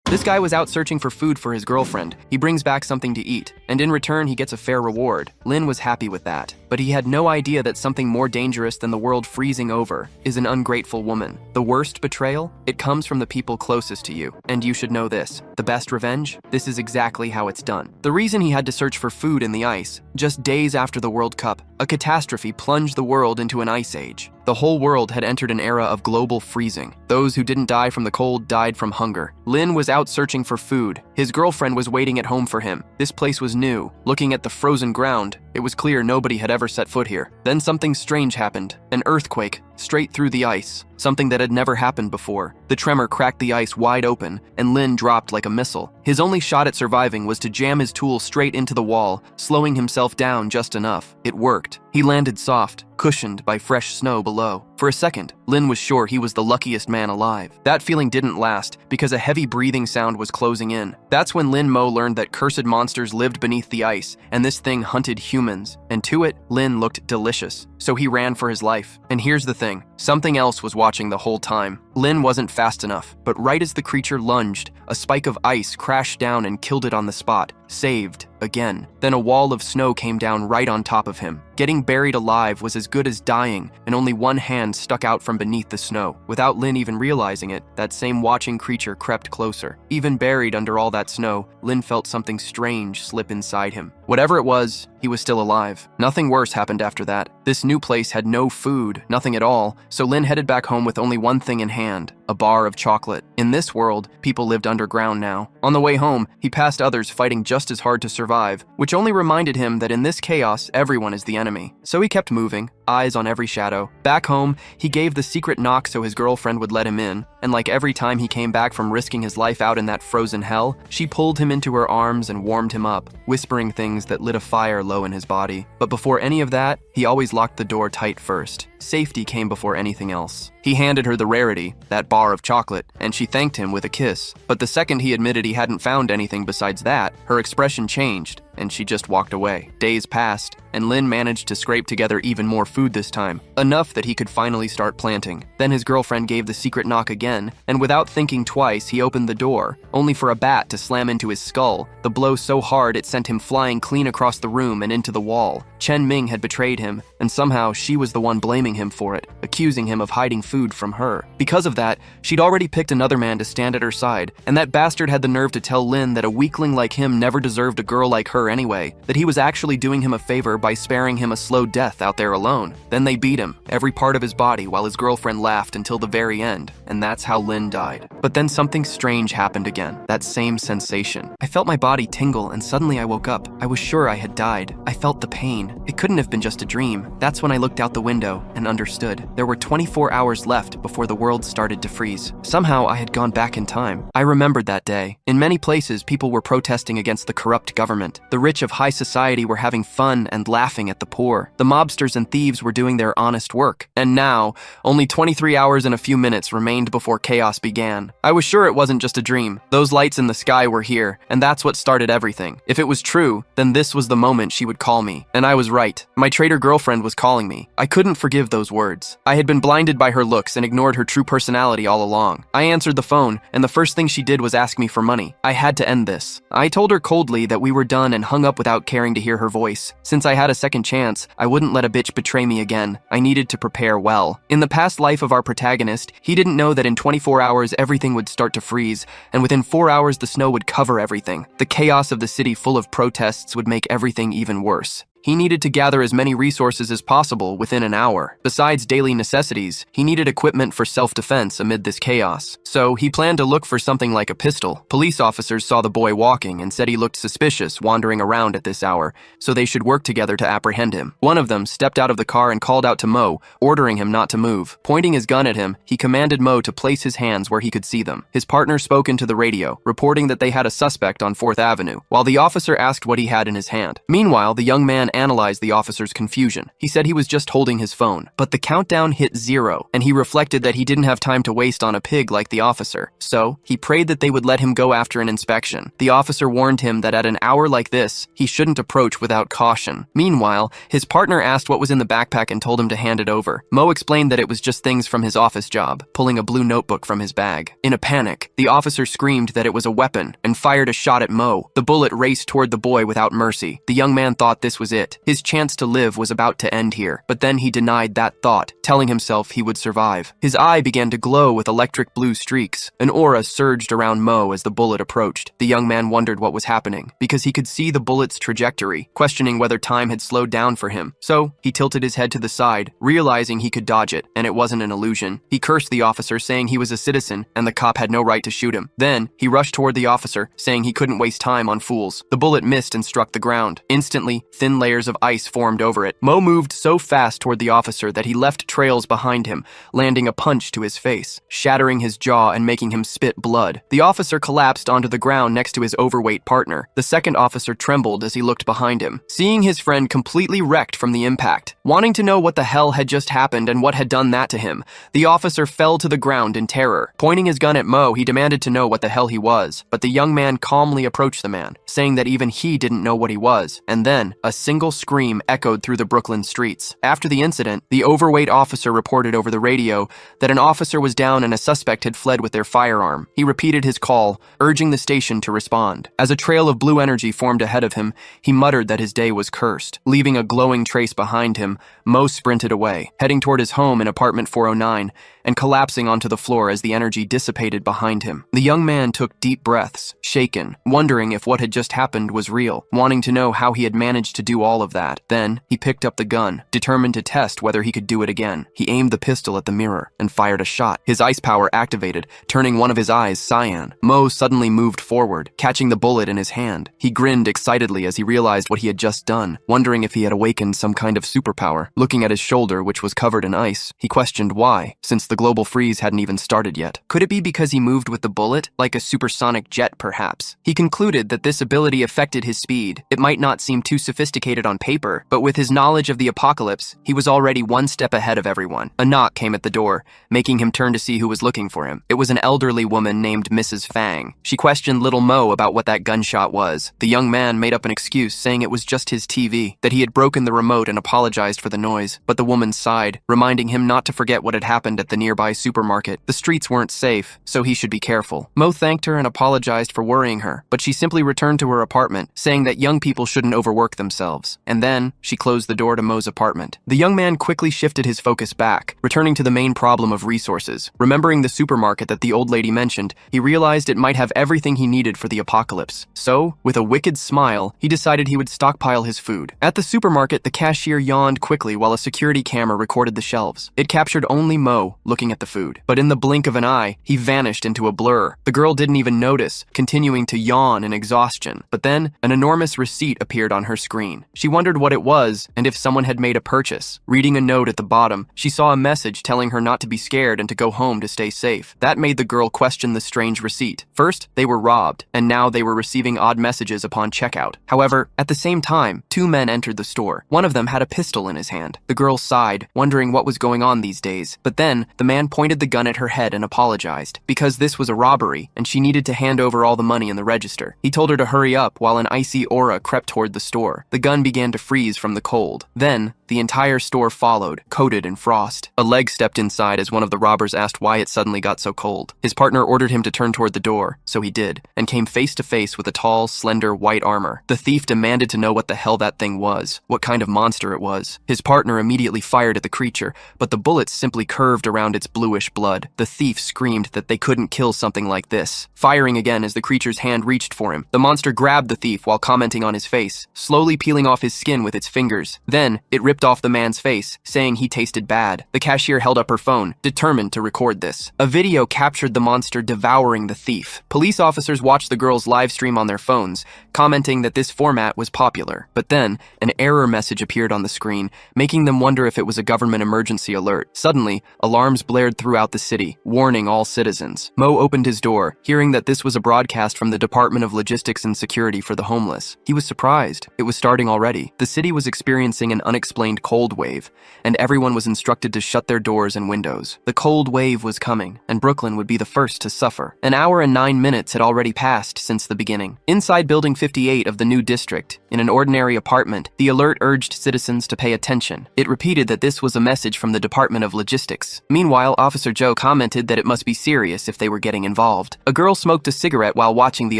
This guy was out searching for food for his girlfriend. He brings back something to eat, and in return he gets a fair reward. Lin was happy with that, but he had no idea that something more dangerous than the world freezing over is an ungrateful woman. The worst betrayal? It comes from the people closest to you, and you should know this. The best revenge? This is exactly how it's done. The reason he had to search for food in the ice, just days after the World Cup, a catastrophe plunged the world into an ice age. The whole world had entered an era of global freezing. Those who didn't die from the cold died from hunger. Lin was out searching for food. His girlfriend was waiting at home for him. This place was new. Looking at the frozen ground, it was clear nobody had ever set foot here. Then something strange happened. An earthquake, straight through the ice. Something that had never happened before. The tremor cracked the ice wide open, and Lin dropped like a missile. His only shot at surviving was to jam his tool straight into the wall, slowing himself down just enough. It worked. He landed soft, cushioned by fresh snow below. For a second, Lin was sure he was the luckiest man alive. That feeling didn't last, because a heavy breathing sound was closing in. That's when Lin Mo learned that cursed monsters lived beneath the ice, and this thing hunted humans. And to it, Lin looked delicious. So he ran for his life. And here's the thing, something else was watching the whole time. Lin wasn't fast enough, but right as the creature lunged, a spike of ice crashed down and killed it on the spot. Saved. Again. Then a wall of snow came down right on top of him. Getting buried alive was as good as dying, and only one hand stuck out from beneath the snow. Without Lin even realizing it, that same watching creature crept closer. Even buried under all that snow, Lin felt something strange slip inside him. Whatever it was, he was still alive. Nothing worse happened after that. This new place had no food, nothing at all, so Lin headed back home with only one thing in hand, a bar of chocolate. In this world, people lived underground now. On the way home, he passed others fighting just as hard to survive, which only reminded him that in this chaos, everyone is the enemy. So he kept moving, eyes on every shadow. Back home, he gave the secret knock so his girlfriend would let him in, and like every time he came back from risking his life out in that frozen hell, she pulled him into her arms and warmed him up, whispering things that lit a fire low in his body. But before any of that, he always locked the door tight first. Safety came before anything else. He handed her the rarity, that bar of chocolate, and she thanked him with a kiss. But the second he admitted he hadn't found anything besides that, her expression changed, and she just walked away. Days passed, and Lin managed to scrape together even more food this time, enough that he could finally start planting. Then his girlfriend gave the secret knock again, and without thinking twice, he opened the door, only for a bat to slam into his skull, the blow so hard it sent him flying clean across the room and into the wall. Chen Ming had betrayed him, and somehow she was the one blaming him for it, accusing him of hiding food from her. Because of that, she'd already picked another man to stand at her side, and that bastard had the nerve to tell Lin that a weakling like him never deserved a girl like her anyway, that he was actually doing him a favor by sparing him a slow death out there alone. Then they beat him, every part of his body, while his girlfriend laughed until the very end, and that's how Lin died. But then something strange happened again, that same sensation. I felt my body tingle, and suddenly I woke up. I was sure I had died. I felt the pain. It couldn't have been just a dream. That's when I looked out the window and understood. There were 24 hours left before the world started to freeze. Somehow I had gone back in time. I remembered that day. In many places, people were protesting against the corrupt government. The rich of high society were having fun and laughing at the poor. The mobsters and thieves were doing their honest work. And now, only 23 hours and a few minutes remained before chaos began. I was sure it wasn't just a dream. Those lights in the sky were here, and that's what started everything. If it was true, then this was the moment she would call me. And I was right. My traitor girlfriend was calling me. I couldn't forgive those words. I had been blinded by her looks and ignored her true personality all along. I answered the phone, and the first thing she did was ask me for money. I had to end this. I told her coldly that we were done and hung up without caring to hear her voice. Since I had a second chance, I wouldn't let a bitch betray me again. I needed to prepare well. In the past life of our protagonist, he didn't know that in 24 hours everything would start to freeze, and within 4 hours the snow would cover everything. The chaos of the city full of protests would make everything even worse. He needed to gather as many resources as possible within an hour. Besides daily necessities, he needed equipment for self-defense amid this chaos. So he planned to look for something like a pistol. Police officers saw the boy walking and said he looked suspicious wandering around at this hour, so they should work together to apprehend him. One of them stepped out of the car and called out to Mo, ordering him not to move. Pointing his gun at him, he commanded Mo to place his hands where he could see them. His partner spoke into the radio, reporting that they had a suspect on 4th Avenue, while the officer asked what he had in his hand. Meanwhile, the young man analyze the officer's confusion. He said he was just holding his phone, but the countdown hit 0, and he reflected that he didn't have time to waste on a pig like the officer. So, he prayed that they would let him go after an inspection. The officer warned him that at an hour like this, he shouldn't approach without caution. Meanwhile, his partner asked what was in the backpack and told him to hand it over. Mo explained that it was just things from his office job, pulling a blue notebook from his bag. In a panic, the officer screamed that it was a weapon and fired a shot at Mo. The bullet raced toward the boy without mercy. The young man thought this was it. His chance to live was about to end here, but then he denied that thought, telling himself he would survive. His eye began to glow with electric blue streaks. An aura surged around Mo as the bullet approached. The young man wondered what was happening, because he could see the bullet's trajectory, questioning whether time had slowed down for him. So, he tilted his head to the side, realizing he could dodge it, and it wasn't an illusion. He cursed the officer, saying he was a citizen, and the cop had no right to shoot him. Then, he rushed toward the officer, saying he couldn't waste time on fools. The bullet missed and struck the ground. Instantly, thin layers of ice formed over it. Mo moved so fast toward the officer that he left trails behind him, landing a punch to his face, shattering his jaw and making him spit blood. The officer collapsed onto the ground next to his overweight partner. The second officer trembled as he looked behind him, seeing his friend completely wrecked from the impact. Wanting to know what the hell had just happened and what had done that to him, the officer fell to the ground in terror. Pointing his gun at Mo, he demanded to know what the hell he was, but the young man calmly approached the man, saying that even he didn't know what he was. And then, a single scream echoed through the Brooklyn streets. After the incident, the overweight officer reported over the radio that an officer was down and a suspect had fled with their firearm. He repeated his call, urging the station to respond. As a trail of blue energy formed ahead of him, he muttered that his day was cursed. Leaving a glowing trace behind him, Mo sprinted away, heading toward his home in apartment 409, and collapsing onto the floor as the energy dissipated behind him. The young man took deep breaths, shaken, wondering if what had just happened was real, wanting to know how he had managed to do all of that. Then, he picked up the gun, determined to test whether he could do it again. He aimed the pistol at the mirror and fired a shot. His ice power activated, turning one of his eyes cyan. Mo suddenly moved forward, catching the bullet in his hand. He grinned excitedly as he realized what he had just done, wondering if he had awakened some kind of superpower. Looking at his shoulder, which was covered in ice, he questioned why, since the global freeze hadn't even started yet. Could it be because he moved with the bullet, like a supersonic jet perhaps? He concluded that this ability affected his speed. It might not seem too sophisticated on paper, but with his knowledge of the apocalypse, he was already one step ahead of everyone. A knock came at the door, making him turn to see who was looking for him. It was an elderly woman named Mrs. Fang. She questioned little Mo about what that gunshot was. The young man made up an excuse, saying it was just his TV, that he had broken the remote and apologized for the noise. But the woman sighed, reminding him not to forget what had happened at the nearby supermarket. The streets weren't safe, so he should be careful. Mo thanked her and apologized for worrying her, but she simply returned to her apartment, saying that young people shouldn't overwork themselves. And then, she closed the door to Mo's apartment. The young man quickly shifted his focus back, returning to the main problem of resources. Remembering the supermarket that the old lady mentioned, he realized it might have everything he needed for the apocalypse. So, with a wicked smile, he decided he would stockpile his food. At the supermarket, the cashier yawned quickly while a security camera recorded the shelves. It captured only Mo looking at the food. But in the blink of an eye, he vanished into a blur. The girl didn't even notice, continuing to yawn in exhaustion. But then, an enormous receipt appeared on her screen. She wondered what it was and if someone had made a purchase. Reading a note at the bottom, she saw a message telling her not to be scared and to go home to stay safe. That made the girl question the strange receipt. First, they were robbed, and now they were receiving odd messages upon checkout. However, at the same time, two men entered the store. One of them had a pistol in his hand. The girl sighed, wondering what was going on these days. But then, the man pointed the gun at her head and apologized, because this was a robbery, and she needed to hand over all the money in the register. He told her to hurry up while an icy aura crept toward the store. The gun began to freeze from the cold. Then, the entire store followed, coated in frost. A leg stepped inside as one of the robbers asked why it suddenly got so cold. His partner ordered him to turn toward the door, so he did, and came face to face with a tall, slender, white armor. The thief demanded to know what the hell that thing was, what kind of monster it was. His partner immediately fired at the creature, but the bullets simply curved around its bluish blood. The thief screamed that they couldn't kill something like this, firing again as the creature's hand reached for him. The monster grabbed the thief while commenting on his face, slowly peeling off his skin with its fingers. Then, it ripped dripped off the man's face, saying he tasted bad. The cashier held up her phone, determined to record this. A video captured the monster devouring the thief. Police officers watched the girls live stream on their phones, commenting that this format was popular. But then, an error message appeared on the screen, making them wonder if it was a government emergency alert. Suddenly, alarms blared throughout the city, warning all citizens. Mo opened his door, hearing that this was a broadcast from the Department of Logistics and Security for the Homeless. He was surprised. It was starting already. The city was experiencing an unexplained cold wave, and everyone was instructed to shut their doors and windows. The cold wave was coming, and Brooklyn would be the first to suffer. An hour and 9 minutes had already passed since the beginning. Inside Building 58 of the new district, in an ordinary apartment, the alert urged citizens to pay attention. It repeated that this was a message from the Department of Logistics. Meanwhile, Officer Joe commented that it must be serious if they were getting involved. A girl smoked a cigarette while watching the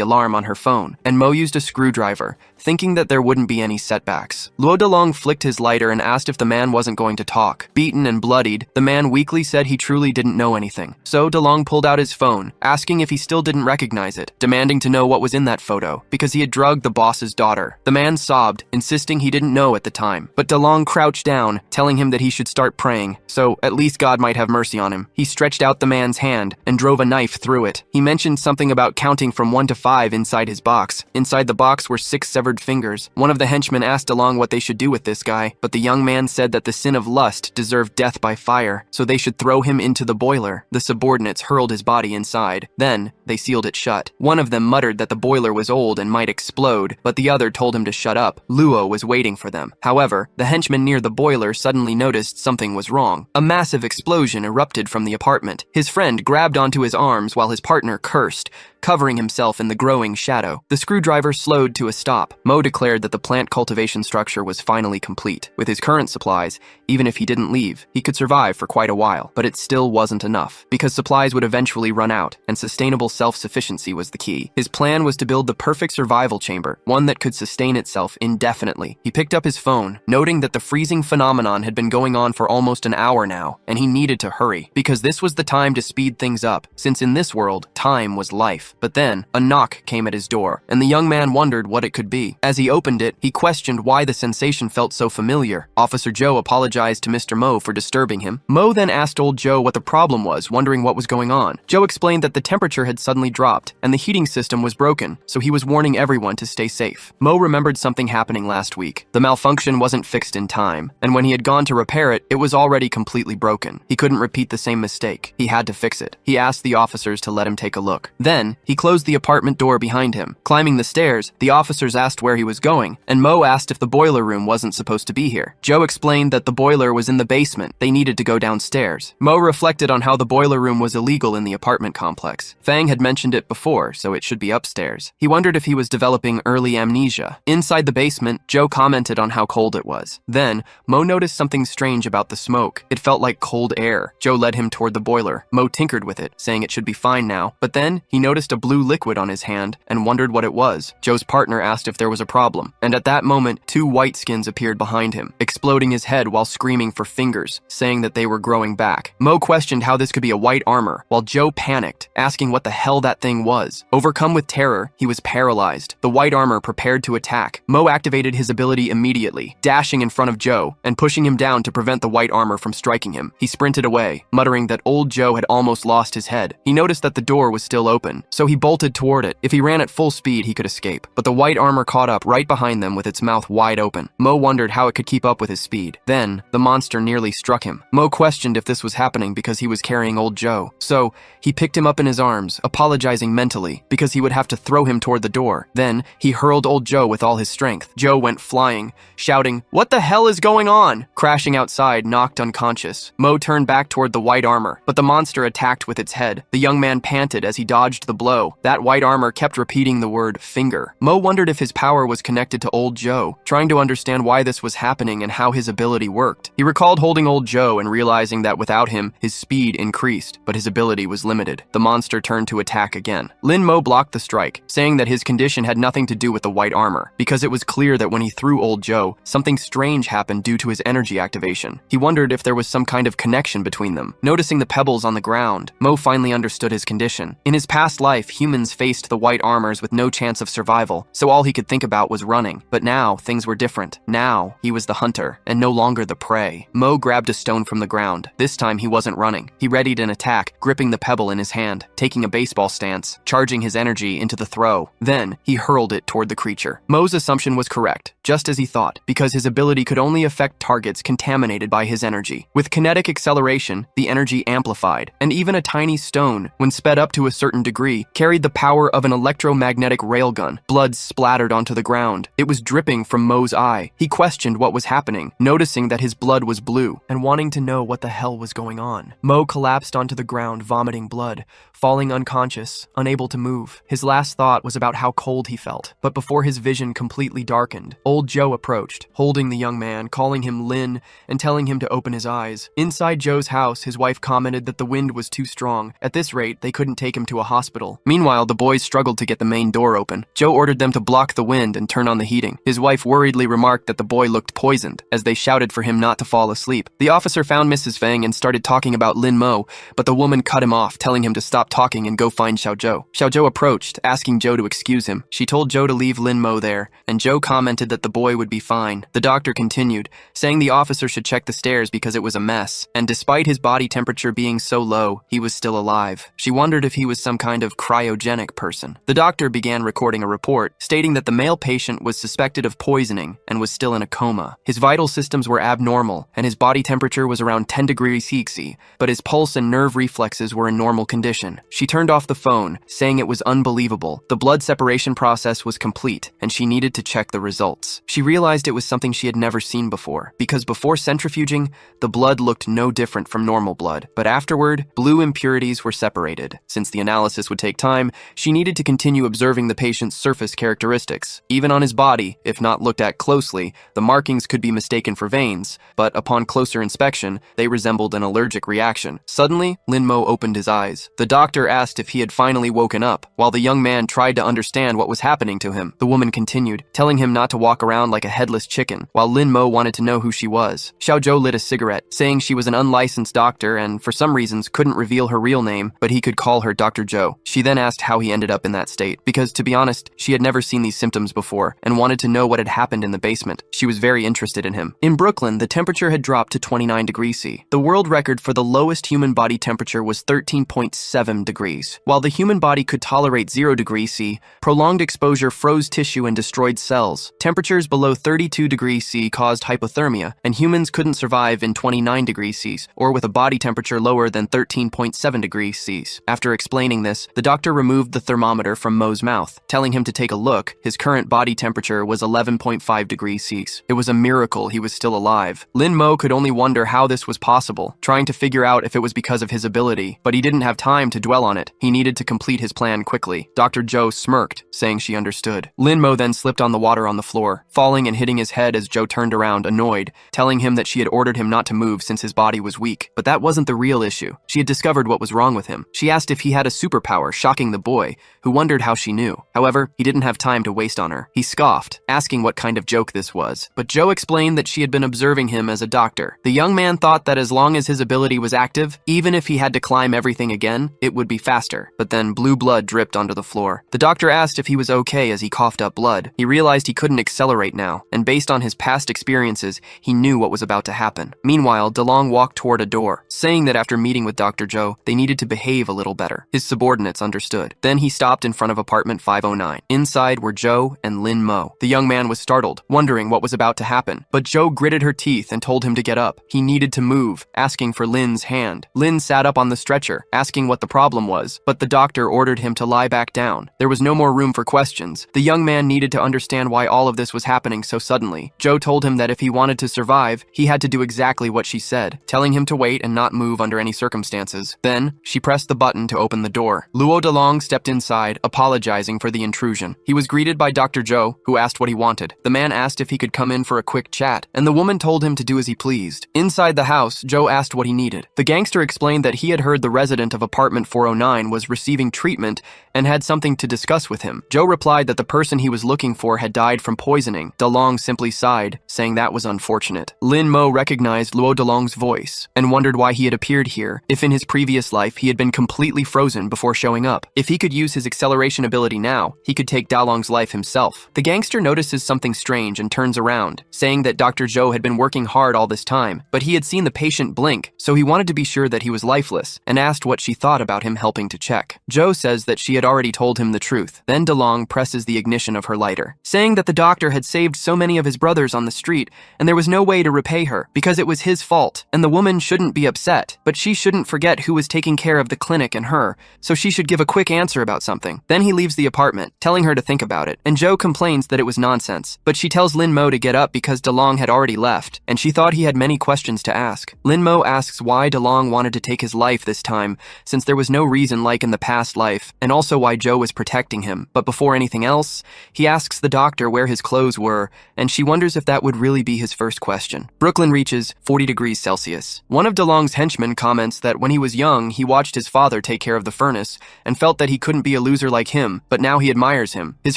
alarm on her phone, and Mo used a screwdriver, thinking that there wouldn't be any setbacks. Luo Delong flicked his lighter and asked if the man wasn't going to talk. Beaten and bloodied, the man weakly said he truly didn't know anything. So Delong pulled out his phone, asking if he still didn't recognize it, demanding to know what was in that photo, because he had drugged the boss's daughter. The man sobbed, insisting he didn't know at the time. But Delong crouched down, telling him that he should start praying, so at least God might have mercy on him. He stretched out the man's hand and drove a knife through it. He mentioned something about counting from 1 to 5 inside his box. Inside the box were 6 severed fingers. One of the henchmen asked DeLong what they should do with this guy, but the young man said that the sin of lust deserved death by fire, so they should throw him into the boiler. The subordinates hurled his body inside. Then, they sealed it shut. One of them muttered that the boiler was old and might explode, but the other told him to shut up. Luo was waiting for them. However, the henchman near the boiler suddenly noticed something was wrong. A massive explosion erupted from the apartment. His friend grabbed onto his arms while his partner cursed, covering himself in the growing shadow. The screwdriver slowed to a stop. Mo declared that the plant cultivation structure was finally complete. With his current supplies, even if he didn't leave, he could survive for quite a while, but it still wasn't enough, because supplies would eventually run out, and sustainable self-sufficiency was the key. His plan was to build the perfect survival chamber, one that could sustain itself indefinitely. He picked up his phone, noting that the freezing phenomenon had been going on for almost an hour now, and he needed to hurry, because this was the time to speed things up, since in this world, time was life. But then, a knock came at his door, and the young man wondered what it could be. As he opened it, he questioned why the sensation felt so familiar. Officer Joe apologized to Mr. Mo for disturbing him. Mo then asked old Joe what the problem was, wondering what was going on. Joe explained that the temperature had suddenly dropped, and the heating system was broken, so he was warning everyone to stay safe. Mo remembered something happening last week. The malfunction wasn't fixed in time, and when he had gone to repair it, it was already completely broken. He couldn't repeat the same mistake. He had to fix it. He asked the officers to let him take a look. Then, he closed the apartment door behind him. Climbing the stairs, the officers asked where he was going, and Mo asked if the boiler room wasn't supposed to be here. Joe explained that the boiler was in the basement. They needed to go downstairs. Mo reflected on how the boiler room was illegal in the apartment complex. Fang had mentioned it before, so it should be upstairs. He wondered if he was developing early amnesia. Inside the basement, Joe commented on how cold it was. Then, Mo noticed something strange about the smoke. It felt like cold air. Joe led him toward the boiler. Mo tinkered with it, saying it should be fine now, but then he noticed a blue liquid on his hand and wondered what it was. Joe's partner asked if there was a problem, and at that moment, 2 white skins appeared behind him, exploding his head while screaming for fingers, saying that they were growing back. Mo questioned how this could be a white armor, while Joe panicked, asking what the hell that thing was. Overcome with terror, he was paralyzed. The white armor prepared to attack. Mo activated his ability immediately, dashing in front of Joe and pushing him down to prevent the white armor from striking him. He sprinted away, muttering that old Joe had almost lost his head. He noticed that the door was still open, so he bolted toward it. If he ran at full speed, he could escape, but the white armor caught up right behind them with its mouth wide open. Mo wondered how it could keep up with his speed. Then, the monster nearly struck him. Mo questioned if this was happening because he was carrying old Joe, so he picked him up in his arms, apologizing mentally, because he would have to throw him toward the door. Then, he hurled old Joe with all his strength. Joe went flying, shouting, "What the hell is going on?" Crashing outside, knocked unconscious. Mo turned back toward the white armor, but the monster attacked with its head. The young man panted as he dodged the blow. That white armor kept repeating the word finger. Mo wondered if his power was connected to old Joe, trying to understand why this was happening and how his ability worked. He recalled holding old Joe and realizing that without him, his speed increased, but his ability was limited. The monster turned to to attack again. Lin Mo blocked the strike, saying that his condition had nothing to do with the white armor, because it was clear that when he threw old Joe, something strange happened due to his energy activation. He wondered if there was some kind of connection between them. Noticing the pebbles on the ground, Mo finally understood his condition. In his past life, humans faced the white armors with no chance of survival, so all he could think about was running. But now, things were different. Now, he was the hunter, and no longer the prey. Mo grabbed a stone from the ground. This time, he wasn't running. He readied an attack, gripping the pebble in his hand, taking a baseball stance, charging his energy into the throw. Then, he hurled it toward the creature. Mo's assumption was correct, just as he thought, because his ability could only affect targets contaminated by his energy. With kinetic acceleration, the energy amplified, and even a tiny stone, when sped up to a certain degree, carried the power of an electromagnetic railgun. Blood splattered onto the ground. It was dripping from Mo's eye. He questioned what was happening, noticing that his blood was blue, and wanting to know what the hell was going on. Mo collapsed onto the ground, vomiting blood, falling unconscious, unable to move. His last thought was about how cold he felt, but before his vision completely darkened, old Joe approached, holding the young man, calling him Lin, and telling him to open his eyes. Inside Joe's house, his wife commented that the wind was too strong. At this rate, they couldn't take him to a hospital. Meanwhile, the boys struggled to get the main door open. Joe ordered them to block the wind and turn on the heating. His wife worriedly remarked that the boy looked poisoned, as they shouted for him not to fall asleep. The officer found Mrs. Fang and started talking about Lin Mo, but the woman cut him off, telling him to stop talking and go find Xiao Zhou. Xiao Zhou approached, asking Joe to excuse him. She told Joe to leave Lin Mo there, and Joe commented that the boy would be fine. The doctor continued, saying the officer should check the stairs because it was a mess, and despite his body temperature being so low, he was still alive. She wondered if he was some kind of cryogenic person. The doctor began recording a report, stating that the male patient was suspected of poisoning and was still in a coma. His vital systems were abnormal, and his body temperature was around 10 degrees Celsius, but his pulse and nerve reflexes were in normal condition. She turned off the phone, saying it was unbelievable. The blood separation process was complete, and she needed to check the results. She realized it was something she had never seen before, because before centrifuging, the blood looked no different from normal blood, but afterward, blue impurities were separated. Since the analysis would take time, she needed to continue observing the patient's surface characteristics. Even on his body, if not looked at closely, the markings could be mistaken for veins, but upon closer inspection, they resembled an allergic reaction. Suddenly, Lin Mo opened his eyes. The doctor asked if he had finally woken up, while the young man tried to understand what was happening to him. The woman continued, telling him not to walk around like a headless chicken, while Lin Mo wanted to know who she was. Xiao Zhou lit a cigarette, saying she was an unlicensed doctor and, for some reasons, couldn't reveal her real name, but he could call her Dr. Zhou. She then asked how he ended up in that state, because, to be honest, she had never seen these symptoms before, and wanted to know what had happened in the basement. She was very interested in him. In Brooklyn, the temperature had dropped to 29 degrees C. The world record for the lowest human body temperature was 13.7 degrees. While the human body could tolerate 0 degrees C, prolonged exposure froze tissue and destroyed cells. Temperatures below 32 degrees C caused hypothermia, and humans couldn't survive in 29 degrees C, or with a body temperature lower than 13.7 degrees C. After explaining this, the doctor removed the thermometer from Mo's mouth, telling him to take a look. His current body temperature was 11.5 degrees C. It was a miracle he was still alive. Lin Mo could only wonder how this was possible, trying to figure out if it was because of his ability, but he didn't have time to dwell on it. He needed to complete his plan quickly. Dr. Zhou smirked, saying she understood. Lin Mo then slipped on the water on the floor, falling and hitting his head as Zhou turned around, annoyed, telling him that she had ordered him not to move since his body was weak. But that wasn't the real issue. She had discovered what was wrong with him. She asked if he had a superpower, shocking the boy, who wondered how she knew. However, he didn't have time to waste on her. He scoffed, asking what kind of joke this was. But Zhou explained that she had been observing him as a doctor. The young man thought that as long as his ability was active, even if he had to climb everything again, it would be faster. But then blue blood dripped onto the floor. The doctor asked if he was okay as he coughed up blood. He realized he couldn't accelerate now, and based on his past experiences, he knew what was about to happen. Meanwhile, DeLong walked toward a door, saying that after meeting with Dr. Zhou, they needed to behave a little better. His subordinates understood. Then he stopped in front of apartment 509. Inside were Zhou and Lin Mo. The young man was startled, wondering what was about to happen, but Zhou gritted her teeth and told him to get up. He needed to move, asking for Lin's hand. Lin sat up on the stretcher, asking what the problem was, but the doctor ordered him to lie back down. There was no more room for questions. The young man needed to understand why all of this was happening so suddenly. Zhou told him that if he wanted to survive, he had to do exactly what she said, telling him to wait and not move under any circumstances. Then, she pressed the button to open the door. Luo Delong stepped inside, apologizing for the intrusion. He was greeted by Dr. Zhou, who asked what he wanted. The man asked if he could come in for a quick chat, and the woman told him to do as he pleased. Inside the house, Zhou asked what he needed. The gangster explained that he had heard the resident of apartment 409 man was receiving treatment and had something to discuss with him. Joe replied that the person he was looking for had died from poisoning. DeLong simply sighed, saying that was unfortunate. Lin Mo recognized Luo DeLong's voice and wondered why he had appeared here if in his previous life he had been completely frozen before showing up. If he could use his acceleration ability now, he could take DeLong's life himself. The gangster notices something strange and turns around, saying that Dr. Zhou had been working hard all this time, but he had seen the patient blink, so he wanted to be sure that he was lifeless, and asked what she thought about him helping to check. Zhou says that she had already told him the truth. Then DeLong presses the ignition of her lighter, saying that the doctor had saved so many of his brothers on the street, and there was no way to repay her, because it was his fault, and the woman shouldn't be upset, but she shouldn't forget who was taking care of the clinic and her, so she should give a quick answer about something. Then he leaves the apartment, telling her to think about it, and Zhou complains that it was nonsense, but she tells Lin Mo to get up because DeLong had already left, and she thought he had many questions to ask. Lin Mo asks why DeLong wanted to take his life this time, since there was no reason like in the past life, and also why Zhou was protecting him. But before anything else, he asks the doctor where his clothes were, and she wonders if that would really be his first question. Brooklyn reaches 40 degrees Celsius. One of DeLong's henchmen comments that when he was young, he watched his father take care of the furnace, and felt that he couldn't be a loser like him, but now he admires him. His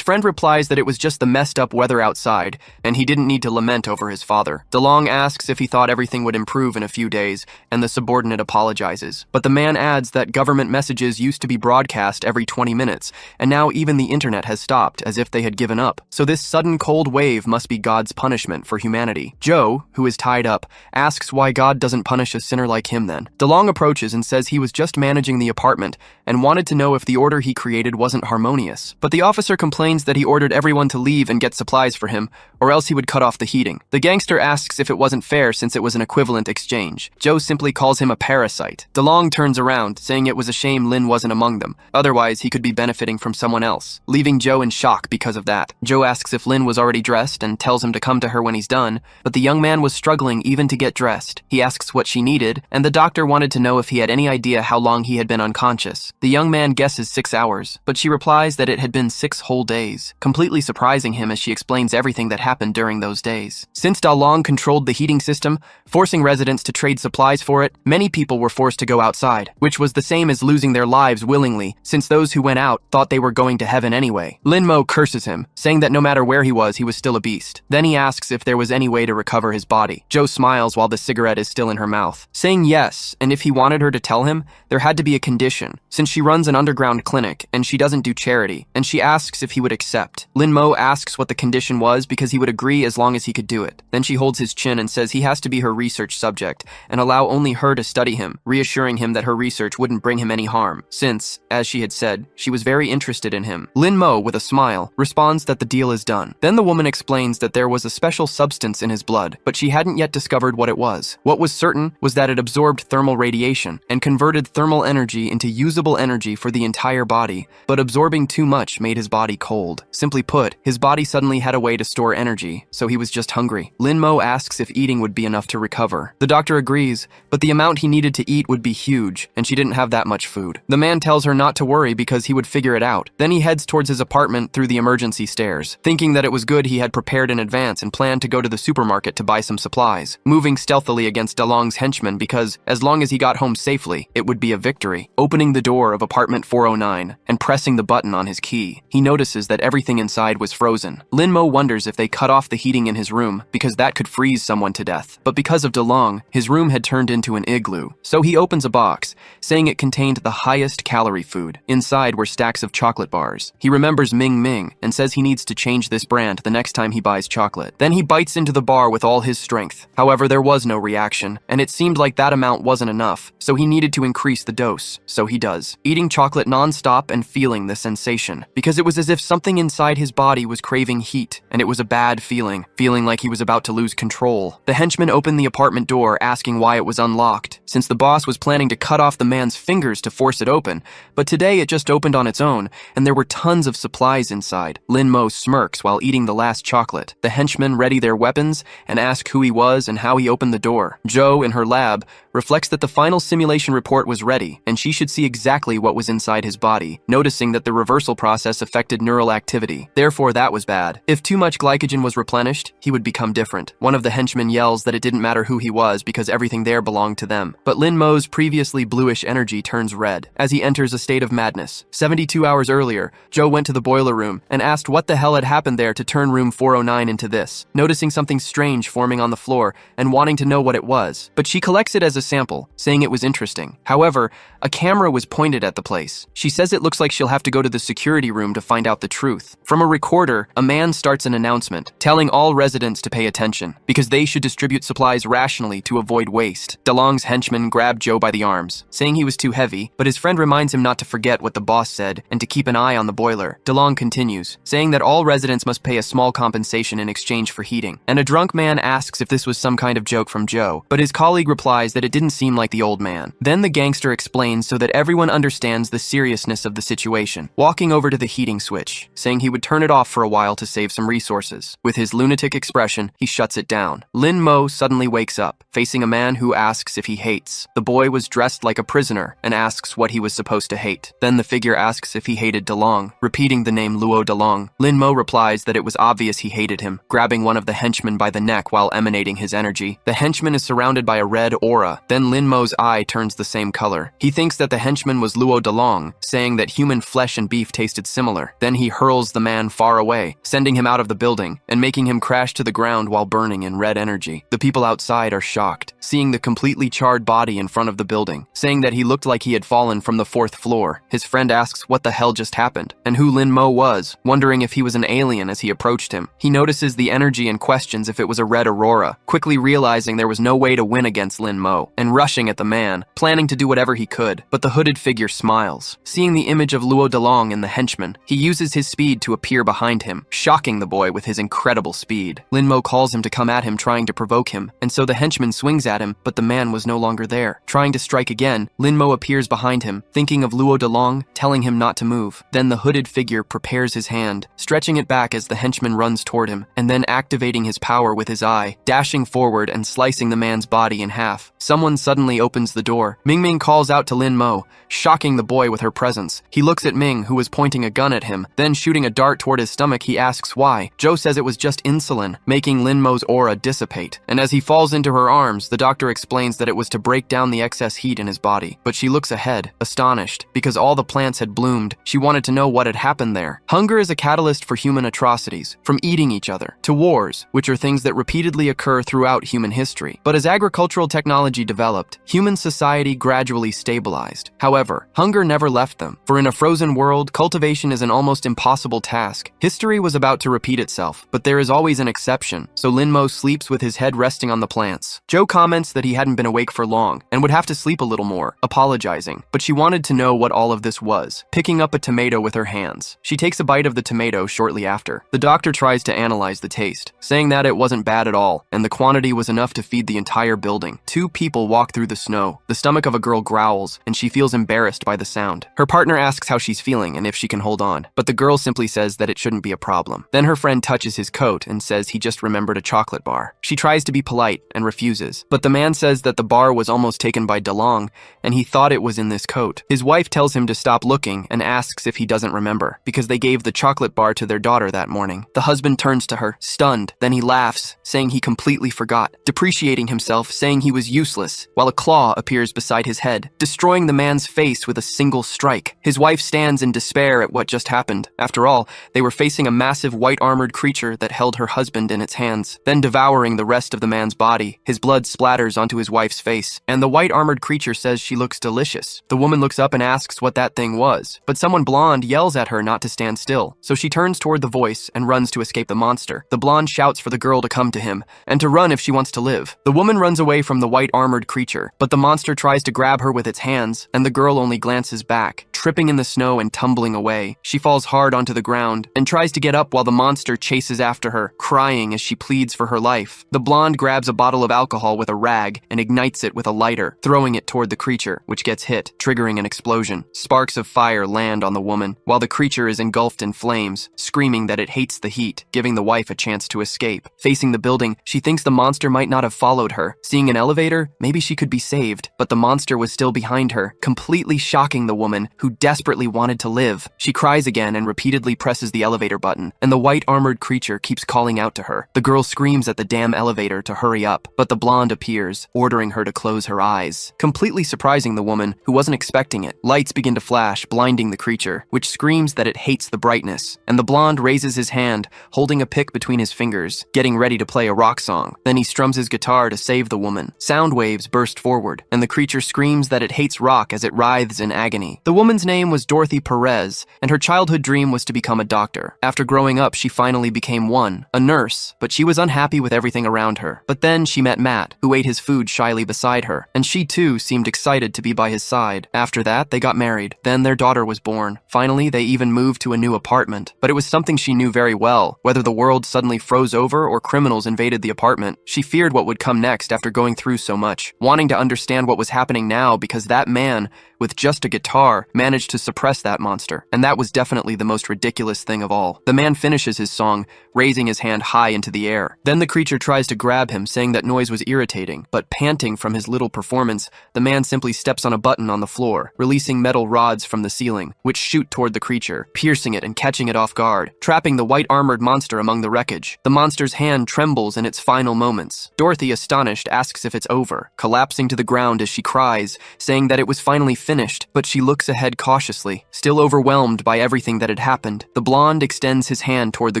friend replies that it was just the messed up weather outside, and he didn't need to lament over his father. DeLong asks if he thought everything would improve in a few days, and the subordinate apologizes. But the man adds that government messages used to be broadcast every 20 minutes, and now even the internet has stopped, as if they had given up. So this sudden cold wave must be God's punishment for humanity. Joe, who is tied up, asks why God doesn't punish a sinner like him then. DeLong approaches and says he was just managing the apartment and wanted to know if the order he created wasn't harmonious. But the officer complains that he ordered everyone to leave and get supplies for him, or else he would cut off the heating. The gangster asks if it wasn't fair since it was an equivalent exchange. Joe simply calls him a parasite. DeLong turns around, saying it was a shame Lin wasn't among them. Otherwise, he could be benefiting from someone else, leaving Joe in shock because of that. Joe asks if Lin was already dressed and tells him to come to her when he's done, but the young man was struggling even to get dressed. He asks what she needed, and the doctor wanted to know if he had any idea how long he had been unconscious. The young man guesses 6 hours, but she replies that it had been 6 whole days, completely surprising him as she explains everything that happened during those days. Since DeLong controlled the heating system, forcing residents to trade supplies for it, many people were forced to go outside, which was the same as losing their lives willingly, since those who went out thought they were going to heaven anyway. Lin Mo curses him, saying that no matter where he was still a beast. Then he asks if there was any way to recover his body. Joe smiles while the cigarette is still in her mouth, saying yes, and if he wanted her to tell him, there had to be a condition, since she runs an underground clinic and she doesn't do charity, and she asks if he would accept. Lin Mo asks what the condition was because he would agree as long as he could do it. Then she holds his chin and says he has to be her research subject and allow only her to study him, reassuring him that her research wouldn't bring him any harm, since, as she had said, she was very interested in him. Lin Mo, with a smile, responds that the deal is done. Then the woman explains that there was a special substance in his blood, but she hadn't yet discovered what it was. What was certain was that it absorbed thermal radiation and converted thermal energy into usable energy for the entire body, but absorbing too much made his body cold. Simply put, his body suddenly had a way to store energy, so he was just hungry. Lin Mo asks if eating would be enough to recover. The doctor agrees, but the amount he needed to eat would be huge, and she didn't have that much food. The man tells her not to worry because he would figure it out. Then he heads towards his apartment through the emergency stairs, thinking that it was good he had prepared in advance and planned to go to the supermarket to buy some supplies, moving stealthily against DeLong's henchmen because, as long as he got home safely, it would be a victory. Opening the door of apartment 409 and pressing the button on his key, he notices that everything inside was frozen. Lin Mo wonders if they cut off the heating in his room because that could freeze someone to death, but because of DeLong, his room had turned into an igloo. So he opens a box, saying it contained the highest calorie food. Inside were stacks of chocolate bars. He remembers Ming Ming and says he needs to change this brand the next time he buys chocolate. Then he bites into the bar with all his strength. However, there was no reaction, and it seemed like that amount wasn't enough, so he needed to increase the dose. So he does, eating chocolate non-stop and feeling the sensation, because it was as if something inside his body was craving heat, and it was a bad feeling like he was about to lose control. The henchman opened the apartment door, asking why it was unlocked, since the boss was planning to cut off the man's fingers to force it open, but today it just opened on its own, and there were tons of supplies inside. Lin Mo smirks while eating the last chocolate. The henchmen ready their weapons and ask who he was and how he opened the door. Joe, in her lab, reflects that the final simulation report was ready, and she should see exactly what was inside his body, noticing that the reversal process affected neural activity. Therefore, that was bad. If too much glycogen was replenished, he would become different. One of the henchmen yells that it didn't matter who he was because everything there belonged to them. But Lin Mo's previously bluish energy turns red. as he enters a state of madness. 72 hours earlier, Joe went to the boiler room and asked what the hell had happened there to turn room 409 into this, noticing something strange forming on the floor and wanting to know what it was. But she collects it as a sample, saying it was interesting. However, a camera was pointed at the place. She says it looks like she'll have to go to the security room to find out the truth. From a recorder, a man starts an announcement, telling all residents to pay attention, because they should distribute supplies rationally to avoid waste. DeLong's henchman grabbed Joe by the arms, saying he was too heavy, but his friend reminds him not to forget what the boss said and to keep an eye on the boiler. DeLong continues, saying that all residents must pay a small compensation in exchange for heating. And a drunk man asks if this was some kind of joke from Joe, but his colleague replies that it didn't seem like the old man. Then the gangster explains so that everyone understands the seriousness of the situation, walking over to the heating switch, saying he would turn it off for a while to save some resources. With his lunatic expression, he shuts it down. Lin Mo suddenly wakes up, facing a man who asks if he hates. The boy was dressed like a prisoner and asks what he was supposed to hate. Then the figure asks if he hated DeLong, repeating the name Luo DeLong. Lin Mo replies that it was obvious he hated him, grabbing one of the henchmen by the neck while emanating his energy. The henchman is surrounded by a red aura. Then Lin Mo's eye turns the same color. He thinks that the henchman was Luo DeLong, saying that human flesh and beef tasted similar. Then he hurls the man far away, sending him out of the building and making him crash to the ground while burning in red energy. The people outside are shocked, seeing the completely charred body in front of the building, saying that he looked like he had fallen from the 4th floor. His friend asks what the hell just happened and who Lin Mo was, wondering if he was an alien as he approached him. He notices the energy and questions if it was a red aurora, quickly realizing there was no way to win against Lin Mo, and rushing at the man, planning to do whatever he could. But the hooded figure smiles. Seeing the image of Luo DeLong in the henchman, he uses his speed to appear behind him, shocking the boy with his incredible speed. Lin Mo calls him to come at him, trying to provoke him, and so the henchman swings at him, but the man was no longer there. Trying to strike again, Lin Mo appears behind him, thinking of Luo DeLong, telling him not to move. Then the hooded figure prepares his hand, stretching it back as the henchman runs toward him, and then activating his power with his eye, dashing forward and slicing the man's body in half. Someone suddenly opens the door. Ming Ming calls out to Lin Mo, shocking the boy with her presence. He looks at Ming, who was pointing a gun at him, then shooting a dart toward his stomach. He asks why. Joe says it was just insulin, making Lin Mo's aura dissipate. And as he falls into her arms, the doctor explains that it was to break down the excess heat in his body. But she looks ahead, astonished, because all the plants had bloomed. She wanted to know what had happened there. Hunger is a catalyst for human atrocities, from eating each other to wars, which are things that repeatedly occur throughout human history. But as agricultural technology developed, human society gradually stabilized. However, hunger never left them, for in a frozen world, cultivation is an almost impossible task. History was about to repeat itself, but there is always an exception, so Lin Mo sleeps with his head resting on the plants. Joe comments that he hadn't been awake for long, and would have to sleep a little more, apologizing, but she wanted to know what all of this was, picking up a tomato with her hands. She takes a bite of the tomato shortly after. The doctor tries to analyze the taste, saying that it wasn't bad at all, and the quantity was enough to feed the entire building. Two people walk through the snow. The stomach of a girl growls, and she feels embarrassed by the sound. Her partner asks how she's feeling and if she can hold on, but the girl simply says that it shouldn't be a problem. Then her friend touches his coat and says he just remembered a chocolate bar. She tries to be polite and refuses, but the man says that the bar was almost taken by DeLong, and he thought it was in this coat. His wife tells him to stop looking and asks if he doesn't remember, because they gave the chocolate bar to their daughter that morning. The husband turns to her, stunned, then he laughs, saying he completely forgot, depreciating himself, saying he was useless, while a claw appears beside his head, destroying the man's face with a single strike. His wife stands in despair at what just happened. After all, they were facing a massive white-armored creature that held her husband in its hands, then devouring the rest of the man's body. His blood splatters onto his wife's face, and the white-armored creature says she looks delicious. The woman looks up and asks what that thing was, but someone blonde yells at her not to stand still, so she turns toward the voice and runs to escape the monster. The blonde shouts for the girl to come to him, and to run if she wants to live. The woman runs away from the white-armored creature, but the monster tries to grab her with its hands, and the girl only glances back, tripping in the snow and tumbling away. She falls hard onto the ground, and tries to get up while the monster chases after her, crying as she pleads for her life. The blonde grabs a bottle of alcohol with a rag and ignites it with a lighter, throwing it toward the creature, which gets hit, triggering an explosion. Sparks of fire land on the woman, while the creature is engulfed in flames, screaming that it hates the heat, giving the wife a chance to escape. Facing the building, she thinks the monster might not have followed her. Seeing an elevator, maybe she could be saved, but the monster was still behind her, completely shocking the woman, who desperately wanted to live. She cries again and repeatedly presses the elevator button, and the white-armored creature keeps calling out to her. The girl screams at the damn elevator to hurry up, but the blonde appears appears, ordering her to close her eyes, completely surprising the woman, who wasn't expecting it. Lights begin to flash, blinding the creature, which screams that it hates the brightness, and the blonde raises his hand, holding a pick between his fingers, getting ready to play a rock song. Then he strums his guitar to save the woman. Sound waves burst forward, and the creature screams that it hates rock as it writhes in agony. The woman's name was Dorothy Perez, and her childhood dream was to become a doctor. After growing up, she finally became one, a nurse, but she was unhappy with everything around her. But then she met Matt, who ate his food shyly beside her, and she too seemed excited to be by his side. After that, they got married. Then their daughter was born. Finally, they even moved to a new apartment. But it was something she knew very well. Whether the world suddenly froze over or criminals invaded the apartment, she feared what would come next after going through so much, wanting to understand what was happening now because that man, with just a guitar, managed to suppress that monster. And that was definitely the most ridiculous thing of all. The man finishes his song, raising his hand high into the air. Then the creature tries to grab him, saying that noise was irritating, but panting from his little performance, the man simply steps on a button on the floor, releasing metal rods from the ceiling, which shoot toward the creature, piercing it and catching it off guard, trapping the white armored monster among the wreckage. The monster's hand trembles in its final moments. Dorothy, astonished, asks if it's over, collapsing to the ground as she cries, saying that it was finally finished, but she looks ahead cautiously, still overwhelmed by everything that had happened. The blonde extends his hand toward the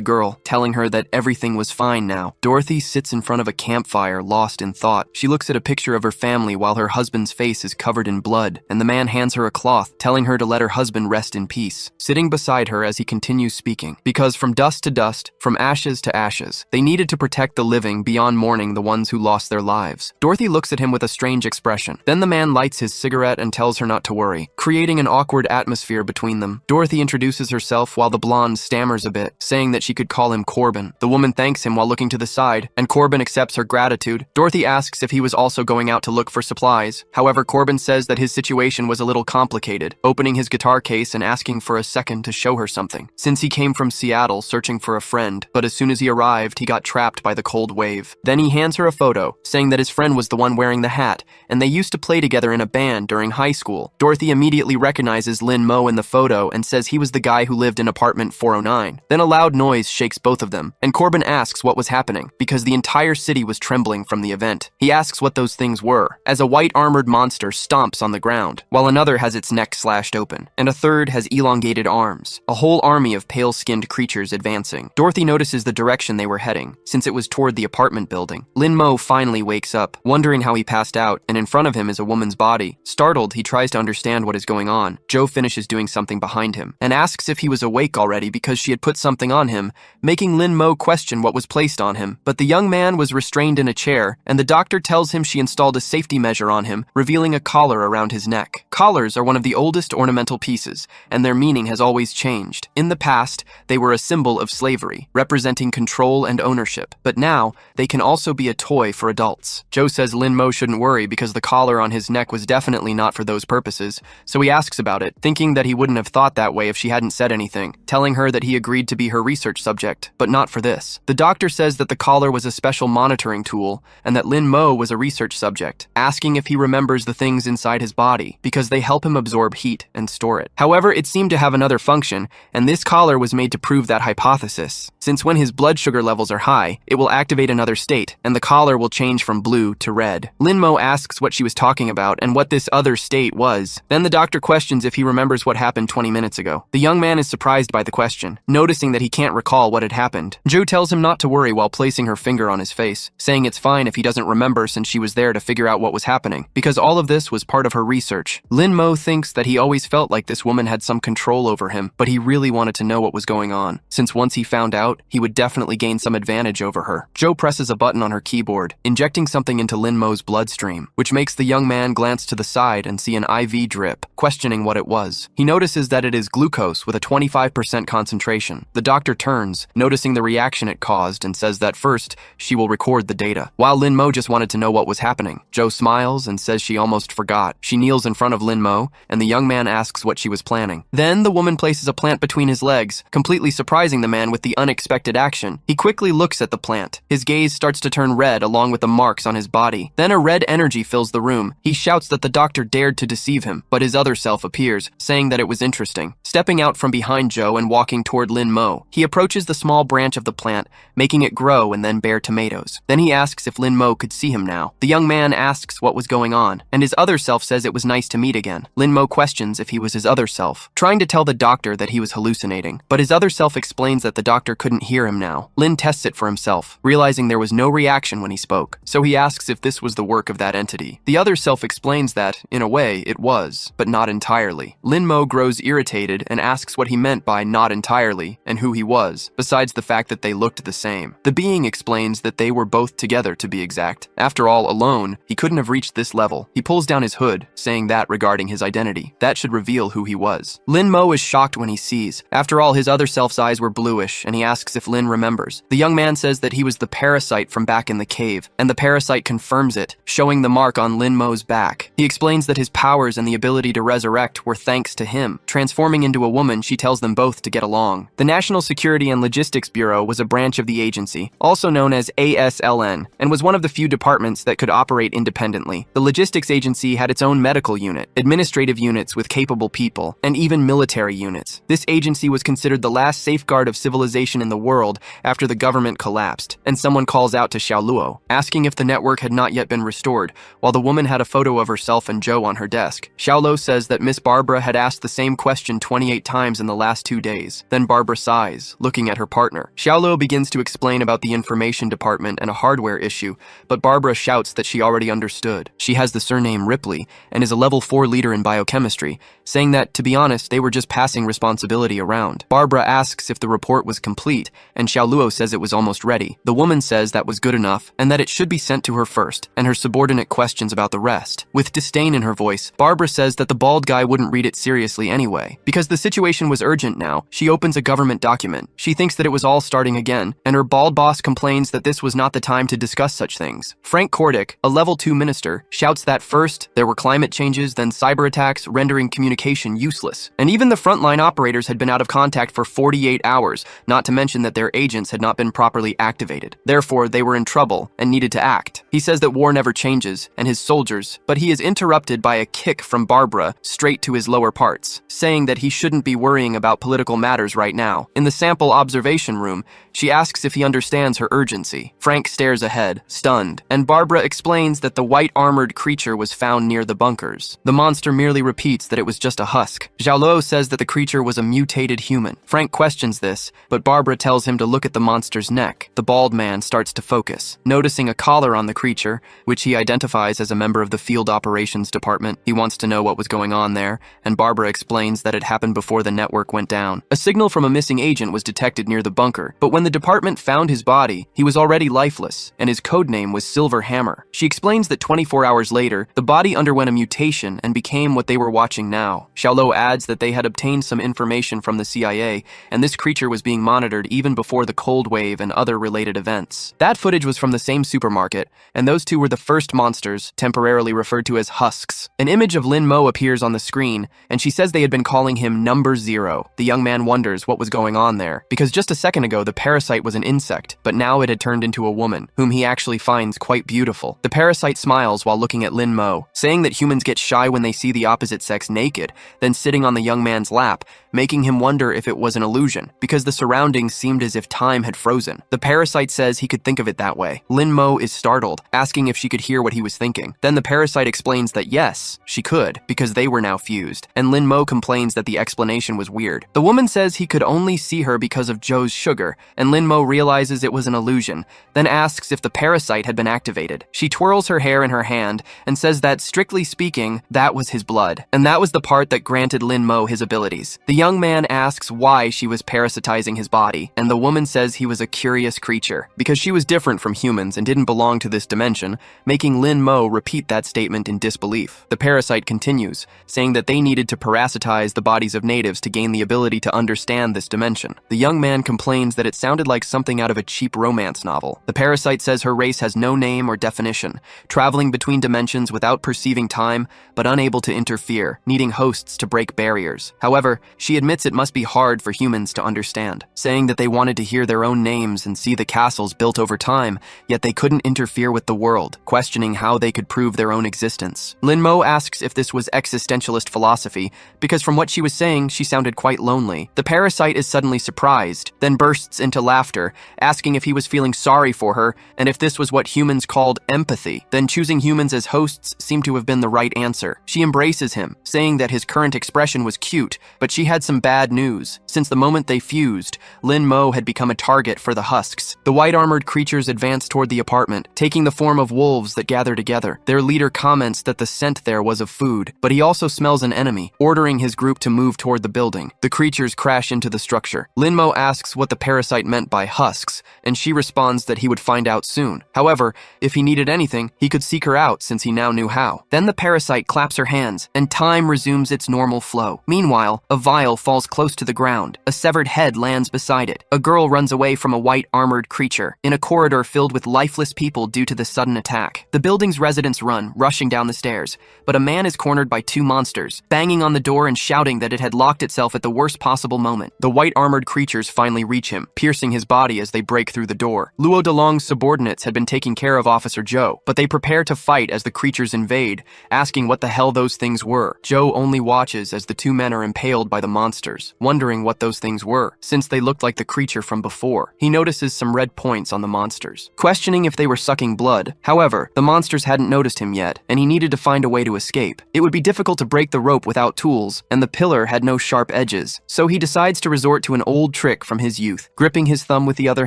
girl, telling her that everything was fine now. Dorothy sits in front of a campfire, lost in thought. She looks at a picture of her family while her husband's face is covered in blood, and the man hands her a cloth, telling her to let her husband rest in peace, sitting beside her as he continues speaking. Because from dust to dust, from ashes to ashes, they needed to protect the living beyond mourning the ones who lost their lives. Dorothy looks at him with a strange expression. Then the man lights his cigarette and tells her not to worry, creating an awkward atmosphere between them. Dorothy introduces herself while the blonde stammers a bit, saying that she could call him Corbin. The woman thanks him while looking to the side, and Corbin accepts her gratitude. Dorothy asks if he was also going out to look for supplies. However, Corbin says that his situation was a little complicated, opening his guitar case and asking for a second to show her something, since he came from Seattle searching for a friend, but as soon as he arrived, he got trapped by the cold wave. Then he hands her a photo, saying that his friend was the one wearing the hat, and they used to play together in a band during high school. Dorothy immediately recognizes Lin Mo in the photo and says he was the guy who lived in apartment 409. Then a loud noise shakes both of them, and Corbin asks what was happening, because the entire city was trembling from the event. He asks what those things were, as a white armored monster stomps on the ground, while another has its neck slashed open, and a third has elongated arms, a whole army of pale-skinned creatures advancing. Dorothy notices the direction they were heading, since it was toward the apartment building. Lin Mo finally wakes up, wondering how he passed out, and in front of him is a woman's body. Startled, he tries to understand what is going on. Joe finishes doing something behind him, and asks if he was awake already because she had put something on him, making Lin Mo question what was placed on him. But the young man was restrained in a chair, and the doctor tells him she installed a safety measure on him, revealing a collar around his neck. Collars are one of the oldest ornamental pieces, and their meaning has always changed. In the past, they were a symbol of slavery, representing control and ownership, but now they can also be a toy for adults. Joe says Lin Mo shouldn't worry because the collar on his neck was definitely not for those purposes, so he asks about it, thinking that he wouldn't have thought that way if she hadn't said anything, telling her that he agreed to be her research subject, but not for this. The doctor says that the collar was a special monitoring tool, and that Lin Mo was a research subject, asking if he remembers the things inside his body, because they help him absorb heat and store it. However, it seemed to have another function, and this collar was made to prove that hypothesis, since when his blood sugar levels are high, it will activate another state, and the collar will change from blue to red. Lin Mo asks what she was talking about and what this other state was. Then the doctor questions if he remembers what happened 20 minutes ago. The young man is surprised by the question, noticing that he can't recall what had happened. Joe tells him not to worry while placing her finger on his face, saying it's fine if he doesn't remember since she was there to figure out what was happening, because all of this was part of her research. Lin Mo thinks that he always felt like this woman had some control over him, but he really wanted to know what was going on, since once he found out, he would definitely gain some advantage over her. Joe presses a button on her keyboard, injecting something into Lin Mo's bloodstream, which makes the young man glance to the side and see an IV drip, questioning what it was. He notices that it is glucose with a 25% concentration. The doctor turns, noticing the reaction it caused, and says that first, she will record the data. While Lin Mo just wanted to know what was happening, Joe smiles and says she almost forgot. She kneels in front of Lin Mo, and the young man asks what she was planning. Then the woman places a plant between his legs, completely surprising the man with the unexpected action. He quickly looks at the plant. His gaze starts to turn red along with the marks on his body. Then a red energy fills the room. He shouts that the doctor dared to deceive him, but his other self appears, saying that it was interesting. Stepping out from behind Joe and walking toward Lin Mo, he approaches the small branch of the plant, making it grow and then bear tomatoes. Then he asks if Lin Mo could see him now. The young man asks what was going on, and his other self says it was nice to meet again. Lin Mo questions if he was his other self, trying to tell the doctor that he was hallucinating, but his other self explains that the doctor couldn't hear him now. Lin tests it for himself, realizing there was no reaction when he spoke, so he asks if this was the work of that entity. The other self explains that, in a way, it was, but not entirely. Lin Mo grows irritated and asks what he meant by not entirely and who he was, besides the fact that they looked the same. The being explains that they were both together, to be exact. After all, alone, he couldn't have reached this level. He pulls down his hood, saying that regarding his identity. That should reveal who he was. Lin Mo is shocked when he sees. After all, his other self's eyes were bluish, and he asks if Lin remembers. The young man says that he was the parasite from back in the cave, and the parasite confirms it, showing the mark on Lin Mo's back. He explains that his powers and the ability to resurrect were thanks to him. Transforming into a woman, she tells them both to get along. The National Security and Logistics Bureau was a branch of the agency, also known as ASLN, and was one of the few departments that could operate independently. The logistics agency had its own medical unit, administrative units with capable people, and even military units. This agency was considered the last safeguard of civilization in the world after the government collapsed, and someone calls out to Xiaoluo, asking if the network had not yet been restored, while the woman had a photo of herself and Joe on her desk. Xiaoluo says that Miss Barbara had asked the same question 28 times in the last 2 days. Then Barbara sighs, looking at her partner. Xiaoluo begins to explain about the information department and a hardware issue, but Barbara shouts that she already understood. She has the surname Ripley and is a level 4 leader in biochemistry, saying that, to be honest, they were just passing responsibility around. Barbara asks if the report was complete, and Xiaoluo says it was almost ready. The woman says that was good enough, and that it should be sent to her first, and her subordinate questions about the rest. With disdain in her voice, Barbara says that the bald guy wouldn't read it seriously anyway. Because the situation was urgent now, she opens a government document. She thinks that it was all starting again, and her bald boss complains that this was not the time to discuss such things. Frank Kordick, a level 2 minister, shouts that first, there were climate changes, then cyber attacks, rendering communication useless. And even the frontline operators had been out of contact for 48 hours, not to mention that their agents had not been properly activated. Therefore, they were in trouble and needed to act. He says that war never changes, and his soldiers, but he is interrupted by a kick from Barbara straight to his lower parts, saying that he shouldn't be worrying about political matters right now. In the sample observation room, she asks if he understands her urgency. Frank stares ahead, stunned, and Barbara explains that the white armored creature was found near the bunkers. The monster merely repeats that it was just a husk. Xiaoluo says that the creature was a mutated human. Frank questions this, but Barbara tells him to look at the monster's neck. The bald man starts to focus, noticing a collar on the creature, which he identifies as a member of the field operations department. He wants to know what was going on there, and Barbara explains that it happened before the network went down. A signal from a missing agent was detected near the bunker, but when the department found his body, he was already lifeless, and his codename was Silver Hammer. She explains that 24 hours later, the body underwent a mutation and became what they were watching now. Xiaoluo adds that they had obtained some information from the CIA, and this creature was being monitored even before the Cold Wave and other related events. That footage was from the same supermarket, and those two were the first monsters, temporarily referred to as husks. An image of Lin Mo appears on the screen, and she says they had been calling him Number Zero. The young man wonders what was going on there, because just a second ago the parasite was an insect, but now it had turned into a woman, whom he actually finds quite beautiful. The parasite smiles while looking at Lin Mo, saying that humans get shy when they see the opposite sex naked, then sitting on the young man's lap, making him wonder if it was an illusion, because the surroundings seemed as if time had frozen. The parasite says he could think of it that way. Lin Mo is startled, asking if she could hear what he was thinking. Then the parasite explains that yes, she could, because they were now fused, and Lin Mo complains that the explanation was weird. The woman says he could only see her because of Joe's sugar, and Lin Mo realizes it was an illusion, then asks if the parasite had been activated. She twirls her hair in her hand and says that, strictly speaking, that was his blood, and that was the part that granted Lin Mo his abilities. The young man asks why she was parasitizing his body, and the woman says he was a curious creature, because she was different from humans and didn't belong to this dimension, making Lin Mo repeat that statement in disbelief. The parasite continues, saying that they needed to parasitize the bodies of natives to gain the ability to understand this dimension. The young man complains that it sounded like something out of a cheap romance novel. The parasite says her race has no name or definition, traveling between dimensions without perceiving time, but unable to interfere, needing hosts to break barriers. However, she admits it must be hard for humans to understand, saying that they wanted to hear their own names and see the castles built over time, yet they couldn't interfere with the world, questioning how they could prove their own existence. Lin Mo asks if this was existentialist philosophy, because from what she was saying, she sounded quite lonely. The parasite is suddenly surprised, then bursts into laughter, asking if he was feeling sorry for her and if this was what humans called empathy. Then choosing humans as hosts seemed to have been the right answer. She embraces him, saying that his current expression was cute, but she had some bad news. Since the moment they fused, Lin Mo had become a target for the husks. The white-armored creatures advance toward the apartment, taking the form of wolves that gather together. Their leader comments that the scent there was of food, but he also smells an enemy, ordering his group to move toward the building. The creatures crash into the structure. Lin Mo asks what the parasite meant by husks, and she responds that he would find out soon. However, if he needed anything, he could seek her out since he now knew how. Then the parasite claps her hands, and time resumes its normal flow. Meanwhile, a vial falls close to the ground. A severed head lands beside it. A girl runs away from a white-armored creature in a corridor filled with lifeless people due to the sudden attack. The building's residents run, rushing down the stairs, but a man is cornered by two monsters, banging on the door and shouting that it had locked itself at the worst possible moment. The white-armored creatures finally reach him, piercing his body as they break through the door. Luo Delong's subordinates had been taking care of Officer Zhou, but they prepare to fight as the creatures invade, asking what the hell those things were. Zhou only watches as the two men are impaled by the monsters, wondering what those things were, since they looked like the creature from before. He notices some red points on the monsters, questioning if they were sucking blood. However, the monsters hadn't noticed him yet, and he needed to find a way to escape. It would be difficult to break the rope without tools, and the pillar had no sharp edges, so he decides to resort to an old trick from his youth, gripping his thumb with the other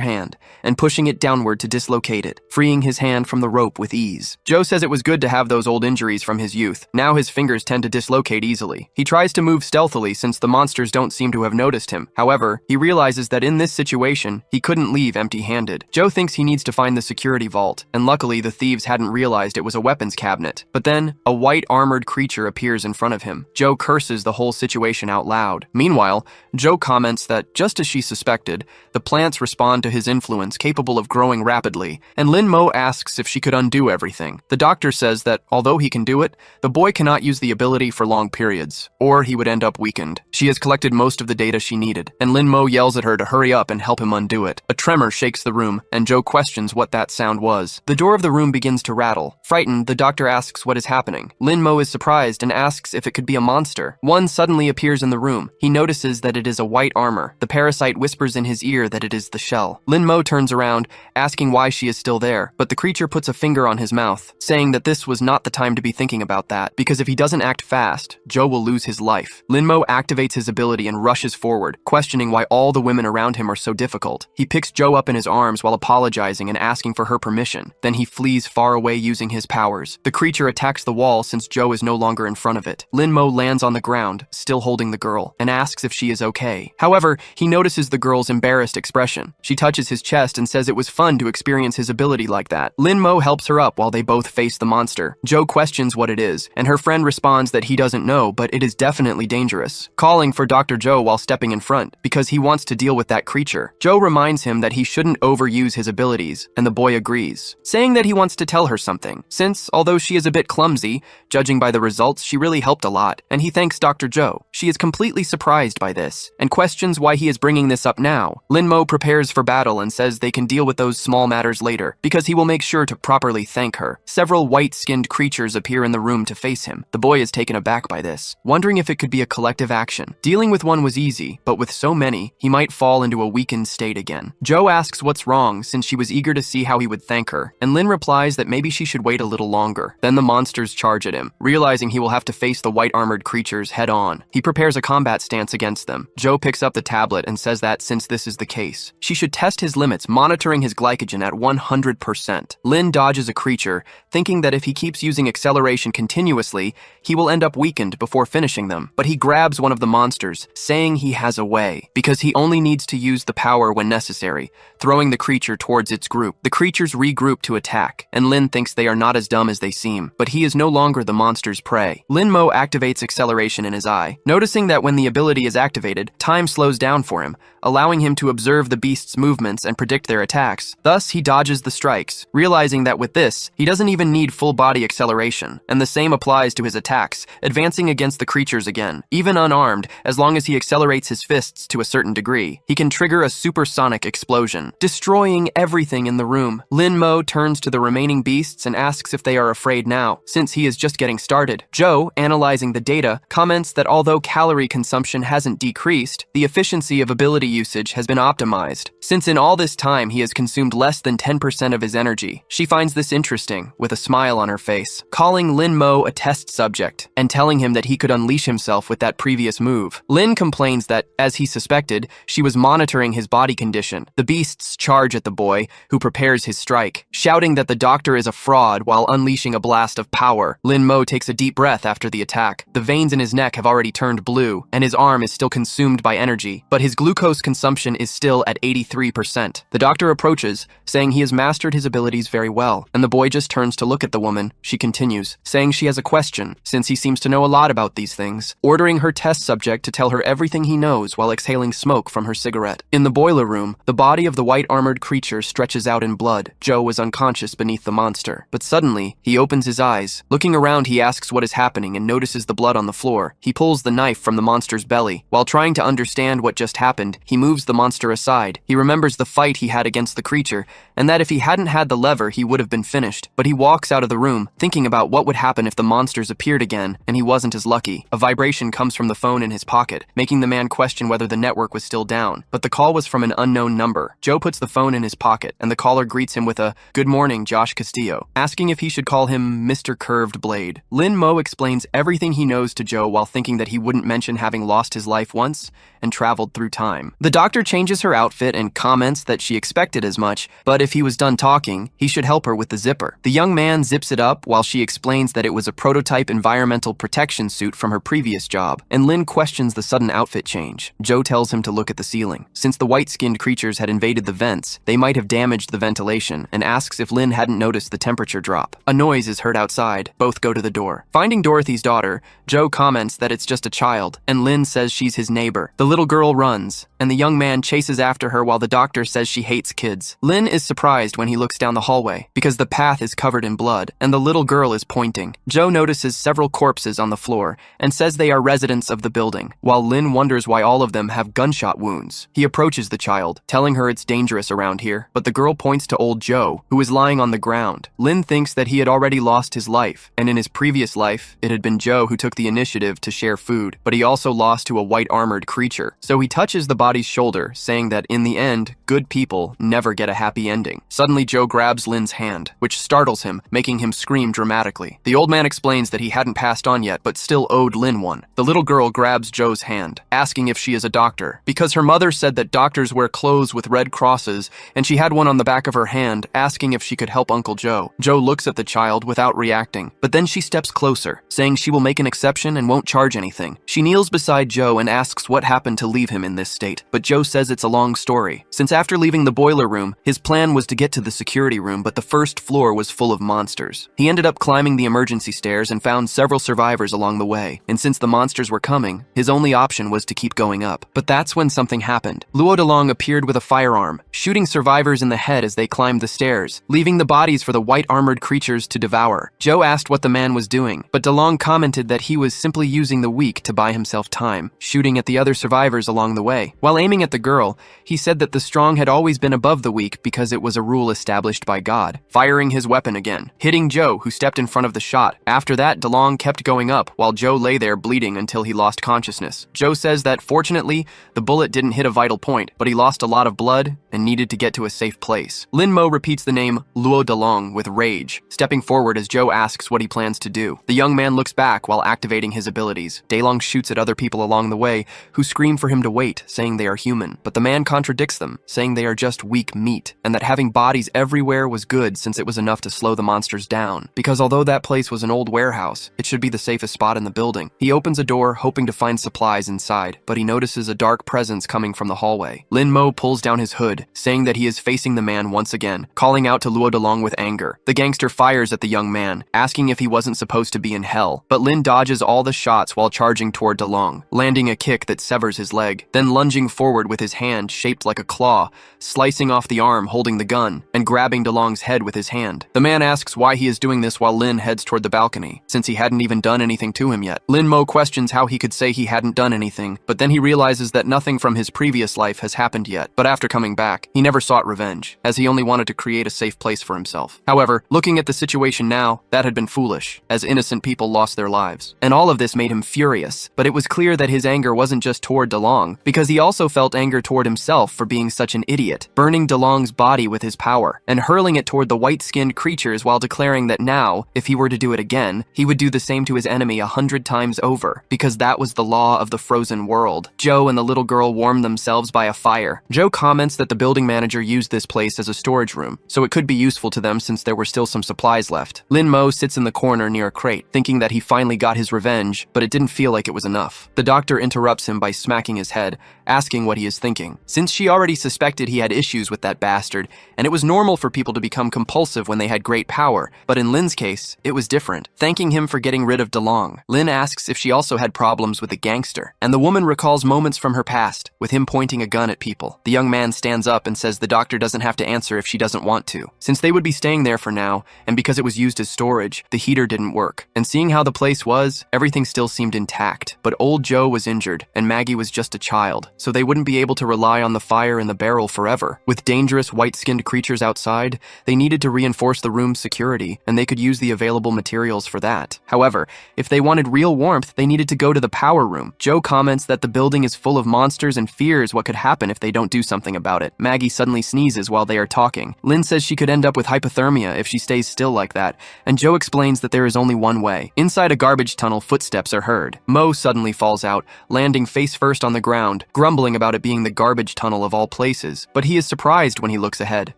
hand, and pushing it downward to dislocate it, freeing his hand from the rope with ease. Zhou says it was good to have those old injuries from his youth. Now his fingers tend to dislocate easily. He tries to move stealthily since the monsters don't seem to have noticed him. However, he realizes that in this situation, he couldn't leave empty-handed. Zhou thinks he needs to find the security vault, and luckily the thieves hadn't realized it was a weapons cabinet. But then, a white-armored creature appears in front of him. Zhou curses the whole situation out loud. Meanwhile, Zhou comments that, just as she suspected, the plants respond to his influence, capable of growing rapidly, and Lin Mo asks if she could undo everything. The doctor says that, although he can do it, the boy cannot use the ability for long periods, or he would end up weakened. She has collected most of the data she needed, and Lin Mo yells at her to hurry up and help him undo it. A tremor shakes the room, and Zhou questions what that sound was. The door of the room begins to rattle. Frightened, the doctor asks what is happening. Lin Mo is surprised and asks if it could be a monster. One suddenly appears in the room. He notices that it is a white armor. The parasite whispers in his ear that it is the shell. Lin Mo turns around, asking why she is still there, but the creature puts a finger on his mouth, saying that this was not the time to be thinking about that, because if he doesn't act fast, Zhou will lose his life. Lin Mo activates his ability and rushes forward, questioning why all the women around him are so difficult. He picks Zhou up in his arms while apologizing and asking for her permission. Then he flees far away using his powers. The creature attacks the wall since Zhou is no longer in front of it. Lin Mo lands on the ground, still holding the girl, and asks if she is okay. However, he notices the girl's embarrassed expression. She touches his chest and says it was fun to experience his ability like that. Lin Mo helps her up while they both face the monster. Zhou questions what it is, and her friend responds that he doesn't know, but it is definitely dangerous, calling for Dr. Zhou while stepping in front, because he wants to deal with that creature. Zhou reminds him that he shouldn't overuse his abilities, and the boy agrees, saying that he wants to tell her something, since, although she is a bit clumsy, judging by the results, she really helped a lot, and he thanks Dr. Zhou. She is completely surprised by this, and questions why he is bringing this up now. Lin Mo prepares for battle and says they can deal with those small matters later, because he will make sure to properly thank her. Several white-skinned creatures appear in the room to face him. The boy is taken aback by this, wondering if it could be a collective action. Dealing with one was easy, but with so many, he might fall into a weakened state again. Zhou asks what's wrong since she was eager to see how he would thank her, and Lin replies that maybe she should wait a little longer. Then the monsters charge at him, realizing he will have to face the white-armored creatures head-on. He prepares a combat stance against them. Zhou picks up the tablet and says that since this is the case, she should test his limits, monitoring his glycogen at 100%. Lin dodges a creature, thinking that if he keeps using acceleration continuously, he will end up weakened before finishing them. But he grabs one of the monsters, saying he has a way, because he only needs to use the power when necessary, throwing the creature towards its group. The creatures regroup to attack, and Lin thinks they are not as dumb as they seem, but he is no longer the monster's prey. Lin Mo activates acceleration in his eye, noticing that when the ability is activated, time slows down for him, allowing him to observe the beast's movements and predict their attacks. Thus, he dodges the strikes, realizing that with this, he doesn't even need full-body acceleration, and the same applies to his attacks, advancing against the creatures again. Even unarmed, as long as he accelerates his fists to a certain degree, he can trigger a supersonic explosion, destroying everything in the room. Lin Mo turns to the remaining beasts and asks if they are afraid now, since he is just getting started. Zhou, analyzing the data, comments that although calorie consumption hasn't decreased, the efficiency of ability usage has been optimized, since in all this time he has consumed less than 10% of his energy. She finds this interesting, with a smile on her face, calling Lin Mo a test subject, and telling him that he could unleash himself with that previous move. Lin complains that, as he suspected, she was monitoring his body condition. The beasts charge at the boy, who prepares his strike, shouting that the doctor is a fraud while unleashing a blast of power. Lin Mo takes a deep breath after the attack. The veins in his neck have already turned blue, and his arm is still consumed by energy, but his glucose consumption is still at 83%. The doctor approaches, saying he has mastered his abilities very well, and the boy just turns to look at the woman. She continues, saying she has a question, since he seems to know a lot about these things, ordering her test subject to tell her everything he knows while exhaling smoke from her cigarette. In the boiler room, the body of the white-armored creature stretches out in blood. Joe was unconscious beneath the monster, but suddenly, he opens his eyes. Looking around, he asks what is happening and notices the blood on the floor. He pulls the knife from the monster's belly. While trying to understand what just happened, he moves the monster aside. He remembers the fight he had against the creature, and that if he hadn't had the lever, he would have been finished. But he walks out of the room, thinking about what would happen if the monsters appeared again, and he wasn't as lucky. A vibration comes from the phone in his pocket, making the man question whether the network was still down. But the call was from an unknown number. Joe puts the phone in his pocket, and the caller greets him with a, "Good morning, Josh Castillo," asking if he should call him Mr. Curved Blade. Lin Mo explains everything he knows to Joe while thinking that he wouldn't mention having lost his life once and traveled through time. The doctor changes her outfit and comments that she expected as much, but if he was done talking, he should help her with the zipper. The young man zips it up while she explains that it was a prototype environmental protection suit from her previous job, and Lin questions the sudden outfit change. Joe tells him to look at the ceiling. Since the white-skinned creatures had invaded the vents, they might have damaged the ventilation, and asks if Lin hadn't noticed the temperature drop. A noise is heard outside. Both go to the door. Finding Dorothy's daughter, Joe comments that it's just a child, and Lin says she's his neighbor. The little girl runs, and the young man chases after her while the doctor says she hates kids. Lin is surprised when he looks down the hallway, because the path is covered in blood, and the little girl is pointing. Joe notices several corpses on the floor, and says they are residents of the building, while Lin wonders why all of them have gunshot wounds. He approaches the child, telling her it's dangerous around here, but the girl points to old Joe, who is lying on the ground. Lin thinks that he had already lost his life, and in his previous life, it had been Joe who took the initiative to share food, but he also lost to a white-armored creature. So he touches the body's shoulder, saying that in the end, good people never get a happy ending. Suddenly, Joe grabs Lin's hand, which startles him, making him scream dramatically. The old man explains that he hadn't passed on yet, but still owed Lin one. The little girl grabs Joe's hand, asking if she is a doctor, because her mother said that doctors wear clothes with red crosses, and she had one on the back of her hand, asking if she could help Uncle Joe. Joe looks at the child without reacting, but then she steps closer, saying she will make an exception and won't charge anything. She kneels beside Joe and asks what happened to leave him in this state, but Joe says it's a long story. Since after leaving the boiler room, his plan was to get to the security room, but the first floor was full of monsters. He ended up climbing the emergency stairs and found several survivors along the way, and since the monsters were coming, his only option was to keep going up. But that's when something happened. Luo Delong appeared with a firearm, shooting survivors in the head as they climbed the stairs, leaving the bodies for the white-armored creatures to devour. Joe asked what the man was doing, but Delong commented that he was simply using the weak to buy himself time, shooting at the other survivors along the way. While aiming at the girl, he said that the strong had always been above the weak because it was a rule established by God, firing his weapon again, hitting Joe, who stepped in front of the shot. After that, DeLong kept going up, while Joe lay there bleeding until he lost consciousness. Joe says that, fortunately, the bullet didn't hit a vital point, but he lost a lot of blood and needed to get to a safe place. Lin Mo repeats the name Luo Delong with rage, stepping forward as Joe asks what he plans to do. The young man looks back while activating his abilities. Delong shoots at other people along the way, who scream for him to wait, saying they are human, but the man contradicts them, saying they are just weak meat, and that having bodies everywhere was good since it was enough to slow the monsters down, because although that place was an old warehouse, it should be the safest spot in the building. He opens a door, hoping to find supplies inside, but he notices a dark presence coming from the hallway. Lin Mo pulls down his hood, saying that he is facing the man once again, calling out to Luo Delong with anger. The gangster fires at the young man, asking if he wasn't supposed to be in hell, but Lin dodges all the shots while charging toward Delong, landing a kick that severs his leg, then lunging forward with his hand shaped like a claw, slicing off the arm holding the gun, and grabbing DeLong's head with his hand. The man asks why he is doing this while Lin heads toward the balcony, since he hadn't even done anything to him yet. Lin Mo questions how he could say he hadn't done anything, but then he realizes that nothing from his previous life has happened yet. But after coming back, he never sought revenge, as he only wanted to create a safe place for himself. However, looking at the situation now, that had been foolish, as innocent people lost their lives. And all of this made him furious, but it was clear that his anger wasn't just toward DeLong, because he also also felt anger toward himself for being such an idiot, burning DeLong's body with his power, and hurling it toward the white-skinned creatures while declaring that now, if he were to do it again, he would do the same to his enemy 100 times over, because that was the law of the frozen world. Joe and the little girl warm themselves by a fire. Joe comments that the building manager used this place as a storage room, so it could be useful to them since there were still some supplies left. Lin Mo sits in the corner near a crate, thinking that he finally got his revenge, but it didn't feel like it was enough. The doctor interrupts him by smacking his head, asking what he is thinking. Since she already suspected he had issues with that bastard, and it was normal for people to become compulsive when they had great power, but in Lin's case, it was different. Thanking him for getting rid of DeLong, Lin asks if she also had problems with a gangster, and the woman recalls moments from her past, with him pointing a gun at people. The young man stands up and says the doctor doesn't have to answer if she doesn't want to. Since they would be staying there for now, and because it was used as storage, the heater didn't work. And seeing how the place was, everything still seemed intact. But old Joe was injured, and Maggie was just a child, so they wouldn't be able to rely on the fire in the barrel forever. With dangerous white-skinned creatures outside, they needed to reinforce the room's security, and they could use the available materials for that. However, if they wanted real warmth, they needed to go to the power room. Joe comments that the building is full of monsters and fears what could happen if they don't do something about it. Maggie suddenly sneezes while they are talking. Lin says she could end up with hypothermia if she stays still like that, and Joe explains that there is only one way. Inside a garbage tunnel, footsteps are heard. Mo suddenly falls out, landing face first on the ground, grumbling about it being the garbage tunnel of all places. But he is surprised when he looks ahead.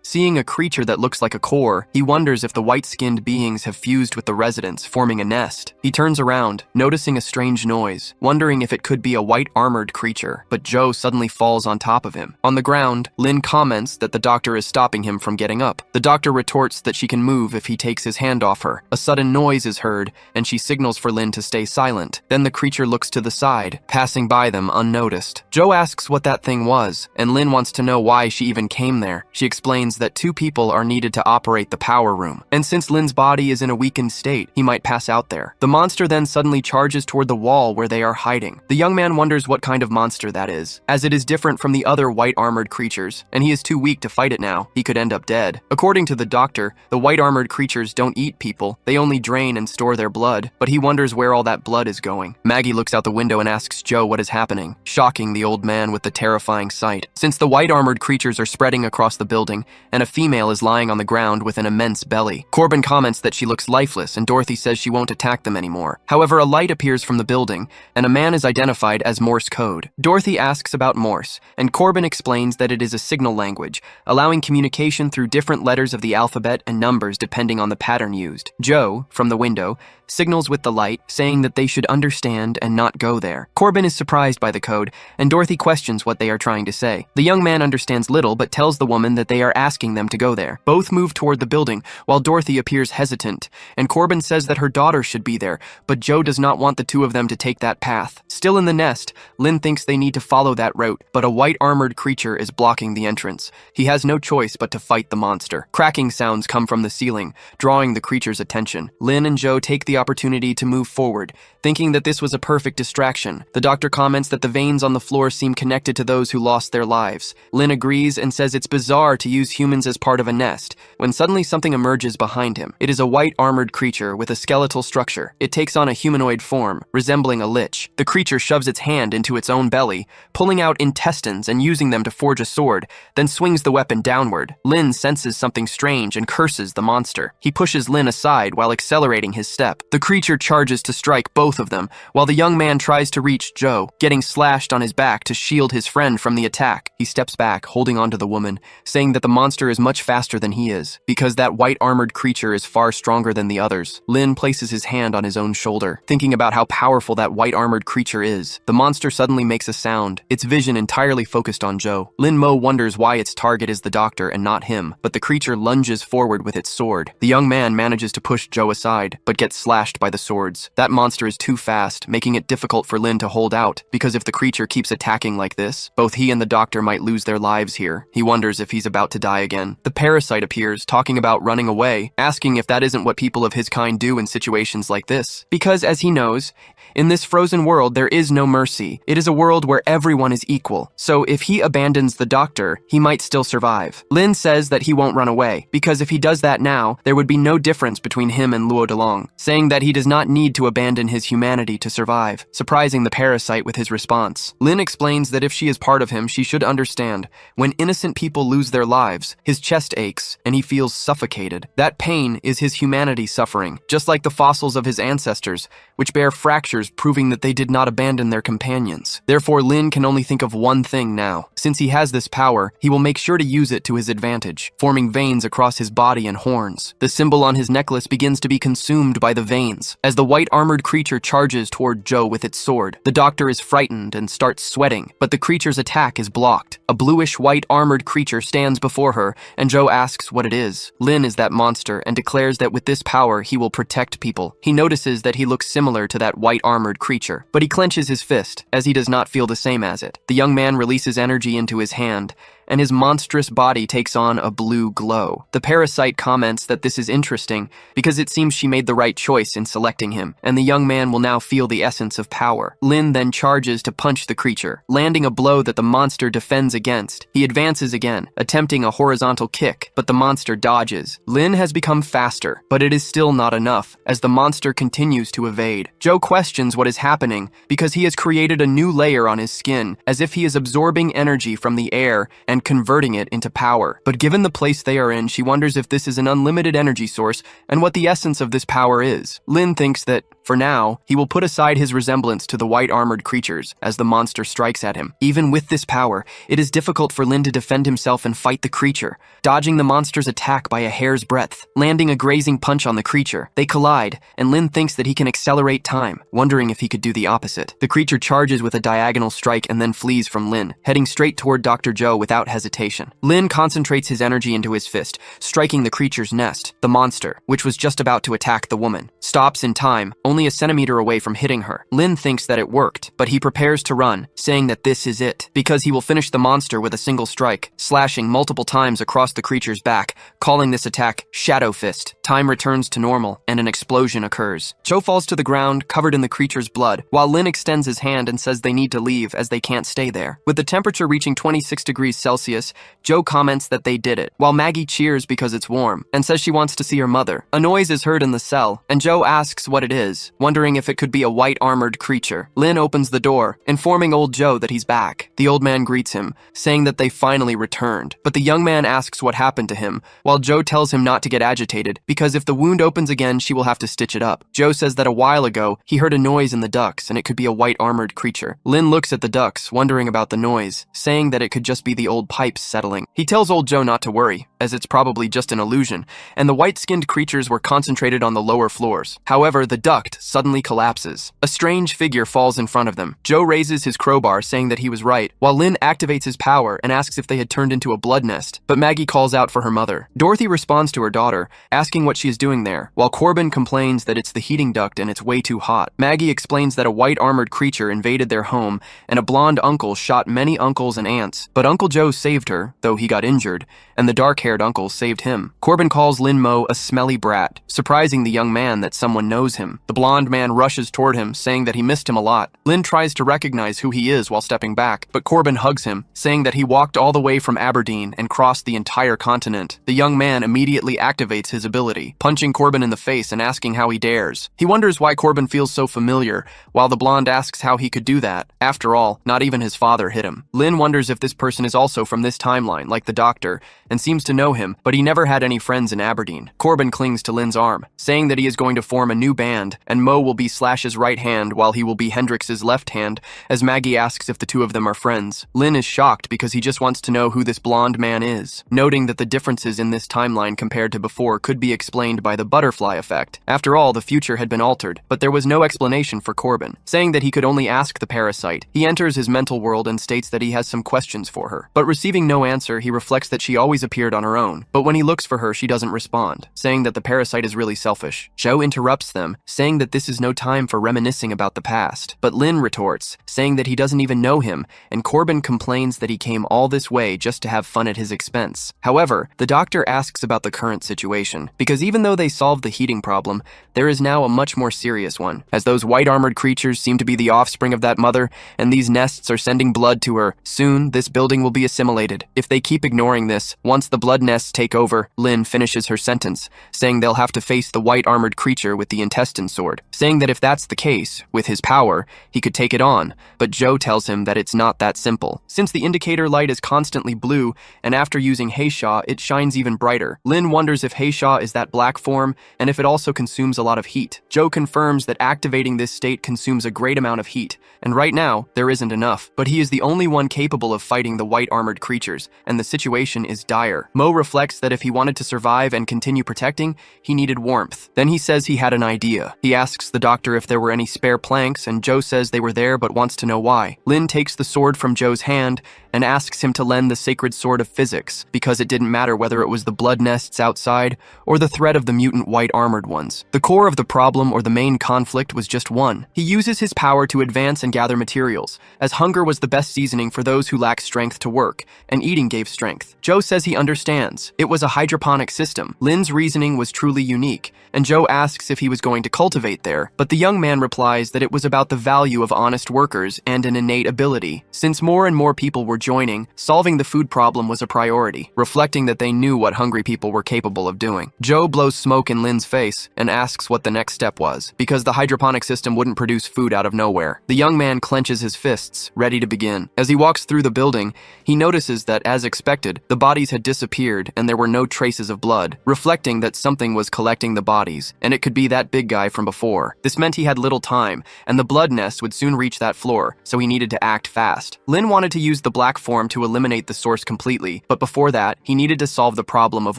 Seeing a creature that looks like a core, he wonders if the white-skinned beings have fused with the residents, forming a nest. He turns around, noticing a strange noise, wondering if it could be a white-armored creature, but Joe suddenly falls on top of him. On the ground, Lin comments that the doctor is stopping him from getting up. The doctor retorts that she can move if he takes his hand off her. A sudden noise is heard, and she signals for Lin to stay silent. Then the creature looks to the side, passing by them unnoticed. Joe asks what that thing was, and Lin wants to know why she even came there. She explains that 2 people are needed to operate the power room, and since Lin's body is in a weakened state, he might pass out there. The monster then suddenly charges toward the wall where they are hiding. The young man wonders what kind of monster that is, as it is different from the other white-armored creatures, and he is too weak to fight it now. He could end up dead. According to the doctor, the white-armored creatures don't eat people, they only drain and store their blood, but he wonders where all that blood is going. Maggie looks out the window and asks Joe what is happening, shocking the old man with the terrifying sight. Since the white-armored creatures are spreading across the building, and a female is lying on the ground with an immense belly. Corbin comments that she looks lifeless, and Dorothy says she won't attack them anymore. However, a light appears from the building, and a man is identified as Morse code. Dorothy asks about Morse, and Corbin explains that it is a signal language, allowing communication through different letters of the alphabet and numbers depending on the pattern used. Joe, from the window, signals with the light, saying that they should understand and not go there. Corbin is surprised by the code, and Dorothy questions what they are trying to say. The young man understands little, but tells the woman that they are asking them to go there. Both move toward the building, while Dorothy appears hesitant, and Corbin says that her daughter should be there, but Joe does not want the 2 of them to take that path. Still in the nest, Lin thinks they need to follow that route, but a white-armored creature is blocking the entrance. He has no choice but to fight the monster. Cracking sounds come from the ceiling, drawing the creature's attention. Lin and Joe take the opportunity to move forward, thinking that this was a perfect distraction. The doctor comments that the veins on the floor seem connected to those who lost their lives. Lin agrees and says it's bizarre to use humans as part of a nest, when suddenly something emerges behind him. It is a white-armored creature with a skeletal structure. It takes on a humanoid form, resembling a lich. The creature shoves its hand into its own belly, pulling out intestines and using them to forge a sword, then swings the weapon downward. Lin senses something strange and curses the monster. He pushes Lin aside while accelerating his step. The creature charges to strike both of them, while the young man tries to reach Joe, getting slashed on his back to shield his friend from the attack. He steps back, holding onto the woman, saying that the monster is much faster than he is, because that white-armored creature is far stronger than the others. Lin places his hand on his own shoulder, thinking about how powerful that white-armored creature is. The monster suddenly makes a sound, its vision entirely focused on Joe. Lin Mo wonders why its target is the doctor and not him, but the creature lunges forward with its sword. The young man manages to push Joe aside, but gets slashed by the swords. That monster is too fast, making it difficult for Lin to hold out, because if the creature keeps attacking like this, both he and the doctor might lose their lives here. He wonders if he's about to die again. The parasite appears, talking about running away, asking if that isn't what people of his kind do in situations like this. Because, as he knows, in this frozen world there is no mercy. It is a world where everyone is equal. So if he abandons the doctor, he might still survive. Lin says that he won't run away, because if he does that now, there would be no difference between him and Luo Delong, saying that he does not need to abandon his humanity to survive, surprising the parasite with his response. Lin explains that if she is part of him, she should understand. When innocent people lose their lives, his chest aches and he feels suffocated. That pain is his humanity suffering, just like the fossils of his ancestors, which bear fractures proving that they did not abandon their companions. Therefore, Lin can only think of one thing now. Since he has this power, he will make sure to use it to his advantage, forming veins across his body and horns. The symbol on his necklace begins to be consumed by the veins. As the white armored creature charges toward Joe with its sword, the doctor is frightened and starts sweating, but the creature's attack is blocked. A bluish-white armored creature stands before her, and Joe asks what it is. Lin is that monster and declares that with this power, he will protect people. He notices that he looks similar to that white armored creature, but he clenches his fist, as he does not feel the same as it. The young man releases energy into his hand, and his monstrous body takes on a blue glow. The parasite comments that this is interesting because it seems she made the right choice in selecting him, and the young man will now feel the essence of power. Lin then charges to punch the creature, landing a blow that the monster defends against. He advances again, attempting a horizontal kick, but the monster dodges. Lin has become faster, but it is still not enough, as the monster continues to evade. Joe questions what is happening because he has created a new layer on his skin, as if he is absorbing energy from the air and converting it into power. But given the place they are in, she wonders if this is an unlimited energy source and what the essence of this power is. Lin thinks that, for now, he will put aside his resemblance to the white armored creatures as the monster strikes at him. Even with this power, it is difficult for Lin to defend himself and fight the creature, dodging the monster's attack by a hair's breadth, landing a grazing punch on the creature. They collide, and Lin thinks that he can accelerate time, wondering if he could do the opposite. The creature charges with a diagonal strike and then flees from Lin, heading straight toward Dr. Joe without hesitation. Lin concentrates his energy into his fist, striking the creature's nest. The monster, which was just about to attack the woman, stops in time, only a centimeter away from hitting her. Lin thinks that it worked, but he prepares to run, saying that this is it, because he will finish the monster with a single strike, slashing multiple times across the creature's back, calling this attack Shadow Fist. Time returns to normal, and an explosion occurs. Joe falls to the ground, covered in the creature's blood, while Lin extends his hand and says they need to leave as they can't stay there. With the temperature reaching 26 degrees Celsius, Joe comments that they did it, while Maggie cheers because it's warm, and says she wants to see her mother. A noise is heard in the cell, and Joe asks what it is, wondering if it could be a white armored creature. Lin opens the door, informing old Joe that he's back. The old man greets him, saying that they finally returned, but the young man asks what happened to him, while Joe tells him not to get agitated, because if the wound opens again, she will have to stitch it up. Joe says that a while ago, he heard a noise in the ducts, and it could be a white armored creature. Lin looks at the ducts, wondering about the noise, saying that it could just be the old pipes settling. He tells old Joe not to worry, as it's probably just an illusion, and the white-skinned creatures were concentrated on the lower floors. However, the duct suddenly collapses. A strange figure falls in front of them. Joe raises his crowbar, saying that he was right, while Lin activates his power and asks if they had turned into a blood nest, but Maggie calls out for her mother. Dorothy responds to her daughter, asking what she is doing there, while Corbin complains that it's the heating duct and it's way too hot. Maggie explains that a white armored creature invaded their home, and a blonde uncle shot many uncles and aunts, but Uncle Joe saved her, though he got injured, and the dark-haired uncle saved him. Corbin calls Lin Mo a smelly brat, surprising the young man that someone knows him. The blonde man rushes toward him, saying that he missed him a lot. Lin tries to recognize who he is while stepping back, but Corbin hugs him, saying that he walked all the way from Aberdeen and crossed the entire continent. The young man immediately activates his ability, punching Corbin in the face and asking how he dares. He wonders why Corbin feels so familiar, while the blonde asks how he could do that. After all, not even his father hit him. Lin wonders if this person is also from this timeline, like the doctor, and seems to know him, but he never had any friends in Aberdeen. Corbin clings to Lin's arm, saying that he is going to form a new band, and Mo will be Slash's right hand while he will be Hendrix's left hand, as Maggie asks if the two of them are friends. Lin is shocked because he just wants to know who this blonde man is, noting that the differences in this timeline compared to before could be explained by the butterfly effect. After all, the future had been altered, but there was no explanation for Corbin. Saying that he could only ask the parasite, he enters his mental world and states that he has some questions for her. But receiving no answer, he reflects that she always appeared on her own, but when he looks for her, she doesn't respond, saying that the parasite is really selfish. Joe interrupts them, saying that this is no time for reminiscing about the past, but Lin retorts, saying that he doesn't even know him, and Corbin complains that he came all this way just to have fun at his expense. However, the doctor asks about the current situation, because even though they solved the heating problem, there is now a much more serious one, as those white armored creatures seem to be the offspring of that mother, and these nests are sending blood to her. Soon, this building will be assimilated. If they keep ignoring this, once the blood blood nests take over, Lin finishes her sentence, saying they'll have to face the white armored creature with the intestine sword, saying that if that's the case, with his power, he could take it on, but Joe tells him that it's not that simple. Since the indicator light is constantly blue, and after using Heisha, it shines even brighter. Lin wonders if Heisha is that black form, and if it also consumes a lot of heat. Joe confirms that activating this state consumes a great amount of heat, and right now, there isn't enough. But he is the only one capable of fighting the white armored creatures, and the situation is dire. Mo reflects that if he wanted to survive and continue protecting, he needed warmth. Then he says he had an idea. He asks the doctor if there were any spare planks, and Joe says they were there but wants to know why. Lin takes the sword from Joe's hand and asks him to lend the sacred sword of physics, because it didn't matter whether it was the blood nests outside or the threat of the mutant white armored ones. The core of the problem or the main conflict was just one. He uses his power to advance and gather materials, as hunger was the best seasoning for those who lack strength to work, and eating gave strength. Joe says he understands. It was a hydroponic system. Lin's reasoning was truly unique, and Joe asks if he was going to cultivate there, but the young man replies that it was about the value of honest workers and an innate ability. Since more and more people were joining, solving the food problem was a priority, reflecting that they knew what hungry people were capable of doing. Joe blows smoke in Lin's face and asks what the next step was, because the hydroponic system wouldn't produce food out of nowhere. The young man clenches his fists, ready to begin. As he walks through the building, he notices that, as expected, the bodies had disappeared and there were no traces of blood, reflecting that something was collecting the bodies, and it could be that big guy from before. This meant he had little time, and the blood nest would soon reach that floor, so he needed to act fast. Lin wanted to use the black form to eliminate the source completely, but before that, he needed to solve the problem of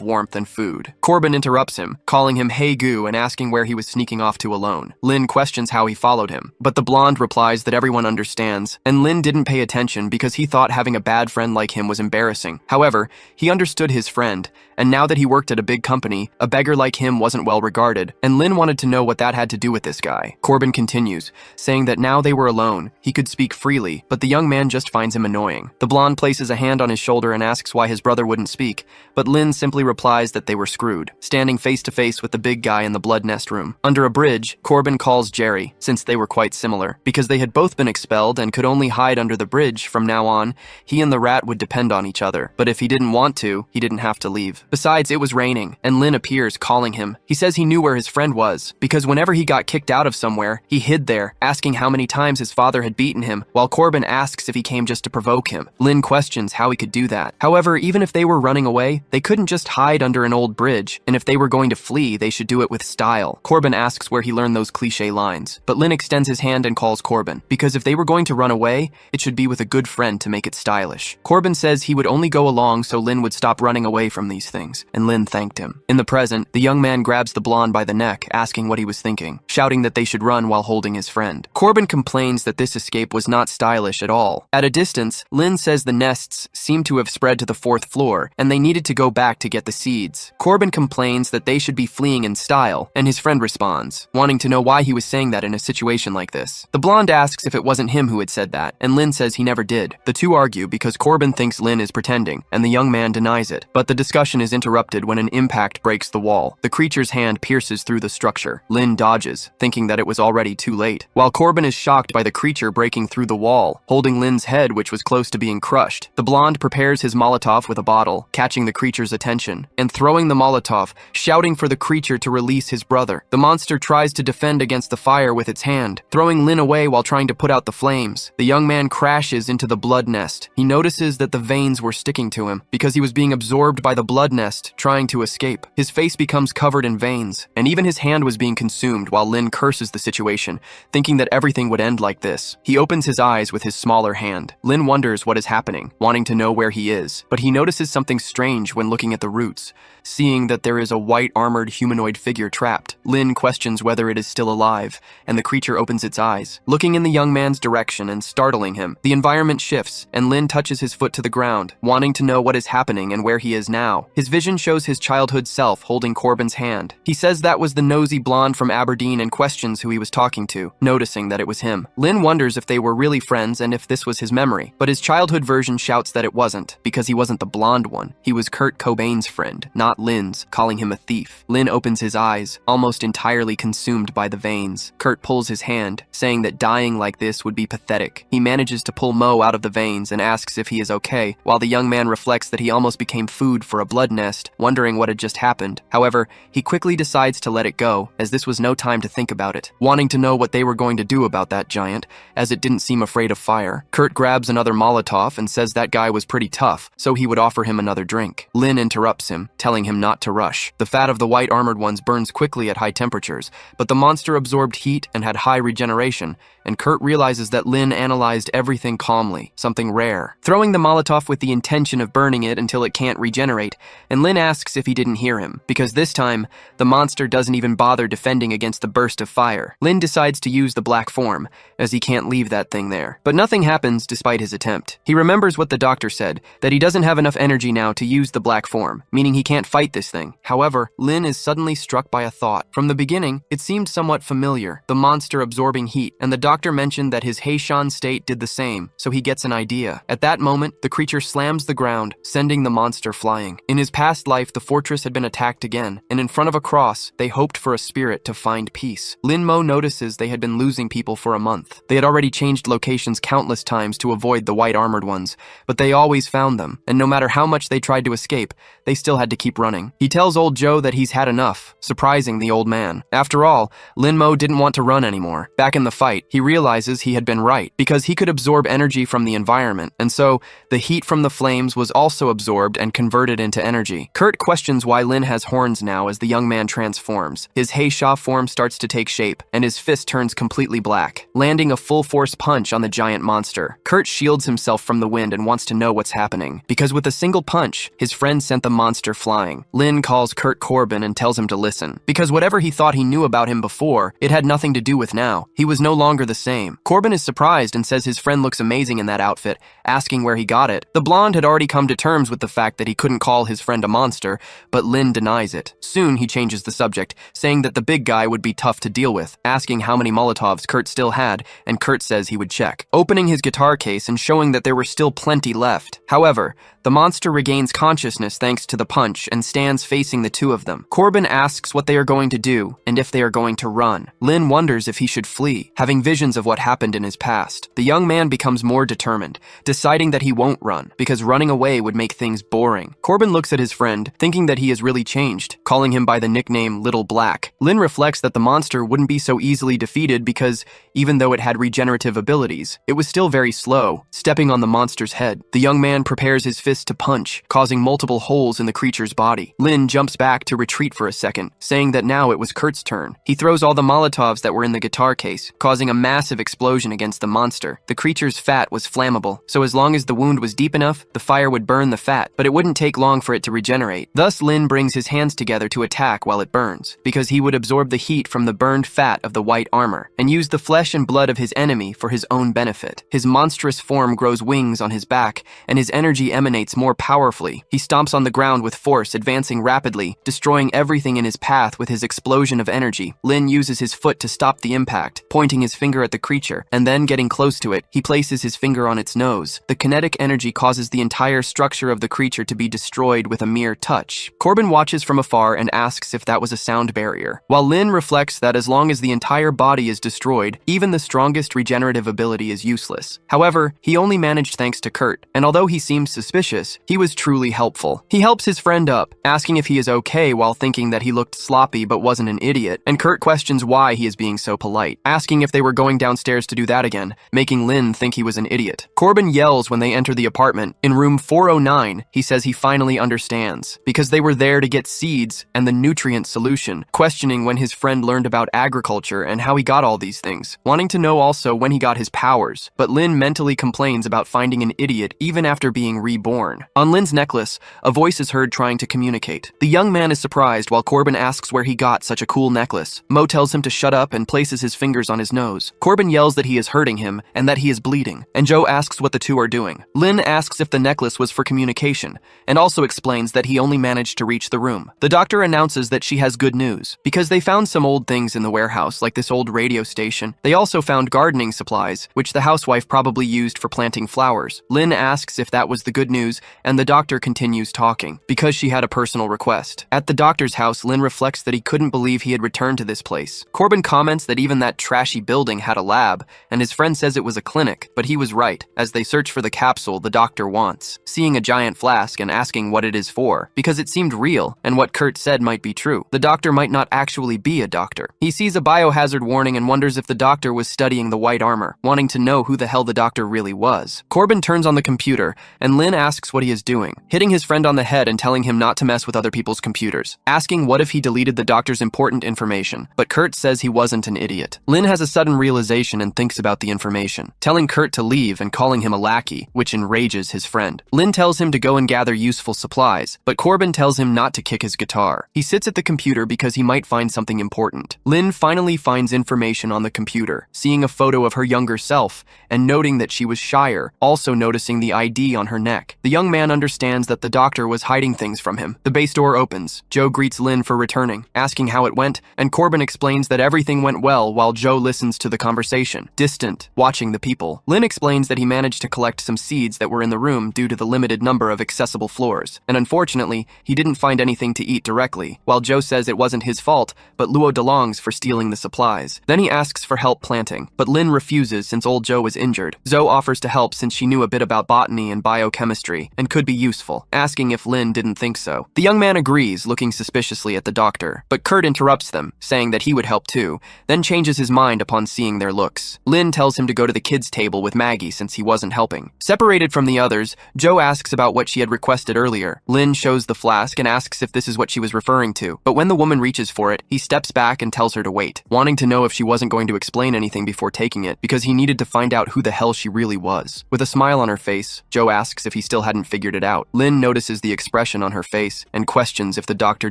warmth and food. Corbin interrupts him, calling him Hey Goo and asking where he was sneaking off to alone. Lin questions how he followed him, but the blonde replies that everyone understands, and Lin didn't pay attention because he thought having a bad friend like him was embarrassing. However, he understood his friend, and now that he worked at a big company, a beggar like him wasn't well regarded, and Lin wanted to know what that had to do with this guy. Corbin continues, saying that now they were alone, he could speak freely, but the young man just finds him annoying. The blonde places a hand on his shoulder and asks why his brother wouldn't speak, but Lin simply replies that they were screwed, standing face to face with the big guy in the blood nest room. Under a bridge, Corbin calls Jerry, since they were quite similar. Because they had both been expelled and could only hide under the bridge from now on, he and the rat would depend on each other, but if he didn't want to, he didn't have to leave. Besides, it was raining, and Lin appears, calling him. He says he knew where his friend was, because whenever he got kicked out of somewhere, he hid there, asking how many times his father had beaten him, while Corbin asks if he came just to provoke him. Lin questions how he could do that. However, even if they were running away, they couldn't just hide under an old bridge, and if they were going to flee, they should do it with style. Corbin asks where he learned those cliché lines, but Lin extends his hand and calls Corbin, because if they were going to run away, it should be with a good friend to make it stylish. Corbin says he would only go along so Lin would stop running away from these things, and Lin thanked him. In the present, the young man grabs the blonde by the neck, asking what he was thinking, shouting that they should run while holding his friend. Corbin complains that this escape was not stylish at all. At a distance, Lin says the nests seemed to have spread to the 4th floor, and they needed to go back to get the seeds. Corbin complains that they should be fleeing in style, and his friend responds, wanting to know why he was saying that in a situation like this. The blonde asks if it wasn't him who had said that, and Lin says he never did. The two argue because Corbin thinks Lin is pretending, and the young man denies it, but the discussion is interrupted when an impact breaks the wall. The creature's hand pierces through the structure. Lin dodges, thinking that it was already too late, while Corbin is shocked by the creature breaking through the wall, holding Lin's head, which was close to being crushed. The blonde prepares his Molotov with a bottle, catching the creature's attention, and throwing the Molotov, shouting for the creature to release his brother. The monster tries to defend against the fire with its hand, throwing Lin away while trying to put out the flames. The young man crashes into the blood nest. He notices that the veins were sticking to him, because he was being absorbed by the blood nest, trying to escape. His face becomes covered in veins, and even his hand was being consumed while Lin curses the situation, thinking that everything would end like this. He opens his eyes with his smaller hand. Lin wonders what is happening, wanting to know where he is, but he notices something strange when looking at the roots, seeing that there is a white armored humanoid figure trapped. Lin questions whether it is still alive, and the creature opens its eyes, looking in the young man's direction and startling him. The environment shifts, and Lin touches his foot to the ground, wanting to know what is happening and where he is now. His vision shows his childhood self holding Corbin's hand. He says that was the nosy blonde from Aberdeen and questions who he was talking to, noticing that it was him. Lin wonders if they were really friends and if this was his memory, but his childhood version shouts that it wasn't, because he wasn't the blonde one. He was Kurt Cobain's friend, not Lin's, calling him a thief. Lin opens his eyes, almost entirely consumed by the veins. Kurt pulls his hand, saying that dying like this would be pathetic. He manages to pull Mo out of the veins and asks if he is okay, while the young man reflects that he almost became became food for a blood nest, wondering what had just happened. However, he quickly decides to let it go, as this was no time to think about it, wanting to know what they were going to do about that giant, as it didn't seem afraid of fire. Kurt grabs another Molotov and says that guy was pretty tough, so he would offer him another drink. Lin interrupts him, telling him not to rush. The fat of the white armored ones burns quickly at high temperatures, but the monster absorbed heat and had high regeneration, and Kurt realizes that Lin analyzed everything calmly, something rare, throwing the Molotov with the intention of burning it until it can't regenerate, and Lin asks if he didn't hear him, because this time, the monster doesn't even bother defending against the burst of fire. Lin decides to use the black form, as he can't leave that thing there. But nothing happens despite his attempt. He remembers what the doctor said, that he doesn't have enough energy now to use the black form, meaning he can't fight this thing. However, Lin is suddenly struck by a thought. From the beginning, it seemed somewhat familiar, the monster absorbing heat, and the doctor mentioned that his Heishan state did the same, so he gets an idea. At that moment, the creature slams the ground, sending the monster flying. In his past life, the fortress had been attacked again, and in front of a cross, they hoped for a spirit to find peace. Lin Mo notices they had been losing people for a month. They had already changed locations countless times to avoid the white armored ones, but they always found them, and no matter how much they tried to escape, they still had to keep running. He tells old Joe that he's had enough, surprising the old man. After all, Lin Mo didn't want to run anymore. Back in the fight, he realizes he had been right, because he could absorb energy from the environment, and so the heat from the flames was also absorbed and converted into energy. Kurt questions why Lin has horns now as the young man transforms. His Heisha form starts to take shape, and his fist turns completely black, landing a full-force punch on the giant monster. Kurt shields himself from the wind and wants to know what's happening, because with a single punch, his friend sent the monster flying. Lin calls Kurt Corbin and tells him to listen, because whatever he thought he knew about him before, it had nothing to do with now. He was no longer the same. Corbin is surprised and says his friend looks amazing in that outfit, asking where he got it. The blonde had already come to terms with the fact that he couldn't call his friend a monster, but Lin denies it. Soon he changes the subject, saying that the big guy would be tough to deal with, asking how many Molotovs Kurt still had, and Kurt says he would check, opening his guitar case and showing that there were still plenty left. However, the monster regains consciousness thanks to the punch and stands facing the two of them. Corbin asks what they are going to do and if they are going to run. Lin wonders if he should flee, having visions of what happened in his past. The young man becomes more determined, deciding that he won't run, because running away would make things boring. Corbin looks at his friend, thinking that he has really changed, calling him by the nickname Little Black. Lin reflects that the monster wouldn't be so easily defeated because, even though it had regenerative abilities, it was still very slow, stepping on the monster's head. The young man prepares his fist to punch, causing multiple holes in the creature's body. Lin jumps back to retreat for a second, saying that now it was Kurt's turn. He throws all the Molotovs that were in the guitar case, causing a massive explosion against the monster. The creature's fat was flammable, so as long as the wound was deep enough, the fire would burn the fat, but it wouldn't take long for it to regenerate. Thus, Lin brings his hands together to attack while it burns, because he would absorb the heat from the burned fat of the white armor, and use the flesh and blood of his enemy for his own benefit. His monstrous form grows wings on his back, and his energy emanates more powerfully. He stomps on the ground with force, advancing rapidly, destroying everything in his path with his explosion of energy. Lin uses his foot to stop the impact, pointing his finger at the creature, and then getting close to it, he places his finger on its nose. The kinetic energy causes the entire structure of the creature to be destroyed with a mere touch. Corbin watches from afar and asks if that was a sound barrier, while Lin reflects that as long as the entire body is destroyed, even the strongest regenerative ability is useless. However, he only managed thanks to Kurt, and although he seems suspicious, he was truly helpful. He helps his friend up, asking if he is okay while thinking that he looked sloppy but wasn't an idiot, and Kurt questions why he is being so polite, asking if they were going downstairs to do that again, making Lin think he was an idiot. Corbin yells when they enter the apartment. In room 409, he says he finally understands, because they were there to get seeds and the nutrient solution, questioning when his friend learned about agriculture and how he got all these things, wanting to know also when he got his powers, but Lin mentally complains about finding an idiot even after being reborn. On Lin's necklace, a voice is heard trying to communicate. The young man is surprised while Corbin asks where he got such a cool necklace. Mo tells him to shut up and places his fingers on his nose. Corbin yells that he is hurting him and that he is bleeding, and Joe asks what the two are doing. Lin asks if the necklace was for communication, and also explains that he only managed to reach the room. The doctor announces that she has good news, because they found some old things in the warehouse, like this old radio station. They also found gardening supplies, which the housewife probably used for planting flowers. Lin asks if that was the good news, and the doctor continues talking, because she had a personal request. At the doctor's house, Lin reflects that he couldn't believe he had returned to this place. Corbin comments that even that trashy building had a lab, and his friend says it was a clinic, but he was right, as they search for the capsule the doctor wants. Seeing a giant flask, flask and asking what it is for, because it seemed real and what Kurt said might be true. The doctor might not actually be a doctor. He sees a biohazard warning and wonders if the doctor was studying the white armor, wanting to know who the hell the doctor really was. Corbin turns on the computer, and Lin asks what he is doing, hitting his friend on the head and telling him not to mess with other people's computers, asking what if he deleted the doctor's important information, but Kurt says he wasn't an idiot. Lin has a sudden realization and thinks about the information, telling Kurt to leave and calling him a lackey, which enrages his friend. Lin tells him to go and gather useful supplies, but Corbin tells him not to kick his guitar. He sits at the computer because he might find something important. Lin finally finds information on the computer, seeing a photo of her younger self and noting that she was shyer, also noticing the ID on her neck. The young man understands that the doctor was hiding things from him. The base door opens. Joe greets Lin for returning, asking how it went, and Corbin explains that everything went well while Joe listens to the conversation, distant, watching the people. Lin explains that he managed to collect some seeds that were in the room due to the limited number of accessible floors, and unfortunately, he didn't find anything to eat directly, while Joe says it wasn't his fault, but Luo DeLong's for stealing the supplies. Then he asks for help planting, but Lin refuses since old Joe was injured. Zoe offers to help since she knew a bit about botany and biochemistry, and could be useful, asking if Lin didn't think so. The young man agrees, looking suspiciously at the doctor, but Kurt interrupts them, saying that he would help too, then changes his mind upon seeing their looks. Lin tells him to go to the kids' table with Maggie since he wasn't helping. Separated from the others, Joe asks about what she had requested earlier. Lin shows the flask and asks if this is what she was referring to, but when the woman reaches for it, he steps back and tells her to wait, wanting to know if she wasn't going to explain anything before taking it, because he needed to find out who the hell she really was. With a smile on her face, Joe asks if he still hadn't figured it out. Lin notices the expression on her face and questions if the doctor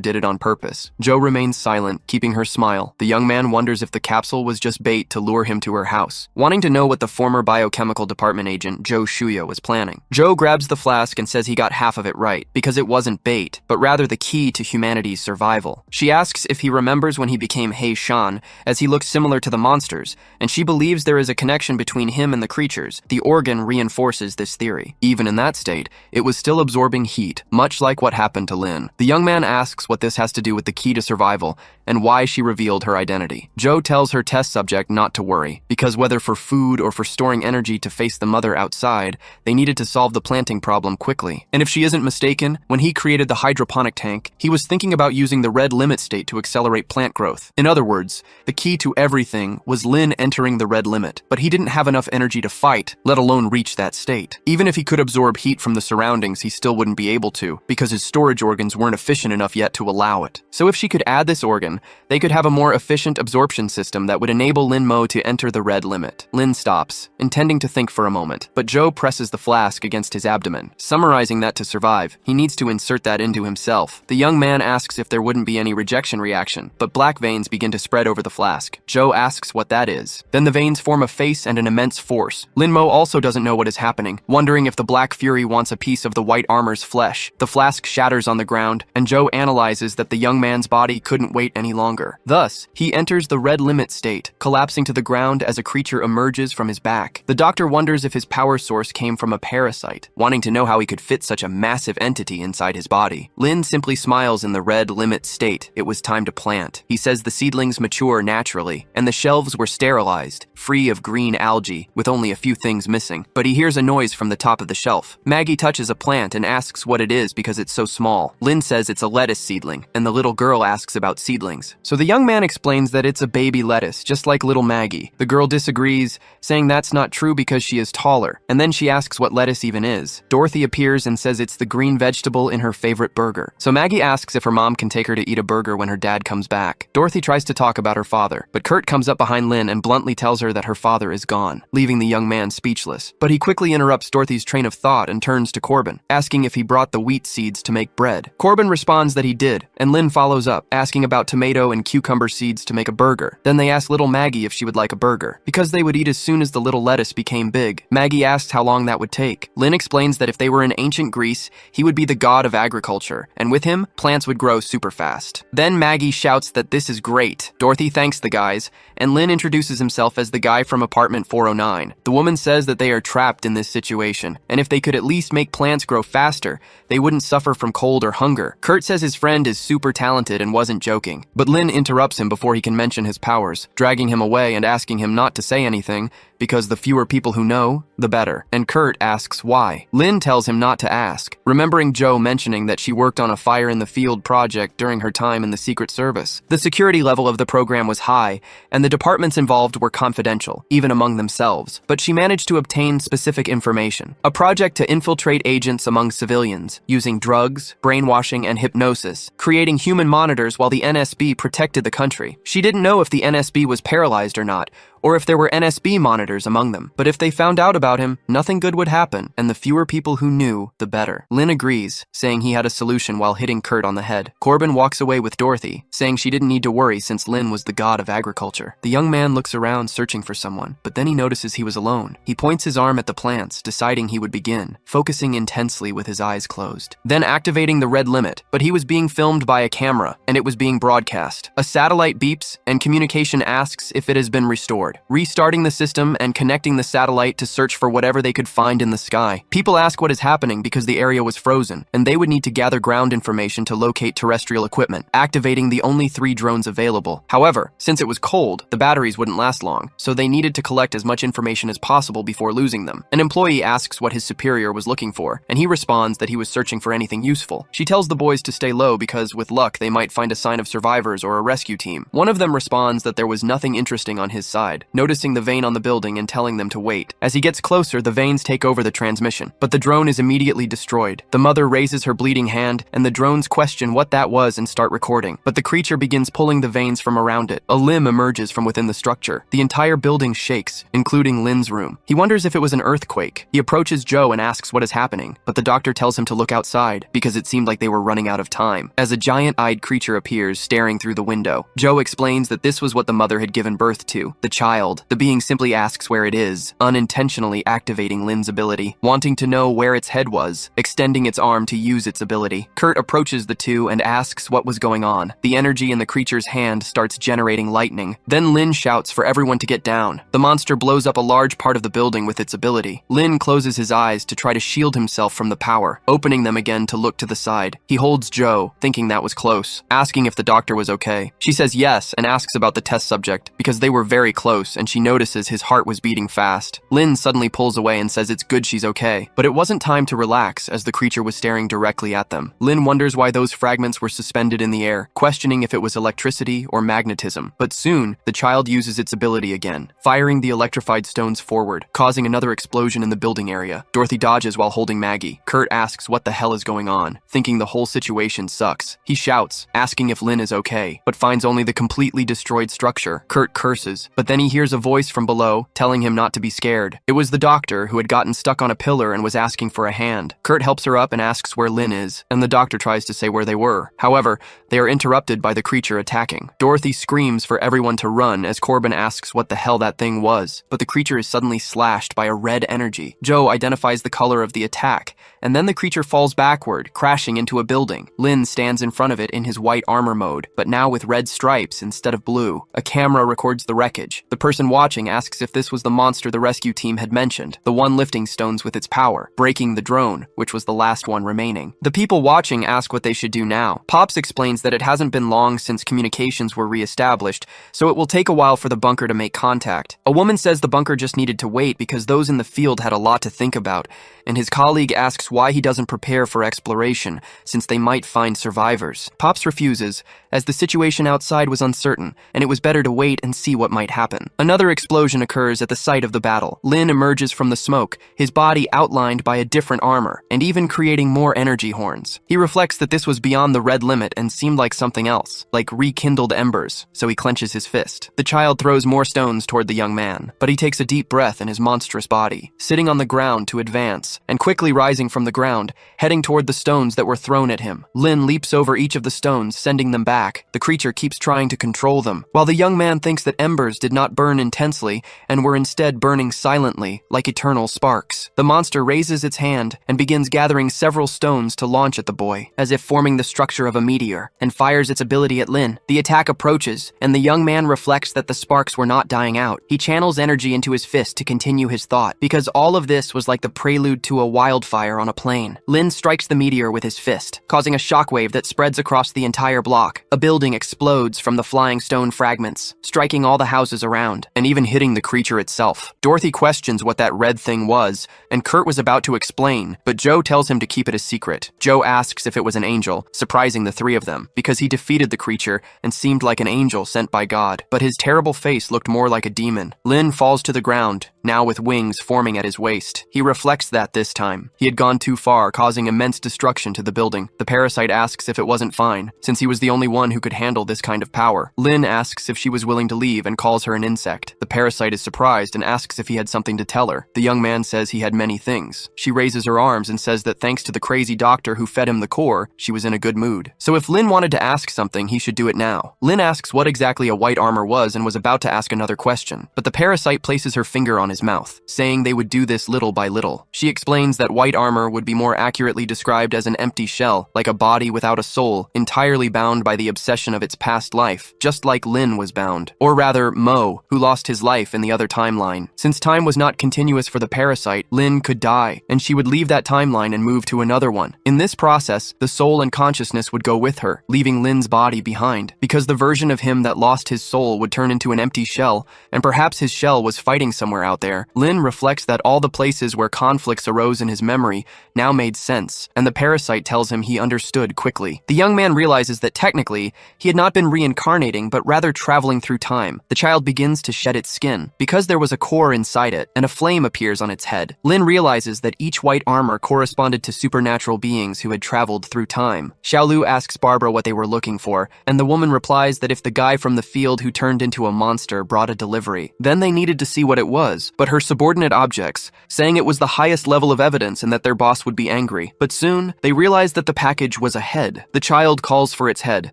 did it on purpose. Joe remains silent, keeping her smile. The young man wonders if the capsule was just bait to lure him to her house, wanting to know what the former biochemical department agent Joe Shuyo was planning. Joe grabs the flask and says he got half of it right, because it wasn't bait, but rather the key to humanity's survival. She asks if he remembers when he became Hei Shan, as he looks similar to the monsters, and she believes there is a connection between him and the creatures. The organ reinforces this theory. Even in that state, it was still absorbing heat, much like what happened to Lin. The young man asks what this has to do with the key to survival, and why she revealed her identity. Joe tells her test subject not to worry, because whether for food or for storing energy to face the mother outside, they needed to solve the planting problem quickly. And if she isn't mistaken, when he created the hydroponic tank, he was thinking about using the red limit state to accelerate plant growth. In other words, the key to everything was Lin entering the red limit, but he didn't have enough energy to fight, let alone reach that state. Even if he could absorb heat from the surroundings, he still wouldn't be able to, because his storage organs weren't efficient enough yet to allow it. So if she could add this organ, they could have a more efficient absorption system that would enable Lin Mo to enter the red limit. Lin stops, intending to think for a moment, but Joe presses the flask against his abdomen, summarizing that to survive, he needs to insert that into himself. The young man asks if there wouldn't be any rejection reaction, but black veins begin to spread over the flask. Joe asks what that is. Then the veins form a face and an immense force. Lin Mo also doesn't know what is happening, wondering if the Black Fury wants a piece of the white armor's flesh. The flask shatters on the ground, and Joe analyzes that the young man's body couldn't wait any longer. Thus, he enters the red limit state, collapsing to the ground as a creature emerges from his back. The doctor wonders if his power source came from a parasite, wanting to know how he could fit such a massive entity inside his body. Lin simply smiles in the red limit state. It was time to plant. He says the seedlings mature naturally, and the shelves were sterilized, free of green algae, with only a few things missing. But he hears a noise from the top of the shelf. Maggie touches a plant and asks what it is because it's so small. Lin says it's a lettuce seedling, and the little girl asks about seedlings. So the young man explains that it's a baby lettuce, just like little Maggie. The girl disagrees, saying that's not true because she is taller, and then she asks what lettuce even is. Dorothy appears and says it's the green vegetable in her favorite burger. So Maggie asks if her mom can take her to eat a burger when her dad comes back. Dorothy tries to talk about her father, but Kurt comes up behind Lin and bluntly tells her that her father is gone, leaving the young man speechless. But he quickly interrupts Dorothy's train of thought and turns to Corbin, asking if he brought the wheat seeds to make bread. Corbin responds that he did, and Lin follows up, asking about tomato and cucumber seeds to make a burger. Then they ask little Maggie if she would like a burger, because they would eat as soon as the little lettuce became big. Maggie asks how long that would take. Lin explains that if they were in ancient Greece, he would be the god of agriculture, and with him, plants would grow super fast. Then Maggie shouts that this is great. Dorothy thanks the guys, and Lin introduces himself as the guy from apartment 409. The woman says that they are trapped in this situation, and if they could at least make plants grow faster, they wouldn't suffer from cold or hunger. Kurt says his friend is super talented and wasn't joking, but Lin interrupts him before he can mention his powers, dragging him away and asking him not to say anything, because the fewer people who know, the better. And Kurt asks why. Lin tells him not to ask, remembering Joe mentioning that she worked on a fire in the field project during her time in the Secret Service. The security level of the program was high, and the departments involved were confidential, even among themselves. But she managed to obtain specific information. A project to infiltrate agents among civilians, using drugs, brainwashing, and hypnosis, creating human monitors while the NSB protected the country. She didn't know if the NSB was paralyzed or not, or if there were NSB monitors among them. But if they found out about him, nothing good would happen, and the fewer people who knew, the better. Lin agrees, saying he had a solution while hitting Kurt on the head. Corbin walks away with Dorothy, saying she didn't need to worry since Lin was the god of agriculture. The young man looks around searching for someone, but then he notices he was alone. He points his arm at the plants, deciding he would begin, focusing intensely with his eyes closed. Then activating the red limit, but he was being filmed by a camera, and it was being broadcast. A satellite beeps, and communication asks if it has been restored, restarting the system and connecting the satellite to search for whatever they could find in the sky. People ask what is happening because the area was frozen, and they would need to gather ground information to locate terrestrial equipment, activating the only 3 drones available. However, since it was cold, the batteries wouldn't last long, so they needed to collect as much information as possible before losing them. An employee asks what his superior was looking for, and he responds that he was searching for anything useful. She tells the boys to stay low because, with luck, they might find a sign of survivors or a rescue team. One of them responds that there was nothing interesting on his side, noticing the vane on the building and telling them to wait. As he gets closer, the vanes take over the transmission, but the drone is immediately destroyed. The mother raises her bleeding hand, and the drones question what that was and start recording, but the creature begins pulling the vanes from around it. A limb emerges from within the structure. The entire building shakes, including Lin's room. He wonders if it was an earthquake. He approaches Joe and asks what is happening, but the doctor tells him to look outside because it seemed like they were running out of time. As a giant-eyed creature appears, staring through the window, Joe explains that this was what the mother had given birth to, the child. The being simply asks where it is, unintentionally activating Lin's ability, wanting to know where its head was, extending its arm to use its ability. Kurt approaches the two and asks what was going on. The energy in the creature's hand starts generating lightning. Then Lin shouts for everyone to get down. The monster blows up a large part of the building with its ability. Lin closes his eyes to try to shield himself from the power, opening them again to look to the side. He holds Joe, thinking that was close, asking if the doctor was okay. She says yes and asks about the test subject, because they were very close and she notices his heart was beating fast. Lin suddenly pulls away and says it's good she's okay, but it wasn't time to relax as the creature was staring directly at them. Lin wonders why those fragments were suspended in the air, questioning if it was electricity or magnetism. But soon, the child uses its ability again, firing the electrified stones forward, causing another explosion in the building area. Dorothy dodges while holding Maggie. Kurt asks what the hell is going on, thinking the whole situation sucks. He shouts, asking if Lin is okay, but finds only the completely destroyed structure. Kurt curses, but then he hears a voice from below, telling him not to be scared. It was the doctor, who had gotten stuck on a pillar and was asking for a hand. Kurt helps her up and asks where Lin is, and the doctor tries to say where they were. However, they are interrupted by the creature attacking. Dorothy screams for everyone to run as Corbin asks what the hell that thing was, but the creature is suddenly slashed by a red energy. Joe identifies the color of the attack, and then the creature falls backward, crashing into a building. Lin stands in front of it in his white armor mode, but now with red stripes instead of blue. A camera records the wreckage. The person watching asks if this was the monster the rescue team had mentioned, the one lifting stones with its power, breaking the drone, which was the last one remaining. The people watching ask what they should do now. Pops explains that it hasn't been long since communications were re-established, so it will take a while for the bunker to make contact. A woman says the bunker just needed to wait because those in the field had a lot to think about, and his colleague asks why he doesn't prepare for exploration, since they might find survivors. Pops refuses, as the situation outside was uncertain, and it was better to wait and see what might happen. Another explosion occurs at the site of the battle. Lin emerges from the smoke, his body outlined by a different armor, and even creating more energy horns. He reflects that this was beyond the red limit and seemed like something else, like rekindled embers, so he clenches his fist. The child throws more stones toward the young man, but he takes a deep breath in his monstrous body, sitting on the ground to advance, and quickly rising from the ground, heading toward the stones that were thrown at him. Lin leaps over each of the stones, sending them back. The creature keeps trying to control them, while the young man thinks that embers did not burn intensely and were instead burning silently, like eternal sparks. The monster raises its hand and begins gathering several stones to launch at the boy, as if forming the structure of a meteor, and fires its ability at Lin. The attack approaches, and the young man reflects that the sparks were not dying out. He channels energy into his fist to continue his thought, because all of this was like the prelude to a wildfire on a plain. Lin strikes the meteor with his fist, causing a shockwave that spreads across the entire block. A building explodes from the flying stone fragments, striking all the houses around ground, and even hitting the creature itself. Dorothy questions what that red thing was, and Kurt was about to explain, but Joe tells him to keep it a secret. Joe asks if it was an angel, surprising the three of them, because he defeated the creature and seemed like an angel sent by God. But his terrible face looked more like a demon. Lin falls to the ground, now with wings forming at his waist. He reflects that this time he had gone too far, causing immense destruction to the building. The parasite asks if it wasn't fine, since he was the only one who could handle this kind of power. Lin asks if she was willing to leave and calls her an insect. The parasite is surprised and asks if he had something to tell her. The young man says he had many things. She raises her arms and says that thanks to the crazy doctor who fed him the core, she was in a good mood. So if Lin wanted to ask something, he should do it now. Lin asks what exactly a white armor was and was about to ask another question, but the parasite places her finger on his mouth, saying they would do this little by little. She explains that white armor would be more accurately described as an empty shell, like a body without a soul, entirely bound by the obsession of its past life, just like Lin was bound. Or rather, Mo, who lost his life in the other timeline. Since time was not continuous for the parasite, Lin could die, and she would leave that timeline and move to another one. In this process, the soul and consciousness would go with her, leaving Lin's body behind, because the version of him that lost his soul would turn into an empty shell, and perhaps his shell was fighting somewhere out there. Lin reflects that all the places where conflicts arose in his memory now made sense, and the parasite tells him he understood quickly. The young man realizes that technically, he had not been reincarnating, but rather traveling through time. The child begins to shed its skin, because there was a core inside it, and a flame appears on its head. Lin realizes that each white armor corresponded to supernatural beings who had traveled through time. Xiaolu asks Barbara what they were looking for, and the woman replies that if the guy from the field who turned into a monster brought a delivery, then they needed to see what it was, but her subordinate objects, saying it was the highest level of evidence and that their boss would be angry. But soon, they realize that the package was a head. The child calls for its head,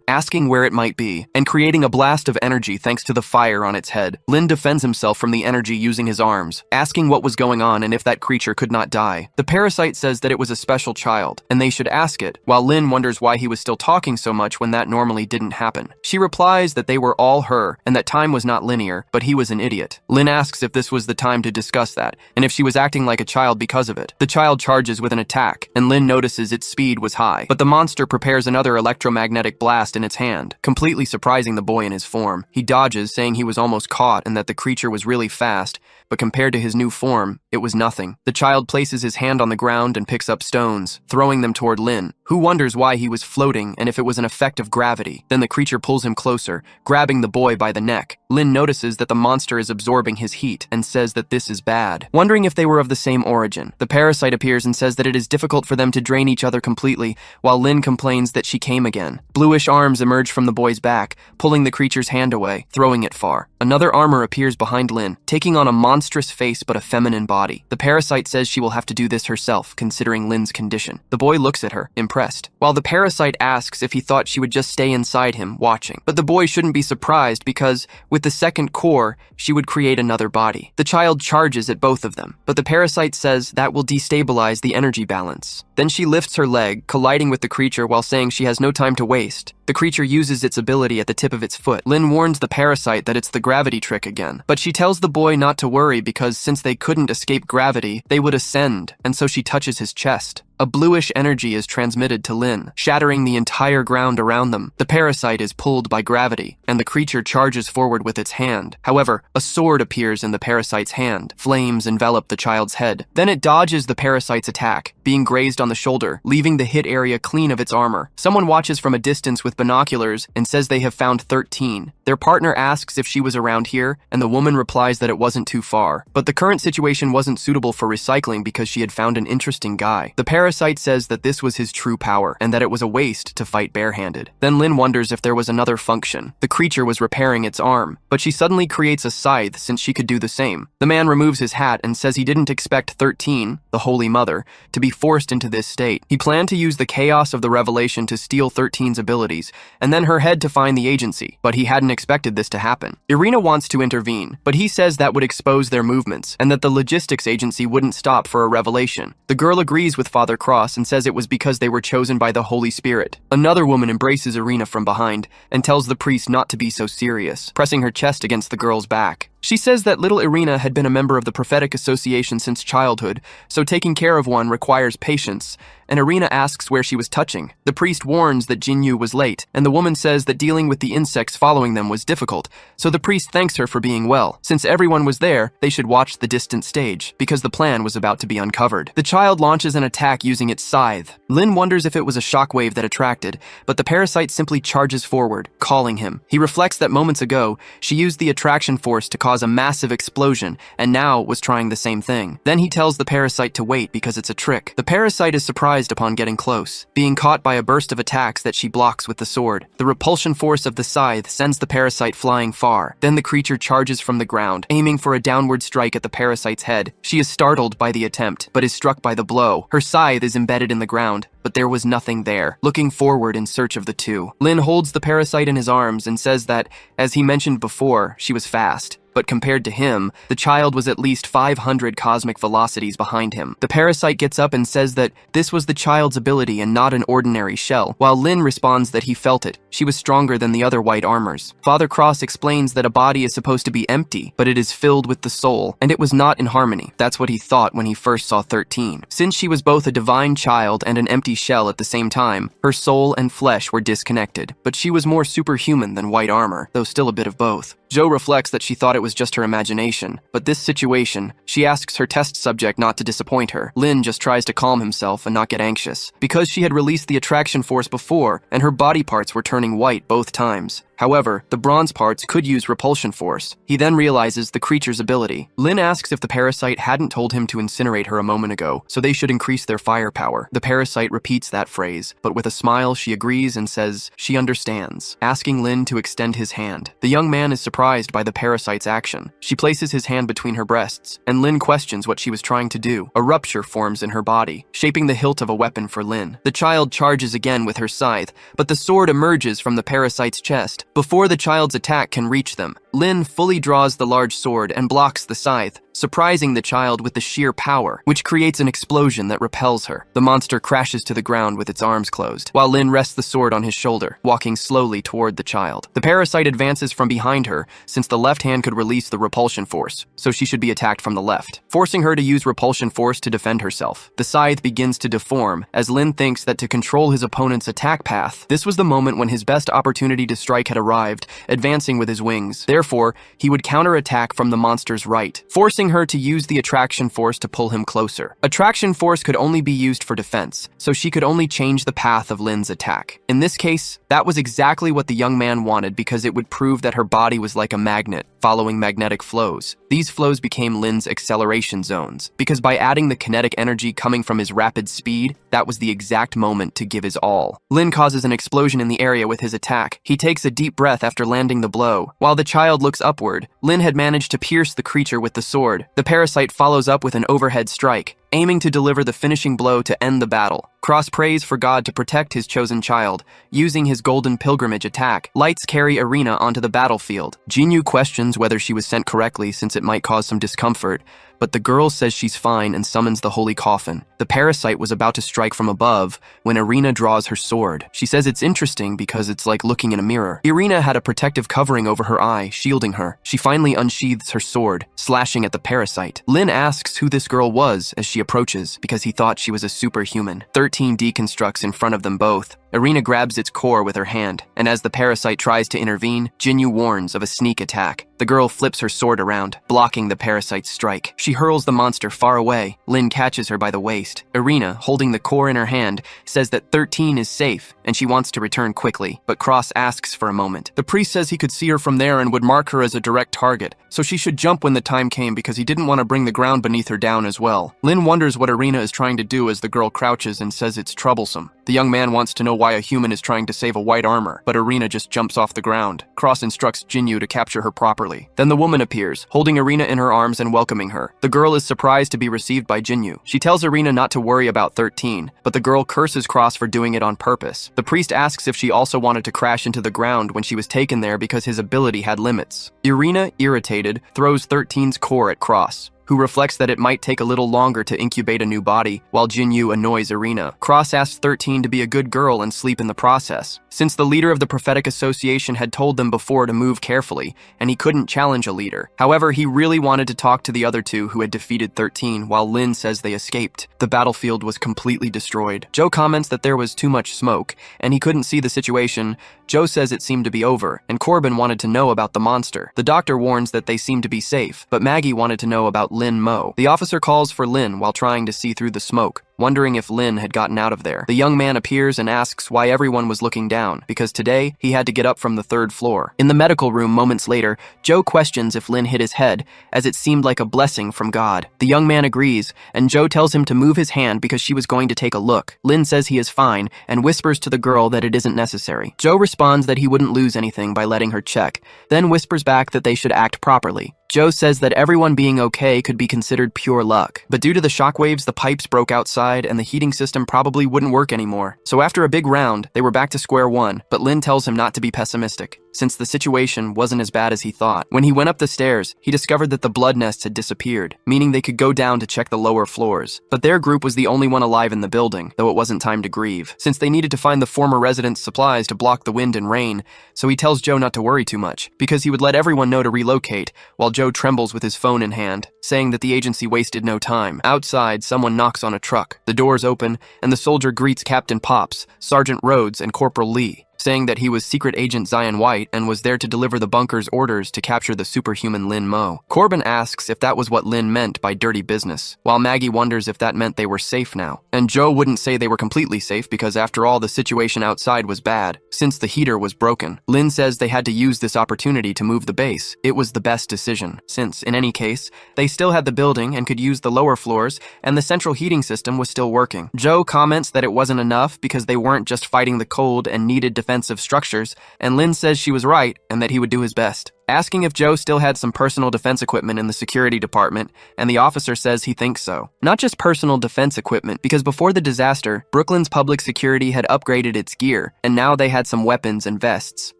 asking where it might be, and creating a blast of energy thanks to the fire on its head. Lin defends himself from the energy using his arms, asking what was going on and if that creature could not die. The parasite says that it was a special child, and they should ask it, while Lin wonders why he was still talking so much when that normally didn't happen. She replies that they were all her, and that time was not linear, but he was an idiot. Lin asks if this was the time to discuss that, and if she was acting like a child because of it. The child charges with an attack, and Lin notices its speed was high, but the monster prepares another electromagnetic blast in its hand, completely surprising the boy in his form. He dodges, saying he was almost caught and that the creature was really fast, but compared to his new form, it was nothing. The child places his hand on the ground and picks up stones, throwing them toward Lin, who wonders why he was floating and if it was an effect of gravity. Then the creature pulls him closer, grabbing the boy by the neck. Lin notices that the monster is absorbing his heat and says that this is bad, wondering if they were of the same origin. The parasite appears and says that it is difficult for them to drain each other completely, while Lin complains that she came again. Bluish arms emerge from the boy's back, pulling the creature's hand away, throwing it far. Another armor appears behind Lin, taking on a monstrous face but a feminine body. The parasite says she will have to do this herself, considering Lin's condition. The boy looks at her, impressed, while the parasite asks if he thought she would just stay inside him, watching. But the boy shouldn't be surprised because, with the second core, she would create another body. The child charges at both of them, but the parasite says that will destabilize the energy balance. Then she lifts her leg, colliding with the creature while saying she has no time to waste. The creature uses its ability at the tip of its foot. Lin warns the parasite that it's the gravity trick again, but she tells the boy not to worry because since they couldn't escape gravity, they would ascend, and so she touches his chest. A bluish energy is transmitted to Lin, shattering the entire ground around them. The parasite is pulled by gravity, and the creature charges forward with its hand. However, a sword appears in the parasite's hand. Flames envelop the child's head. Then it dodges the parasite's attack, being grazed on the shoulder, leaving the hit area clean of its armor. Someone watches from a distance with binoculars and says they have found 13. Their partner asks if she was around here, and the woman replies that it wasn't too far. But the current situation wasn't suitable for recycling because she had found an interesting guy. The parasite says that this was his true power, and that it was a waste to fight barehanded. Then Lin wonders if there was another function. The creature was repairing its arm, but she suddenly creates a scythe since she could do the same. The man removes his hat and says he didn't expect 13, the Holy Mother, to be forced into this state. He planned to use the chaos of the revelation to steal 13's abilities, and then her head to find the agency, but he hadn't expected this to happen. Irina wants to intervene, but he says that would expose their movements, and that the logistics agency wouldn't stop for a revelation. The girl agrees with Father Cross and says it was because they were chosen by the Holy Spirit. Another woman embraces Irina from behind and tells the priest not to be so serious, pressing her chest against the girl's back. She says that little Irina had been a member of the prophetic association since childhood, so taking care of one requires patience, and Irina asks where she was touching. The priest warns that Jinyu was late, and the woman says that dealing with the insects following them was difficult, so the priest thanks her for being well. Since everyone was there, they should watch the distant stage, because the plan was about to be uncovered. The child launches an attack using its scythe. Lin wonders if it was a shockwave that attracted, but the parasite simply charges forward, calling him. He reflects that moments ago, she used the attraction force to cause a massive explosion, and now was trying the same thing. Then he tells the parasite to wait because it's a trick. The parasite is surprised upon getting close, being caught by a burst of attacks that she blocks with the sword. The repulsion force of the scythe sends the parasite flying far. Then the creature charges from the ground, aiming for a downward strike at the parasite's head. She is startled by the attempt, but is struck by the blow. Her scythe is embedded in the ground, but there was nothing there. Looking forward in search of the two, Lin holds the parasite in his arms and says that, as he mentioned before, she was fast. But compared to him, the child was at least 500 cosmic velocities behind him. The parasite gets up and says that this was the child's ability and not an ordinary shell, while Lin responds that he felt it. She was stronger than the other white armors. Father Cross explains that a body is supposed to be empty, but it is filled with the soul, and it was not in harmony. That's what he thought when he first saw 13. Since she was both a divine child and an empty shell at the same time, her soul and flesh were disconnected, but she was more superhuman than white armor, though still a bit of both. Jo reflects that she thought it was just her imagination, but this situation, she asks her test subject not to disappoint her. Lin just tries to calm himself and not get anxious, because she had released the attraction force before, and her body parts were turning white both times. However, the bronze parts could use repulsion force. He then realizes the creature's ability. Lin asks if the parasite hadn't told him to incinerate her a moment ago, so they should increase their firepower. The parasite repeats that phrase, but with a smile she agrees and says she understands, asking Lin to extend his hand. The young man is surprised by the parasite's action. She places his hand between her breasts, and Lin questions what she was trying to do. A rupture forms in her body, shaping the hilt of a weapon for Lin. The child charges again with her scythe, but the sword emerges from the parasite's chest. Before the child's attack can reach them, Lin fully draws the large sword and blocks the scythe, surprising the child with the sheer power, which creates an explosion that repels her. The monster crashes to the ground with its arms closed, while Lin rests the sword on his shoulder, walking slowly toward the child. The parasite advances from behind her, since the left hand could release the repulsion force, so she should be attacked from the left, forcing her to use repulsion force to defend herself. The scythe begins to deform, as Lin thinks that to control his opponent's attack path, this was the moment when his best opportunity to strike had arrived, advancing with his wings. Therefore, he would counterattack from the monster's right, forcing her to use the attraction force to pull him closer. Attraction force could only be used for defense, so she could only change the path of Lin's attack. In this case, that was exactly what the young man wanted because it would prove that her body was like a magnet, following magnetic flows. These flows became Lin's acceleration zones, because by adding the kinetic energy coming from his rapid speed, that was the exact moment to give his all. Lin causes an explosion in the area with his attack. He takes a deep breath after landing the blow. While the child looks upward, Lin had managed to pierce the creature with the sword. The parasite follows up with an overhead strike, aiming to deliver the finishing blow to end the battle. Cross prays for God to protect his chosen child, using his golden pilgrimage attack. Lights carry Irina onto the battlefield. Jinyu questions whether she was sent correctly since it might cause some discomfort, but the girl says she's fine and summons the holy coffin. The parasite was about to strike from above when Irina draws her sword. She says it's interesting because it's like looking in a mirror. Irina had a protective covering over her eye, shielding her. She finally unsheathes her sword, slashing at the parasite. Lin asks who this girl was as she approaches, because he thought she was a superhuman. 13 deconstructs in front of them both. Irina grabs its core with her hand, and as the parasite tries to intervene, Jinyu warns of a sneak attack. The girl flips her sword around, blocking the parasite's strike. She hurls the monster far away. Lin catches her by the waist. Irina, holding the core in her hand, says that 13 is safe, and she wants to return quickly, but Cross asks for a moment. The priest says he could see her from there and would mark her as a direct target, so she should jump when the time came because he didn't want to bring the ground beneath her down as well. Lin wonders what Irina is trying to do as the girl crouches and says it's troublesome. The young man wants to know why a human is trying to save a white armor, but Irina just jumps off the ground. Cross instructs Jinyu to capture her properly. Then the woman appears, holding Irina in her arms and welcoming her. The girl is surprised to be received by Jinyu. She tells Irina not to worry about 13, but the girl curses Cross for doing it on purpose. The priest asks if she also wanted to crash into the ground when she was taken there because his ability had limits. Irina, irritated, throws 13's core at Cross, who reflects that it might take a little longer to incubate a new body, while Jinyu annoys Irina. Cross asks 13 to be a good girl and sleep in the process, since the leader of the prophetic association had told them before to move carefully, and he couldn't challenge a leader. However, he really wanted to talk to the other two who had defeated 13, while Lin says they escaped. The battlefield was completely destroyed. Joe comments that there was too much smoke, and he couldn't see the situation. Joe says it seemed to be over, and Corbin wanted to know about the monster. The doctor warns that they seem to be safe, but Maggie wanted to know about Lin Mo. The officer calls for Lin while trying to see through the smoke, wondering if Lin had gotten out of there. The young man appears and asks why everyone was looking down, because today he had to get up from the 3rd floor. In the medical room moments later, Joe questions if Lin hit his head, as it seemed like a blessing from God. The young man agrees, and Joe tells him to move his hand because she was going to take a look. Lin says he is fine, and whispers to the girl that it isn't necessary. Joe responds that he wouldn't lose anything by letting her check, then whispers back that they should act properly. Joe says that everyone being okay could be considered pure luck, but due to the shockwaves, the pipes broke outside and the heating system probably wouldn't work anymore. So after a big round, they were back to square one, but Lin tells him not to be pessimistic, since the situation wasn't as bad as he thought. When he went up the stairs, he discovered that the blood nest had disappeared, meaning they could go down to check the lower floors. But their group was the only one alive in the building, though it wasn't time to grieve, since they needed to find the former residents' supplies to block the wind and rain. So he tells Joe not to worry too much, because he would let everyone know to relocate, while Joe trembles with his phone in hand, saying that the agency wasted no time. Outside, someone knocks on a truck. The doors open, and the soldier greets Captain Pops, Sergeant Rhodes, and Corporal Lee, saying that he was Secret Agent Zion White and was there to deliver the bunker's orders to capture the superhuman Lin Mo. Corbin asks if that was what Lin meant by dirty business, while Maggie wonders if that meant they were safe now. And Joe wouldn't say they were completely safe because after all, the situation outside was bad, since the heater was broken. Lin says they had to use this opportunity to move the base. It was the best decision, since, in any case, they still had the building and could use the lower floors, and the central heating system was still working. Joe comments that it wasn't enough because they weren't just fighting the cold and needed defensive structures, and Lin says she was right and that he would do his best, asking if Joe still had some personal defense equipment in the security department, and the officer says he thinks so. Not just personal defense equipment, because before the disaster, Brooklyn's public security had upgraded its gear, and now they had some weapons and vests.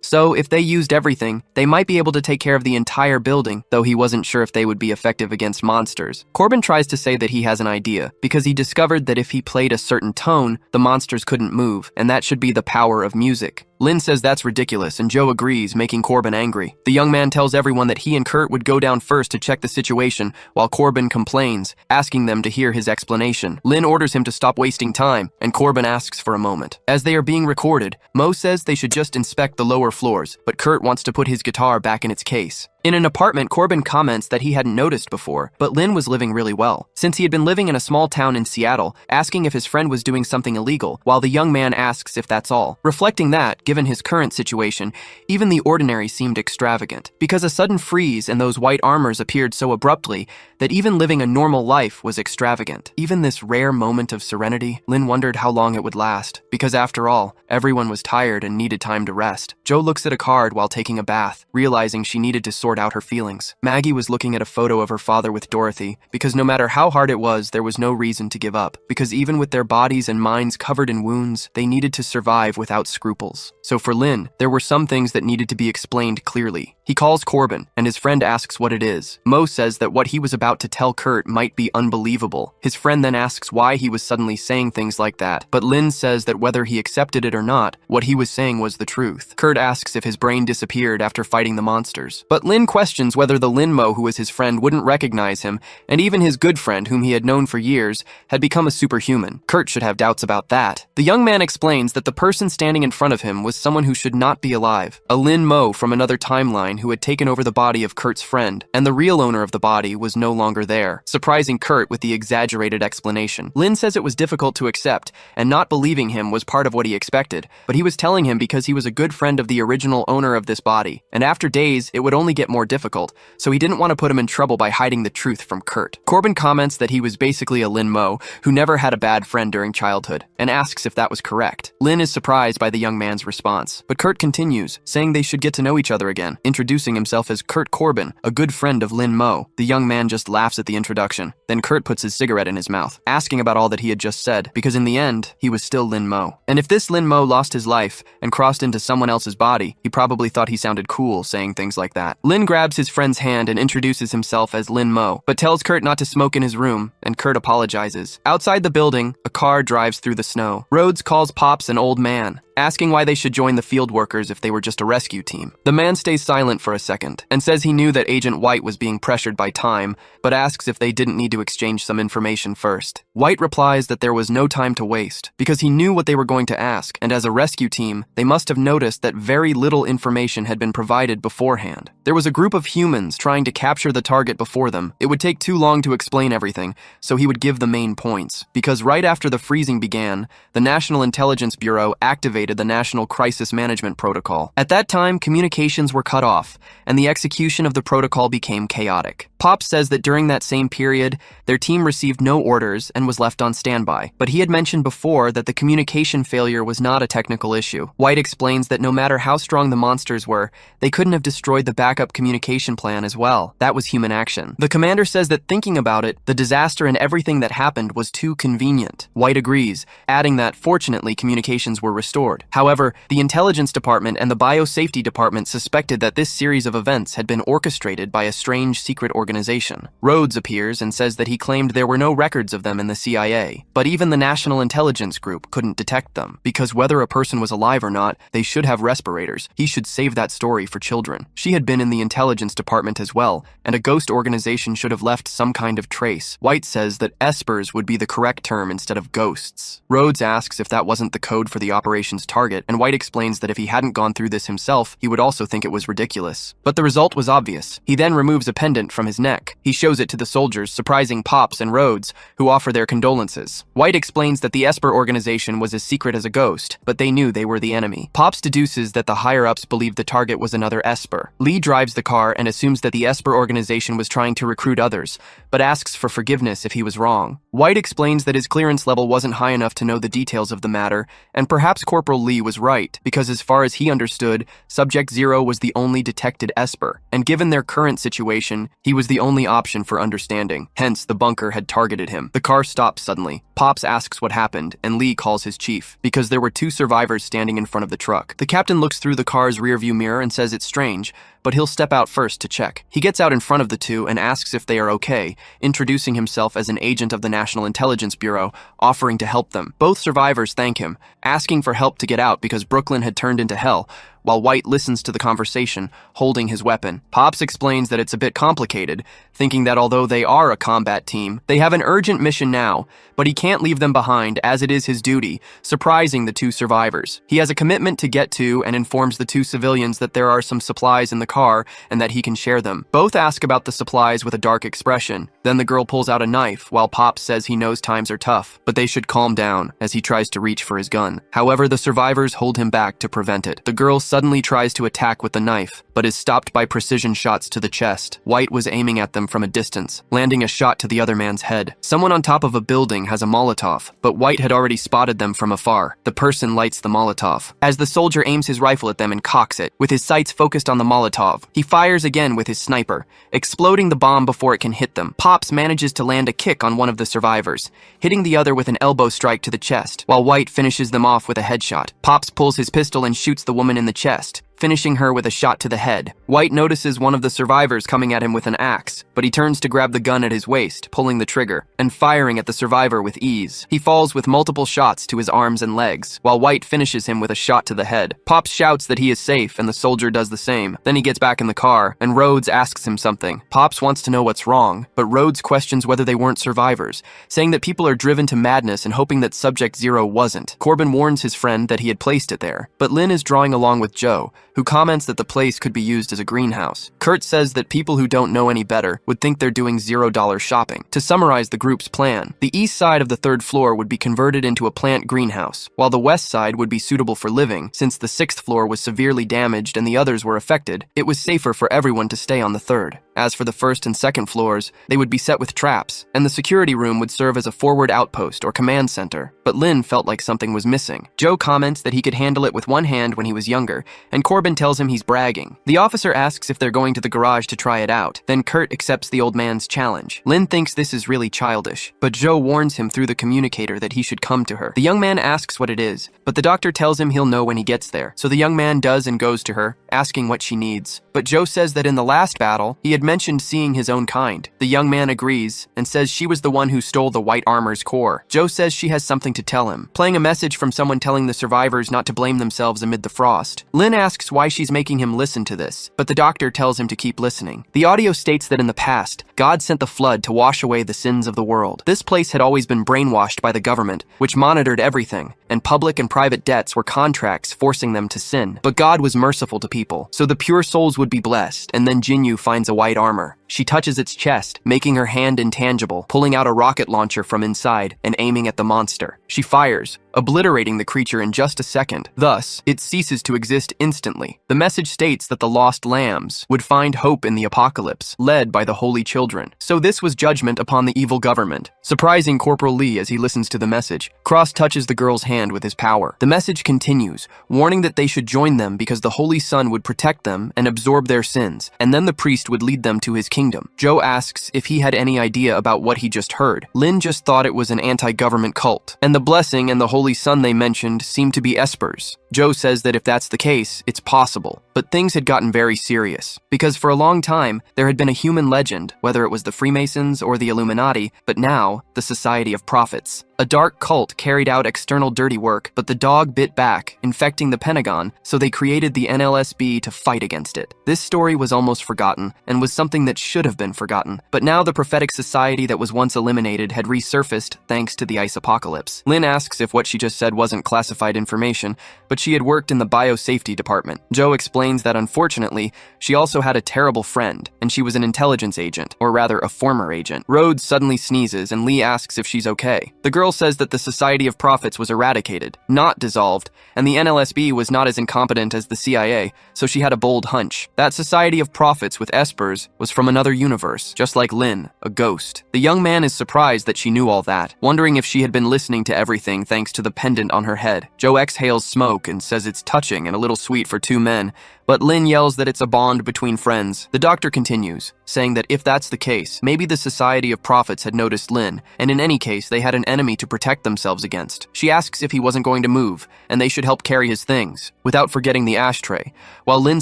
So if they used everything, they might be able to take care of the entire building, though he wasn't sure if they would be effective against monsters. Corbin tries to say that he has an idea, because he discovered that if he played a certain tone, the monsters couldn't move, and that should be the power of music. Lin says that's ridiculous, and Joe agrees, making Corbin angry. The young man tells everyone that he and Kurt would go down first to check the situation, while Corbin complains, asking them to hear his explanation. Lin orders him to stop wasting time, and Corbin asks for a moment. As they are being recorded, Mo says they should just inspect the lower floors, but Kurt wants to put his guitar back in its case. In an apartment, Corbin comments that he hadn't noticed before, but Lin was living really well, since he had been living in a small town in Seattle, asking if his friend was doing something illegal, while the young man asks if that's all. Reflecting that, given his current situation, even the ordinary seemed extravagant, because a sudden freeze and those white armors appeared so abruptly that even living a normal life was extravagant. Even this rare moment of serenity, Lin wondered how long it would last, because after all, everyone was tired and needed time to rest. Joe looks at a card while taking a bath, realizing she needed to sort out her feelings. Maggie was looking at a photo of her father with Dorothy, because no matter how hard it was, there was no reason to give up, because even with their bodies and minds covered in wounds, they needed to survive without scruples. So for Lin, there were some things that needed to be explained clearly. He calls Corbin, and his friend asks what it is. Mo says that what he was about to tell Kurt might be unbelievable. His friend then asks why he was suddenly saying things like that, but Lin says that whether he accepted it or not, what he was saying was the truth. Kurt asks if his brain disappeared after fighting the monsters, but Lin questions whether the Lin Mo who was his friend wouldn't recognize him, and even his good friend, whom he had known for years, had become a superhuman. Kurt should have doubts about that. The young man explains that the person standing in front of him was someone who should not be alive, a Lin Mo from another timeline who had taken over the body of Kurt's friend, and the real owner of the body was no longer there, surprising Kurt with the exaggerated explanation. Lin says it was difficult to accept, and not believing him was part of what he expected, but he was telling him because he was a good friend of the original owner of this body, and after days, it would only get more difficult, so he didn't want to put him in trouble by hiding the truth from Kurt. Corbin comments that he was basically a Lin Mo who never had a bad friend during childhood, and asks if that was correct. Lin is surprised by the young man's response, but Kurt continues, saying they should get to know each other again, introducing introducing himself as Kurt Corbin, a good friend of Lin Mo. The young man just laughs at the introduction. Then Kurt puts his cigarette in his mouth, asking about all that he had just said, because in the end, he was still Lin Mo. And if this Lin Mo lost his life and crossed into someone else's body, he probably thought he sounded cool saying things like that. Lin grabs his friend's hand and introduces himself as Lin Mo, but tells Kurt not to smoke in his room, and Kurt apologizes. Outside the building, a car drives through the snow. Rhodes calls Pops an old man, asking why they should join the field workers if they were just a rescue team. The man stays silent for a second and says he knew that Agent White was being pressured by time, but asks if they didn't need to exchange some information first. White replies that there was no time to waste because he knew what they were going to ask, and as a rescue team, they must have noticed that very little information had been provided beforehand. There was a group of humans trying to capture the target before them. It would take too long to explain everything, so he would give the main points. Because right after the freezing began, the National Intelligence Bureau activated the National Crisis Management Protocol. At that time, communications were cut off, and the execution of the protocol became chaotic. Pop says that during that same period, their team received no orders and was left on standby. But he had mentioned before that the communication failure was not a technical issue. White explains that no matter how strong the monsters were, they couldn't have destroyed the backup communication plan as well. That was human action. The commander says that thinking about it, the disaster and everything that happened was too convenient. White agrees, adding that fortunately communications were restored. However, the intelligence department and the biosafety department suspected that this series of events had been orchestrated by a strange secret organization. Rhodes appears and says that he claimed there were no records of them in the CIA, but even the National Intelligence Group couldn't detect them, because whether a person was alive or not, they should have respirators. He should save that story for children. She had been in the intelligence department as well, and a ghost organization should have left some kind of trace. White says that espers would be the correct term instead of ghosts. Rhodes asks if that wasn't the code for the operation's target, and White explains that if he hadn't gone through this himself, he would also think it was ridiculous. But the result was obvious. He then removes a pendant from his neck. He shows it to the soldiers, surprising Pops and Rhodes, who offer their condolences. White explains that the Esper organization was as secret as a ghost, but they knew they were the enemy. Pops deduces that the higher-ups believed the target was another Esper. Lee drives the car and assumes that the Esper organization was trying to recruit others, but asks for forgiveness if he was wrong. White explains that his clearance level wasn't high enough to know the details of the matter, and perhaps Corporal Lee was right, because as far as he understood, Subject Zero was the only detected Esper, and given their current situation, he was the only option for understanding. Hence, the bunker had targeted him. The car stops suddenly. Pops asks what happened, and Lee calls his chief, because there were two survivors standing in front of the truck. The captain looks through the car's rearview mirror and says it's strange, but he'll step out first to check. He gets out in front of the two and asks if they are okay, introducing himself as an agent of the National Intelligence Bureau, offering to help them. Both survivors thank him, asking for help to get out because Brooklyn had turned into hell, while White listens to the conversation, holding his weapon. Pops explains that it's a bit complicated, thinking that although they are a combat team, they have an urgent mission now, but he can't leave them behind as it is his duty, surprising the two survivors. He has a commitment to get to and informs the two civilians that there are some supplies in the car and that he can share them. Both ask about the supplies with a dark expression. Then the girl pulls out a knife, while Pops says he knows times are tough, but they should calm down as he tries to reach for his gun. However, the survivors hold him back to prevent it. The girl suddenly tries to attack with the knife, but is stopped by precision shots to the chest. White was aiming at them from a distance, landing a shot to the other man's head. Someone on top of a building has a Molotov, but White had already spotted them from afar. The person lights the Molotov. As the soldier aims his rifle at them and cocks it, with his sights focused on the Molotov, he fires again with his sniper, exploding the bomb before it can hit them. Pops manages to land a kick on one of the survivors, hitting the other with an elbow strike to the chest, while White finishes them off with a headshot. Pops pulls his pistol and shoots the woman in the chest, finishing her with a shot to the head. White notices one of the survivors coming at him with an axe, but he turns to grab the gun at his waist, pulling the trigger, and firing at the survivor with ease. He falls with multiple shots to his arms and legs, while White finishes him with a shot to the head. Pops shouts that he is safe, and the soldier does the same. Then he gets back in the car, and Rhodes asks him something. Pops wants to know what's wrong, but Rhodes questions whether they weren't survivors, saying that people are driven to madness and hoping that Subject Zero wasn't. Corbin warns his friend that he had placed it there, but Lin is drawing along with Joe, who comments that the place could be used as a greenhouse. Kurt says that people who don't know any better would think they're doing $0 shopping. To summarize the group's plan, the east side of the third floor would be converted into a plant greenhouse, while the west side would be suitable for living. Since the sixth floor was severely damaged and the others were affected, it was safer for everyone to stay on the third. As for the first and second floors, they would be set with traps, and the security room would serve as a forward outpost or command center. But Lin felt like something was missing. Joe comments that he could handle it with one hand when he was younger, and Corbin tells him he's bragging. The officer asks if they're going to the garage to try it out. Then Kurt accepts the old man's challenge. Lin thinks this is really childish, but Joe warns him through the communicator that he should come to her. The young man asks what it is, but the doctor tells him he'll know when he gets there. So the young man does and goes to her, asking what she needs. But Joe says that in the last battle, he had mentioned seeing his own kind. The young man agrees and says she was the one who stole the white armor's core. Joe says she has something to tell him, playing a message from someone telling the survivors not to blame themselves amid the frost. Lin asks why she's making him listen to this, but the doctor tells him to keep listening. The audio states that in the past, God sent the flood to wash away the sins of the world. This place had always been brainwashed by the government, which monitored everything, and public and private debts were contracts forcing them to sin. But God was merciful to people, so the pure souls would be blessed, and then Jinyu finds a white armor. She touches its chest, making her hand intangible, pulling out a rocket launcher from inside and aiming at the monster. She fires, obliterating the creature in just a second. Thus, it ceases to exist instantly. The message states that the lost lambs would find hope in the apocalypse, led by the holy children. So this was judgment upon the evil government. Surprising Corporal Lee as he listens to the message, Cross touches the girl's hand with his power. The message continues, warning that they should join them because the Holy Sun would protect them and absorb their sins, and then the priest would lead them to his kingdom. Joe asks if he had any idea about what he just heard. Lin just thought it was an anti-government cult, and the blessing and the Holy Sun they mentioned seemed to be espers. Joe says that if that's the case, it's possible. But things had gotten very serious, because for a long time, there had been a human legend, whether it was the Freemasons or the Illuminati, but now, the Society of Prophets. A dark cult carried out external dirty work, but the dog bit back, infecting the Pentagon, so they created the NLSB to fight against it. This story was almost forgotten, and was something that should have been forgotten. But now the prophetic society that was once eliminated had resurfaced thanks to the ice apocalypse. Lin asks if what she just said wasn't classified information, but she had worked in the biosafety department. Joe explains that unfortunately, she also had a terrible friend, and she was an intelligence agent, or rather a former agent. Rhodes suddenly sneezes, and Lee asks if she's okay. The girl says that the Society of Prophets was eradicated, not dissolved, and the NLSB was not as incompetent as the CIA, so she had a bold hunch. That Society of Prophets with espers was from another universe, just like Lin, a ghost. The young man is surprised that she knew all that, wondering if she had been listening to everything thanks to the pendant on her head. Joe exhales smoke and says it's touching and a little sweet for two men, but Lin yells that it's a bond between friends. The doctor continues, saying that if that's the case, maybe the Society of Prophets had noticed Lin, and in any case, they had an enemy to protect themselves against. She asks if he wasn't going to move, and they should help carry his things, without forgetting the ashtray, while Lin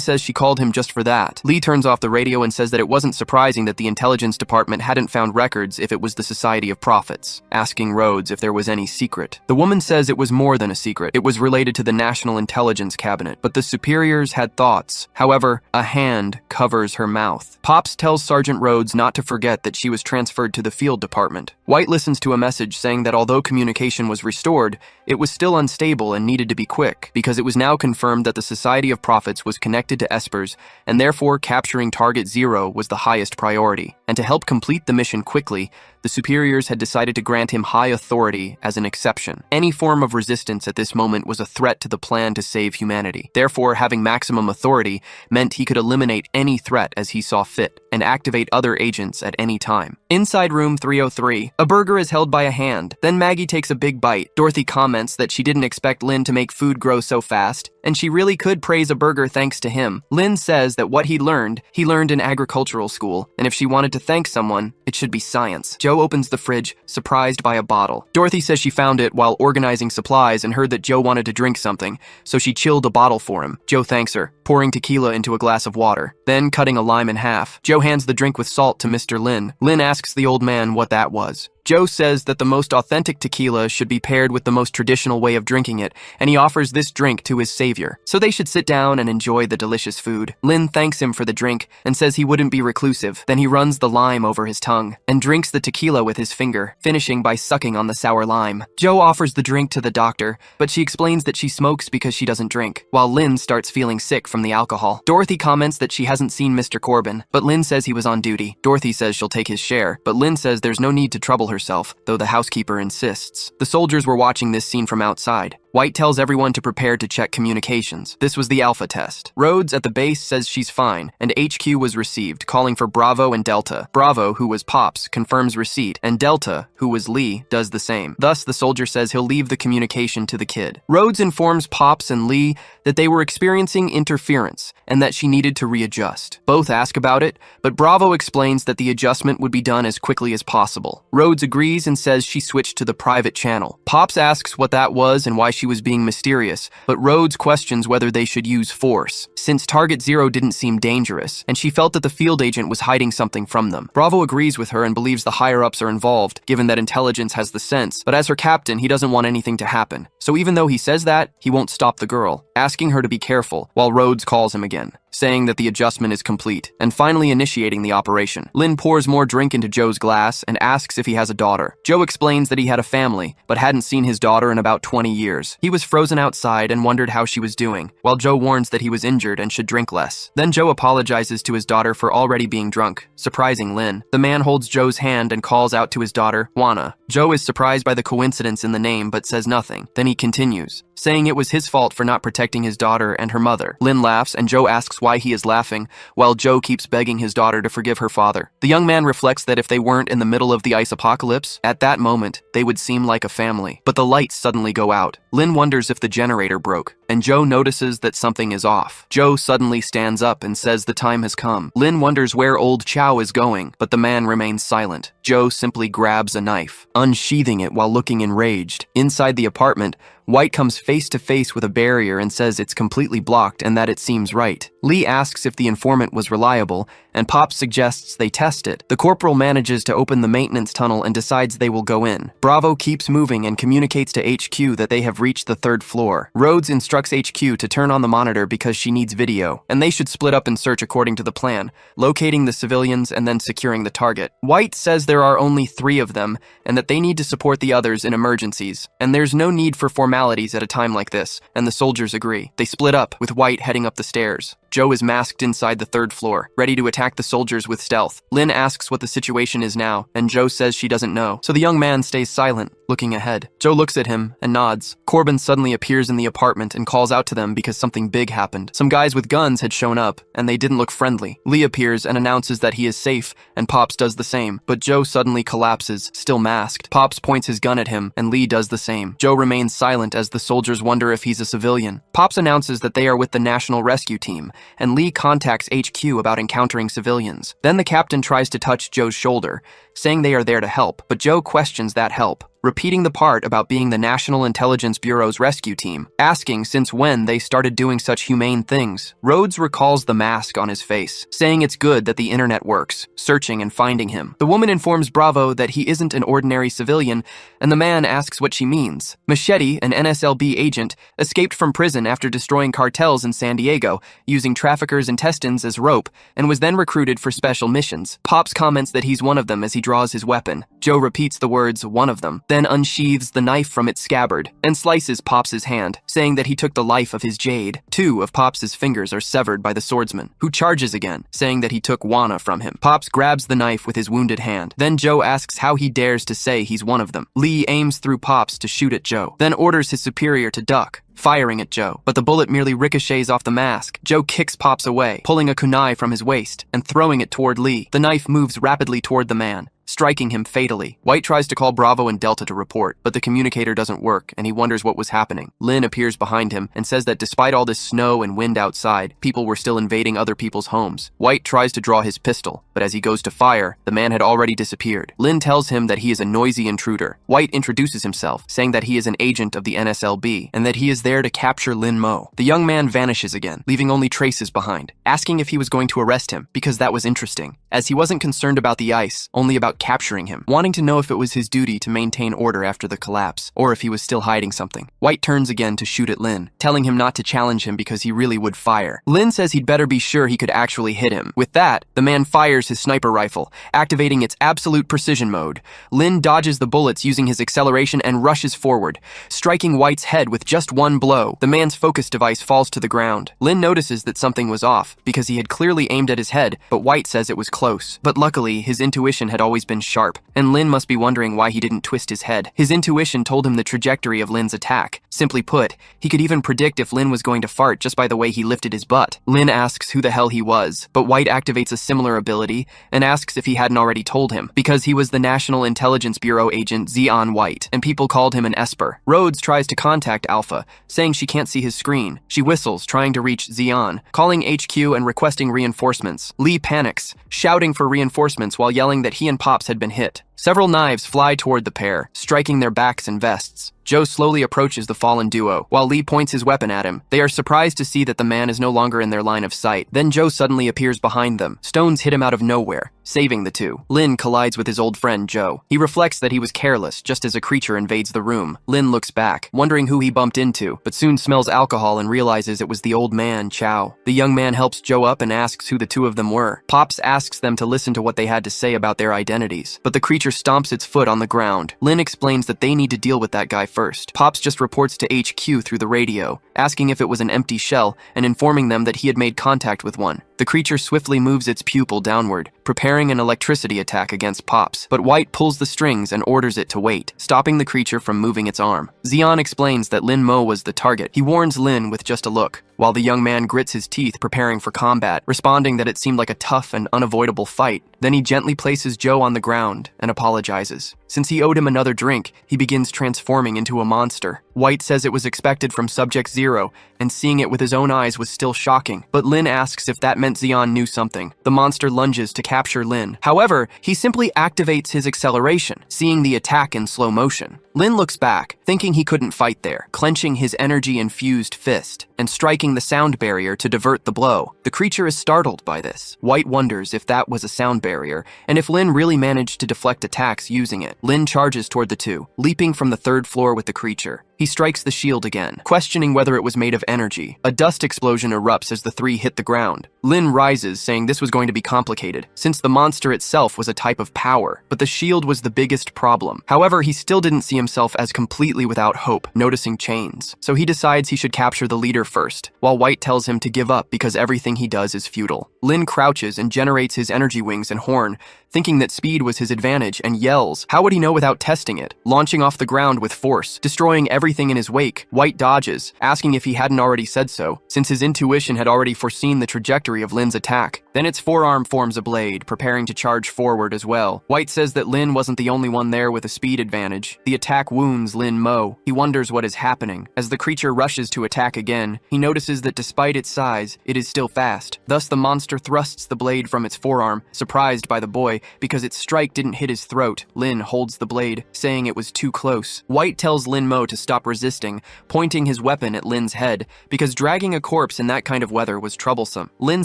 says she called him just for that. Lee turns off the radio and says that it wasn't surprising that the intelligence department hadn't found records if it was the Society of Prophets, asking Rhodes if there was any secret. The woman says it was more than a secret. It was related to the National Intelligence Cabinet, but the superiors had thoughts. However, a hand covers her mouth. Pops tells Sergeant Rhodes not to forget that she was transferred to the field department. White listens to a message saying that although communication was restored, it was still unstable and needed to be quick, because it was now confirmed that the Society of Prophets was connected to espers, and therefore capturing Target Zero was the highest priority. And to help complete the mission quickly, the superiors had decided to grant him high authority as an exception. Any form of resistance at this moment was a threat to the plan to save humanity. Therefore, having maximum authority meant he could eliminate any threat as he saw fit, and activate other agents at any time. Inside room 303, a burger is held by a hand. Then Maggie takes a big bite. Dorothy comments that she didn't expect Lin to make food grow so fast, and she really could praise a burger thanks to him. Lin says that what he learned in agricultural school, and if she wanted to thank someone, it should be science. Joe opens the fridge, surprised by a bottle. Dorothy says she found it while organizing supplies and heard that Joe wanted to drink something, so she chilled a bottle for him. Joe thanks her, pouring tequila into a glass of water, then cutting a lime in half. Joe hands the drink with salt to Mr. Lin. Lin asks the old man what that was. Joe says that the most authentic tequila should be paired with the most traditional way of drinking it, and he offers this drink to his savior. So they should sit down and enjoy the delicious food. Lin thanks him for the drink and says he wouldn't be reclusive. Then he runs the lime over his tongue and drinks the tequila with his finger, finishing by sucking on the sour lime. Joe offers the drink to the doctor, but she explains that she smokes because she doesn't drink, while Lin starts feeling sick from the alcohol. Dorothy comments that she hasn't seen Mr. Corbin, but Lin says he was on duty. Dorothy says she'll take his share, but Lin says there's no need to trouble herself, though the housekeeper insists. The soldiers were watching this scene from outside. White tells everyone to prepare to check communications. This was the alpha test. Rhodes at the base says she's fine, and HQ was received, calling for Bravo and Delta. Bravo, who was Pops, confirms receipt, and Delta, who was Lee, does the same. Thus, the soldier says he'll leave the communication to the kid. Rhodes informs Pops and Lee that they were experiencing interference, and that she needed to readjust. Both ask about it, but Bravo explains that the adjustment would be done as quickly as possible. Rhodes agrees and says she switched to the private channel. Pops asks what that was and why she was being mysterious, but Rhodes questions whether they should use force, since Target Zero didn't seem dangerous, and she felt that the field agent was hiding something from them. Bravo agrees with her and believes the higher-ups are involved, given that intelligence has the sense, but as her captain, he doesn't want anything to happen. So even though he says that, he won't stop the girl, asking her to be careful, while Rhodes calls him again, saying that the adjustment is complete, and finally initiating the operation. Lin pours more drink into Joe's glass and asks if he has a daughter. Joe explains that he had a family, but hadn't seen his daughter in about 20 years. He was frozen outside and wondered how she was doing, while Joe warns that he was injured and should drink less. Then Joe apologizes to his daughter for already being drunk, surprising Lin. The man holds Joe's hand and calls out to his daughter, Juana. Joe is surprised by the coincidence in the name but says nothing. Then he continues, saying it was his fault for not protecting his daughter and her mother. Lin laughs and Joe asks why he is laughing, while Joe keeps begging his daughter to forgive her father. The young man reflects that if they weren't in the middle of the ice apocalypse, at that moment, they would seem like a family. But the lights suddenly go out. Lin wonders if the generator broke, and Joe notices that something is off. Joe suddenly stands up and says the time has come. Lin wonders where old Chow is going, but the man remains silent. Joe simply grabs a knife, unsheathing it while looking enraged. Inside the apartment, White comes face to face with a barrier and says it's completely blocked and that it seems right. Lee asks if the informant was reliable, and Pop suggests they test it. The corporal manages to open the maintenance tunnel and decides they will go in. Bravo keeps moving and communicates to HQ that they have reached the 3rd floor. Rhodes instructs HQ to turn on the monitor because she needs video, and they should split up and search according to the plan, locating the civilians and then securing the target. White says there are only 3 of them, and that they need to support the others in emergencies, and there's no need for formalities at a time like this, and the soldiers agree. They split up, with White heading up the stairs. Joe is masked inside the 3rd floor, ready to attack the soldiers with stealth. Lin asks what the situation is now, and Joe says she doesn't know, so the young man stays silent, looking ahead. Joe looks at him and nods. Corbin suddenly appears in the apartment and calls out to them because something big happened. Some guys with guns had shown up, and they didn't look friendly. Lee appears and announces that he is safe, and Pops does the same, but Joe suddenly collapses, still masked. Pops points his gun at him, and Lee does the same. Joe remains silent as the soldiers wonder if he's a civilian. Pops announces that they are with the National Rescue Team, and Lee contacts HQ about encountering civilians. Then the captain tries to touch Joe's shoulder, saying they are there to help, but Joe questions that help, repeating the part about being the National Intelligence Bureau's rescue team, asking since when they started doing such humane things. Rhodes recalls the mask on his face, saying it's good that the internet works, searching and finding him. The woman informs Bravo that he isn't an ordinary civilian, and the man asks what she means. Machete, an NSLB agent, escaped from prison after destroying cartels in San Diego, using traffickers' intestines as rope, and was then recruited for special missions. Pops comments that he's one of them as he draws his weapon. Joe repeats the words, one of them, then unsheathes the knife from its scabbard and slices Pops' hand, saying that he took the life of his jade. 2 of Pops' fingers are severed by the swordsman, who charges again, saying that he took Juana from him. Pops grabs the knife with his wounded hand. Then Joe asks how he dares to say he's one of them. Lee aims through Pops to shoot at Joe, then orders his superior to duck, firing at Joe, but the bullet merely ricochets off the mask. Joe kicks Pops away, pulling a kunai from his waist and throwing it toward Lee. The knife moves rapidly toward the man, striking him fatally. White tries to call Bravo and Delta to report, but the communicator doesn't work, and he wonders what was happening. Lin appears behind him and says that despite all this snow and wind outside, people were still invading other people's homes. White tries to draw his pistol, but as he goes to fire, the man had already disappeared. Lin tells him that he is a noisy intruder. White introduces himself, saying that he is an agent of the NSLB, and that he is there to capture Lin Mo. The young man vanishes again, leaving only traces behind, asking if he was going to arrest him, because that was interesting, as he wasn't concerned about the ice, only about capturing him, wanting to know if it was his duty to maintain order after the collapse, or if he was still hiding something. White turns again to shoot at Lin, telling him not to challenge him because he really would fire. Lin says he'd better be sure he could actually hit him. With that, the man fires his sniper rifle, activating its absolute precision mode. Lin dodges the bullets using his acceleration and rushes forward, striking White's head with just one one blow, the man's focus device falls to the ground. Lin notices that something was off, because he had clearly aimed at his head, but White says it was close. But luckily, his intuition had always been sharp, and Lin must be wondering why he didn't twist his head. His intuition told him the trajectory of Lin's attack. Simply put, he could even predict if Lin was going to fart just by the way he lifted his butt. Lin asks who the hell he was, but White activates a similar ability and asks if he hadn't already told him, because he was the National Intelligence Bureau agent Zeon White, and people called him an Esper. Rhodes tries to contact Alpha, saying she can't see his screen. She whistles, trying to reach Zeon, calling HQ and requesting reinforcements. Lee panics, shouting for reinforcements while yelling that he and Pops had been hit. Several knives fly toward the pair, striking their backs and vests. Joe slowly approaches the fallen duo, while Lee points his weapon at him. They are surprised to see that the man is no longer in their line of sight. Then Joe suddenly appears behind them. Stones hit him out of nowhere, saving the two. Lin collides with his old friend Joe. He reflects that he was careless, just as a creature invades the room. Lin looks back, wondering who he bumped into, but soon smells alcohol and realizes it was the old man, Chow. The young man helps Joe up and asks who the two of them were. Pops asks them to listen to what they had to say about their identities, but the creature stomps its foot on the ground. Lin explains that they need to deal with that guy first. Pops just reports to HQ through the radio, asking if it was an empty shell and informing them that he had made contact with one. The creature swiftly moves its pupil downward, preparing an electricity attack against Pops, but White pulls the strings and orders it to wait, stopping the creature from moving its arm. Zeon explains that Lin Mo was the target. He warns Lin with just a look, while the young man grits his teeth preparing for combat, responding that it seemed like a tough and unavoidable fight. Then he gently places Joe on the ground and apologizes. Since he owed him another drink, he begins transforming into a monster. White says it was expected from Subject Zero, and seeing it with his own eyes was still shocking, but Lin asks if that meant Zeon knew something. The monster lunges to capture Lin. However, he simply activates his acceleration, seeing the attack in slow motion. Lin looks back, thinking he couldn't fight there, clenching his energy-infused fist and striking the sound barrier to divert the blow. The creature is startled by this. White wonders if that was a sound barrier, and if Lin really managed to deflect attacks using it. Lin charges toward the two, leaping from the third floor with the creature. He strikes the shield again, questioning whether it was made of energy. A dust explosion erupts as the three hit the ground. Lin rises, saying this was going to be complicated, since the monster itself was a type of power, but the shield was the biggest problem. However, he still didn't see himself as completely without hope, noticing chains. So he decides he should capture the leader first, while White tells him to give up because everything he does is futile. Lin crouches and generates his energy wings and horn, thinking that speed was his advantage, and yells. How would he know without testing it? Launching off the ground with force, destroying everything in his wake. White dodges, asking if he hadn't already said so, since his intuition had already foreseen the trajectory of Lin's attack. Then its forearm forms a blade, preparing to charge forward as well. White says that Lin wasn't the only one there with a speed advantage. The attack wounds Lin Mo. He wonders what is happening. As the creature rushes to attack again, he notices that despite its size, it is still fast. Thus the monster thrusts the blade from its forearm, surprised by the boy because its strike didn't hit his throat. Lin holds the blade, saying it was too close. White tells Lin Mo to stop resisting, pointing his weapon at Lin's head, because dragging a corpse in that kind of weather was troublesome. Lin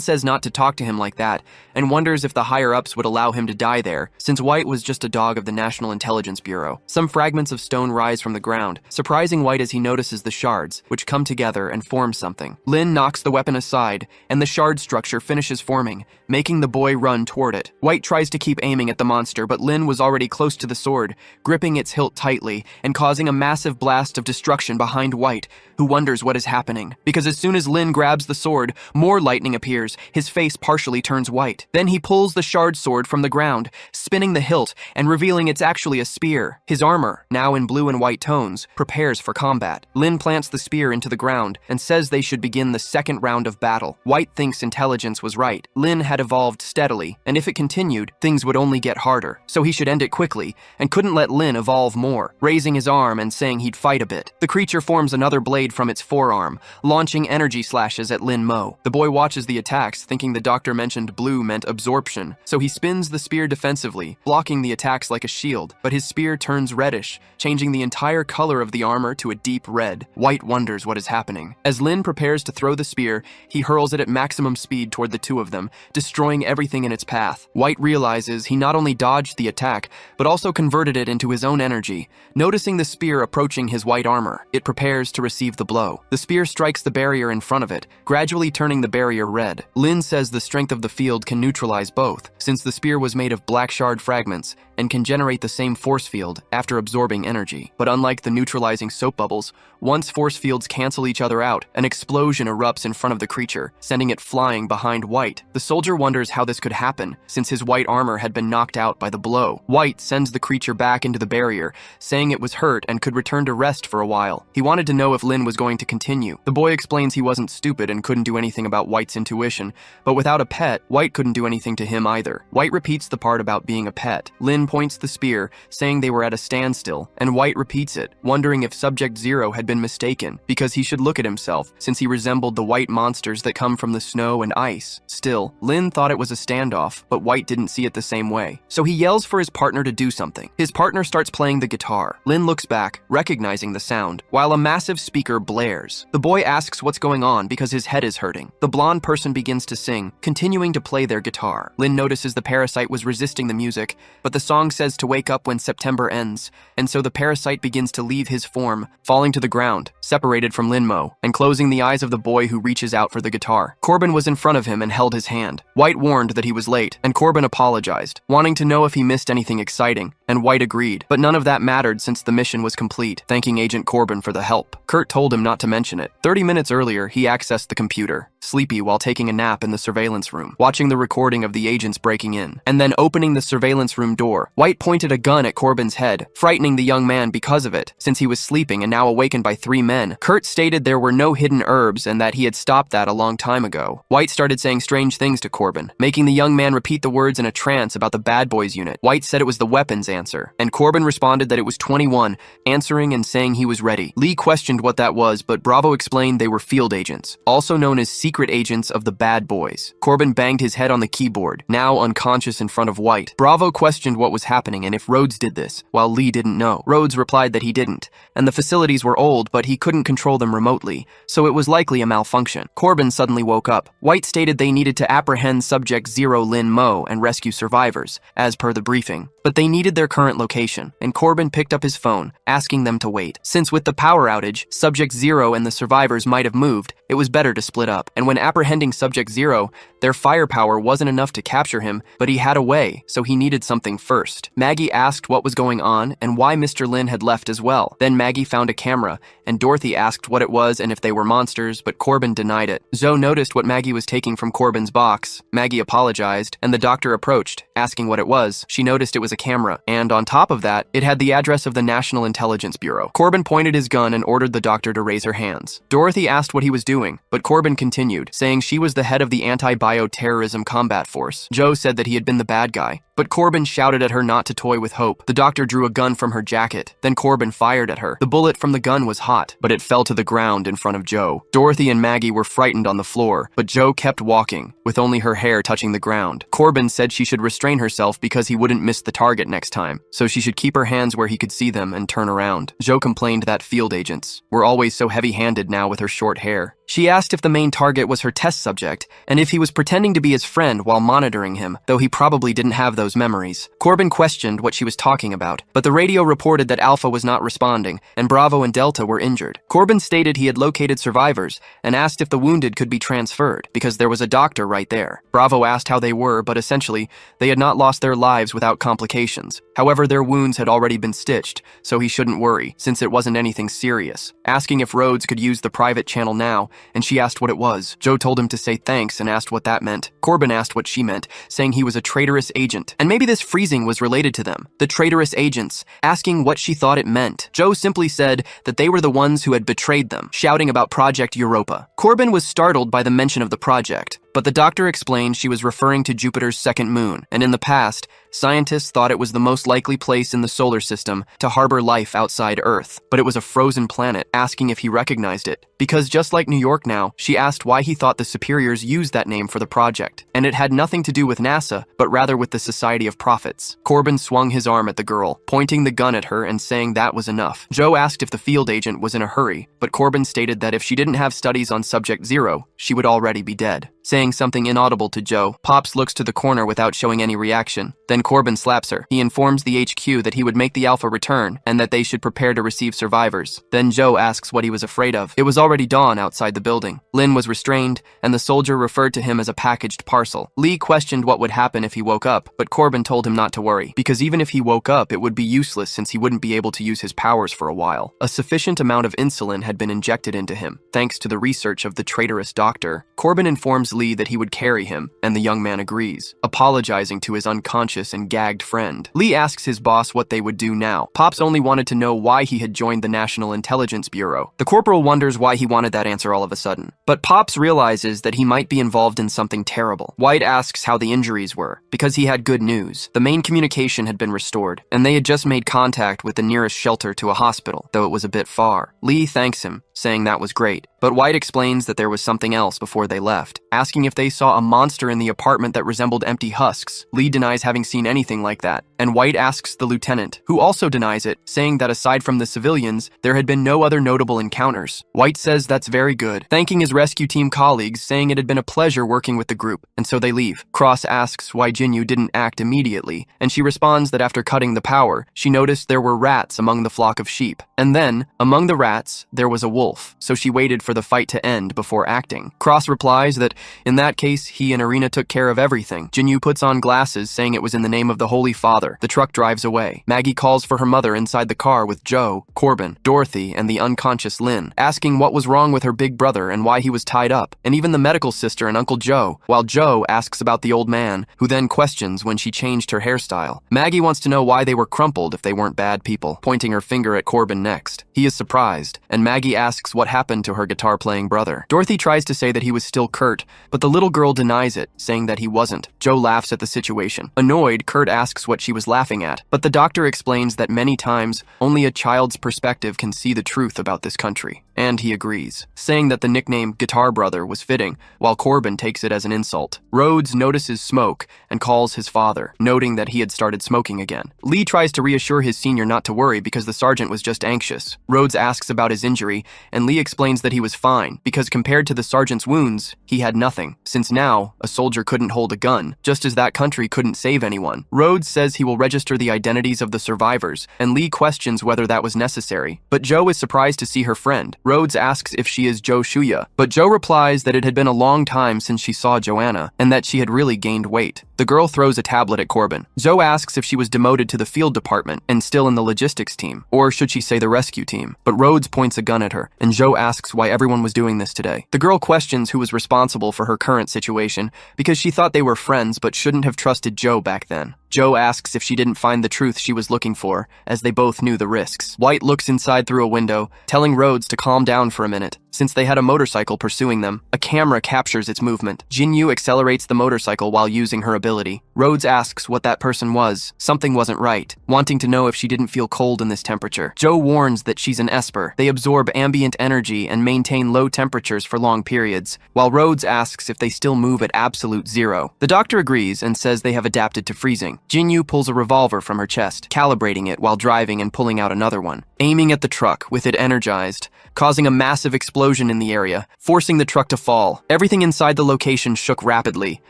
says not to talk to him like that, and wonders if the higher-ups would allow him to die there, since White was just a dog of the National Intelligence Bureau. Some fragments of stone rise from the ground, surprising White as he notices the shards, which come together and form something. Lin knocks the weapon aside, and the shard structure finishes forming, making the boy run toward it. White tries to keep aiming at the monster, but Lin was already close to the sword, gripping its hilt tightly and causing a massive blast of destruction behind White, who wonders what is happening. Because as soon as Lin grabs the sword, more lightning appears. His face partially turns white. Then he pulls the shard sword from the ground, spinning the hilt and revealing it's actually a spear. His armor, now in blue and white tones, prepares for combat. Lin plants the spear into the ground and says they should begin the second round of battle. White thinks intelligence was right. Lin had evolved steadily, and if it continued, things would only get harder. So he should end it quickly, and couldn't let Lin evolve more, raising his arm and saying he'd fight a bit. The creature forms another blade from its forearm, launching energy slashes at Lin Mo. The boy watches the attacks, thinking the doctor mentioned blue meant absorption, so he spins the spear defensively, blocking the attacks like a shield, but his spear turns reddish, changing the entire color of the armor to a deep red. White wonders what is happening. As Lin prepares to throw the spear, he hurls it at maximum speed toward the two of them, destroying everything in its path. White realizes he not only dodged the attack, but also converted it into his own energy. Noticing the spear approaching his white armor, it prepares to receive the blow. The spear strikes the barrier in front of it, gradually turning the barrier red. Lin says the strength strength of the field can neutralize both, since the spear was made of black shard fragments and can generate the same force field after absorbing energy. But unlike the neutralizing soap bubbles, once force fields cancel each other out, an explosion erupts in front of the creature, sending it flying behind White. The soldier wonders how this could happen, since his white armor had been knocked out by the blow. White sends the creature back into the barrier, saying it was hurt and could return to rest for a while. He wanted to know if Lin was going to continue. The boy explains he wasn't stupid and couldn't do anything about White's intuition, but without a pet, White couldn't do anything to him either. White repeats the part about being a pet. Lin points the spear, saying they were at a standstill, and White repeats it, wondering if Subject Zero had been mistaken, because he should look at himself, since he resembled the white monsters that come from the snow and ice. Still, Lin thought it was a standoff, but White didn't see it the same way. So he yells for his partner to do something. His partner starts playing the guitar. Lin looks back, recognizing the sound, while a massive speaker blares. The boy asks what's going on because his head is hurting. The blonde person begins to sing, continuing to play their guitar. Lin notices the parasite was resisting the music, but the song says to wake up when September ends, and so the parasite begins to leave his form, falling to the ground, separated from Linmo, and closing the eyes of the boy who reaches out for the guitar. Corbin was in front of him and held his hand. White warned that he was late, and Corbin apologized, wanting to know if he missed anything exciting, and White agreed, but none of that mattered since the mission was complete, thanking Agent Corbin for the help. Kurt told him not to mention it. 30 minutes earlier, he accessed the computer, sleepy while taking a nap in the surveillance room, watching the recording of the agents breaking in, and then opening the surveillance room door. White pointed a gun at Corbin's head, frightening the young man because of it, since he was sleeping and now awakened by 3 men. Kurt stated there were no hidden herbs and that he had stopped that a long time ago. White started saying strange things to Corbin, making the young man repeat the words in a trance about the bad boys unit. White said it was the weapons answer, and Corbin responded that it was 21, answering and saying he was ready. Lee questioned what that was, but Bravo explained they were field agents, also known as secret agents of the bad boys. Corbin banged his head on the keyboard, now unconscious in front of White. Bravo questioned what was happening and if Rhodes did this, while Lee didn't know. Rhodes replied that he didn't, and the facilities were old, but he couldn't control them remotely, so it was likely a malfunction. Corbin suddenly woke up. White stated they needed to apprehend Subject Zero Lin Mo and rescue survivors, as per the briefing, but they needed their current location, and Corbin picked up his phone, asking them to wait. Since with the power outage, Subject Zero and the survivors might have moved, it was better to split up, and when apprehending Subject Zero, their firepower wasn't enough to capture him, but he had a way, so he needed something first. Maggie asked what was going on and why Mr. Lin had left as well. Then Maggie found a camera, and Dorothy asked what it was and if they were monsters, but Corbin denied it. Zoe noticed what Maggie was taking from Corbin's box. Maggie apologized, and the doctor approached, asking what it was. She noticed it was a camera, and on top of that, it had the address of the National Intelligence Bureau. Corbin pointed his gun and ordered the doctor to raise her hands. Dorothy asked what he was doing, but Corbin continued, saying she was the head of the Anti-Bioterrorism Combat Force. Joe said that he had been the bad guy, but Corbin shouted at her not to toy with hope. The doctor drew a gun from her jacket. Then Corbin fired at her. The bullet from the gun was hot, but it fell to the ground in front of Joe. Dorothy and Maggie were frightened on the floor, but Joe kept walking, with only her hair touching the ground. Corbin said she should restrain herself because he wouldn't miss the target next time, so she should keep her hands where he could see them and turn around. Joe complained that field agents were always so heavy-handed now with her short hair. She asked if the main target was her test subject, and if he was pretending to be his friend while monitoring him, though he probably didn't have those memories. Corbin questioned what she was talking about, but the radio reported that Alpha was not responding, and Bravo and Delta were injured. Corbin stated he had located survivors, and asked if the wounded could be transferred, because there was a doctor right there. Bravo asked how they were, but essentially, they had not lost their lives without complications. However, their wounds had already been stitched, so he shouldn't worry, since it wasn't anything serious. Asking if Rhodes could use the private channel now, and she asked what it was. Joe told him to say thanks and asked what that meant. Corbin asked what she meant, saying he was a traitorous agent, and maybe this freezing was related to them. The traitorous agents, asking what she thought it meant. Joe simply said that they were the ones who had betrayed them, shouting about Project Europa. Corbin was startled by the mention of the project, but the doctor explained she was referring to Jupiter's second moon, and in the past, scientists thought it was the most likely place in the solar system to harbor life outside Earth, but it was a frozen planet, asking if he recognized it. Because just like New York now, she asked why he thought the superiors used that name for the project, and it had nothing to do with NASA, but rather with the Society of Prophets. Corbin swung his arm at the girl, pointing the gun at her and saying that was enough. Joe asked if the field agent was in a hurry, but Corbin stated that if she didn't have studies on Subject Zero, she would already be dead. saying something inaudible to Joe. Pops looks to the corner without showing any reaction. Then Corbin slaps her. He informs the HQ that he would make the Alpha return and that they should prepare to receive survivors. Then Joe asks what he was afraid of. It was already dawn outside the building. Lin was restrained, and the soldier referred to him as a packaged parcel. Lee questioned what would happen if he woke up, but Corbin told him not to worry, because even if he woke up, it would be useless since he wouldn't be able to use his powers for a while. A sufficient amount of insulin had been injected into him, thanks to the research of the traitorous doctor. Corbin informs Lee that he would carry him, and the young man agrees, apologizing to his unconscious and gagged friend. Lee asks his boss what they would do now. Pops only wanted to know why he had joined the National Intelligence Bureau. The corporal wonders why he wanted that answer all of a sudden. But Pops realizes that he might be involved in something terrible. White asks how the injuries were, because he had good news. The main communication had been restored, and they had just made contact with the nearest shelter to a hospital, though it was a bit far. Lee thanks him, saying that was great. But White explains that there was something else before they left, asking if they saw a monster in the apartment that resembled empty husks. Lee denies having seen anything like that, and White asks the lieutenant, who also denies it, saying that aside from the civilians, there had been no other notable encounters. White says that's very good, thanking his rescue team colleagues, saying it had been a pleasure working with the group, and so they leave. Cross asks why Jinyu didn't act immediately, and she responds that after cutting the power, she noticed there were rats among the flock of sheep. And then, among the rats, there was a wolf, so she waited for the fight to end before acting. Cross replies that, in that case, he and Arena took care of everything. Jinyu puts on glasses, saying it was in the name of the Holy Father. The truck drives away. Maggie calls for her mother inside the car with Joe, Corbin, Dorothy, and the unconscious Lin, asking what was wrong with her big brother and why he was tied up, and even the medical sister and Uncle Joe, while Joe asks about the old man, who then questions when she changed her hairstyle. Maggie wants to know why they were crumpled if they weren't bad people, pointing her finger at Corbin next. He is surprised, and Maggie asks what happened to her guitar-playing brother. Dorothy tries to say that he was still Kurt, but the little girl denies it, saying that he wasn't. Joe laughs at the situation. Annoyed, Kurt asks what she was laughing at, but the doctor explains that many times, only a child's perspective can see the truth about this country. And he agrees, saying that the nickname Guitar Brother was fitting, while Corbin takes it as an insult. Rhodes notices smoke and calls his father, noting that he had started smoking again. Lee tries to reassure his senior not to worry because the sergeant was just anxious. Rhodes asks about his injury, and Lee explains that he was fine, because compared to the sergeant's wounds, he had nothing, since now, a soldier couldn't hold a gun, just as that country couldn't save anyone. Rhodes says he will register the identities of the survivors, and Lee questions whether that was necessary. But Joe is surprised to see her friend. Rhodes asks if she is Joe Shuya, but Joe replies that it had been a long time since she saw Joanna, and that she had really gained weight. The girl throws a tablet at Corbin. Joe asks if she was demoted to the field department and still in the logistics team, or should she say the rescue team, but Rhodes points a gun at her, and Joe asks why everyone was doing this today. The girl questions who was responsible for her current situation, because she thought they were friends but shouldn't have trusted Joe back then. Joe asks if she didn't find the truth she was looking for, as they both knew the risks. White looks inside through a window, telling Rhodes to calm down for a minute, since they had a motorcycle pursuing them. A camera captures its movement. Jinyu accelerates the motorcycle while using her ability. Rhodes asks what that person was. Something wasn't right, wanting to know if she didn't feel cold in this temperature. Joe warns that she's an Esper. They absorb ambient energy and maintain low temperatures for long periods, while Rhodes asks if they still move at absolute zero. The doctor agrees and says they have adapted to freezing. Jinyu pulls a revolver from her chest, calibrating it while driving and pulling out another one, aiming at the truck with it energized, causing a massive explosion in the area, forcing the truck to fall. Everything inside the location shook rapidly.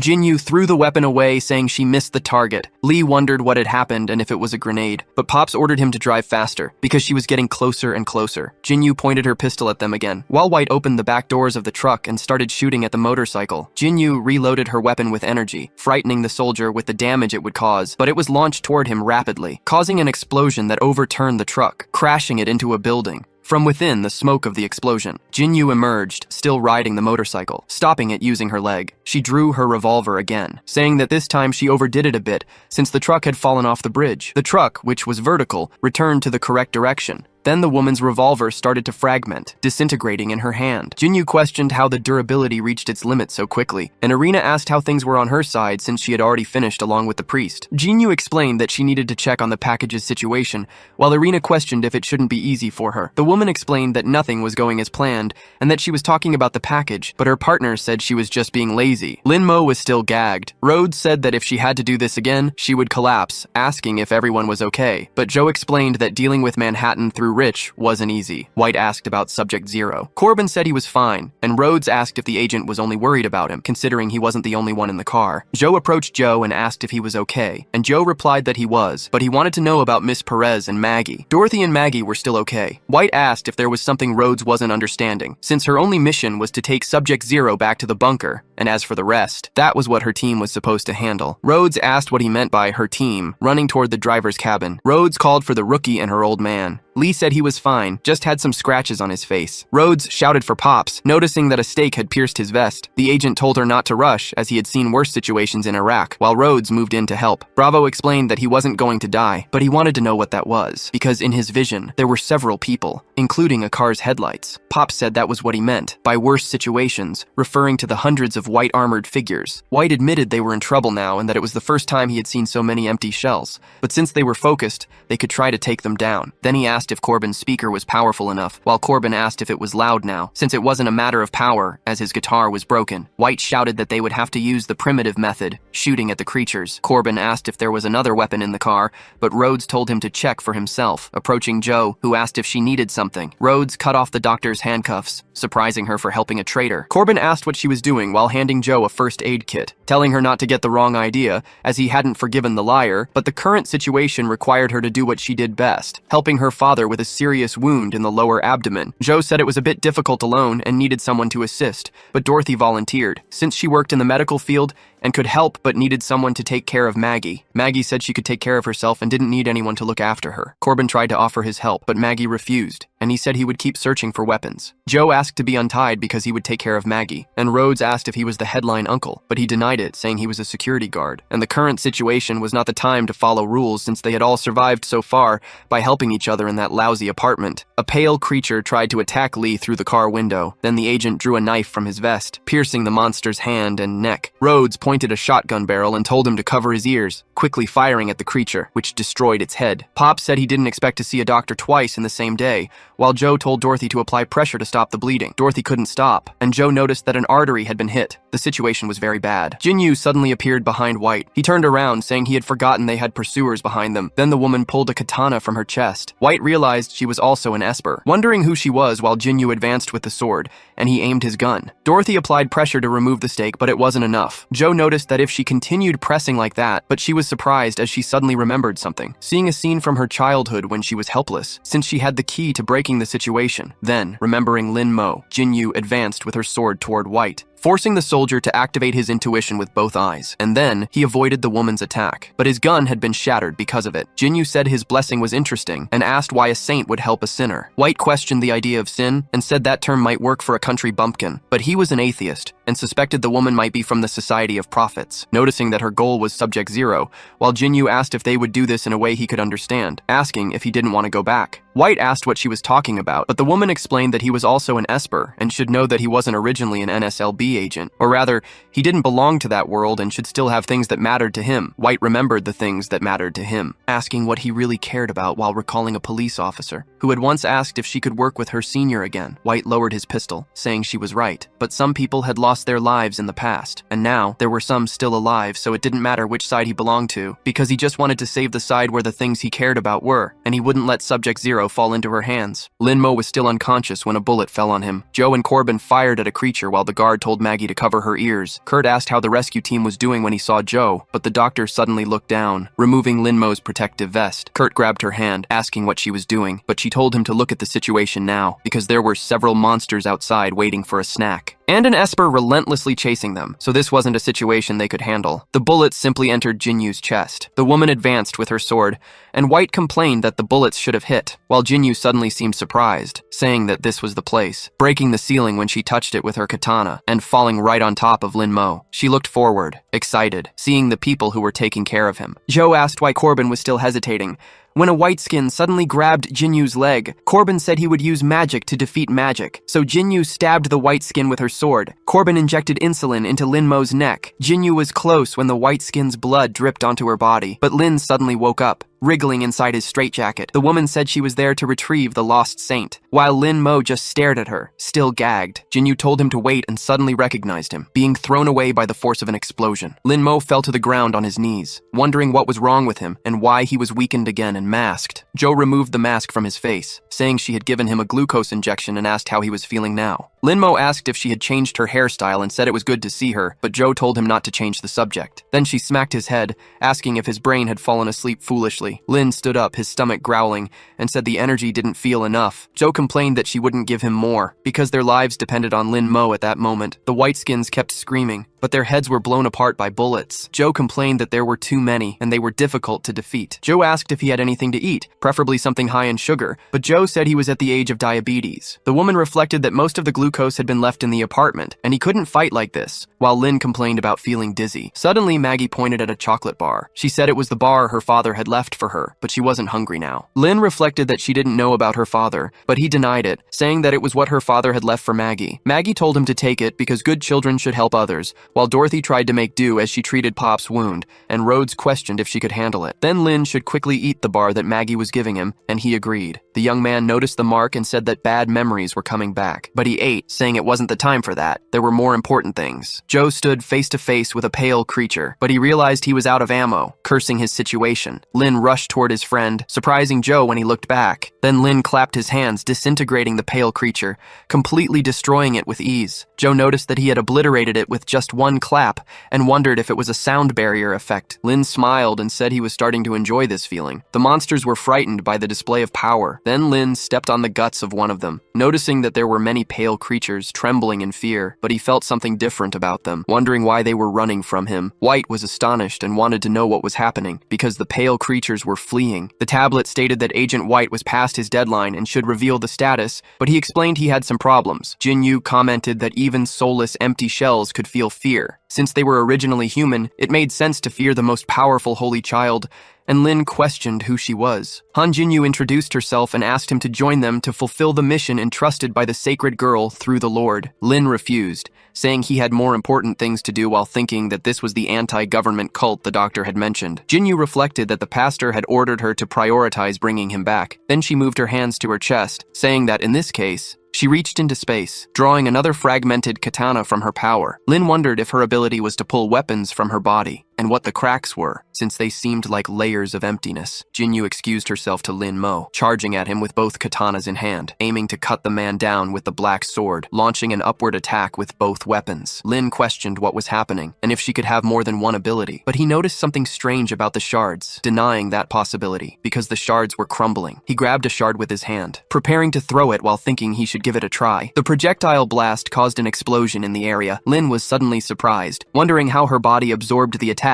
Jinyu threw the weapon away, saying she missed the target. Lee wondered what had happened and if it was a grenade, but Pops ordered him to drive faster, because she was getting closer and closer. Jinyu pointed her pistol at them again, while White opened the back doors of the truck and started shooting at the motorcycle. Jinyu reloaded her weapon with energy, frightening the soldier with the damage it would cause, but it was launched toward him rapidly, causing an explosion that overturned the truck, crashing it into a building. From within the smoke of the explosion, Jinyu emerged, still riding the motorcycle, stopping it using her leg. She drew her revolver again, saying that this time she overdid it a bit, since the truck had fallen off the bridge. The truck, which was vertical, returned to the correct direction. Then the woman's revolver started to fragment, disintegrating in her hand. Jinyu questioned how the durability reached its limit so quickly, and Irina asked how things were on her side since she had already finished along with the priest. Jinyu explained that she needed to check on the package's situation, while Irina questioned if it shouldn't be easy for her. The woman explained that nothing was going as planned, and that she was talking about the package, but her partner said she was just being lazy. Linmo was still gagged. Rhodes said that if she had to do this again, she would collapse, asking if everyone was okay, but Joe explained that dealing with Manhattan through rich wasn't easy. White asked about Subject Zero. Corbin said he was fine, and Rhodes asked if the agent was only worried about him, considering he wasn't the only one in the car. Joe approached Joe and asked if he was okay, and Joe replied that he was, but he wanted to know about Miss Perez and Maggie. Dorothy and Maggie were still okay. White asked if there was something Rhodes wasn't understanding, since her only mission was to take Subject Zero back to the bunker, and as for the rest, that was what her team was supposed to handle. Rhodes asked what he meant by her team, running toward the driver's cabin. Rhodes called for the rookie and her old man. Lee said he was fine, just had some scratches on his face. Rhodes shouted for Pops, noticing that a stake had pierced his vest. The agent told her not to rush, as he had seen worse situations in Iraq, while Rhodes moved in to help. Bravo explained that he wasn't going to die, but he wanted to know what that was, because in his vision, there were several people, including a car's headlights. Pops said that was what he meant by worse situations, referring to the hundreds of white armored figures. White admitted they were in trouble now and that it was the first time he had seen so many empty shells, but since they were focused, they could try to take them down. Then he asked if Corbin's speaker was powerful enough, while Corbin asked if it was loud now, since it wasn't a matter of power, as his guitar was broken. White shouted that they would have to use the primitive method, shooting at the creatures. Corbin asked if there was another weapon in the car, but Rhodes told him to check for himself, approaching Joe, who asked if she needed something. Rhodes cut off the doctor's handcuffs, surprising her for helping a traitor. Corbin asked what she was doing while handing Joe a first aid kit, telling her not to get the wrong idea, as he hadn't forgiven the liar, but the current situation required her to do what she did best, helping her father with a serious wound in the lower abdomen. Joe said it was a bit difficult alone and needed someone to assist, but Dorothy volunteered, since she worked in the medical field and could help but needed someone to take care of Maggie. Maggie said she could take care of herself and didn't need anyone to look after her. Corbin tried to offer his help, but Maggie refused, and he said he would keep searching for weapons. Joe asked to be untied because he would take care of Maggie, and Rhodes asked if he was the headline uncle, but he denied it, saying he was a security guard, and the current situation was not the time to follow rules since they had all survived so far by helping each other in that lousy apartment. A pale creature tried to attack Lee through the car window. Then the agent drew a knife from his vest, piercing the monster's hand and neck. Rhodes pointed a shotgun barrel and told him to cover his ears, quickly firing at the creature, which destroyed its head. Pop said he didn't expect to see a doctor twice in the same day, while Joe told Dorothy to apply pressure to stop the bleeding. Dorothy couldn't stop, and Joe noticed that an artery had been hit. The situation was very bad. Jinyu suddenly appeared behind White. He turned around, saying he had forgotten they had pursuers behind them. Then the woman pulled a katana from her chest. White realized she was also an Esper, wondering who she was while Jinyu advanced with the sword, and he aimed his gun. Dorothy applied pressure to remove the stake, but it wasn't enough. Joe noticed that if she continued pressing like that, but she was surprised as she suddenly remembered something, seeing a scene from her childhood when she was helpless, since she had the key to breaking the situation. Then, remembering Lin Mo, Jinyu advanced with her sword toward White, forcing the soldier to activate his intuition with both eyes, and then he avoided the woman's attack. But his gun had been shattered because of it. Jinyu said his blessing was interesting and asked why a saint would help a sinner. White questioned the idea of sin and said that term might work for a country bumpkin, but he was an atheist and suspected the woman might be from the Society of Prophets, noticing that her goal was Subject Zero, while Jinyu asked if they would do this in a way he could understand, asking if he didn't want to go back. White asked what she was talking about, but the woman explained that he was also an Esper and should know that he wasn't originally an NSLB agent, or rather, he didn't belong to that world and should still have things that mattered to him. White remembered the things that mattered to him, asking what he really cared about while recalling a police officer who had once asked if she could work with her senior again. White lowered his pistol, saying she was right, but some people had lost their lives in the past, and now there were some still alive, so it didn't matter which side he belonged to, because he just wanted to save the side where the things he cared about were, and he wouldn't let Subject Zero fall into her hands. Lin Mo was still unconscious when a bullet fell on him. Joe and Corbin fired at a creature while the guard told Maggie to cover her ears. Kurt asked how the rescue team was doing when he saw Joe, but the doctor suddenly looked down, removing Lin Mo's protective vest. Kurt grabbed her hand, asking what she was doing, but she told him to look at the situation now, because there were several monsters outside waiting for a snack, and an Esper relentlessly chasing them, so this wasn't a situation they could handle. The bullets simply entered Jinyu's chest. The woman advanced with her sword, and White complained that the bullets should have hit, while Jinyu suddenly seemed surprised, saying that this was the place, breaking the ceiling when she touched it with her katana, and falling right on top of Lin Mo. She looked forward, excited, seeing the people who were taking care of him. Joe asked why Corbin was still hesitating, when a white skin suddenly grabbed Jinyu's leg. Corbin said he would use magic to defeat magic, so Jinyu stabbed the white skin with her sword. Corbin injected insulin into Lin Mo's neck. Jinyu was close when the white skin's blood dripped onto her body, but Lin suddenly woke up. wriggling inside his straitjacket. The woman said she was there to retrieve the lost saint, while Lin Mo just stared at her, still gagged. Jinyu told him to wait and suddenly recognized him, being thrown away by the force of an explosion. Lin Mo fell to the ground on his knees, wondering what was wrong with him and why he was weakened again and masked. Joe removed the mask from his face, saying she had given him a glucose injection and asked how he was feeling now. Lin Mo asked if she had changed her hairstyle and said it was good to see her, but Joe told him not to change the subject. Then she smacked his head, asking if his brain had fallen asleep foolishly. Lin stood up, his stomach growling, and said the energy didn't feel enough. Joe complained that she wouldn't give him more, because their lives depended on Lin Mo at that moment. The Whiteskins kept screaming, but their heads were blown apart by bullets. Joe complained that there were too many, and they were difficult to defeat. Joe asked if he had anything to eat, preferably something high in sugar, but Joe said he was at the age of diabetes. The woman reflected that most of the glucose had been left in the apartment, and he couldn't fight like this, while Lin complained about feeling dizzy. Suddenly, Maggie pointed at a chocolate bar. She said it was the bar her father had left for her, but she wasn't hungry now. Lin reflected that she didn't know about her father, but he denied it, saying that it was what her father had left for Maggie. Maggie told him to take it because good children should help others, while Dorothy tried to make do as she treated Pop's wound, and Rhodes questioned if she could handle it. Then Lin should quickly eat the bar that Maggie was giving him, and he agreed. The young man noticed the mark and said that bad memories were coming back, but he ate, saying it wasn't the time for that. There were more important things. Joe stood face to face with a pale creature, but he realized he was out of ammo, cursing his situation. Lin rushed toward his friend, surprising Joe when he looked back. Then Lin clapped his hands, disintegrating the pale creature, completely destroying it with ease. Joe noticed that he had obliterated it with just one clap, and wondered if it was a sound barrier effect. Lin smiled and said he was starting to enjoy this feeling. The monsters were frightened by the display of power. Then Lin stepped on the guts of one of them, noticing that there were many pale creatures trembling in fear, but he felt something different about them, wondering why they were running from him. White was astonished and wanted to know what was happening, because the pale creatures were fleeing. The tablet stated that Agent White was past his deadline and should reveal the status, but he explained he had some problems. Jinyu commented that even soulless empty shells could feel fear. Since they were originally human, it made sense to fear the most powerful holy child, and Lin questioned who she was. Han Jinyu introduced herself and asked him to join them to fulfill the mission entrusted by the sacred girl through the Lord. Lin refused, saying he had more important things to do while thinking that this was the anti-government cult the doctor had mentioned. Jinyu reflected that the pastor had ordered her to prioritize bringing him back. Then she moved her hands to her chest, saying that in this case, she reached into space, drawing another fragmented katana from her power. Lin wondered if her ability was to pull weapons from her body, and what the cracks were, since they seemed like layers of emptiness. Jinyu excused herself to Lin Mo, charging at him with both katanas in hand, aiming to cut the man down with the black sword, launching an upward attack with both weapons. Lin questioned what was happening, and if she could have more than one ability, but he noticed something strange about the shards, denying that possibility, because the shards were crumbling. He grabbed a shard with his hand, preparing to throw it while thinking he should give it a try. The projectile blast caused an explosion in the area. Lin was suddenly surprised, wondering how her body absorbed the attack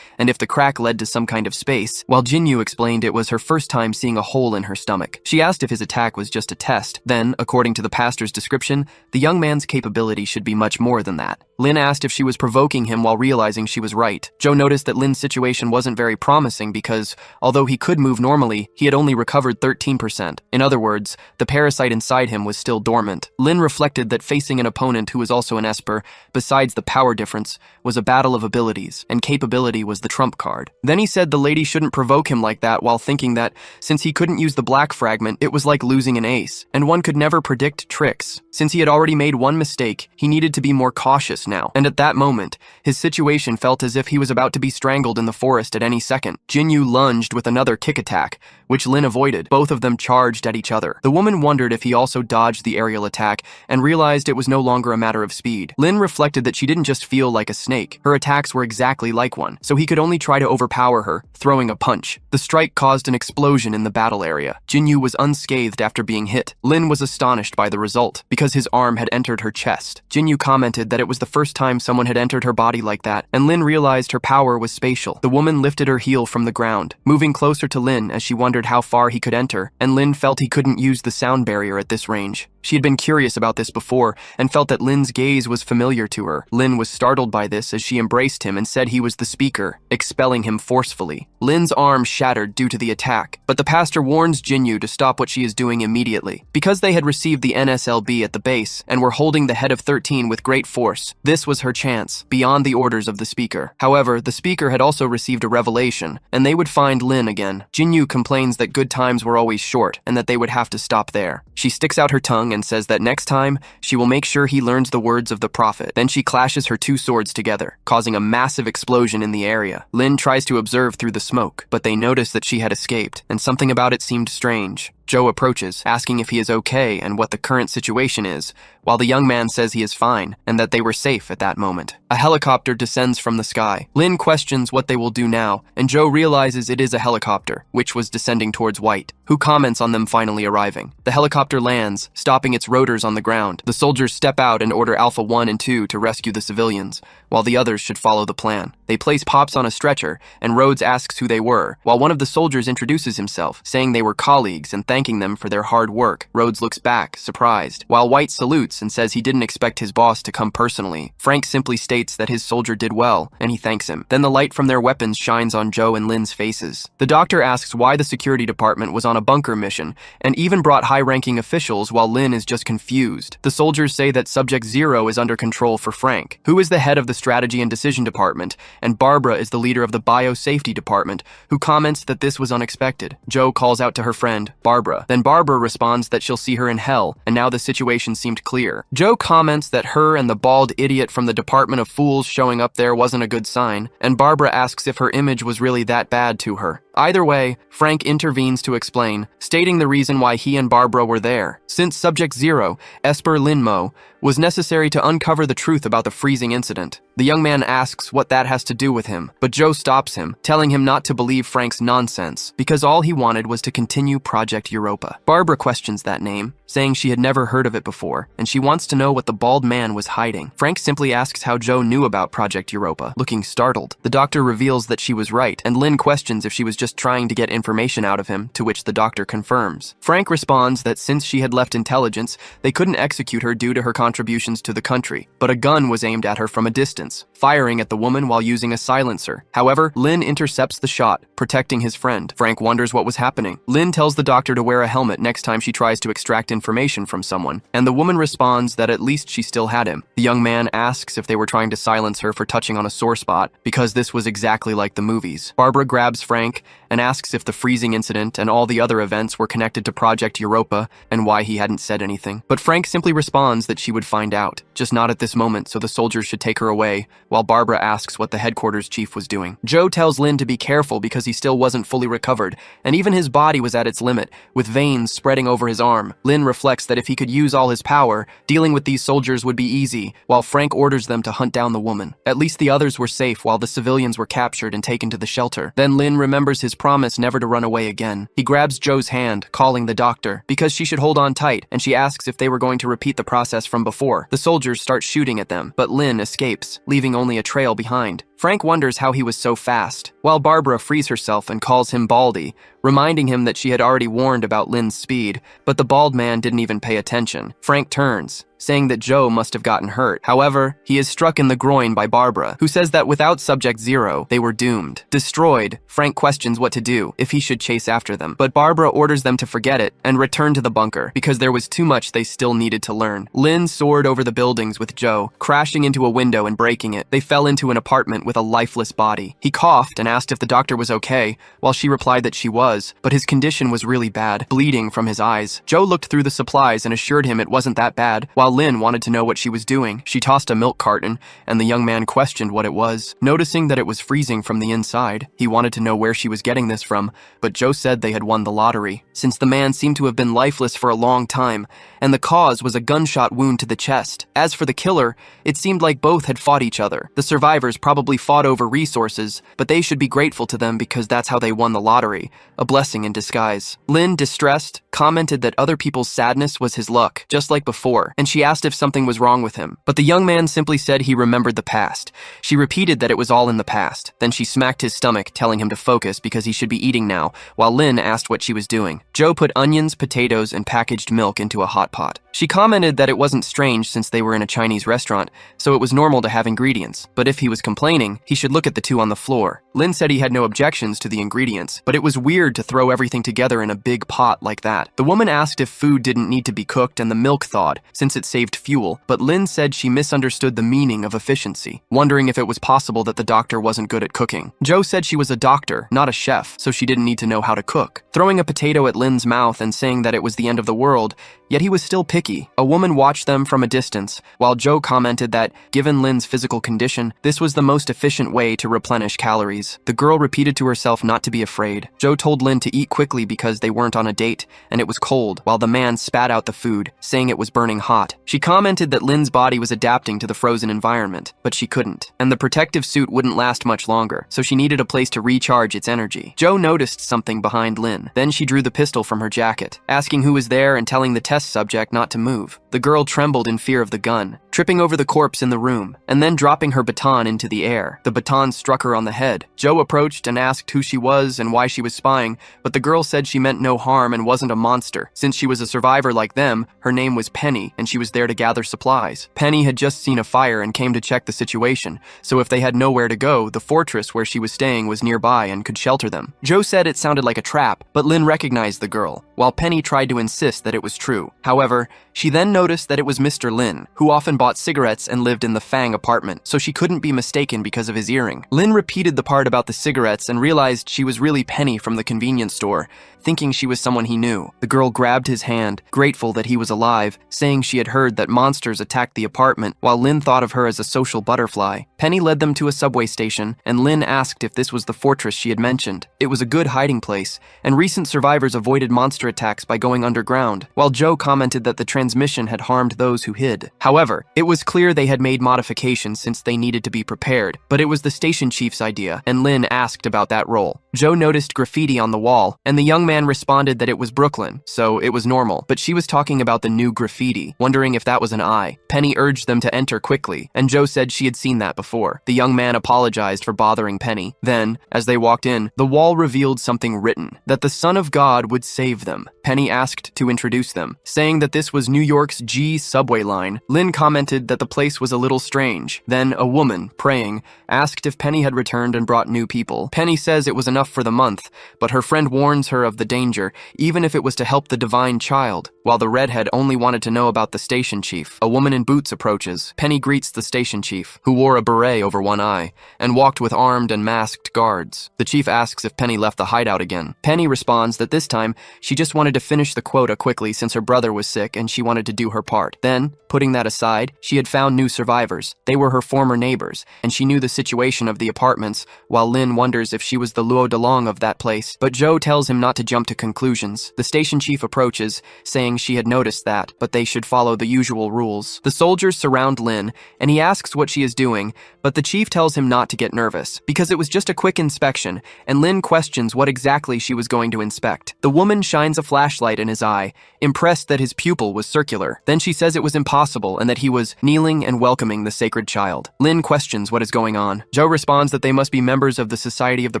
and if the crack led to some kind of space, while Jinyu explained it was her first time seeing a hole in her stomach. She asked if his attack was just a test. Then, according to the pastor's description, the young man's capability should be much more than that. Lin asked if she was provoking him while realizing she was right. Joe noticed that Lin's situation wasn't very promising because, although he could move normally, he had only recovered 13%. In other words, the parasite inside him was still dormant. Lin reflected that facing an opponent who was also an Esper, besides the power difference, was a battle of abilities, and capability was the trump card. Then he said the lady shouldn't provoke him like that while thinking that, since he couldn't use the black fragment, it was like losing an ace, and one could never predict tricks. Since he had already made one mistake, he needed to be more cautious now, and at that moment, his situation felt as if he was about to be strangled in the forest at any second. Jinyu lunged with another kick attack, which Lin avoided. Both of them charged at each other. The woman wondered if he also dodged the aerial attack and realized it was no longer a matter of speed. Lin reflected that she didn't just feel like a snake. Her attacks were exactly like one, so he could only try to overpower her, throwing a punch. The strike caused an explosion in the battle area. Jinyu was unscathed after being hit. Lin was astonished by the result, because his arm had entered her chest. Jinyu commented that it was the first time someone had entered her body like that, and Lin realized her power was spatial. The woman lifted her heel from the ground, moving closer to Lin as she wondered how far he could enter, and Lin felt he couldn't use the sound barrier at this range. She had been curious about this before and felt that Lin's gaze was familiar to her. Lin was startled by this as she embraced him and said he was the speaker, expelling him forcefully. Lin's arm shattered due to the attack, but the pastor warns Jinyu to stop what she is doing immediately. Because they had received the NSLB at the base and were holding the head of 13 with great force, this was her chance, beyond the orders of the speaker. However, the speaker had also received a revelation, and they would find Lin again. Jinyu complains that good times were always short and that they would have to stop there. She sticks out her tongue and says that next time, she will make sure he learns the words of the prophet. Then she clashes her two swords together, causing a massive explosion in the area. Lin tries to observe through the smoke, but they notice that she had escaped, and something about it seemed strange. Joe approaches, asking if he is okay and what the current situation is, while the young man says he is fine and that they were safe at that moment. A helicopter descends from the sky. Lin questions what they will do now, and Joe realizes it is a helicopter, which was descending towards White, who comments on them finally arriving. The helicopter lands, stopping its rotors on the ground. The soldiers step out and order Alpha 1 and 2 to rescue the civilians, while the others should follow the plan. They place Pops on a stretcher, and Rhodes asks who they were, while one of the soldiers introduces himself, saying they were colleagues and thanking them for their hard work. Rhodes looks back, surprised, while White salutes and says he didn't expect his boss to come personally. Frank simply states that his soldier did well, and he thanks him. Then the light from their weapons shines on Joe and Lin's faces. The doctor asks why the security department was on a bunker mission, and even brought high-ranking officials while Lin is just confused. The soldiers say that Subject Zero is under control for Frank, who is the head of the strategy and decision department, and Barbara is the leader of the biosafety department, who comments that this was unexpected. Joe calls out to her friend, Barbara. Then Barbara responds that she'll see her in hell, and now the situation seemed clear. Joe comments that her and the bald idiot from the Department of Fools showing up there wasn't a good sign, and Barbara asks if her image was really that bad to her. Either way, Frank intervenes to explain, stating the reason why he and Barbara were there. Since Subject Zero, Esper Linmo, was necessary to uncover the truth about the freezing incident. The young man asks what that has to do with him, but Joe stops him, telling him not to believe Frank's nonsense, because all he wanted was to continue Project Europa. Barbara questions that name, saying she had never heard of it before, and she wants to know what the bald man was hiding. Frank simply asks how Joe knew about Project Europa, looking startled. The doctor reveals that she was right, and Lin questions if she was just trying to get information out of him, to which the doctor confirms. Frank responds that since she had left intelligence, they couldn't execute her due to her contributions to the country, but a gun was aimed at her from a distance, firing at the woman while using a silencer. However, Lin intercepts the shot, protecting his friend. Frank wonders what was happening. Lin tells the doctor to wear a helmet next time she tries to extract information from someone, and the woman responds that at least she still had him. The young man asks if they were trying to silence her for touching on a sore spot, because this was exactly like the movies. Barbara grabs Frank and asks if the freezing incident and all the other events were connected to Project Europa and why he hadn't said anything. But Frank simply responds that she would find out, just not at this moment, so the soldiers should take her away, while Barbara asks what the headquarters chief was doing. Joe tells Lin to be careful because he still wasn't fully recovered, and even his body was at its limit, with veins spreading over his arm. Lin reflects that if he could use all his power, dealing with these soldiers would be easy, while Frank orders them to hunt down the woman. At least the others were safe while the civilians were captured and taken to the shelter. Then Lin remembers his promise never to run away again. He grabs Joe's hand, calling the doctor, because she should hold on tight, and she asks if they were going to repeat the process from before. The soldiers start shooting at them, but Lin escapes, leaving only a trail behind. Frank wonders how he was so fast, while Barbara frees herself and calls him Baldy, reminding him that she had already warned about Lin's speed, but the bald man didn't even pay attention. Frank turns, saying that Joe must have gotten hurt. However, he is struck in the groin by Barbara, who says that without Subject Zero, they were doomed. Destroyed, Frank questions what to do, if he should chase after them, but Barbara orders them to forget it and return to the bunker, because there was too much they still needed to learn. Lin soared over the buildings with Joe, crashing into a window and breaking it. They fell into an apartment with a lifeless body. He coughed and asked if the doctor was okay, while she replied that she was, but his condition was really bad, bleeding from his eyes. Joe looked through the supplies and assured him it wasn't that bad, while Lin wanted to know what she was doing. She tossed a milk carton, and the young man questioned what it was. Noticing that it was freezing from the inside, he wanted to know where she was getting this from, but Joe said they had won the lottery, since the man seemed to have been lifeless for a long time, and the cause was a gunshot wound to the chest. As for the killer, it seemed like both had fought each other. The survivors probably fought over resources, but they should be grateful to them because that's how they won the lottery, a blessing in disguise. Lin, distressed, commented that other people's sadness was his luck, just like before, and she she asked if something was wrong with him. But the young man simply said he remembered the past. She repeated that it was all in the past. Then she smacked his stomach, telling him to focus because he should be eating now, while Lin asked what she was doing. Joe put onions, potatoes, and packaged milk into a hot pot. She commented that it wasn't strange since they were in a Chinese restaurant, so it was normal to have ingredients. But if he was complaining, he should look at the two on the floor. Lin said he had no objections to the ingredients, but it was weird to throw everything together in a big pot like that. The woman asked if food didn't need to be cooked and the milk thawed, since it saved fuel, but Lin said she misunderstood the meaning of efficiency, wondering if it was possible that the doctor wasn't good at cooking. Joe said she was a doctor, not a chef, so she didn't need to know how to cook. Throwing a potato at Lin's mouth and saying that it was the end of the world, yet he was still picky. A woman watched them from a distance, while Joe commented that, given Lin's physical condition, this was the most efficient way to replenish calories. The girl repeated to herself not to be afraid. Joe told Lin to eat quickly because they weren't on a date, and it was cold, while the man spat out the food, saying it was burning hot. She commented that Lin's body was adapting to the frozen environment, but she couldn't, and the protective suit wouldn't last much longer, so she needed a place to recharge its energy. Joe noticed something behind Lin. Then she drew the pistol from her jacket, asking who was there and telling the test subject not to move. The girl trembled in fear of the gun, tripping over the corpse in the room, and then dropping her baton into the air. The baton struck her on the head. Joe approached and asked who she was and why she was spying, but the girl said she meant no harm and wasn't a monster. Since she was a survivor like them, her name was Penny, and she was there to gather supplies. Penny had just seen a fire and came to check the situation, so if they had nowhere to go, the fortress where she was staying was nearby and could shelter them. Joe said it sounded like a trap, but Lin recognized the girl, while Penny tried to insist that it was true. However, she then noticed that it was Mr. Lin, who often bought cigarettes and lived in the Fang apartment, so she couldn't be mistaken because of his earring. Lin repeated the part about the cigarettes and realized she was really Penny from the convenience store, thinking she was someone he knew. The girl grabbed his hand, grateful that he was alive, saying she had heard that monsters attacked the apartment, while Lin thought of her as a social butterfly. Penny led them to a subway station, and Lin asked if this was the fortress she had mentioned. It was a good hiding place, and recent survivors avoided monster attacks by going underground, while Joe commented that the transmission had harmed those who hid. However, it was clear they had made modifications since they needed to be prepared, but it was the station chief's idea, and Lin asked about that role. Joe noticed graffiti on the wall, and the young man responded that it was Brooklyn, so it was normal, but she was talking about the new graffiti, wondering if that was an eye. Penny urged them to enter quickly, and Joe said she had seen that before. The young man apologized for bothering Penny. Then, as they walked in, the wall revealed something written, that the Son of God would save them. Penny asked to introduce them, saying that this was New York's G subway line. Lin commented that the place was a little strange. Then a woman, praying, asked if Penny had returned and brought new people. Penny says it was enough for the month, but her friend warns her of the danger, even if it was to help the divine child, while the redhead only wanted to know about the station chief. A woman in boots approaches. Penny greets the station chief, who wore a beret over one eye, and walked with armed and masked guards. The chief asks if Penny left the hideout again. Penny responds that this time, she just wanted to finish the quota quickly since her brother was sick and she wanted to do her part. Then, putting that aside, she had found new survivors. They were her former neighbors, and she knew the situation of the apartments, while Lin wonders if she was the Luo Delong of that place. But Joe tells him not to jump to conclusions. The station chief approaches, saying she had noticed that, but they should follow the usual rules. The soldiers surround Lin, and he asks what she is doing, but the chief tells him not to get nervous, because it was just a quick inspection, and Lin questions what exactly she was going to inspect. The woman shines a flashlight in his eye, impressed that his pupil was circular. Then she says it was impossible and that he was kneeling and welcoming the sacred child. Lin questions what is going on. Joe responds that they must be members of the Society of the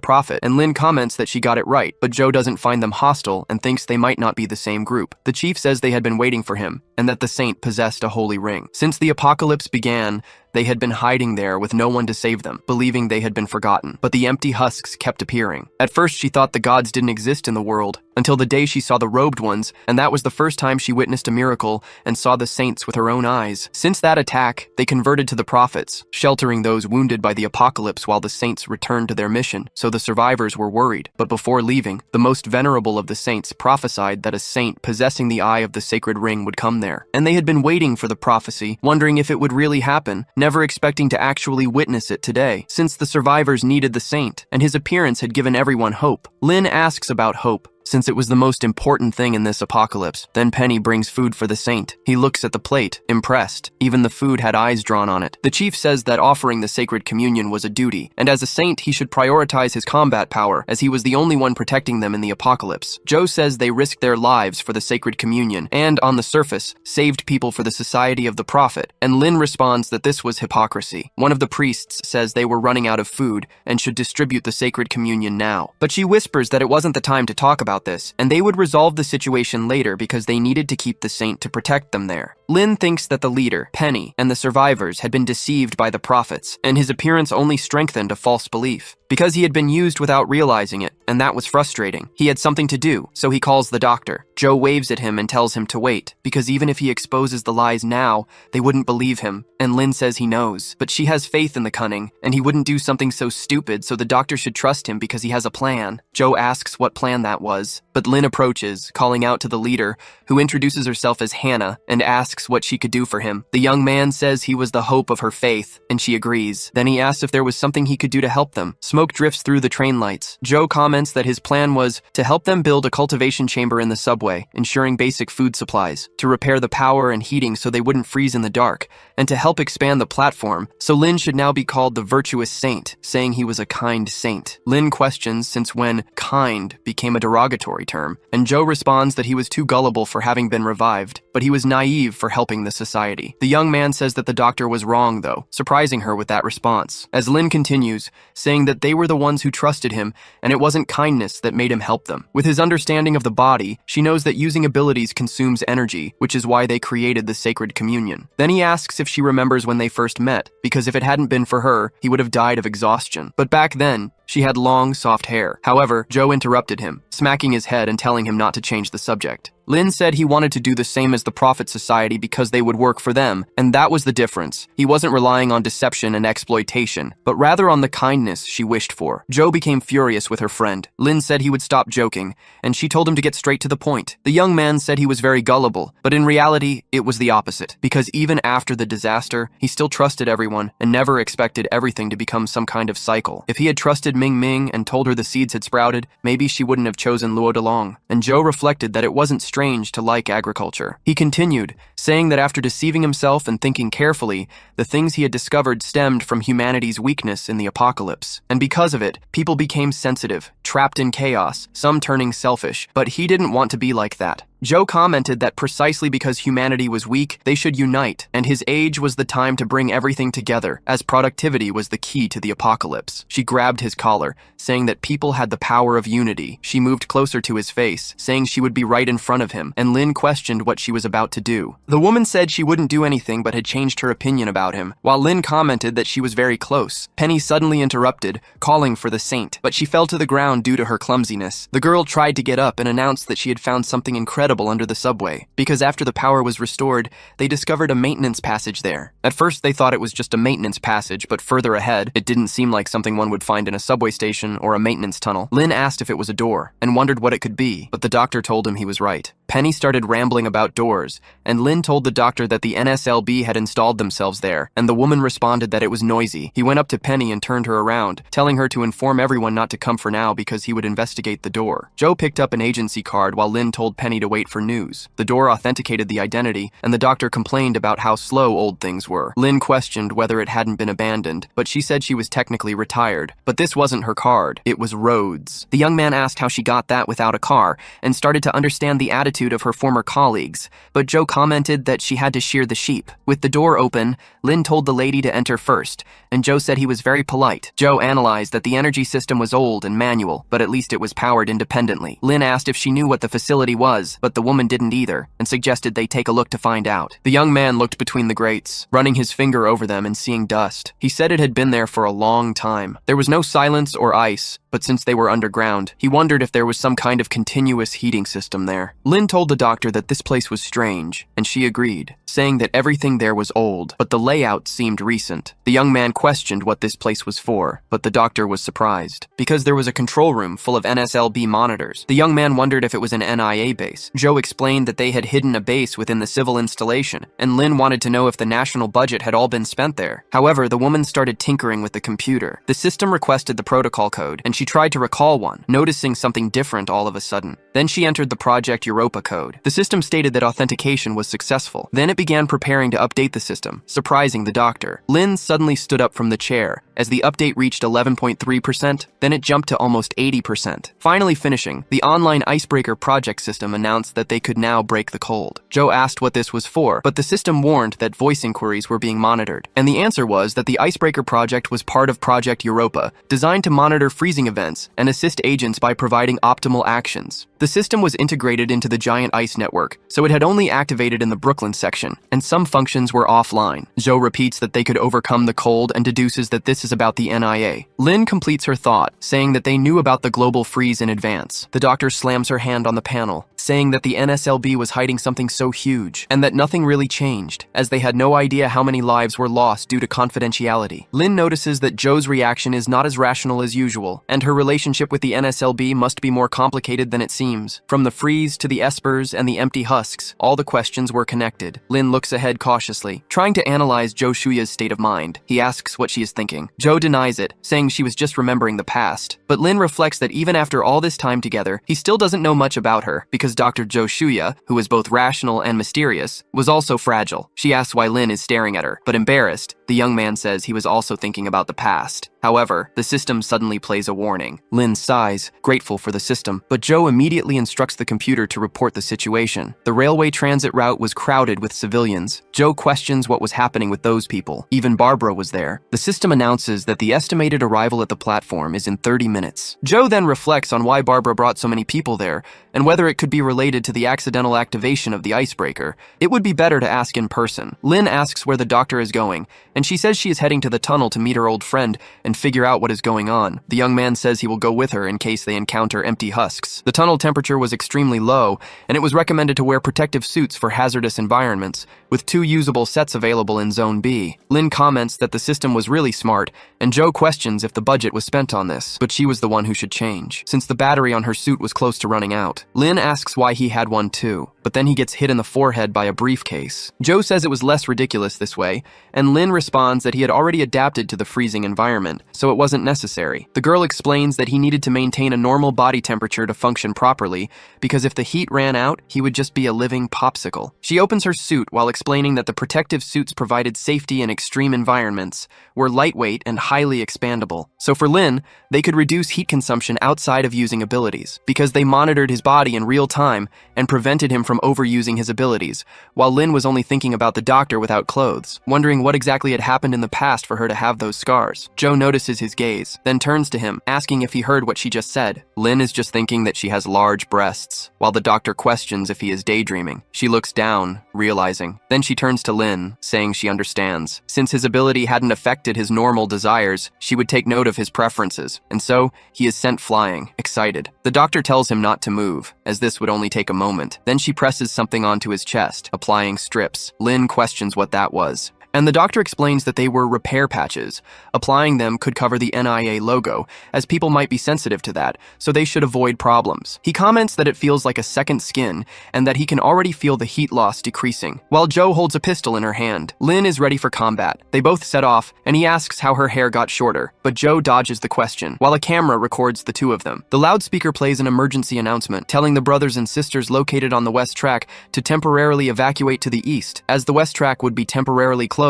Prophet, and Lin comments that she got it right, but Joe doesn't find them hostile and thinks they might not be the same group. The chief says they had been waiting for him, and that the saint possessed a holy ring. Since the apocalypse began, they had been hiding there with no one to save them, believing they had been forgotten. But the empty husks kept appearing. At first, she thought the gods didn't exist in the world, until the day she saw the robed ones, and that was the first time she witnessed a miracle and saw the saints with her own eyes. Since that attack, they converted to the prophets, sheltering those wounded by the apocalypse while the saints returned to their mission, so the survivors were worried. But before leaving, the most venerable of the saints prophesied that a saint possessing the eye of the sacred ring would come there. And they had been waiting for the prophecy, wondering if it would really happen, never expecting to actually witness it today, since the survivors needed the saint, and his appearance had given everyone hope. Lin asks about hope, since it was the most important thing in this apocalypse. Then Penny brings food for the saint. He looks at the plate, impressed. Even the food had eyes drawn on it. The chief says that offering the sacred communion was a duty, and as a saint he should prioritize his combat power, as he was the only one protecting them in the apocalypse. Joe says they risked their lives for the sacred communion, and, on the surface, saved people for the Society of the Prophet, and Lin responds that this was hypocrisy. One of the priests says they were running out of food and should distribute the sacred communion now. But she whispers that it wasn't the time to talk about this, and they would resolve the situation later because they needed to keep the saint to protect them there. Lin thinks that the leader, Penny, and the survivors had been deceived by the prophets, and his appearance only strengthened a false belief. Because he had been used without realizing it, and that was frustrating. He had something to do, so he calls the doctor. Joe waves at him and tells him to wait, because even if he exposes the lies now, they wouldn't believe him, and Lin says he knows. But she has faith in the cunning, and he wouldn't do something so stupid, so the doctor should trust him because he has a plan. Joe asks what plan that was, but Lin approaches, calling out to the leader, who introduces herself as Hannah, and asks what she could do for him. The young man says he was the hope of her faith, and she agrees. Then he asks if there was something he could do to help them. Smoke drifts through the train lights. Joe comments that his plan was to help them build a cultivation chamber in the subway, ensuring basic food supplies, to repair the power and heating so they wouldn't freeze in the dark, and to help expand the platform, so Lin should now be called the virtuous saint, saying he was a kind saint. Lin questions since when kind became a derogatory term, and Joe responds that he was too gullible for having been revived, but he was naive for helping the society. The young man says that the doctor was wrong though, surprising her with that response, as Lin continues, saying that they were the ones who trusted him, and it wasn't kindness that made him help them. With his understanding of the body, she knows that using abilities consumes energy, which is why they created the sacred communion. Then he asks if she remembers when they first met, because if it hadn't been for her, he would have died of exhaustion. But back then, she had long, soft hair. However, Joe interrupted him, smacking his head and telling him not to change the subject. Lin said he wanted to do the same as the Prophet Society because they would work for them, and that was the difference. He wasn't relying on deception and exploitation, but rather on the kindness she wished for. Joe became furious with her friend. Lin said he would stop joking, and she told him to get straight to the point. The young man said he was very gullible, but in reality, it was the opposite, because even after the disaster, he still trusted everyone and never expected everything to become some kind of cycle. If he had trusted Ming Ming and told her the seeds had sprouted, maybe she wouldn't have chosen Luo Delong, and Joe reflected that it wasn't strange to like agriculture. He continued, saying that after deceiving himself and thinking carefully, the things he had discovered stemmed from humanity's weakness in the apocalypse. And because of it, people became sensitive, trapped in chaos, some turning selfish, but he didn't want to be like that. Joe commented that precisely because humanity was weak, they should unite, and his age was the time to bring everything together, as productivity was the key to the apocalypse. She grabbed his collar, saying that people had the power of unity. She moved closer to his face, saying she would be right in front of him, and Lin questioned what she was about to do. The woman said she wouldn't do anything but had changed her opinion about him, while Lin commented that she was very close. Penny suddenly interrupted, calling for the saint, but she fell to the ground due to her clumsiness. The girl tried to get up and announced that she had found something incredible under the subway, because after the power was restored, they discovered a maintenance passage there. At first they thought it was just a maintenance passage, but further ahead, it didn't seem like something one would find in a subway station or a maintenance tunnel. Lin asked if it was a door, and wondered what it could be, but the doctor told him he was right. Penny started rambling about doors, and Lin told the doctor that the NSLB had installed themselves there, and the woman responded that it was noisy. He went up to Penny and turned her around, telling her to inform everyone not to come for now because he would investigate the door. Joe picked up an agency card while Lin told Penny to wait for news. The door authenticated the identity, and the doctor complained about how slow old things were. Lin questioned whether it hadn't been abandoned, but she said she was technically retired. But this wasn't her card, it was Rhodes. The young man asked how she got that without a car, and started to understand the attitude of her former colleagues, but Joe commented that she had to shear the sheep. With the door open, Lin told the lady to enter first, and Joe said he was very polite. Joe analyzed that the energy system was old and manual, but at least it was powered independently. Lin asked if she knew what the facility was, but the woman didn't either, and suggested they take a look to find out. The young man looked between the grates, running his finger over them and seeing dust. He said it had been there for a long time. There was no silence or ice, but since they were underground, he wondered if there was some kind of continuous heating system there. Lin told the doctor that this place was strange, and she agreed, saying that everything there was old, but the layout seemed recent. The young man questioned what this place was for, but the doctor was surprised, because there was a control room full of NSLB monitors. The young man wondered if it was an NIA base. Joe explained that they had hidden a base within the civil installation, and Lin wanted to know if the national budget had all been spent there. However, the woman started tinkering with the computer. The system requested the protocol code, and she tried to recall one, noticing something different all of a sudden. Then she entered the Project Europa code. The system stated that authentication was successful. Then it began preparing to update the system, surprising the doctor. Lin suddenly stood up from the chair as the update reached 11.3%, then it jumped to almost 80%. Finally finishing, the online icebreaker project system announced that they could now break the cold. Joe asked what this was for, but the system warned that voice inquiries were being monitored. And the answer was that the icebreaker project was part of Project Europa, designed to monitor freezing events and assist agents by providing optimal actions. The system was integrated into the giant ice network, so it had only activated in the Brooklyn section, and some functions were offline. Joe repeats that they could overcome the cold and deduces that this is about the NIA. Lin completes her thought, saying that they knew about the global freeze in advance. The doctor slams her hand on the panel, saying that the NSLB was hiding something so huge, and that nothing really changed, as they had no idea how many lives were lost due to confidentiality. Lin notices that Joe's reaction is not as rational as usual, and her relationship with the NSLB must be more complicated than it seems. From the freeze to the espers and the empty husks, all the questions were connected. Lin looks ahead cautiously, trying to analyze Jo Shuya's state of mind. He asks what she is thinking. Joe denies it, saying she was just remembering the past. But Lin reflects that even after all this time together, he still doesn't know much about her, because Dr. Jo Shuya, who is both rational and mysterious, was also fragile. She asks why Lin is staring at her, but embarrassed, the young man says he was also thinking about the past. However, the system suddenly plays a warning. Lin sighs, grateful for the system, but Joe immediately instructs the computer to report the situation. The railway transit route was crowded with civilians. Joe questions what was happening with those people. Even Barbara was there. The system announces that the estimated arrival at the platform is in 30 minutes. Joe then reflects on why Barbara brought so many people there, and whether it could be related to the accidental activation of the icebreaker. It would be better to ask in person. Lin asks where the doctor is going, and she says she is heading to the tunnel to meet her old friend and figure out what is going on. The young man says he will go with her in case they encounter empty husks. The tunnel temperature was extremely low, and it was recommended to wear protective suits for hazardous environments, with 2 usable sets available in Zone B. Lin comments that the system was really smart, and Joe questions if the budget was spent on this, but she was the one who should change, since the battery on her suit was close to running out. Lin asks why he had one too, but then he gets hit in the forehead by a briefcase. Joe says it was less ridiculous this way, and Lin responds that he had already adapted to the freezing environment, so it wasn't necessary. The girl explains that he needed to maintain a normal body temperature to function properly, because if the heat ran out, he would just be a living popsicle. She opens her suit while explaining that the protective suits provided safety in extreme environments, were lightweight and highly expandable. So for Lin, they could reduce heat consumption outside of using abilities, because they monitored his body in real time and prevented him from overusing his abilities, while Lin was only thinking about the doctor without clothes, wondering what exactly had happened in the past for her to have those scars. Joe notices his gaze, then turns to him, asking if he heard what she just said. Lin is just thinking that she has large breasts, while the doctor questions if he is daydreaming. She looks down, realizing. Then she turns to Lin, saying she understands. Since his ability hadn't affected his normal desires, she would take note of his preferences, and so he is sent flying, excited. The doctor tells him not to move, as this would only take a moment. Then she presses something onto his chest, applying strips. Lin questions what that was, and the doctor explains that they were repair patches. Applying them could cover the NIA logo, as people might be sensitive to that, so they should avoid problems. He comments that it feels like a second skin, and that he can already feel the heat loss decreasing. While Joe holds a pistol in her hand, Lin is ready for combat. They both set off, and he asks how her hair got shorter, but Joe dodges the question, while a camera records the two of them. The loudspeaker plays an emergency announcement, telling the brothers and sisters located on the west track to temporarily evacuate to the east, as the west track would be temporarily closed,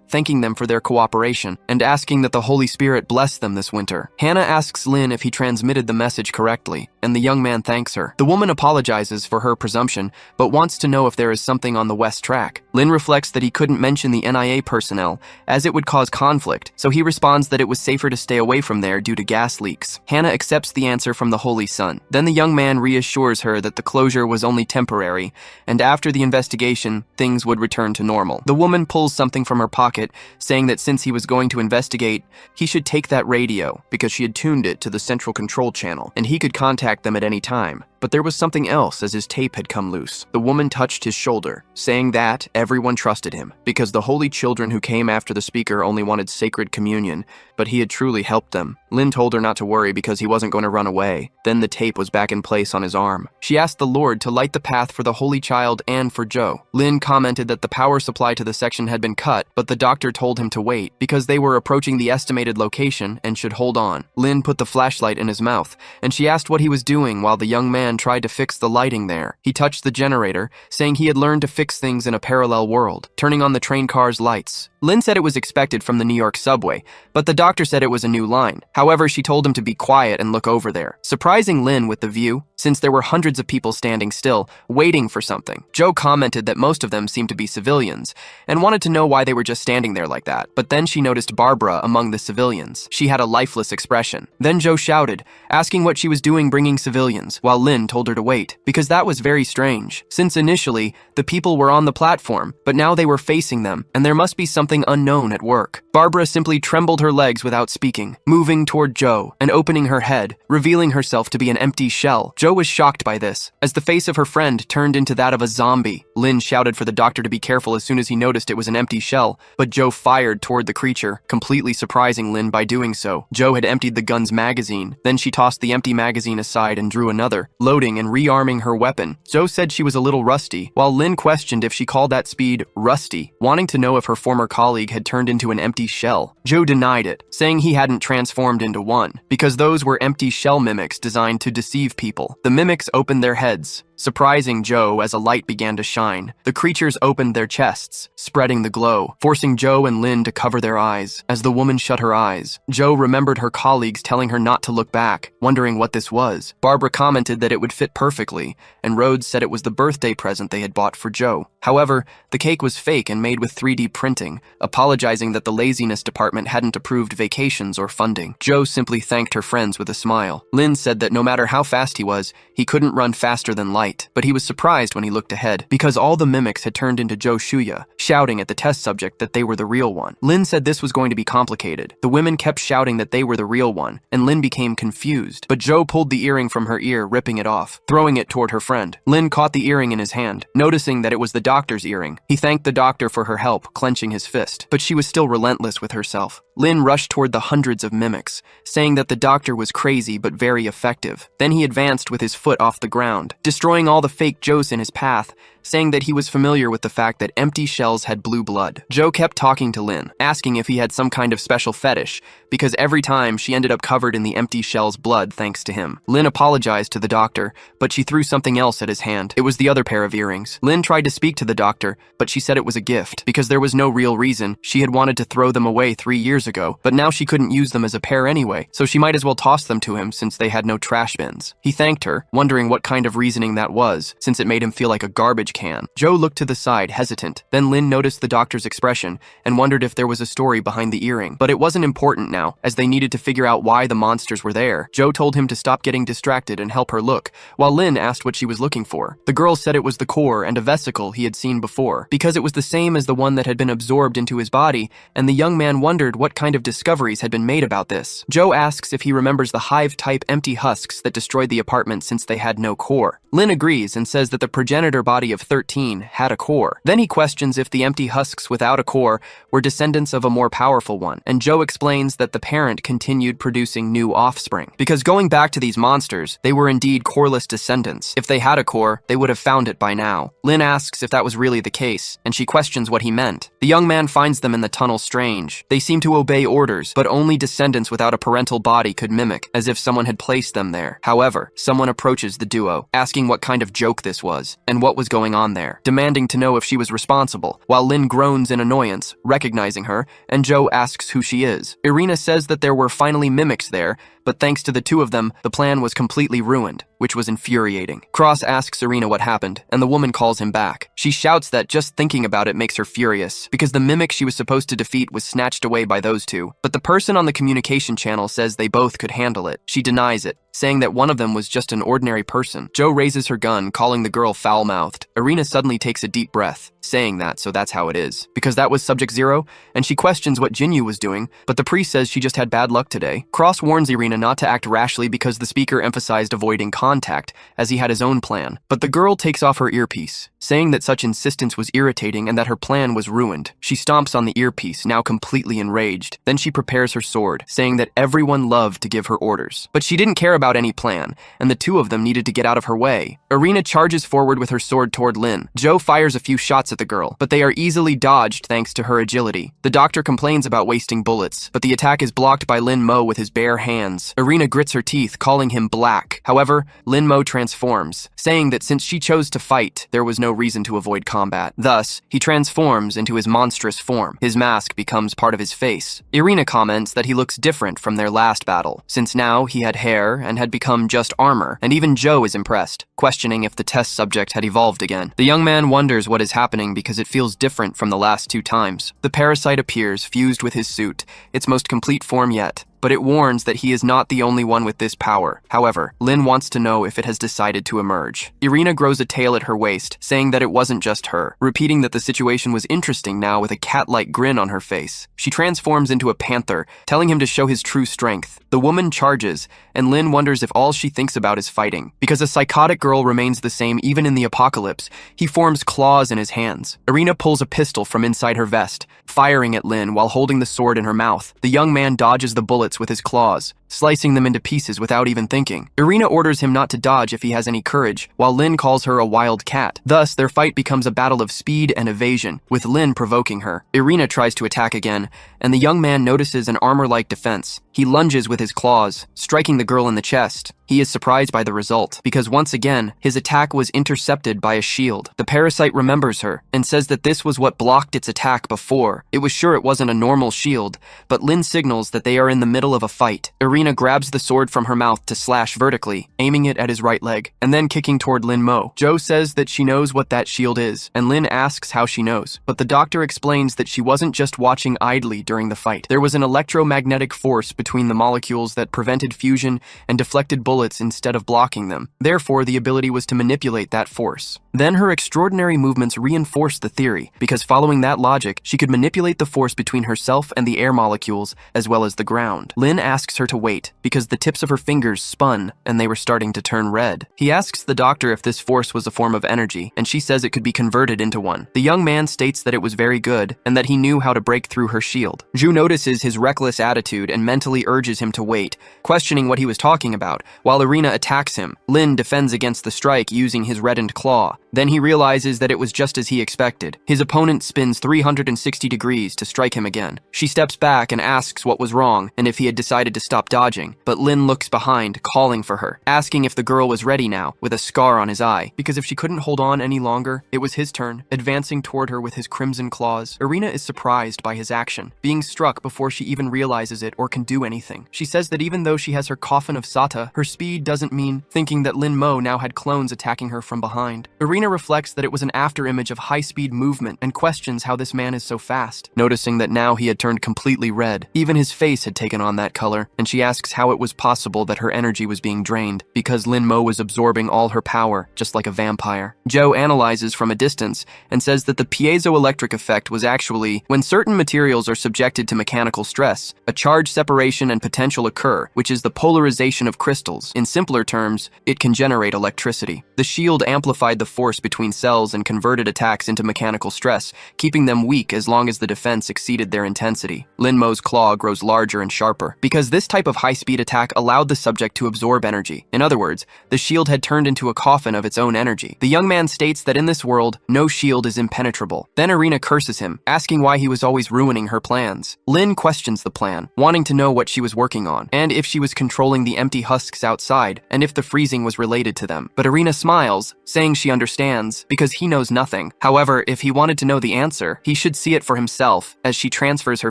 thanking them for their cooperation, and asking that the Holy Spirit bless them this winter. Hannah asks Lin if he transmitted the message correctly, and the young man thanks her. The woman apologizes for her presumption, but wants to know if there is something on the west track. Lin reflects that he couldn't mention the NIA personnel, as it would cause conflict, so he responds that it was safer to stay away from there due to gas leaks. Hannah accepts the answer from the Holy Son. Then the young man reassures her that the closure was only temporary, and after the investigation, things would return to normal. The woman pulls something from her pocket, saying that since he was going to investigate, he should take that radio, because she had tuned it to the central control channel, and he could contact them at any time. But there was something else, as his tape had come loose. The woman touched his shoulder, saying that everyone trusted him, because the holy children who came after the speaker only wanted sacred communion, but he had truly helped them. Lin told her not to worry because he wasn't going to run away. Then the tape was back in place on his arm. She asked the Lord to light the path for the Holy Child and for Joe. Lin commented that the power supply to the section had been cut, but the doctor told him to wait because they were approaching the estimated location and should hold on. Lin put the flashlight in his mouth, and she asked what he was doing while the young man tried to fix the lighting there. He touched the generator, saying he had learned to fix things in a parallel world, turning on the train car's lights. Lin said it was expected from the New York subway, but the doctor said it was a new line. However, she told him to be quiet and look over there, surprising Lin with the view, since there were hundreds of people standing still, waiting for something. Joe commented that most of them seemed to be civilians, and wanted to know why they were just standing there like that. But then she noticed Barbara among the civilians. She had a lifeless expression. Then Joe shouted, asking what she was doing bringing civilians, while Lin told her to wait, because that was very strange, since initially, the people were on the platform, but now they were facing them, and there must be something unknown at work. Barbara simply trembled her legs without speaking, moving toward Joe and opening her head, revealing herself to be an empty shell. Joe was shocked by this, as the face of her friend turned into that of a zombie. Lin shouted for the doctor to be careful as soon as he noticed it was an empty shell, but Joe fired toward the creature, completely surprising Lin by doing so. Joe had emptied the gun's magazine. Then she tossed the empty magazine aside and drew another, loading and rearming her weapon. Joe said she was a little rusty, while Lin questioned if she called that speed rusty, wanting to know if her former colleague had turned into an empty shell. Joe denied it, saying he hadn't transformed into one, because those were empty shell mimics designed to deceive people. The mimics opened their heads, surprising Joe as a light began to shine. The creatures opened their chests, spreading the glow, forcing Joe and Lin to cover their eyes. As the woman shut her eyes, Joe remembered her colleagues telling her not to look back, wondering what this was. Barbara commented that it would fit perfectly, and Rhodes said it was the birthday present they had bought for Joe. However, the cake was fake and made with 3D printing, apologizing that the laziness department hadn't approved vacations or funding. Joe simply thanked her friends with a smile. Lin said that no matter how fast he was, he couldn't run faster than light, but he was surprised when he looked ahead, because all the mimics had turned into Joe Shuya, shouting at the test subject that they were the real one. Lin said this was going to be complicated. The women kept shouting that they were the real one, and Lin became confused, but Joe pulled the earring from her ear, ripping it off, throwing it toward her friend. Lin caught the earring in his hand, noticing that it was the doctor's earring. He thanked the doctor for her help, clenching his fist, but she was still relentless with herself. Lin rushed toward the hundreds of mimics, saying that the doctor was crazy but very effective. Then he advanced with his foot off the ground, destroying all the fake Joes in his path, saying that he was familiar with the fact that empty shells had blue blood. Joe kept talking to Lin, asking if he had some kind of special fetish, because every time she ended up covered in the empty shell's blood thanks to him. Lin apologized to the doctor, but she threw something else at his hand. It was the other pair of earrings. Lin tried to speak to the doctor, but she said it was a gift, because there was no real reason. She had wanted to throw them away 3 years ago, but now she couldn't use them as a pair anyway, so she might as well toss them to him since they had no trash bins. He thanked her, wondering what kind of reasoning that was, since it made him feel like a garbage can. Joe looked to the side, hesitant. Then Lin noticed the doctor's expression and wondered if there was a story behind the earring. But it wasn't important now, as they needed to figure out why the monsters were there. Joe told him to stop getting distracted and help her look, while Lin asked what she was looking for. The girl said it was the core and a vesicle he had seen before, because it was the same as the one that had been absorbed into his body, and the young man wondered what kind of discoveries had been made about this. Joe asks if he remembers the hive-type empty husks that destroyed the apartment since they had no core. Lin agrees and says that the progenitor body of 13 had a core. Then he questions if the empty husks without a core were descendants of a more powerful one, and Joe explains that the parent continued producing new offspring. Because going back to these monsters, they were indeed coreless descendants. If they had a core, they would have found it by now. Lin asks if that was really the case, and she questions what he meant. The young man finds them in the tunnel strange. They seem to obey orders, but only descendants without a parental body could mimic, as if someone had placed them there. However, someone approaches the duo, asking what kind of joke this was, and what was going on there, demanding to know if she was responsible, while Lin groans in annoyance, recognizing her, and Joe asks who she is. Irina says that there were finally mimics there, but thanks to the two of them, the plan was completely ruined, which was infuriating. Cross asks Irina what happened, and the woman calls him back. She shouts that just thinking about it makes her furious, because the mimic she was supposed to defeat was snatched away by those two. But the person on the communication channel says they both could handle it. She denies it, saying that one of them was just an ordinary person. Joe raises her gun, calling the girl foul-mouthed. Irina suddenly takes a deep breath, saying that, so that's how it is. Because that was Subject Zero, and she questions what Jinyu was doing, but the priest says she just had bad luck today. Cross warns Irina not to act rashly because the speaker emphasized avoiding conflict. contact, as he had his own plan. But the girl takes off her earpiece, saying that such insistence was irritating and that her plan was ruined. She stomps on the earpiece, now completely enraged. Then she prepares her sword, saying that everyone loved to give her orders. But she didn't care about any plan, and the two of them needed to get out of her way. Irina charges forward with her sword toward Lin. Joe fires a few shots at the girl, but they are easily dodged thanks to her agility. The doctor complains about wasting bullets, but the attack is blocked by Lin Mo with his bare hands. Irina grits her teeth, calling him black. However, Lin Mo transforms, saying that since she chose to fight, there was no reason to avoid combat. Thus, he transforms into his monstrous form. His mask becomes part of his face. Irina comments that he looks different from their last battle, since now he had hair and had become just armor, and even Joe is impressed, questioning if the test subject had evolved again. The young man wonders what is happening because it feels different from the last 2 times. The parasite appears, fused with his suit, its most complete form yet, but it warns that he is not the only one with this power. However, Lin wants to know if it has decided to emerge. Irina grows a tail at her waist, saying that it wasn't just her, repeating that the situation was interesting now with a cat-like grin on her face. She transforms into a panther, telling him to show his true strength. The woman charges, and Lin wonders if all she thinks about is fighting. Because a psychotic girl remains the same even in the apocalypse, he forms claws in his hands. Irina pulls a pistol from inside her vest, firing at Lin while holding the sword in her mouth. The young man dodges the bullets with his claws, slicing them into pieces without even thinking. Irina orders him not to dodge if he has any courage, while Lin calls her a wild cat. Thus, their fight becomes a battle of speed and evasion, with Lin provoking her. Irina tries to attack again, and the young man notices an armor-like defense. He lunges with his claws, striking the girl in the chest. He is surprised by the result, because once again, his attack was intercepted by a shield. The parasite remembers her, and says that this was what blocked its attack before. It was sure it wasn't a normal shield, but Lin signals that they are in the middle of a fight. Irina grabs the sword from her mouth to slash vertically, aiming it at his right leg, and then kicking toward Lin Mo. Joe says that she knows what that shield is, and Lin asks how she knows. But the doctor explains that she wasn't just watching idly during the fight. There was an electromagnetic force between the molecules that prevented fusion and deflected bullets instead of blocking them. Therefore, the ability was to manipulate that force. Then her extraordinary movements reinforced the theory, because following that logic, she could manipulate the force between herself and the air molecules, as well as the ground. Lin asks her to wait, because the tips of her fingers spun, and they were starting to turn red. He asks the doctor if this force was a form of energy, and she says it could be converted into one. The young man states that it was very good, and that he knew how to break through her shield. Zhu notices his reckless attitude and mentally urges him to wait, questioning what he was talking about, while Irina attacks him. Lin defends against the strike using his reddened claw. Then he realizes that it was just as he expected. His opponent spins 360 degrees to strike him again. She steps back and asks what was wrong and if he had decided to stop dodging, but Lin looks behind, calling for her, asking if the girl was ready now, with a scar on his eye, because if she couldn't hold on any longer, it was his turn, advancing toward her with his crimson claws. Irina is surprised by his action, being struck before she even realizes it or can do anything. She says that even though she has her coffin of Sata, her speed doesn't mean, thinking that Lin Mo now had clones attacking her from behind. Irina reflects that it was an afterimage of high-speed movement and questions how this man is so fast, noticing that now he had turned completely red. Even his face had taken on that color, and she asks how it was possible that her energy was being drained, because Lin Mo was absorbing all her power, just like a vampire. Joe analyzes from a distance and says that the piezoelectric effect was actually, when certain materials are subjected to mechanical stress, a charge separation and potential occur, which is the polarization of crystals. In simpler terms, it can generate electricity. The shield amplified the force between cells and converted attacks into mechanical stress, keeping them weak as long as the defense exceeded their intensity. Lin Mo's claw grows larger and sharper, because this type of high-speed attack allowed the subject to absorb energy. In other words, the shield had turned into a coffin of its own energy. The young man states that in this world, no shield is impenetrable. Then Irina curses him, asking why he was always ruining her plans. Lin questions the plan, wanting to know what she was working on, and if she was controlling the empty husks outside, and if the freezing was related to them. But Irina smiles, saying she understands, because he knows nothing. However, if he wanted to know the answer, he should see it for himself, as she transfers her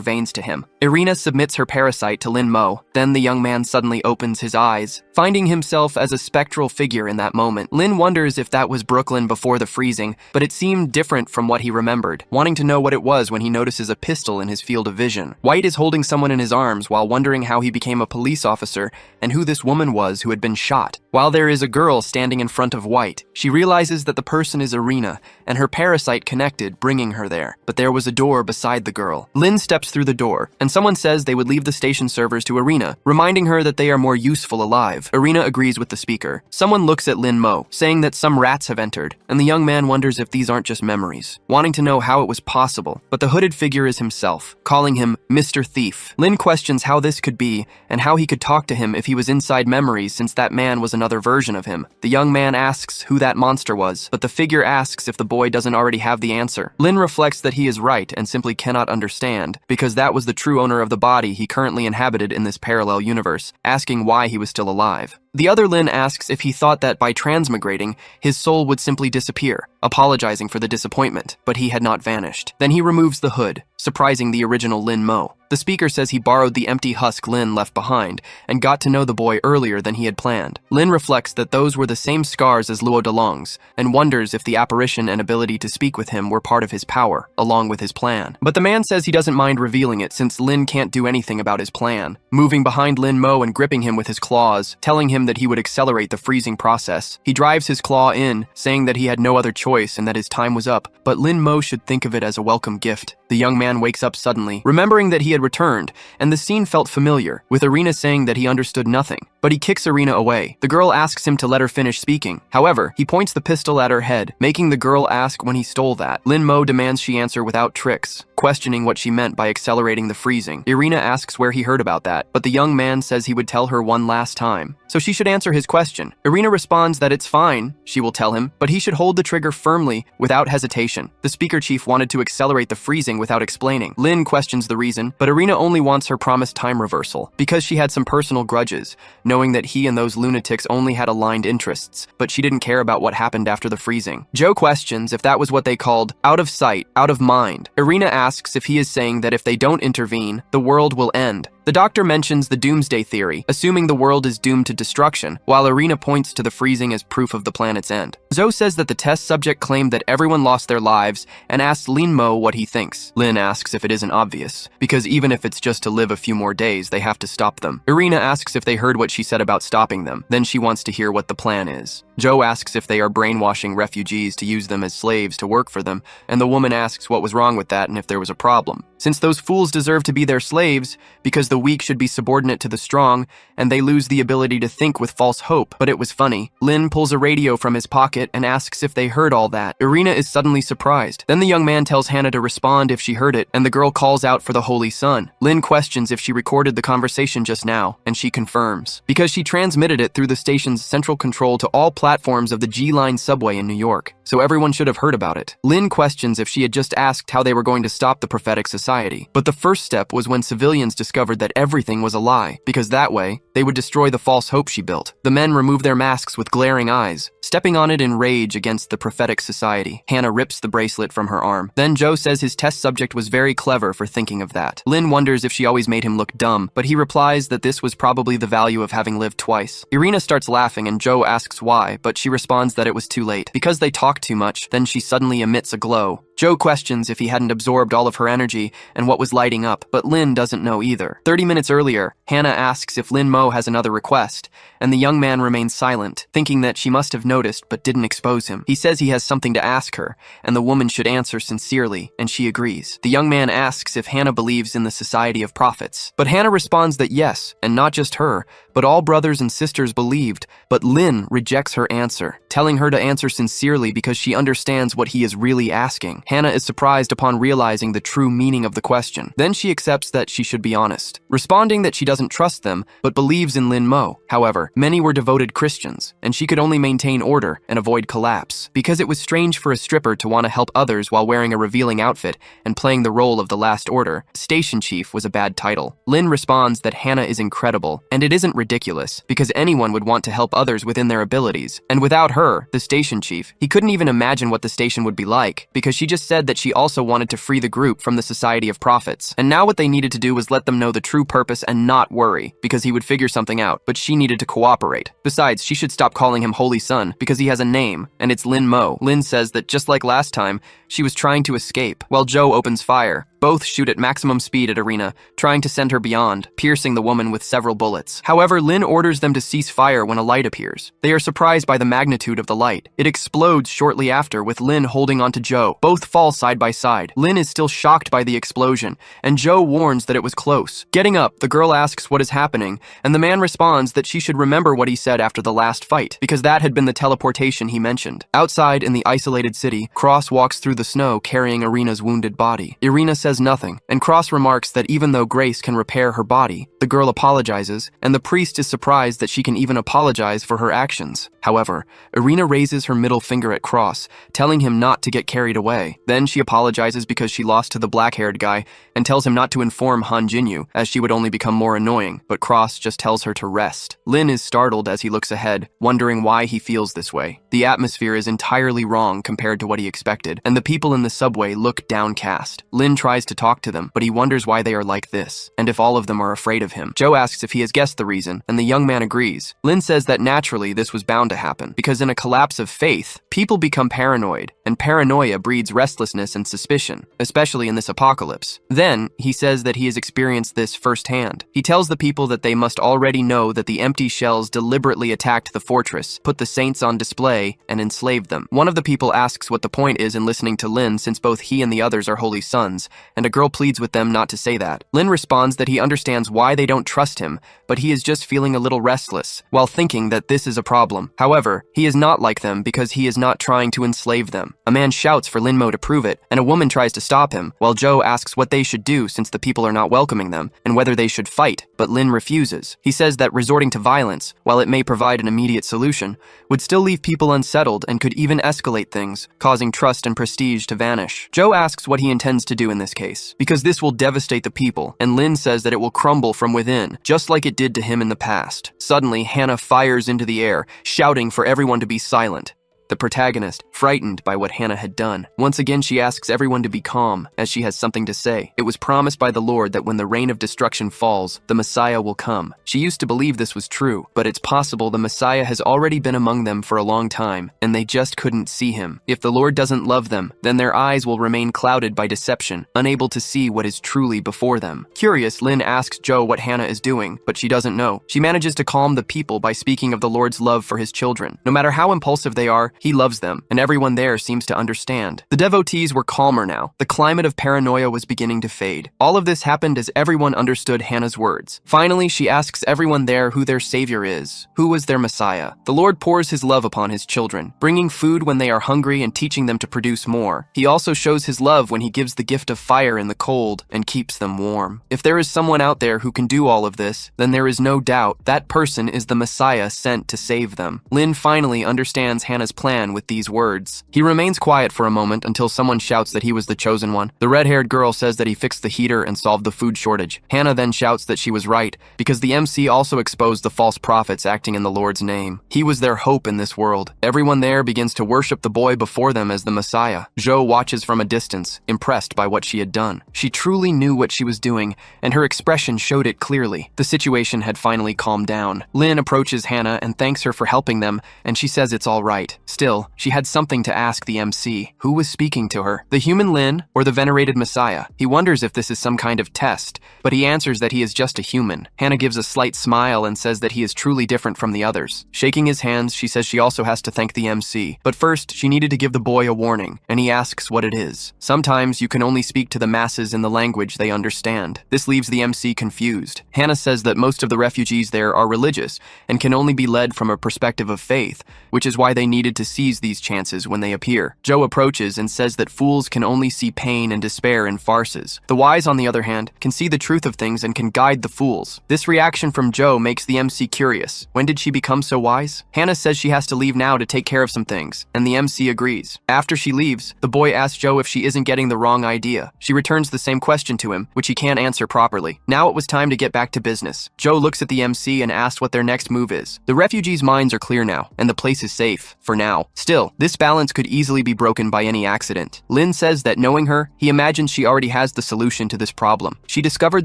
veins to him. Irina submits her parasite to Lin Mo. Then the young man suddenly opens his eyes, finding himself as a spectral figure in that moment. Lin wonders if that was Brooklyn before the freezing, but it seemed different from what he remembered, wanting to know what it was when he notices a pistol in his field of vision. White is holding someone in his arms while wondering how he became a police officer and who this woman was who had been shot. while there is a girl standing in front of White. She realizes that the person is Irina, and her parasite connected, bringing her there. But there was a door beside the girl. Lin steps through the door, and someone says they would leave the station servers to Irina, reminding her that they are more useful alive. Irina agrees with the speaker. Someone looks at Lin Mo, saying that some rats have entered, and the young man wonders if these aren't just memories, wanting to know how it was possible. But the hooded figure is himself, calling him Mr. Thief. Lin questions how this could be, and how he could talk to him if he was inside memories, since that man was another version of him. The young man asks who that monster was, but the figure asks if the boy doesn't already have the answer. Lin reflects that he is right and simply cannot understand, because that was the true owner of the body he currently inhabited in this parallel universe, asking why he was still alive. The other Lin asks if he thought that by transmigrating, his soul would simply disappear, apologizing for the disappointment, but he had not vanished. Then he removes the hood, surprising the original Lin Mo. The speaker says he borrowed the empty husk Lin left behind and got to know the boy earlier than he had planned. Lin reflects that those were the same scars as Luo Delong's and wonders if the apparition and ability to speak with him were part of his power, along with his plan. But the man says he doesn't mind revealing it since Lin can't do anything about his plan, moving behind Lin Mo and gripping him with his claws, telling him that he would accelerate the freezing process. He drives his claw in, saying that he had no other choice and that his time was up, but Lin Mo should think of it as a welcome gift. The young man wakes up suddenly, remembering that he had returned, and the scene felt familiar, with Irina saying that he understood nothing. But he kicks Irina away. The girl asks him to let her finish speaking. However, he points the pistol at her head, making the girl ask when he stole that. Lin Mo demands she answer without tricks, questioning what she meant by accelerating the freezing. Irina asks where he heard about that, but the young man says he would tell her one last time, so she should answer his question. Irina responds that it's fine, she will tell him, but he should hold the trigger firmly, without hesitation. The speaker chief wanted to accelerate the freezing without explaining. Lin questions the reason, but Irina only wants her promised time reversal, because she had some personal grudges, knowing that he and those lunatics only had aligned interests, but she didn't care about what happened after the freezing. Joe questions if that was what they called out of sight, out of mind. Irina asks if he is saying that if they don't intervene, the world will end. The doctor mentions the doomsday theory, assuming the world is doomed to destruction, while Irina points to the freezing as proof of the planet's end. Zoe says that the test subject claimed that everyone lost their lives and asks Lin Mo what he thinks. Lin asks if it isn't obvious, because even if it's just to live a few more days, they have to stop them. Irina asks if they heard what she said about stopping them, then she wants to hear what the plan is. Joe asks if they are brainwashing refugees to use them as slaves to work for them, and the woman asks what was wrong with that and if there was a problem. Since those fools deserve to be their slaves, because the weak should be subordinate to the strong, and they lose the ability to think with false hope. But it was funny. Lin pulls a radio from his pocket and asks if they heard all that. Irina is suddenly surprised. Then the young man tells Hannah to respond if she heard it, and the girl calls out for the Holy Sun. Lin questions if she recorded the conversation just now, and she confirms, because she transmitted it through the station's central control to all platforms of the G-Line subway in New York, so everyone should have heard about it. Lin questions if she had just asked how they were going to stop the prophetic society, but the first step was when civilians discovered that everything was a lie, because that way, they would destroy the false hope she built. The men remove their masks with glaring eyes, stepping on it in rage against the prophetic society. Hannah rips the bracelet from her arm. Then Joe says his test subject was very clever for thinking of that. Lin wonders if she always made him look dumb, but he replies that this was probably the value of having lived twice. Irina starts laughing and Joe asks why, but she responds that it was too late. Because they talked too much, then she suddenly emits a glow. Joe questions if he hadn't absorbed all of her energy and what was lighting up, but Lin doesn't know either. 30 minutes earlier, Hannah asks if Lin Mo has another request, and the young man remains silent, thinking that she must have noticed but didn't expose him. He says he has something to ask her, and the woman should answer sincerely, and she agrees. The young man asks if Hannah believes in the Society of Prophets, but Hannah responds that yes, and not just her, but all brothers and sisters believed, but Lin rejects her answer, telling her to answer sincerely because she understands what he is really asking. Hannah is surprised upon realizing the true meaning of the question. Then she accepts that she should be honest, responding that she doesn't trust them, but believes in Lin Mo. However, many were devoted Christians, and she could only maintain order and avoid collapse, because it was strange for a stripper to want to help others while wearing a revealing outfit and playing the role of the Last Order. Station Chief was a bad title. Lin responds that Hannah is incredible, and it isn't ridiculous, because anyone would want to help others within their abilities, and without her, the Station Chief, he couldn't even imagine what the station would be like, because she just said that she also wanted to free the group from the Society of Prophets, and now what they needed to do was let them know the true purpose and not worry, because he would figure something out, but she needed to cooperate. Besides, she should stop calling him Holy Sun, because he has a name, and it's Lin Mo. Lin says that just like last time, she was trying to escape, while Joe opens fire. Both shoot at maximum speed at Irina, trying to send her beyond, piercing the woman with several bullets. However, Lin orders them to cease fire when a light appears. They are surprised by the magnitude of the light. It explodes shortly after, with Lin holding onto Joe. Both fall side by side. Lin is still shocked by the explosion, and Joe warns that it was close. Getting up, the girl asks what is happening, and the man responds that she should remember what he said after the last fight, because that had been the teleportation he mentioned. Outside, in the isolated city, Cross walks through the snow carrying Irina's wounded body. Irina says nothing, and Cross remarks that even though Grace can repair her body, the girl apologizes, and the priest is surprised that she can even apologize for her actions. However, Irina raises her middle finger at Cross, telling him not to get carried away. Then she apologizes because she lost to the black-haired guy, and tells him not to inform Han Jinyu, as she would only become more annoying, but Cross just tells her to rest. Lin is startled as he looks ahead, wondering why he feels this way. The atmosphere is entirely wrong compared to what he expected, and the people in the subway look downcast. Lin tries to talk to them, but he wonders why they are like this, and if all of them are afraid of him. Joe asks if he has guessed the reason, and the young man agrees. Lin says that naturally this was bound to happen, because in a collapse of faith, people become paranoid, and paranoia breeds restlessness and suspicion, especially in this apocalypse. Then, he says that he has experienced this firsthand. He tells the people that they must already know that the empty shells deliberately attacked the fortress, put the saints on display, and enslaved them. One of the people asks what the point is in listening to Lin, since both he and the others are holy sons, and a girl pleads with them not to say that. Lin responds that he understands why they don't trust him, but he is just feeling a little restless, while thinking that this is a problem. However, he is not like them because he is not trying to enslave them. A man shouts for Linmo to prove it, and a woman tries to stop him, while Joe asks what they should do since the people are not welcoming them, and whether they should fight, but Lin refuses. He says that resorting to violence, while it may provide an immediate solution, would still leave people unsettled and could even escalate things, causing trust and prestige to vanish. Joe asks what he intends to do in this case, because this will devastate the people, and Lin says that it will crumble from within, just like it did to him in the past. Suddenly, Hannah fires into the air, shouting for everyone to be silent. The protagonist, frightened by what Hannah had done. Once again, she asks everyone to be calm, as she has something to say. It was promised by the Lord that when the rain of destruction falls, the Messiah will come. She used to believe this was true, but it's possible the Messiah has already been among them for a long time, and they just couldn't see him. If the Lord doesn't love them, then their eyes will remain clouded by deception, unable to see what is truly before them. Curious, Lin asks Joe what Hannah is doing, but she doesn't know. She manages to calm the people by speaking of the Lord's love for his children. No matter how impulsive they are, he loves them, and everyone there seems to understand. The devotees were calmer now. The climate of paranoia was beginning to fade. All of this happened as everyone understood Hannah's words. Finally, she asks everyone there who their savior is, who was their Messiah. The Lord pours his love upon his children, bringing food when they are hungry and teaching them to produce more. He also shows his love when he gives the gift of fire in the cold and keeps them warm. If there is someone out there who can do all of this, then there is no doubt that person is the Messiah sent to save them. Lin finally understands Hannah's plan with these words. He remains quiet for a moment until someone shouts that he was the chosen one. The red-haired girl says that he fixed the heater and solved the food shortage. Hannah then shouts that she was right, because the MC also exposed the false prophets acting in the Lord's name. He was their hope in this world. Everyone there begins to worship the boy before them as the Messiah. Zhou watches from a distance, impressed by what she had done. She truly knew what she was doing, and her expression showed it clearly. The situation had finally calmed down. Lin approaches Hannah and thanks her for helping them, and she says it's all right. Still, she had something to ask the MC. Who was speaking to her? The human Lin or the venerated Messiah? He wonders if this is some kind of test, but he answers that he is just a human. Hannah gives a slight smile and says that he is truly different from the others. Shaking his hands, she says she also has to thank the MC. But first, she needed to give the boy a warning, and he asks what it is. Sometimes you can only speak to the masses in the language they understand. This leaves the MC confused. Hannah says that most of the refugees there are religious and can only be led from a perspective of faith, which is why they needed to seize these chances when they appear. Joe approaches and says that fools can only see pain and despair in farces. The wise, on the other hand, can see the truth of things and can guide the fools. This reaction from Joe makes the MC curious. When did she become so wise? Hannah says she has to leave now to take care of some things, and the MC agrees. After she leaves, the boy asks Joe if she isn't getting the wrong idea. She returns the same question to him, which he can't answer properly. Now it was time to get back to business. Joe looks at the MC and asks what their next move is. The refugees' minds are clear now, and the place is safe, for now. now. Still, this balance could easily be broken by any accident. Lin says that knowing her, he imagines she already has the solution to this problem. She discovered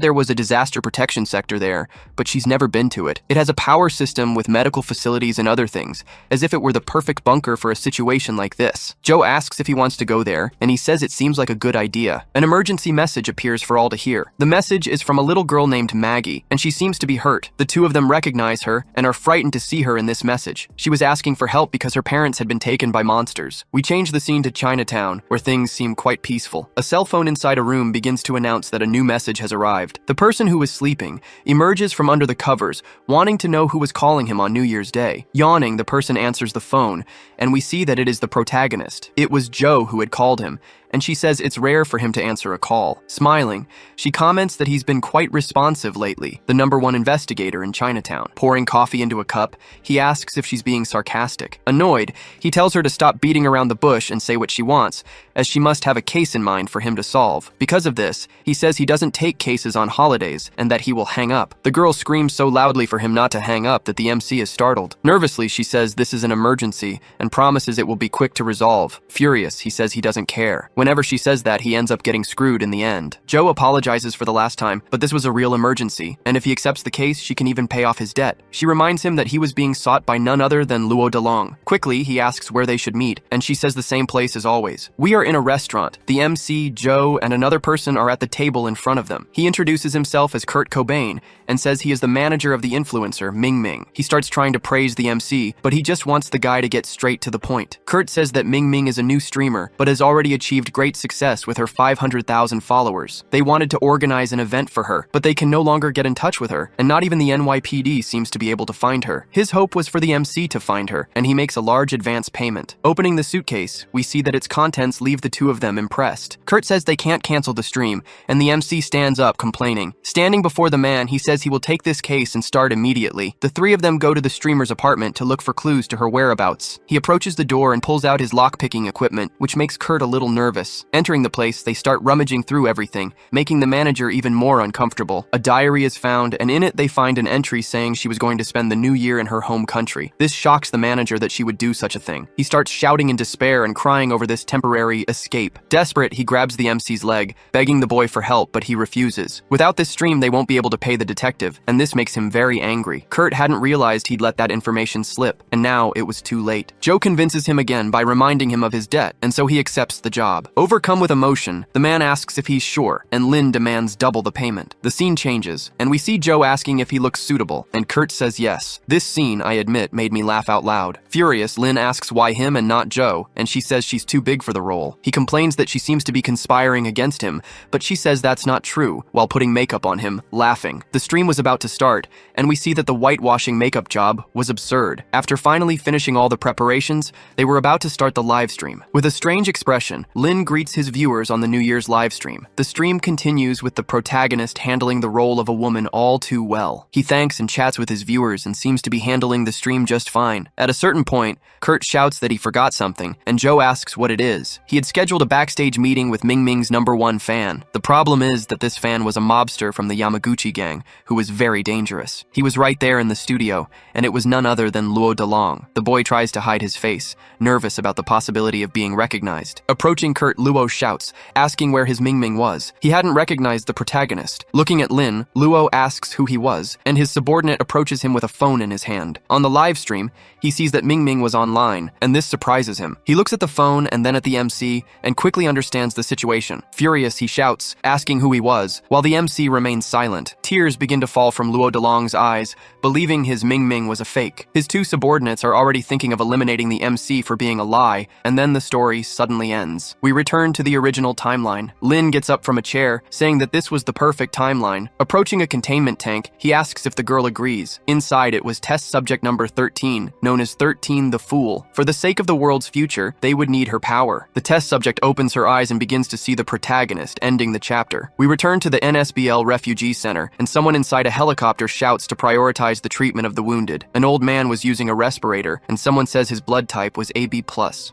there was a disaster protection sector there, but she's never been to it. It has a power system with medical facilities and other things, as if it were the perfect bunker for a situation like this. Joe asks if he wants to go there, and he says it seems like a good idea. An emergency message appears for all to hear. The message is from a little girl named Maggie, and she seems to be hurt. The two of them recognize her and are frightened to see her in this message. She was asking for help because her parents had been taken by monsters. We change the scene to Chinatown, where things seem quite peaceful. A cell phone inside a room begins to announce that a new message has arrived. The person who was sleeping emerges from under the covers, wanting to know who was calling him on New Year's Day. Yawning, the person answers the phone, and we see that it is the protagonist. It was Joe who had called him, and she says it's rare for him to answer a call. Smiling, she comments that he's been quite responsive lately, the #1 investigator in Chinatown. Pouring coffee into a cup, he asks if she's being sarcastic. Annoyed, he tells her to stop beating around the bush and say what she wants, as she must have a case in mind for him to solve. Because of this, he says he doesn't take cases on holidays and that he will hang up. The girl screams so loudly for him not to hang up that the MC is startled. Nervously, she says this is an emergency and promises it will be quick to resolve. Furious, he says he doesn't care. Whenever she says that, he ends up getting screwed in the end. Joe apologizes for the last time, but this was a real emergency, and if he accepts the case, she can even pay off his debt. She reminds him that he was being sought by none other than Luo Delong. Quickly, he asks where they should meet, and she says the same place as always. We are in a restaurant. The MC, Joe, and another person are at the table in front of them. He introduces himself as Kurt Cobain and says he is the manager of the influencer, Ming Ming. He starts trying to praise the MC, but he just wants the guy to get straight to the point. Kurt says that Ming Ming is a new streamer, but has already achieved great success with her 500,000 followers. They wanted to organize an event for her, but they can no longer get in touch with her, and not even the NYPD seems to be able to find her. His hope was for the MC to find her, and he makes a large advance payment. Opening the suitcase, we see that its contents leave the two of them impressed. Kurt says they can't cancel the stream, and the MC stands up, complaining. Standing before the man, he says he will take this case and start immediately. The three of them go to the streamer's apartment to look for clues to her whereabouts. He approaches the door and pulls out his lockpicking equipment, which makes Kurt a little nervous. Entering the place, they start rummaging through everything, making the manager even more uncomfortable. A diary is found, and in it they find an entry saying she was going to spend the new year in her home country. This shocks the manager that she would do such a thing. He starts shouting in despair and crying over this temporary escape. Desperate, he grabs the MC's leg, begging the boy for help, but he refuses. Without this stream, they won't be able to pay the detective, and this makes him very angry. Kurt hadn't realized he'd let that information slip, and now it was too late. Joe convinces him again by reminding him of his debt, and so he accepts the job. Overcome with emotion, the man asks if he's sure, and Lin demands double the payment. The scene changes, and we see Joe asking if he looks suitable, and Kurt says yes. This scene, I admit, made me laugh out loud. Furious, Lin asks why him and not Joe, and she says she's too big for the role. He complains that she seems to be conspiring against him, but she says that's not true, while putting makeup on him, laughing. The stream was about to start, and we see that the whitewashing makeup job was absurd. After finally finishing all the preparations, they were about to start the live stream. With a strange expression, Lin greets his viewers on the New Year's live stream. The stream continues with the protagonist handling the role of a woman all too well. He thanks and chats with his viewers and seems to be handling the stream just fine. At a certain point, Kurt shouts that he forgot something, and Joe asks what it is. He had scheduled a backstage meeting with Ming Ming's #1 fan. The problem is that this fan was a mobster from the Yamaguchi gang, who was very dangerous. He was right there in the studio, and it was none other than Luo Delong. The boy tries to hide his face, nervous about the possibility of being recognized. Approaching Kurt, Luo shouts, asking where his Ming Ming was. He hadn't recognized the protagonist. Looking at Lin, Luo asks who he was, and his subordinate approaches him with a phone in his hand. On the live stream, he sees that Ming Ming was online, and this surprises him. He looks at the phone and then at the MC, and quickly understands the situation. Furious, he shouts, asking who he was, while the MC remains silent. Tears begin to fall from Luo Delong's eyes, believing his Ming Ming was a fake. His two subordinates are already thinking of eliminating the MC for being a lie, and then the story suddenly ends. We return to the original timeline. Lin gets up from a chair, saying that this was the perfect timeline. Approaching a containment tank, he asks if the girl agrees. Inside it was test subject number 13, known as 13 the Fool. For the sake of the world's future, they would need her power. The test subject opens her eyes and begins to see the protagonist, ending the chapter. We return to the NSBL refugee center, and someone inside a helicopter shouts to prioritize the treatment of the wounded. An old man was using a respirator, and someone says his blood type was AB+.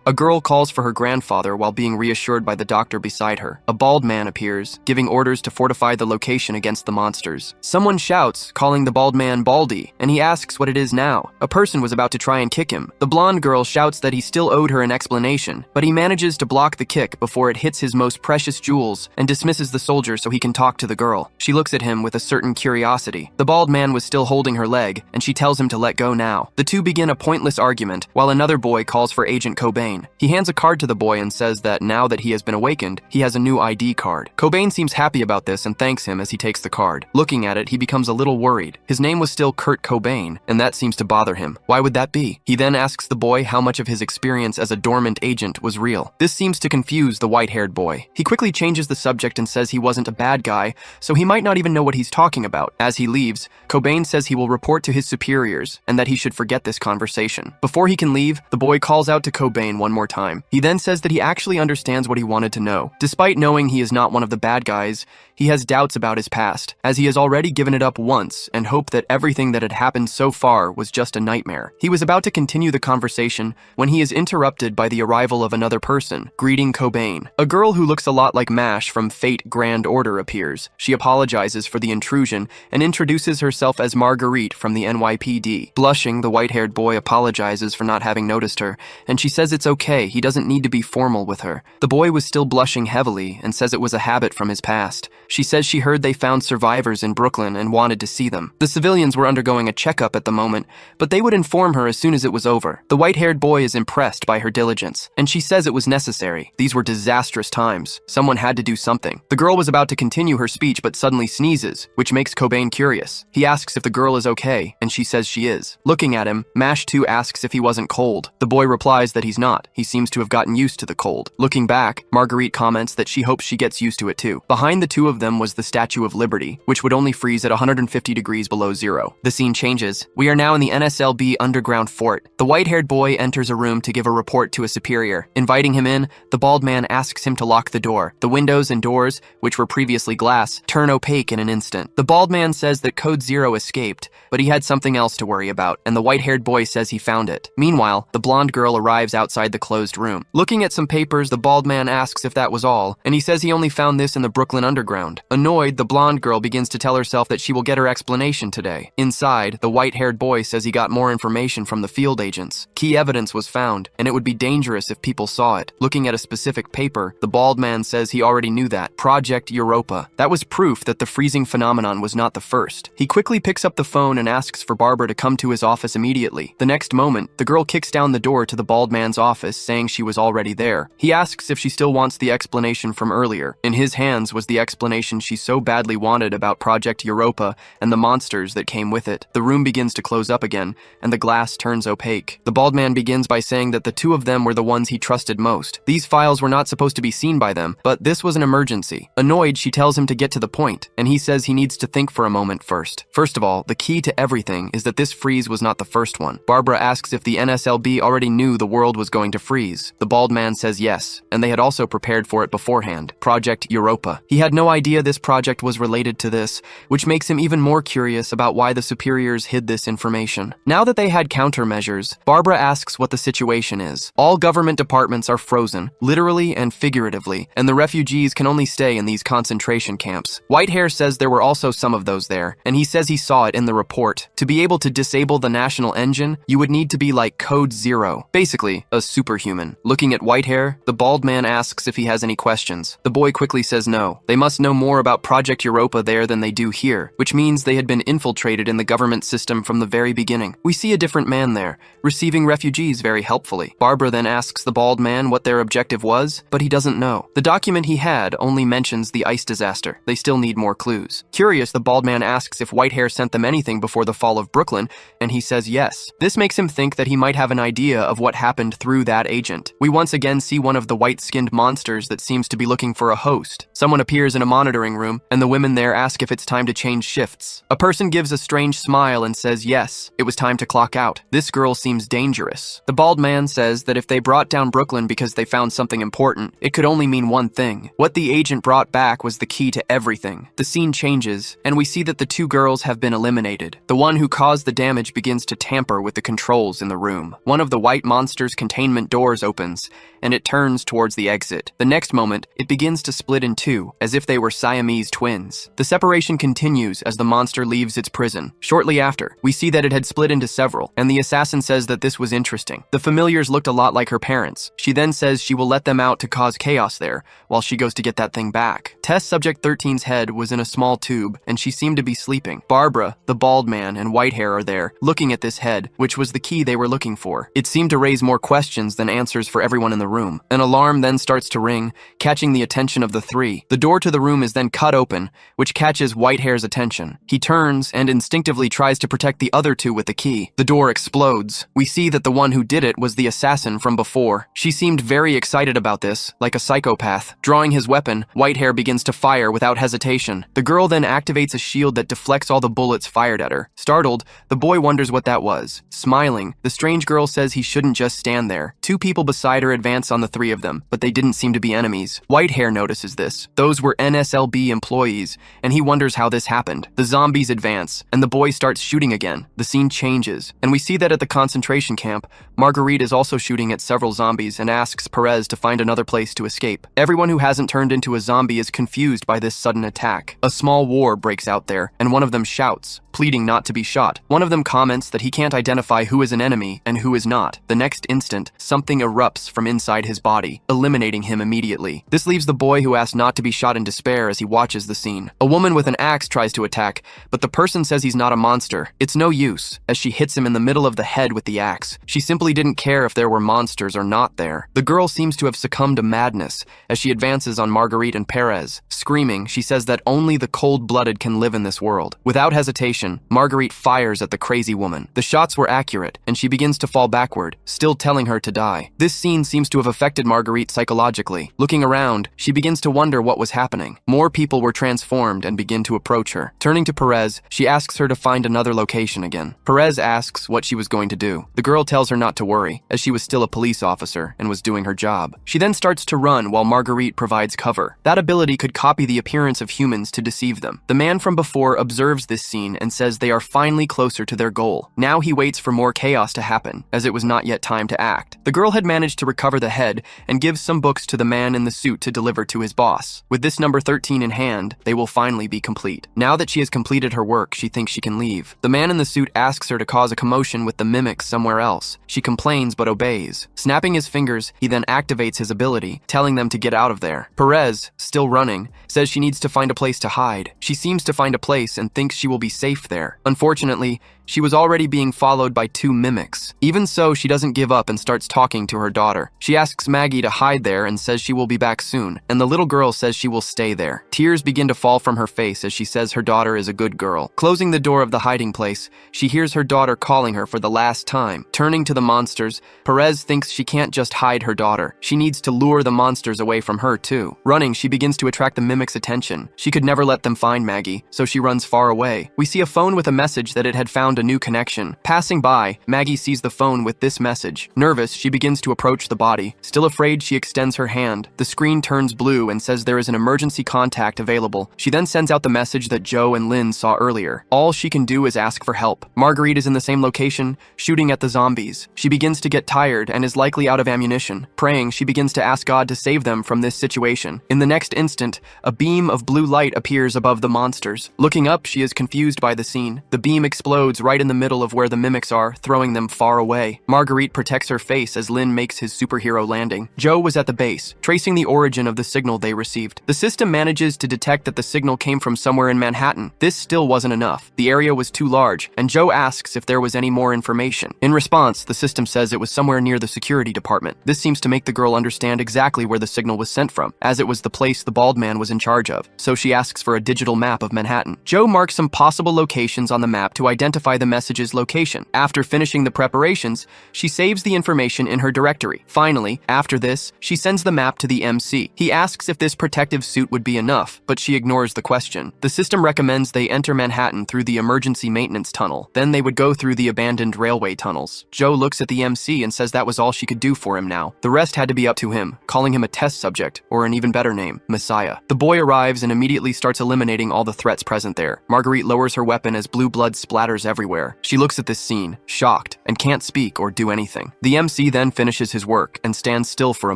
A girl calls for her grandfather while being reassured by the doctor beside her. A bald man appears, giving orders to fortify the location against the monsters. Someone shouts, calling the bald man Baldy, and he asks what it is now. A person was about to try and kick him. The blonde girl shouts that he still owed her an explanation, but he manages to block the kick before it hits his most precious jewels and dismisses the soldier so he can talk to the girl. She looks at him with a certain curiosity. The bald man was still holding her leg, and she tells him to let go now. The two begin a pointless argument, while another boy calls for Agent Cobain. He hands a card to the boy and says that now that he has been awakened, he has a new ID card. Cobain seems happy about this and thanks him as he takes the card. Looking at it, he becomes a little worried. His name was still Kurt Cobain, and that seems to bother him. Why would that be? He then asks the boy how much of his experience as a dormant agent was real. This seems to confuse the white-haired boy. He quickly changes the subject and says he wasn't a bad guy, so he might not even know what he's talking about. As he leaves, Cobain says he will report to his superiors and that he should forget this conversation. Before he can leave, the boy calls out to Cobain one more time. He then says that he actually understands what he wanted to know. Despite knowing he is not one of the bad guys, he has doubts about his past, as he has already given it up once and hoped that everything that had happened so far was just a nightmare. He was about to continue the conversation when he is interrupted by the arrival of another person, greeting Cobain. A girl who looks a lot like MASH from Fate Grand Order appears. She apologizes for the intrusion and introduces herself as Marguerite from the NYPD. Blushing, the white-haired boy apologizes for not having noticed her, and she says it's okay, he doesn't need to be formal with her. The boy was still blushing heavily and says it was a habit from his past. She says she heard they found survivors in Brooklyn and wanted to see them. The civilians were undergoing a checkup at the moment, but they would inform her as soon as it was over. The white-haired boy is impressed by her diligence, and she says it was necessary. These were disastrous times. Someone had to do something. The girl was about to continue her speech but suddenly sneezes, which makes Cobain curious. He asks if the girl is okay, and she says she is. Looking at him, MASH 2 asks if he wasn't cold. The boy replies that he's not. He seems to have gotten used to the cold. Looking back, Marguerite comments that she hopes she gets used to it too. Behind the two of them was the Statue of Liberty, which would only freeze at 150 degrees below zero. The scene changes. We are now in the NSLB underground fort. The white-haired boy enters a room to give a report to a superior. Inviting him in, the bald man asks him to lock the door. The windows and doors, which were previously glass, turn opaque in an instant. The bald man says that Code Zero escaped, but he had something else to worry about, and the white-haired boy says he found it. Meanwhile, the blonde girl arrives outside the closed room. Looking at some papers, the bald man asks if that was all, and he says he only found this in the Brooklyn Underground. Annoyed, the blonde girl begins to tell herself that she will get her explanation today. Inside, the white-haired boy says he got more information from the field agents. Key evidence was found, and it would be dangerous if people saw it. Looking at a specific paper, the bald man says he already knew that. Project Europa. That was proof that the freezing phenomenon was not the first. He quickly picks up the phone and asks for Barbara to come to his office immediately. The next moment, the girl kicks down the door to the bald man's office, saying she was already there. He asks if she still wants the explanation from earlier. In his hands was the explanation she so badly wanted about Project Europa and the monsters that came with it. The room begins to close up again, and the glass turns opaque. The bald man begins by saying that the two of them were the ones he trusted most. These files were not supposed to be seen by them, but this was an emergency. Annoyed, she tells him to get to the point, and he says he needs to think for a moment first. First of all, the key to everything is that this freeze was not the first one. Barbara asks if the NSLB already knew the world was going to freeze. The bald man says yes, and they had also prepared for it beforehand. Project Europa. He had no idea this project was related to this, which makes him even more curious about why the superiors hid this information. Now that they had countermeasures, Barbara asks what the situation is. All government departments are frozen, literally and figuratively, and the refugees can only stay in these concentration camps. Whitehair says there were also some of those there, and he says he saw it in the report. To be able to disable the national engine, you would need to be like Code Zero, basically a superhuman. Looking at Whitehair, the bald man asks if he has any questions. The boy quickly says no. They must know more about Project Europa there than they do here, which means they had been infiltrated in the government system from the very beginning. We see a different man there, receiving refugees very helpfully. Barbara then asks the bald man what their objective was, but he doesn't know. The document he had only mentions the ice disaster. They still need more clues. Curious, the bald man asks if Whitehair sent them anything before the fall of Brooklyn, and he says yes. This makes him think that he might have an idea of what happened through that agent. We once again see one of the white-skinned monsters that seems to be looking for a host. Someone appears in a monitoring room, and the women there ask if it's time to change shifts. A person gives a strange smile and says yes, it was time to clock out. This girl seems dangerous. The bald man says that if they brought down Brooklyn because they found something important, it could only mean one thing. What the agent brought back was the key to everything. The scene changes, and we see that the two girls have been eliminated. The one who caused the damage begins to tamper with the controls in the room. One of the white monster's containment doors opens, and it turns towards the exit. The next moment, it begins to split in two, as if they were Siamese twins. The separation continues as the monster leaves its prison. Shortly after, we see that it had split into several, and the assassin says that this was interesting. The familiars looked a lot like her parents. She then says she will let them out to cause chaos there, while she goes to get that thing back. Test Subject 13's head was in a small tube, and she seemed to be sleeping. Barbara, the bald man, and white hair are there, looking at this head, which was the key they were looking for. It seemed to raise more questions than answers for everyone in the room. An alarm then starts to ring, catching the attention of the three. The door to the room is then cut open, which catches white hair's attention. He turns and instinctively tries to protect the other two with the key. The door explodes. We see that the one who did it was the assassin from before. She seemed very excited about this, like a psychopath. Drawing his weapon, Whitehair begins to fire without hesitation. The girl then activates a shield that deflects all the bullets fired at her. Startled, the boy wonders what that was. Smiling, the strange girl says he shouldn't just stand there. Two people beside her advance on the three of them, but they didn't seem to be enemies. Whitehair notices this. Those were NSLB employees, and he wonders how this happened. The zombies advance, and the boy starts shooting again. The scene changes, and we see that at the concentration camp, Marguerite is also shooting at several zombies and asks Perez to find another place to escape. Everyone who hasn't turned into a zombie is confused by this sudden attack. A small war breaks out there, and one of them shouts, pleading not to be shot. One of them comments that he can't identify who is an enemy and who is not. The next instant, something erupts from inside his body, eliminating him immediately. This leaves the boy who asked not to be shot in despair as he watches the scene. A woman with an axe tries to attack, but the person says he's not a monster. It's no use, as she hits him in the middle of the head with the axe. She simply didn't care if there were monsters or not there. The girl seems to have succumbed to madness as she advances on Marguerite and Perez. Screaming, she says that only the cold-blooded can live in this world. Without hesitation, Marguerite fires at the crazy woman. The shots were accurate, and she begins to fall backward, still telling her to die. This scene seems to have affected Marguerite psychologically. Looking around, she begins to wonder what was happening. More people were transformed and begin to approach her. Turning to Perez, she asks her to find another location again. Perez asks what she was going to do. The girl tells her not to worry, as she was still a police officer and was doing her job. She then starts to run while Marguerite provides cover. That ability could copy the appearance of humans to deceive them. The man from before observes this scene and says they are finally closer to their goal. Now he waits for more chaos to happen, as it was not yet time to act. The girl had managed to recover the head and gives some books to the man in the suit to deliver to his boss. With this number 13 in hand, they will finally be complete. Now that she has completed her work, she thinks she can leave. The man in the suit asks her to cause a commotion with the mimics somewhere else. She complains but obeys. Snapping his fingers, he then activates his ability, telling them to get out of there. Perez, still running, says she needs to find a place to hide. She seems to find a place and thinks she will be safe there. Unfortunately, she was already being followed by two mimics. Even so, she doesn't give up and starts talking to her daughter. She asks Maggie to hide there and says she will be back soon, and the little girl says she will stay there. Tears begin to fall from her face as she says her daughter is a good girl. Closing the door of the hiding place, she hears her daughter calling her for the last time. Turning to the monsters, Perez thinks she can't just hide her daughter. She needs to lure the monsters away from her too. Running, she begins to attract the mimics' attention. She could never let them find Maggie, so she runs far away. We see a phone with a message that it had found a new connection. Passing by, Maggie sees the phone with this message. Nervous, she begins to approach the body. Still afraid, she extends her hand. The screen turns blue and says there is an emergency contact available. She then sends out the message that Joe and Lynn saw earlier. All she can do is ask for help. Marguerite is in the same location, shooting at the zombies. She begins to get tired and is likely out of ammunition. Praying, she begins to ask God to save them from this situation. In the next instant, a beam of blue light appears above the monsters. Looking up, she is confused by the scene. The beam explodes right in the middle of where the mimics are, throwing them far away. Marguerite protects her face as Lynn makes his superhero landing. Joe was at the base, tracing the origin of the signal they received. The system manages to detect that the signal came from somewhere in Manhattan. This still wasn't enough. The area was too large, and Joe asks if there was any more information. In response, the system says it was somewhere near the security department. This seems to make the girl understand exactly where the signal was sent from, as it was the place the bald man was in charge of. So she asks for a digital map of Manhattan. Joe marks some possible locations indications on the map to identify the message's location. After finishing the preparations, she saves the information in her directory. Finally, after this, she sends the map to the MC. He asks if this protective suit would be enough, but she ignores the question. The system recommends they enter Manhattan through the emergency maintenance tunnel. Then they would go through the abandoned railway tunnels. Joe looks at the MC and says that was all she could do for him now. The rest had to be up to him, calling him a test subject, or an even better name, Messiah. The boy arrives and immediately starts eliminating all the threats present there. Marguerite lowers her weapon as blue blood splatters everywhere. She looks at this scene, shocked, and can't speak or do anything. The MC then finishes his work and stands still for a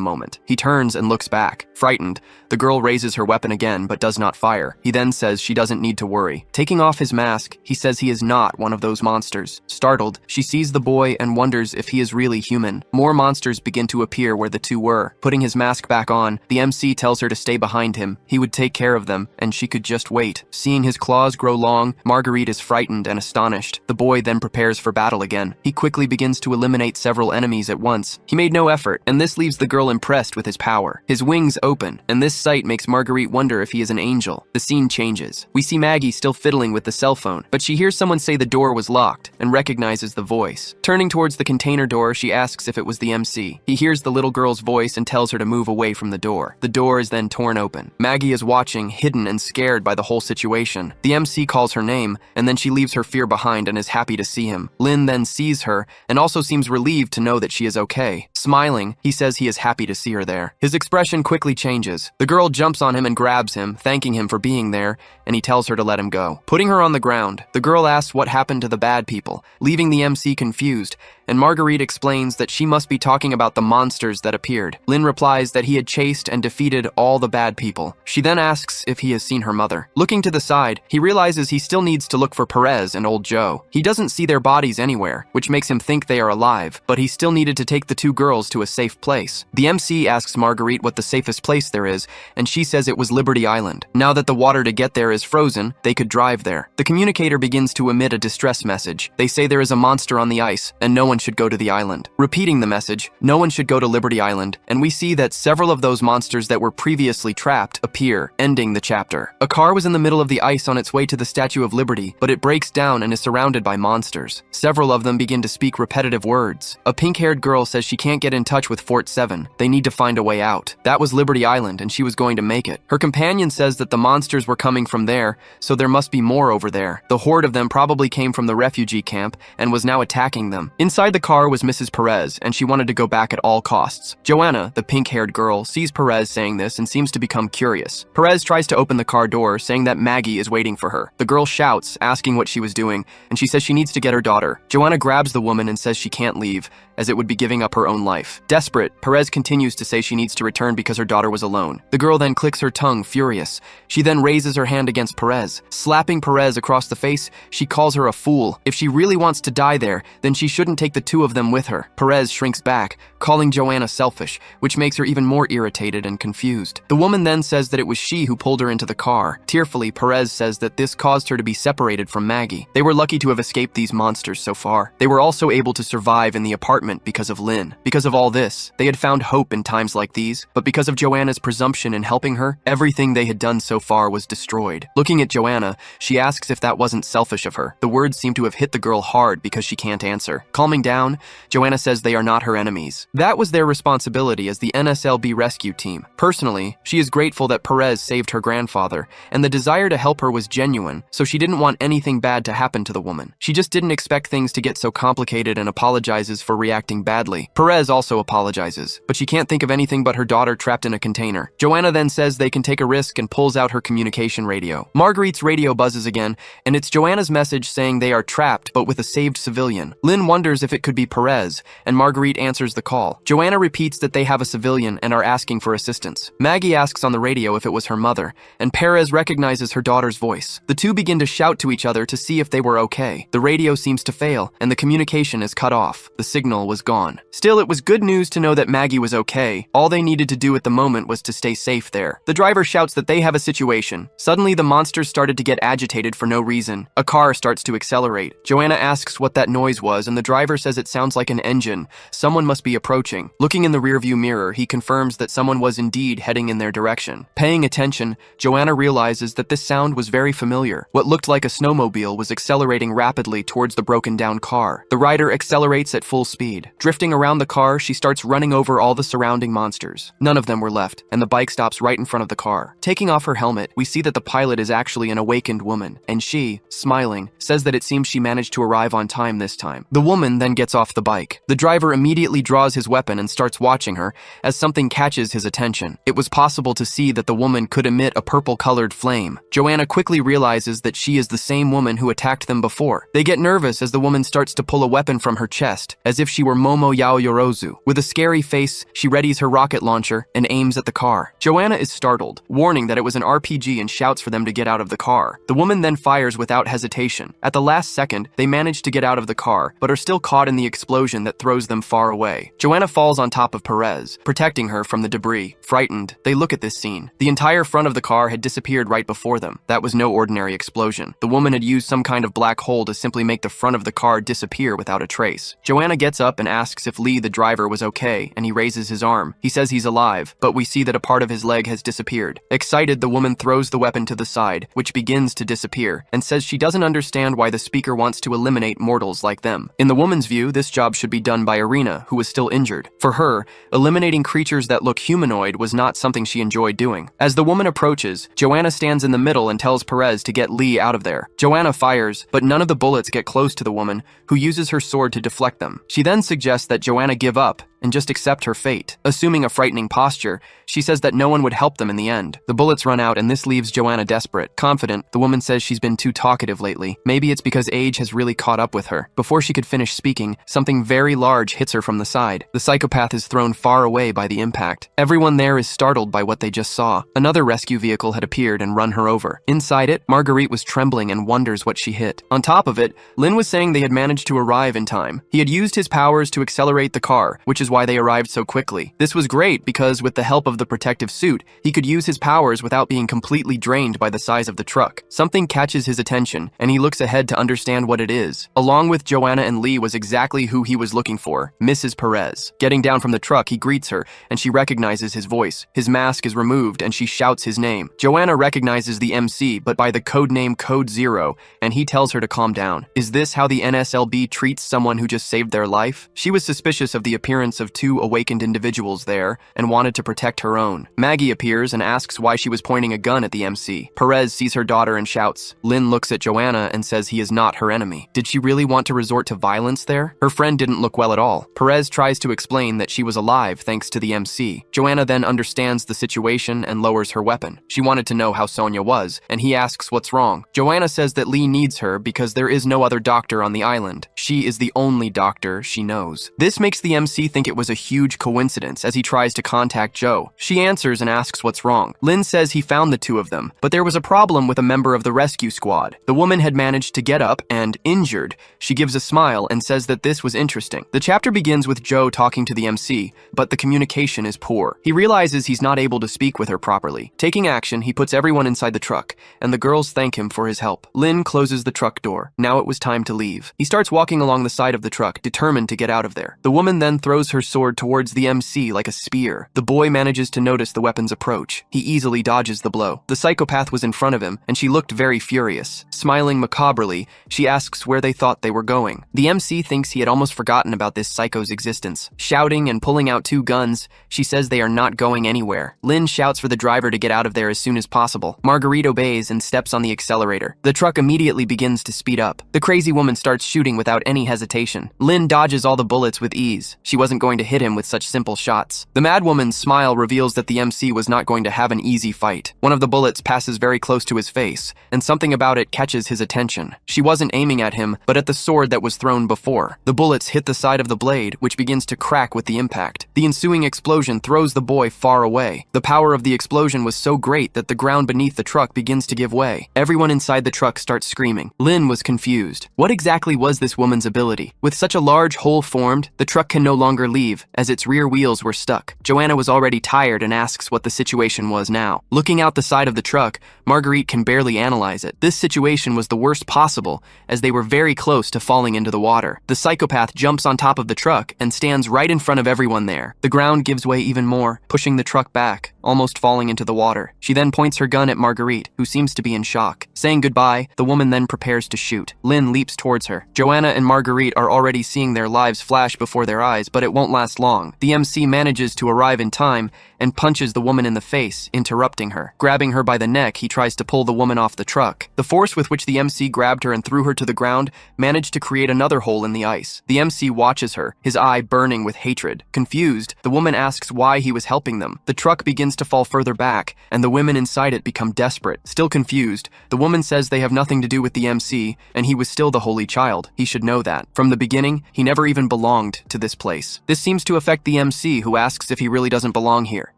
moment. He turns and looks back. Frightened, the girl raises her weapon again but does not fire. He then says she doesn't need to worry. Taking off his mask, he says he is not one of those monsters. Startled, she sees the boy and wonders if he is really human. More monsters begin to appear where the two were. Putting his mask back on, the MC tells her to stay behind him. He would take care of them, and she could just wait. Seeing his claws grow long, Marguerite is frightened and astonished. The boy then prepares for battle again. He quickly begins to eliminate several enemies at once. He made no effort, and this leaves the girl impressed with his power. His wings open, and this sight makes Marguerite wonder if he is an angel. The scene changes. We see Maggie still fiddling with the cell phone, but she hears someone say the door was locked and recognizes the voice. Turning towards the container door, she asks if it was the MC. He hears the little girl's voice and tells her to move away from the door. The door is then torn open. Maggie is watching, hidden and scared by the whole situation. The MC calls her name, and then she leaves her fear behind and is happy to see him. Lin then sees her and also seems relieved to know that she is okay. Smiling, he says he is happy to see her there. His expression quickly changes. The girl jumps on him and grabs him, thanking him for being there, and he tells her to let him go. Putting her on the ground, the girl asks what happened to the bad people, leaving the MC confused, and Marguerite explains that she must be talking about the monsters that appeared. Lin replies that he had chased and defeated all the bad people. She then asks if he has seen her mother. Looking to the side, he realizes he still needs to look for Perez and old Joe. He doesn't see their bodies anywhere, which makes him think they are alive, but he still needed to take the two girls to a safe place. The MC asks Marguerite what the safest place there is, and she says it was Liberty Island. Now that the water to get there is frozen, they could drive there. The communicator begins to emit a distress message. They say there is a monster on the ice, and no one should go to the island. Repeating the message, no one should go to Liberty Island, and we see that several of those monsters that were previously trapped appear, ending the chapter. A car was in the middle of the ice on its way to the Statue of Liberty, but it breaks down and is surrounded by monsters. Several of them begin to speak repetitive words. A pink-haired girl says she can't get in touch with Fort 7. They need to find a way out. That was Liberty Island, and she was going to make it. Her companion says that the monsters were coming from there, so there must be more over there. The horde of them probably came from the refugee camp and was now attacking them. Inside the car was Mrs. Perez, and she wanted to go back at all costs. Joanna, the pink-haired girl, sees Perez saying this and seems to become curious. Perez tries to open the car door, saying that Maggie is waiting for her. The girl shouts, asking what she was doing, and she says she needs to get her daughter. Joanna grabs the woman and says she can't leave, as it would be giving up her own life. Desperate, Perez continues to say she needs to return because her daughter was alone. The girl then clicks her tongue, furious. She then raises her hand against Perez. Slapping Perez across the face, she calls her a fool. If she really wants to die there, then she shouldn't take the two of them with her. Perez shrinks back, calling Joanna selfish, which makes her even more irritated and confused. The woman then says that it was she who pulled her into the car. Tearfully, Perez says that this caused her to be separated from Maggie. They were lucky to have escaped these monsters so far. They were also able to survive in the apartment because of Lynn. Because of all this, they had found hope in times like these, but because of Joanna's presumption in helping her, everything they had done so far was destroyed. Looking at Joanna, she asks if that wasn't selfish of her. The words seem to have hit the girl hard because she can't answer. Calming down, Joanna says they are not her enemies. That was their responsibility as the NSLB rescue team. Personally, she is grateful that Perez saved her grandfather, and the desire to help her was genuine, so she didn't want anything bad to happen to the woman. She just didn't expect things to get so complicated and apologizes for reacting badly. Perez also apologizes, but she can't think of anything but her daughter trapped in a container. Joanna then says they can take a risk and pulls out her communication radio. Marguerite's radio buzzes again, and it's Joanna's message saying they are trapped but with a saved civilian. Lynn wonders if it could be Perez, and Marguerite answers the call. Joanna repeats that they have a civilian and are asking for assistance. Maggie asks on the radio if it was her mother, and Perez recognizes her daughter's voice. The two begin to shout to each other to see if they were okay. The radio seems to fail, and the communication is cut off. The signal signal was gone. Still, it was good news to know that Maggie was okay. All they needed to do at the moment was to stay safe there. The driver shouts that they have a situation. Suddenly, the monsters started to get agitated for no reason. A car starts to accelerate. Joanna asks what that noise was, and the driver says it sounds like an engine. Someone must be approaching. Looking in the rearview mirror, he confirms that someone was indeed heading in their direction. Paying attention, Joanna realizes that this sound was very familiar. What looked like a snowmobile was accelerating rapidly towards the broken-down car. The rider accelerates at full speed. Drifting around the car, she starts running over all the surrounding monsters. None of them were left, and the bike stops right in front of the car. Taking off her helmet, we see that the pilot is actually an awakened woman, and she, smiling, says that it seems she managed to arrive on time this time. The woman then gets off the bike. The driver immediately draws his weapon and starts watching her as something catches his attention. It was possible to see that the woman could emit a purple-colored flame. Joanna quickly realizes that she is the same woman who attacked them before. They get nervous as the woman starts to pull a weapon from her chest, as if she were Momo Yaoyorozu. With a scary face, she readies her rocket launcher and aims at the car. Joanna is startled, warning that it was an RPG, and shouts for them to get out of the car. The woman then fires without hesitation. At the last second, they manage to get out of the car, but are still caught in the explosion that throws them far away. Joanna falls on top of Perez, protecting her from the debris. Frightened, they look at this scene. The entire front of the car had disappeared right before them. That was no ordinary explosion. The woman had used some kind of black hole to simply make the front of the car disappear without a trace. Joanna gets up and asks if Lee, the driver, was okay, and he raises his arm. He says he's alive, but we see that a part of his leg has disappeared. Excited, the woman throws the weapon to the side, which begins to disappear, and says she doesn't understand why the speaker wants to eliminate mortals like them. In the woman's view, this job should be done by Irina, who was still injured. For her, eliminating creatures that look humanoid was not something she enjoyed doing. As the woman approaches, Joanna stands in the middle and tells Perez to get Lee out of there. Joanna fires, but none of the bullets get close to the woman, who uses her sword to deflect them. She then suggests that Joanna give up and just accept her fate. Assuming a frightening posture, she says that no one would help them in the end. The bullets run out, and this leaves Joanna desperate. Confident, the woman says she's been too talkative lately. Maybe it's because age has really caught up with her. Before she could finish speaking, something very large hits her from the side. The psychopath is thrown far away by the impact. Everyone there is startled by what they just saw. Another rescue vehicle had appeared and run her over. Inside it, Marguerite was trembling and wonders what she hit. On top of it, Lin was saying they had managed to arrive in time. He had used his powers to accelerate the car, which is why they arrived so quickly. This was great because with the help of the protective suit, he could use his powers without being completely drained by the size of the truck. Something catches his attention, and he looks ahead to understand what it is. Along with Joanna and Lee was exactly who he was looking for, Mrs. Perez. Getting down from the truck, he greets her, and she recognizes his voice. His mask is removed, and she shouts his name. Joanna recognizes the MC, but by the code name Code Zero, and he tells her to calm down. Is this how the NSLB treats someone who just saved their life? She was suspicious of the appearance of two awakened individuals there and wanted to protect her own. Maggie appears and asks why she was pointing a gun at the MC. Perez sees her daughter and shouts. Lin looks at Joanna and says he is not her enemy. Did she really want to resort to violence there? Her friend didn't look well at all. Perez tries to explain that she was alive thanks to the MC. Joanna then understands the situation and lowers her weapon. She wanted to know how Sonia was, and he asks what's wrong. Joanna says that Lee needs her because there is no other doctor on the island. She is the only doctor she knows. This makes the MC think it was a huge coincidence as he tries to contact Joe. She answers and asks what's wrong. Lin says he found the two of them, but there was a problem with a member of the rescue squad. The woman had managed to get up and, injured, she gives a smile and says that this was interesting. The chapter begins with Joe talking to the MC, but the communication is poor. He realizes he's not able to speak with her properly. Taking action, he puts everyone inside the truck, and the girls thank him for his help. Lin closes the truck door. Now it was time to leave. He starts walking along the side of the truck, determined to get out of there. The woman then throws her sword towards the MC like a spear. The boy manages to notice the weapon's approach. He easily dodges the blow. The psychopath was in front of him, and she looked very furious. Smiling macabrely, she asks where they thought they were going. The MC thinks he had almost forgotten about this psycho's existence. Shouting and pulling out two guns, she says they are not going anywhere. Lin shouts for the driver to get out of there as soon as possible. Marguerite obeys and steps on the accelerator. The truck immediately begins to speed up. The crazy woman starts shooting without any hesitation. Lin dodges all the bullets with ease. She wasn't going going to hit him with such simple shots. The madwoman's smile reveals that the MC was not going to have an easy fight. One of the bullets passes very close to his face, and something about it catches his attention. She wasn't aiming at him, but at the sword that was thrown before. The bullets hit the side of the blade, which begins to crack with the impact. The ensuing explosion throws the boy far away. The power of the explosion was so great that the ground beneath the truck begins to give way. Everyone inside the truck starts screaming. Lin was confused. What exactly was this woman's ability? With such a large hole formed, the truck can no longer leave, as its rear wheels were stuck. Joanna was already tired and asks what the situation was now. Looking out the side of the truck, Marguerite can barely analyze it. This situation was the worst possible, as they were very close to falling into the water. The psychopath jumps on top of the truck and stands right in front of everyone there. The ground gives way even more, pushing the truck back, almost falling into the water. She then points her gun at Marguerite, who seems to be in shock. Saying goodbye, the woman then prepares to shoot. Lin leaps towards her. Joanna and Marguerite are already seeing their lives flash before their eyes, but it won't last long. The MC manages to arrive in time and punches the woman in the face, interrupting her. Grabbing her by the neck, he tries to pull the woman off the truck. The force with which the MC grabbed her and threw her to the ground managed to create another hole in the ice. The MC watches her, his eye burning with hatred. Confused, the woman asks why he was helping them. The truck begins to fall further back, and the women inside it become desperate. Still confused, the woman says they have nothing to do with the MC, and he was still the Holy Child. He should know that. From the beginning, he never even belonged to this place. This seems to affect the MC, who asks if he really doesn't belong here.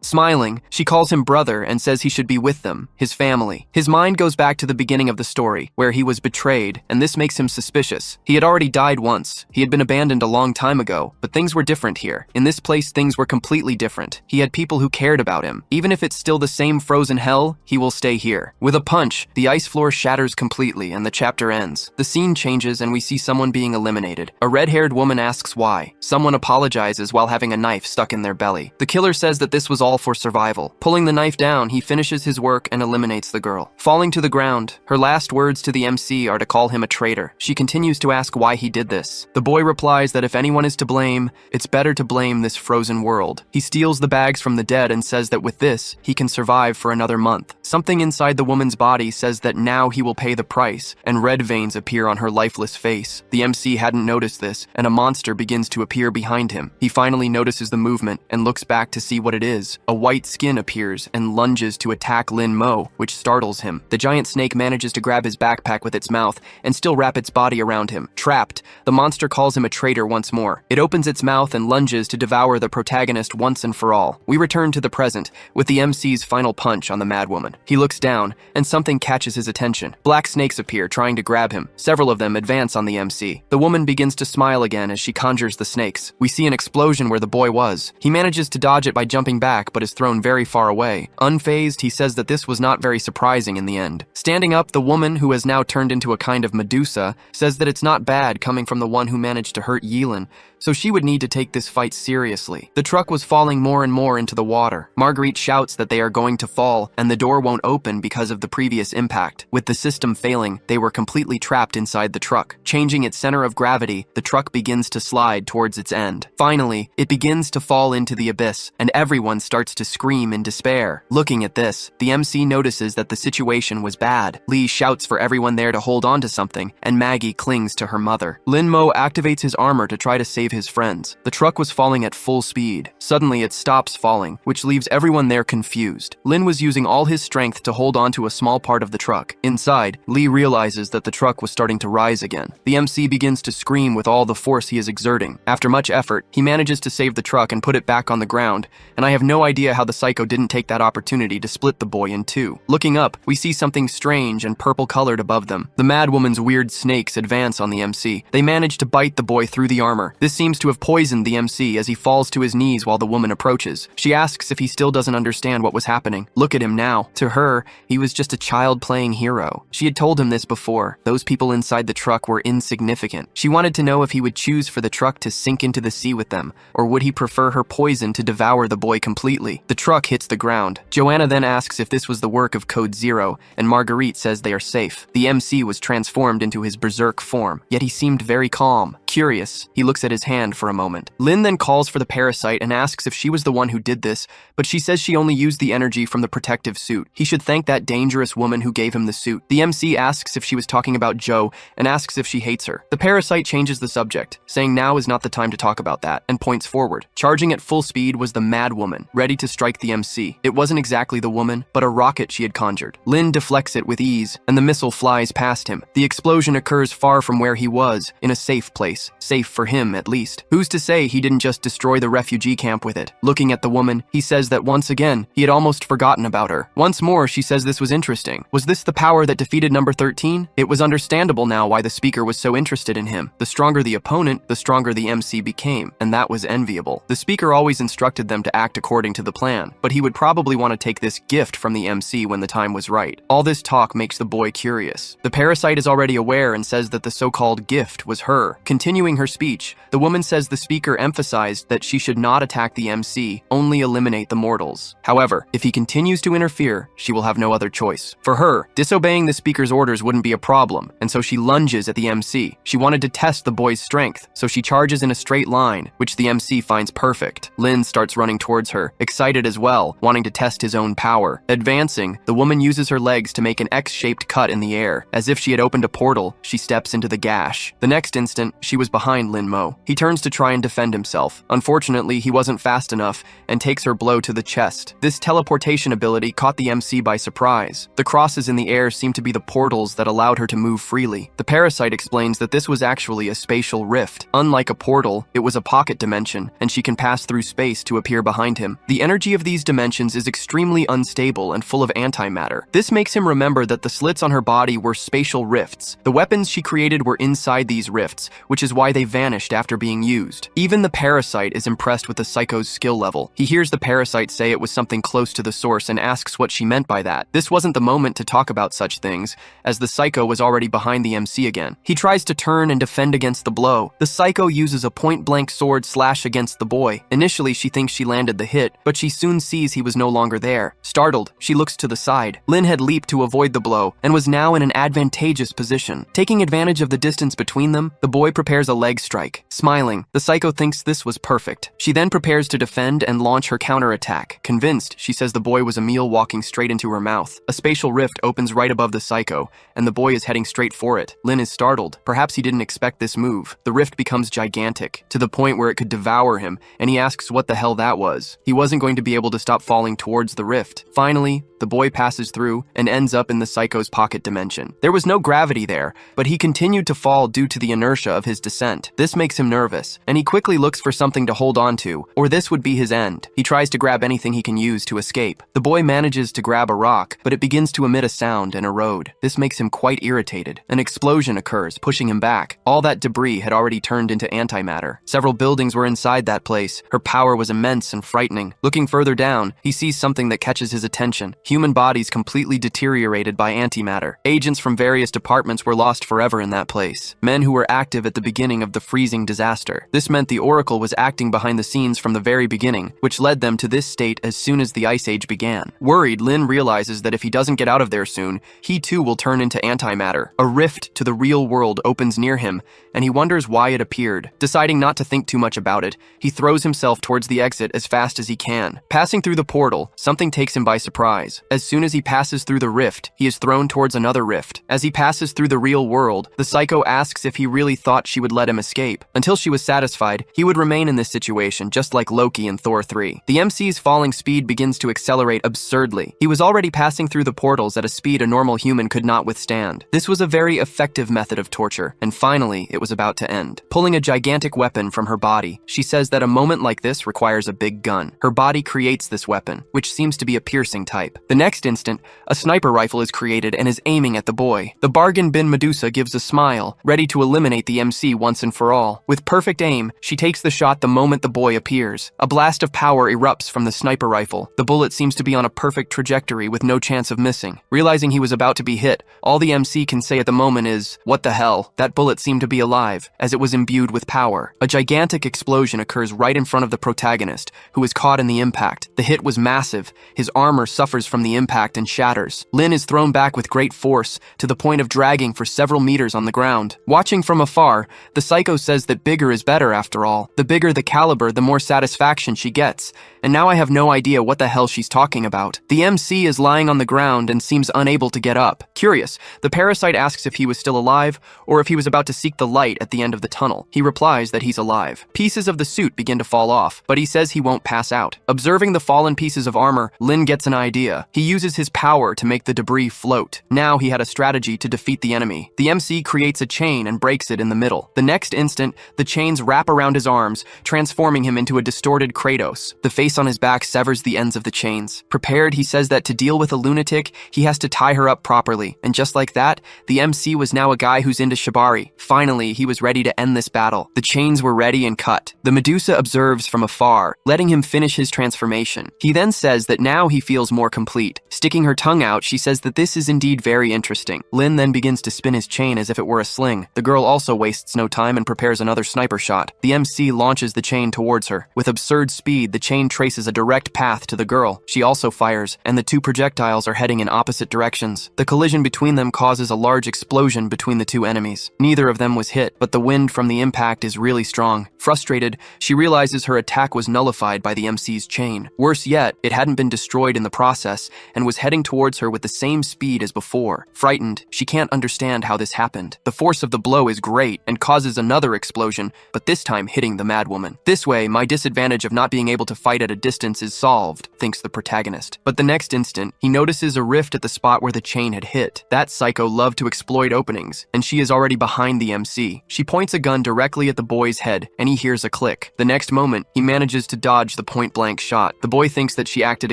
Smiling, she calls him brother and says he should be with them, his family. His mind goes back to the beginning of the story, where he was betrayed, and this makes him suspicious. He had already died once. He had been abandoned a long time ago, but things were different here. In this place, things were completely different. He had people who cared about him. Even if it's still the same frozen hell, he will stay here. With a punch, the ice floor shatters completely and the chapter ends. The scene changes and we see someone being eliminated. A red-haired woman asks why. Someone apologizes while having a knife stuck in their belly. The killer says that this was all for survival. Pulling the knife down, he finishes his work and eliminates the girl. Falling to the ground, her last words to the MC are to call him a traitor. She continues to ask why he did this. The boy replies that if anyone is to blame, it's better to blame this frozen world. He steals the bags from the dead and says that with this, he can survive for another month. Something inside the woman's body says that now he will pay the price, and red veins appear on her lifeless face. The MC hadn't noticed this, and a monster begins to appear behind him. He finally notices the movement and looks back to see what it is. A white skin appears and lunges to attack Lin Mo, which startles him. The giant snake manages to grab his backpack with its mouth and still wrap its body around him. Trapped, the monster calls him a traitor once more. It opens its mouth and lunges to devour the protagonist once and for all. We return to the present, with the MC's final punch on the madwoman. He looks down, and something catches his attention. Black snakes appear, trying to grab him. Several of them advance on the MC. The woman begins to smile again as she conjures the snakes. We see an explosion where the boy was. He manages to dodge it by jumping back, but is thrown very far away. Unfazed, he says that this was not very surprising in the end. Standing up, the woman, who has now turned into a kind of Medusa, says that it's not bad coming from the one who managed to hurt Yilin, so she would need to take this fight seriously. The truck was falling more and more into the water. Marguerite shouts that they are going to fall, and the door won't open because of the previous impact. With the system failing, they were completely trapped inside the truck. Changing its center of gravity, the truck begins to slide towards its end. Finally, it begins to fall into the abyss, and everyone starts to scream in despair. Looking at this, the MC notices that the situation was bad. Lee shouts for everyone there to hold on to something, and Maggie clings to her mother. Lin Mo activates his armor to try to save his friends. The truck was falling at full speed. Suddenly, it stops falling, which leaves everyone there confused. Lin was using all his strength to hold on to a small part of the truck. Inside, Lee realizes that the truck was starting to rise again. The MC begins to scream with all the force he is exerting. After much effort, he manages to save the truck and put it back on the ground, and I have no idea how the psycho didn't take that opportunity to split the boy in two. Looking up, we see something strange and purple-colored above them. The madwoman's weird snakes advance on the MC. They manage to bite the boy through the armor. This seems to have poisoned the MC as he falls to his knees while the woman approaches. She asks if he still doesn't understand what was happening. Look at him now. To her, he was just a child playing hero. She had told him this before. Those people inside the truck were insignificant. She wanted to know if he would choose for the truck to sink into the sea with them, or would he prefer her poison to devour the boy completely. The truck hits the ground. Joanna then asks if this was the work of Code Zero, and Marguerite says they are safe. The MC was transformed into his berserk form, yet he seemed very calm. Curious, he looks at his hand for a moment. Lin then calls for the parasite and asks if she was the one who did this, but she says says she only used the energy from the protective suit. He should thank that dangerous woman who gave him the suit. The MC asks if she was talking about Joe and asks if she hates her. The parasite changes the subject, saying now is not the time to talk about that, and points forward. Charging at full speed was the mad woman, ready to strike the MC. It wasn't exactly the woman, but a rocket she had conjured. Lin deflects it with ease, and the missile flies past him. The explosion occurs far from where he was, in a safe place. Safe for him, at least. Who's to say he didn't just destroy the refugee camp with it? Looking at the woman, he says that once again, he had almost forgotten about her. Once more, she says this was interesting. Was this the power that defeated number 13? It was understandable now why the speaker was so interested in him. The stronger the opponent, the stronger the MC became, and that was enviable. The speaker always instructed them to act according to the plan, but he would probably want to take this gift from the MC when the time was right. All this talk makes the boy curious. The parasite is already aware and says that the so-called gift was her. Continuing her speech, the woman says the speaker emphasized that she should not attack the MC, only eliminate the mortals. However, if he continues to interfere, she will have no other choice. For her, disobeying the speaker's orders wouldn't be a problem, and so she lunges at the MC. She wanted to test the boy's strength, so she charges in a straight line, which the MC finds perfect. Lin starts running towards her, excited as well, wanting to test his own power. Advancing, the woman uses her legs to make an X-shaped cut in the air. As if she had opened a portal, she steps into the gash. The next instant, she was behind Lin Mo. He turns to try and defend himself. Unfortunately, he wasn't fast enough and takes her blow to the chest. This teleportation ability caught the MC by surprise. The crosses in the air seemed to be the portals that allowed her to move freely. The parasite explains that this was actually a spatial rift. Unlike a portal, it was a pocket dimension, and she can pass through space to appear behind him. The energy of these dimensions is extremely unstable and full of antimatter. This makes him remember that the slits on her body were spatial rifts. The weapons she created were inside these rifts, which is why they vanished after being used. Even the parasite is impressed with the psycho's skill level. He hears the parasite say it was something close to the source and asks what she meant by that. This wasn't the moment to talk about such things, as the psycho was already behind the MC again. He tries to turn and defend against the blow. The psycho uses a point-blank sword slash against the boy. Initially, she thinks she landed the hit, but she soon sees he was no longer there. Startled, she looks to the side. Lin had leaped to avoid the blow and was now in an advantageous position. Taking advantage of the distance between them, the boy prepares a leg strike. Smiling, the psycho thinks this was perfect. She then prepares to defend and launch her counterattack. Convinced, she says the boy was a meal walking straight into her mouth. A spatial rift opens right above the psycho, and the boy is heading straight for it. Lin is startled. Perhaps he didn't expect this move. The rift becomes gigantic, to the point where it could devour him, and he asks what the hell that was. He wasn't going to be able to stop falling towards the rift. Finally, the boy passes through and ends up in the psycho's pocket dimension. There was no gravity there, but he continued to fall due to the inertia of his descent. This makes him nervous, and he quickly looks for something to hold on to, or this would be his end. He tries to grab anything he can use to escape. The boy manages to grab a rock, but it begins to emit a sound and erode. This makes him quite irritated. An explosion occurs, pushing him back. All that debris had already turned into antimatter. Several buildings were inside that place. Her power was immense and frightening. Looking further down, he sees something that catches his attention. Human bodies completely deteriorated by antimatter. Agents from various departments were lost forever in that place. Men who were active at the beginning of the freezing disaster. This meant the Oracle was acting behind the scenes from the very beginning, which led them to this state as soon as the Ice Age began. Worried, Lin realizes that if he doesn't get out of there soon, he too will turn into antimatter. A rift to the real world opens near him, and he wonders why it appeared. Deciding not to think too much about it, he throws himself towards the exit as fast as he can. Passing through the portal, something takes him by surprise. As soon as he passes through the rift, he is thrown towards another rift. As he passes through the real world, the psycho asks if he really thought she would let him escape. Until she was satisfied, he would remain in this situation, just like Loki in Thor 3. The MC's falling speed begins to accelerate absurdly. He was already passing through the portals at a speed a normal human could not withstand. This was a very effective method of torture, and finally, it was about to end. Pulling a gigantic weapon from her body, she says that a moment like this requires a big gun. Her body creates this weapon, which seems to be a piercing type. The next instant, a sniper rifle is created and is aiming at the boy. The bargain bin Medusa gives a smile, ready to eliminate the MC once and for all. With perfect aim, she takes the shot the moment the boy appears. A blast of power erupts from the sniper rifle. The bullet seems to be on a perfect trajectory with no chance of missing. Realizing he was about to be hit, all the MC can say at the moment is, "What the hell?" That bullet seemed to be alive, as it was imbued with power. A gigantic explosion occurs right in front of the protagonist, who is caught in the impact. The hit was massive. His armor suffers from the impact and shatters. Lin is thrown back with great force, to the point of dragging for several meters on the ground. Watching from afar, the psycho says that bigger is better after all. The bigger the caliber, the more satisfaction she gets. And now I have no idea what the hell she's talking about. The MC is lying on the ground and seems unable to get up. Curious, the parasite asks if he was still alive or if he was about to seek the light at the end of the tunnel. He replies that he's alive. Pieces of the suit begin to fall off, but he says he won't pass out. Observing the fallen pieces of armor, Lin gets an idea. He uses his power to make the debris float. Now he had a strategy to defeat the enemy. The MC creates a chain and breaks it in the middle. The next instant, the chains wrap around his arms, transforming him into a distorted Kratos. The face on his back severs the ends of the chains. Prepared, he says that to deal with a lunatic, he has to tie her up properly. And just like that, the MC was now a guy who's into shibari. Finally, he was ready to end this battle. The chains were ready and cut. The Medusa observes from afar, letting him finish his transformation. He then says that now he feels more complete. Sticking her tongue out, she says that this is indeed very interesting. Lin then begins to spin his chain as if it were a sling. The girl also wastes no time and prepares another sniper shot. The MC launches the chain towards her. With absurd speed, the chain traces a direct path to the girl. She also fires, and the two projectiles are heading in opposite directions. The collision between them causes a large explosion between the two enemies. Neither of them was hit, but the wind from the impact is really strong. Frustrated, she realizes her attack was nullified by the MC's chain. Worse yet, it hadn't been destroyed in the process and was heading towards her with the same speed as before. Frightened, she can't understand how this happened. The force of the blow is great and causes another explosion, but this time hitting the madwoman. This way, my disadvantage of not being able to fight at a distance is solved, thinks the protagonist. But the next instant, he notices a rift at the spot where the chain had hit. That psycho loved to exploit openings, and she is already behind the MC. She points a gun directly at the boy's head, and he hears a click. The next moment, he manages to dodge the point-blank shot. The boy thinks that she acted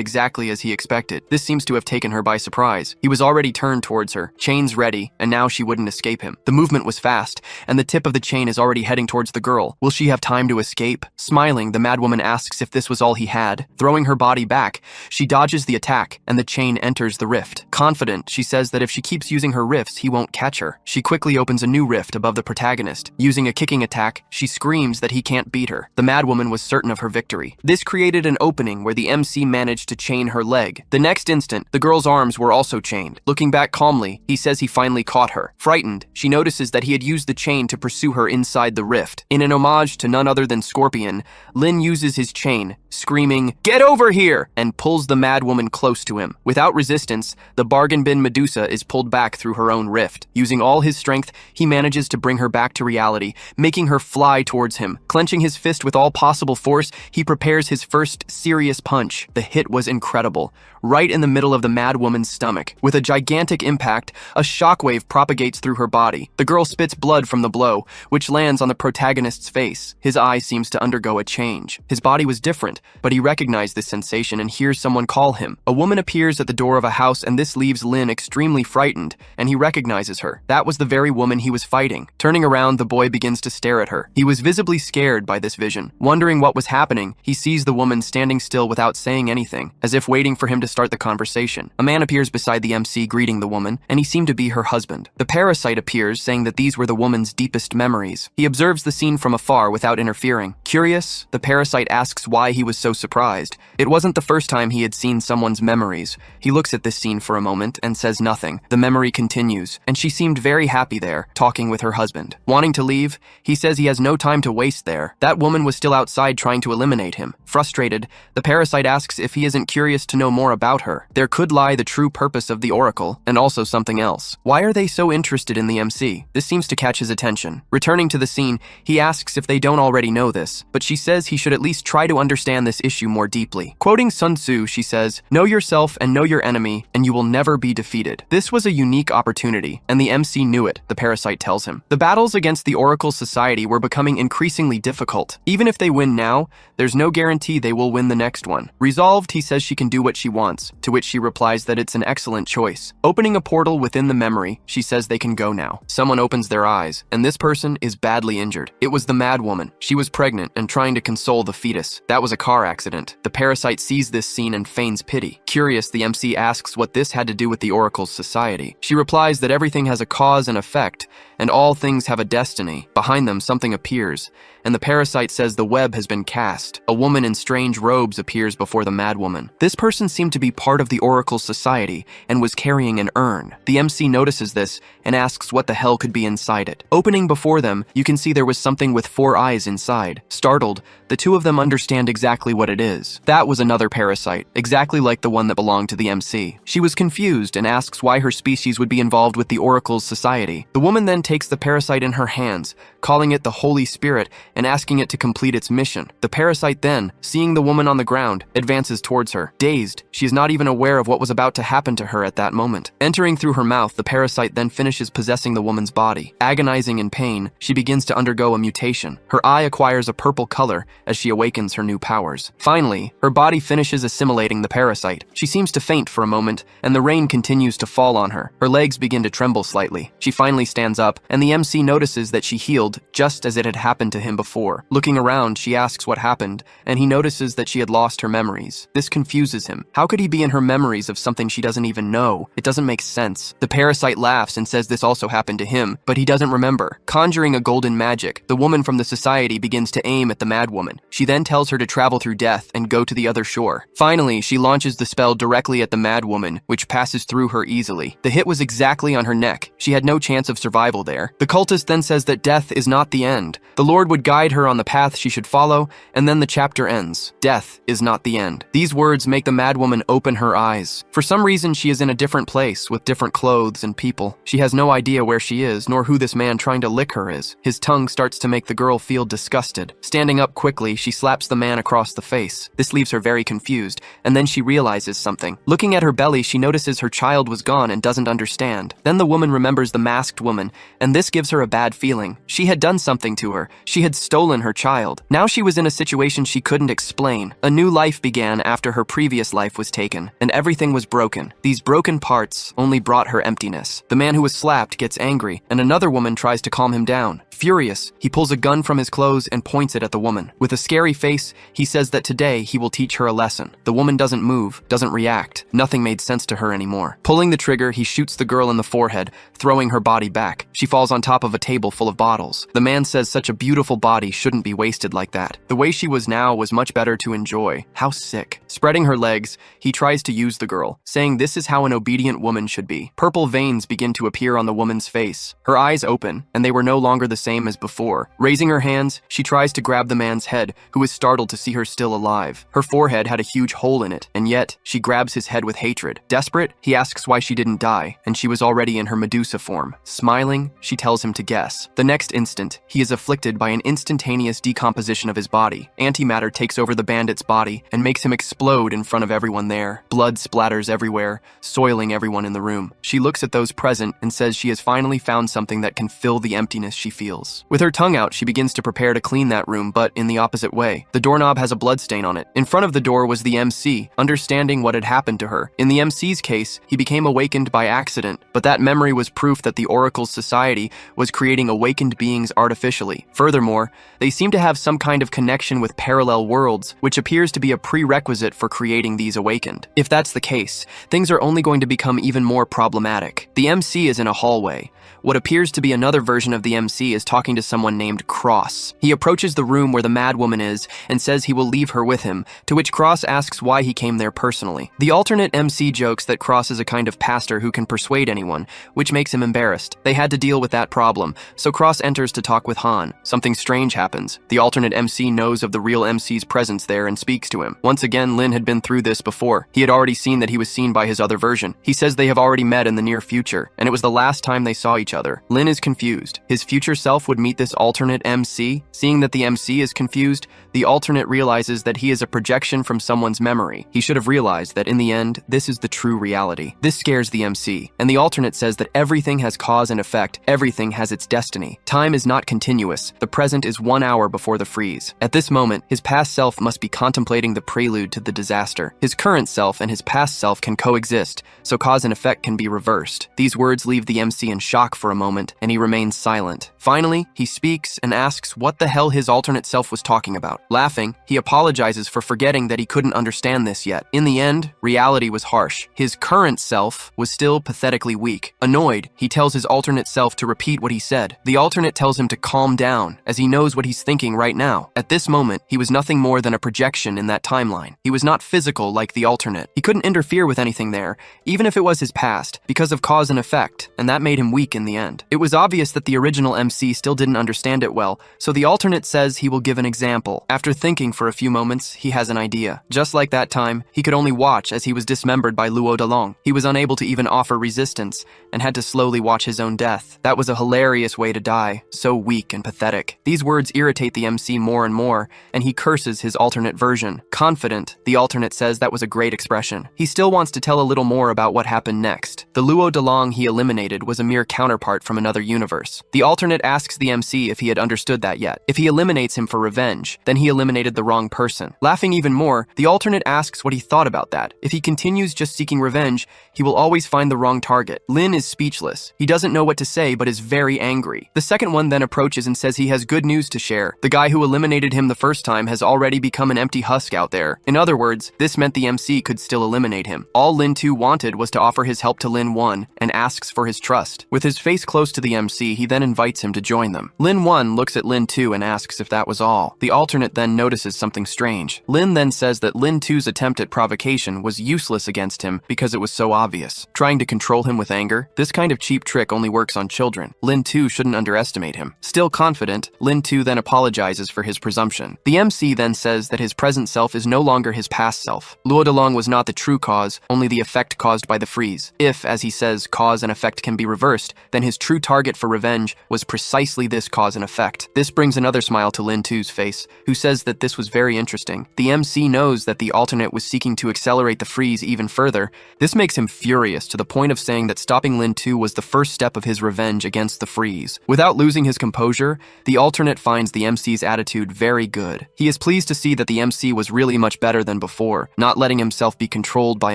exactly as he expected. This seems to have taken her by surprise. He was already turned towards her, chains ready, and now she wouldn't escape him. The movement was fast, and the tip of the chain is already heading towards the girl. Will she have time to escape? Smiling, the madwoman asks if this was all he had. Throwing her body back, she dodges the attack, and the chain enters the rift. Confident, she says that if she keeps using her rifts, he won't catch her. She quickly opens a new rift above the protagonist. Using a kicking attack, she screams that he can't beat her. The madwoman was certain of her victory. This created an opening where the MC managed to chain her leg. The next instant, the girl's arms were also chained. Looking back calmly, he says he finally caught her. Frightened, she notices that he had used the chain to pursue her inside the rift. In an homage to none other than Scorpion, Lin uses his chain, screaming, "Get over here!" and pulls the madwoman close to him. Without resistance, the bargain bin Medusa is pulled back through her own rift. Using all his strength, he manages to bring her back to reality, making her fly towards him. Clenching his fist with all possible force, he prepares his first serious punch. The hit was incredible, right in the middle of the madwoman's stomach. With a gigantic impact, a shockwave propagates through her body. The girl spits blood from the blow, which lands on the protagonist's face. His eye seems to undergo a change. His body was different, but he recognized this sensation and hears someone call him. A woman appears at the door of a house, and this leaves Lin extremely frightened, and he recognizes her. That was the very woman he was fighting. Turning around, the boy begins to stare at her. He was visibly scared by this vision. Wondering what was happening, he sees the woman standing still without saying anything, as if waiting for him to start the conversation. A man appears beside the MC greeting the woman, and he seemed to be her husband. The parasite appears, saying that these were the woman's deepest memories. He observes the scene from afar without interfering. Curious, the parasite asks why he was so surprised. It wasn't the first time he had seen someone's memories. He looks at this scene for a moment and says nothing. The memory continues, and she seemed very happy there, talking with her husband. Wanting to leave, he says he has no time to waste there. That woman was still outside trying to eliminate him. Frustrated, the parasite asks if he isn't curious to know more about her. There could lie the true purpose of the Oracle, and also something else. Why are they so interested in the MC? This seems to catch his attention. Returning to the scene, he asks if they don't already know this, but she says he should at least try to understand this issue more deeply. Quoting Sun Tzu, she says, "Know yourself and know your enemy, and you will never be defeated." This was a unique opportunity, and the MC knew it, the parasite tells him. The battles against the Oracle Society were becoming increasingly difficult. Even if they win now, there's no guarantee they will win the next one. Resolved, he says she can do what she wants, to which she replies that it's an excellent choice. Opening a portal within the memory, she says they can go now. Someone opens their eyes, and this person is badly injured. It was the madwoman. She was pregnant and trying to console the fetus. That was a car accident. The parasite sees this scene and feigns pity. Curious, the MC asks what this had to do with the Oracle's society. She replies that everything has a cause and effect, and all things have a destiny. Behind them, something appears, and the parasite says the web has been cast. A woman in strange robes appears before the madwoman. This person seemed to be part of the Oracle's society and was carrying an urn. The MC notices this and asks what the hell could be inside it. Opening before them, you can see there was something with 4 eyes inside. Startled, the two of them understand exactly what it is. shows. That was another parasite, exactly like the one that belonged to the MC. She was confused and asks why her species would be involved with the Oracle's society. The woman then takes the parasite in her hands, calling it the Holy Spirit and asking it to complete its mission. The parasite then, seeing the woman on the ground, advances towards her. Dazed, she is not even aware of what was about to happen to her at that moment. Entering through her mouth, the parasite then finishes possessing the woman's body. Agonizing in pain, she begins to undergo a mutation. Her eye acquires a purple color as she awakens her new powers. Finally, her body finishes assimilating the parasite. She seems to faint for a moment, and the rain continues to fall on her. Her legs begin to tremble slightly. She finally stands up, and the MC notices that she healed just as it had happened to him before. Looking around, she asks what happened, and he notices that she had lost her memories. This confuses him. How could he be in her memories of something she doesn't even know? It doesn't make sense. The parasite laughs and says this also happened to him, but he doesn't remember. Conjuring a golden magic, the woman from the society begins to aim at the madwoman. She then tells her to travel through death and go to the other shore. Finally, she launches the spell directly at the madwoman, which passes through her easily. The hit was exactly on her neck. She had no chance of survival there. The cultist then says that death is not the end. The Lord would guide her on the path she should follow, and then the chapter ends. Death is not the end. These words make the madwoman open her eyes. For some reason, she is in a different place with different clothes and people. She has no idea where she is, nor who this man trying to lick her is. His tongue starts to make the girl feel disgusted. Standing up quickly, she slaps the man across the face. This leaves her very confused, and then she realizes something. Looking at her belly, she notices her child was gone and doesn't understand. Then the woman remembers the masked woman, and this gives her a bad feeling. She had done something to her. She had stolen her child. Now she was in a situation she couldn't explain. A new life began after her previous life was taken, and everything was broken. These broken parts only brought her emptiness. The man who was slapped gets angry, and another woman tries to calm him down. Furious, he pulls a gun from his clothes and points it at the woman. With a scary face, he says that today he will teach her a lesson. The woman doesn't move, doesn't react. Nothing made sense to her anymore. Pulling the trigger, he shoots the girl in the forehead, throwing her body back. She falls on top of a table full of bottles. The man says such a beautiful body shouldn't be wasted like that. The way she was now was much better to enjoy. How sick. Spreading her legs, he tries to use the girl, saying this is how an obedient woman should be. Purple veins begin to appear on the woman's face. Her eyes open, and they were no longer the same as before. Raising her hands, she tries to grab the man's head, who is startled to see her still alive. Her forehead had a huge hole in it, and yet she grabs his head with hatred. Desperate, he asks why she didn't die, and she was already in her Medusa form. Smiling, she tells him to guess. The next instant, he is afflicted by an instantaneous decomposition of his body. Antimatter takes over the bandit's body and makes him explode in front of everyone there. Blood splatters everywhere, soiling everyone in the room. She looks at those present and says she has finally found something that can fill the emptiness she feels. With her tongue out, she begins to prepare to clean that room, but in the opposite way. The doorknob has a bloodstain on it. In front of the door was the MC, understanding what had happened to her. In the MC's case, he became awakened by accident, but that memory was proof that the Oracle's society was creating awakened beings artificially. Furthermore, they seem to have some kind of connection with parallel worlds, which appears to be a prerequisite for creating these awakened. If that's the case, things are only going to become even more problematic. The MC is in a hallway. What appears to be another version of the MC is talking to someone named Cross. He approaches the room where the madwoman is and says he will leave her with him, to which Cross asks why he came there personally. The alternate MC jokes that Cross is a kind of pastor who can persuade anyone, which makes him embarrassed. They had to deal with that problem, so Cross enters to talk with Han. Something strange happens. The alternate MC knows of the real MC's presence there and speaks to him. Once again, Lin had been through this before. He had already seen that he was seen by his other version. He says they have already met in the near future, and it was the last time they saw each other. Lin is confused. His future self would meet this alternate MC. Seeing that the MC is confused, the alternate realizes that he is a projection from someone's memory. He should have realized that in the end, this is the true reality. This scares the MC, and the alternate says that everything has cause and effect, everything has its destiny. Time is not continuous. The present is 1 hour before the freeze. At this moment, his past self must be contemplating the prelude to the disaster. His current self and his past self can coexist, so cause and effect can be reversed. These words leave the MC in shock for a moment, and he remains silent. Finally, he speaks and asks what the hell his alternate self was talking about. Laughing, he apologizes for forgetting that he couldn't understand this yet. In the end, reality was harsh. His current self was still pathetically weak. Annoyed, he tells his alternate self to repeat what he said. The alternate tells him to calm down, as he knows what he's thinking right now. At this moment, he was nothing more than a projection in that timeline. He was not physical like the alternate. He couldn't interfere with anything there, even if it was his past, because of cause and effect, and that made him weak weak in the end. It was obvious that the original MC still didn't understand it well, so the alternate says he will give an example. After thinking for a few moments, he has an idea. Just like that time, he could only watch as he was dismembered by Luo Dalong. He was unable to even offer resistance and had to slowly watch his own death. That was a hilarious way to die, so weak and pathetic. These words irritate the MC more and more, and he curses his alternate version. Confident, the alternate says that was a great expression. He still wants to tell a little more about what happened next. The Luo Dalong he eliminated was a mere counterpart from another universe. The alternate asks the MC if he had understood that yet. If he eliminates him for revenge, then he eliminated the wrong person. Laughing even more, the alternate asks what he thought about that. If he continues just seeking revenge, he will always find the wrong target. Lin is speechless. He doesn't know what to say, but is very angry. The second one then approaches and says he has good news to share. The guy who eliminated him the first time has already become an empty husk out there. In other words, this meant the MC could still eliminate him. All Lin 2 wanted was to offer his help to Lin 1 and asks for his trust. With his face close to the MC, he then invites him to join them. Lin 1 looks at Lin 2 and asks if that was all. The alternate then notices something strange. Lin then says that Lin 2's attempt at provocation was useless against him because it was so obvious. Trying to control him with anger? This kind of cheap trick only works on children. Lin 2 shouldn't underestimate him. Still confident, Lin 2 then apologizes for his presumption. The MC then says that his present self is no longer his past self. Luo Dalong was not the true cause, only the effect caused by the freeze. If, as he says, cause and effect can be reversed, then his true target for revenge was precisely this cause and effect. This brings another smile to Lin 2's face, who says that this was very interesting. The MC knows that the alternate was seeking to accelerate the freeze even further. This makes him furious to the point of saying that stopping Lin 2 was the first step of his revenge against the freeze. Without losing his composure, the alternate finds the MC's attitude very good. He is pleased to see that the MC was really much better than before, not letting himself be controlled by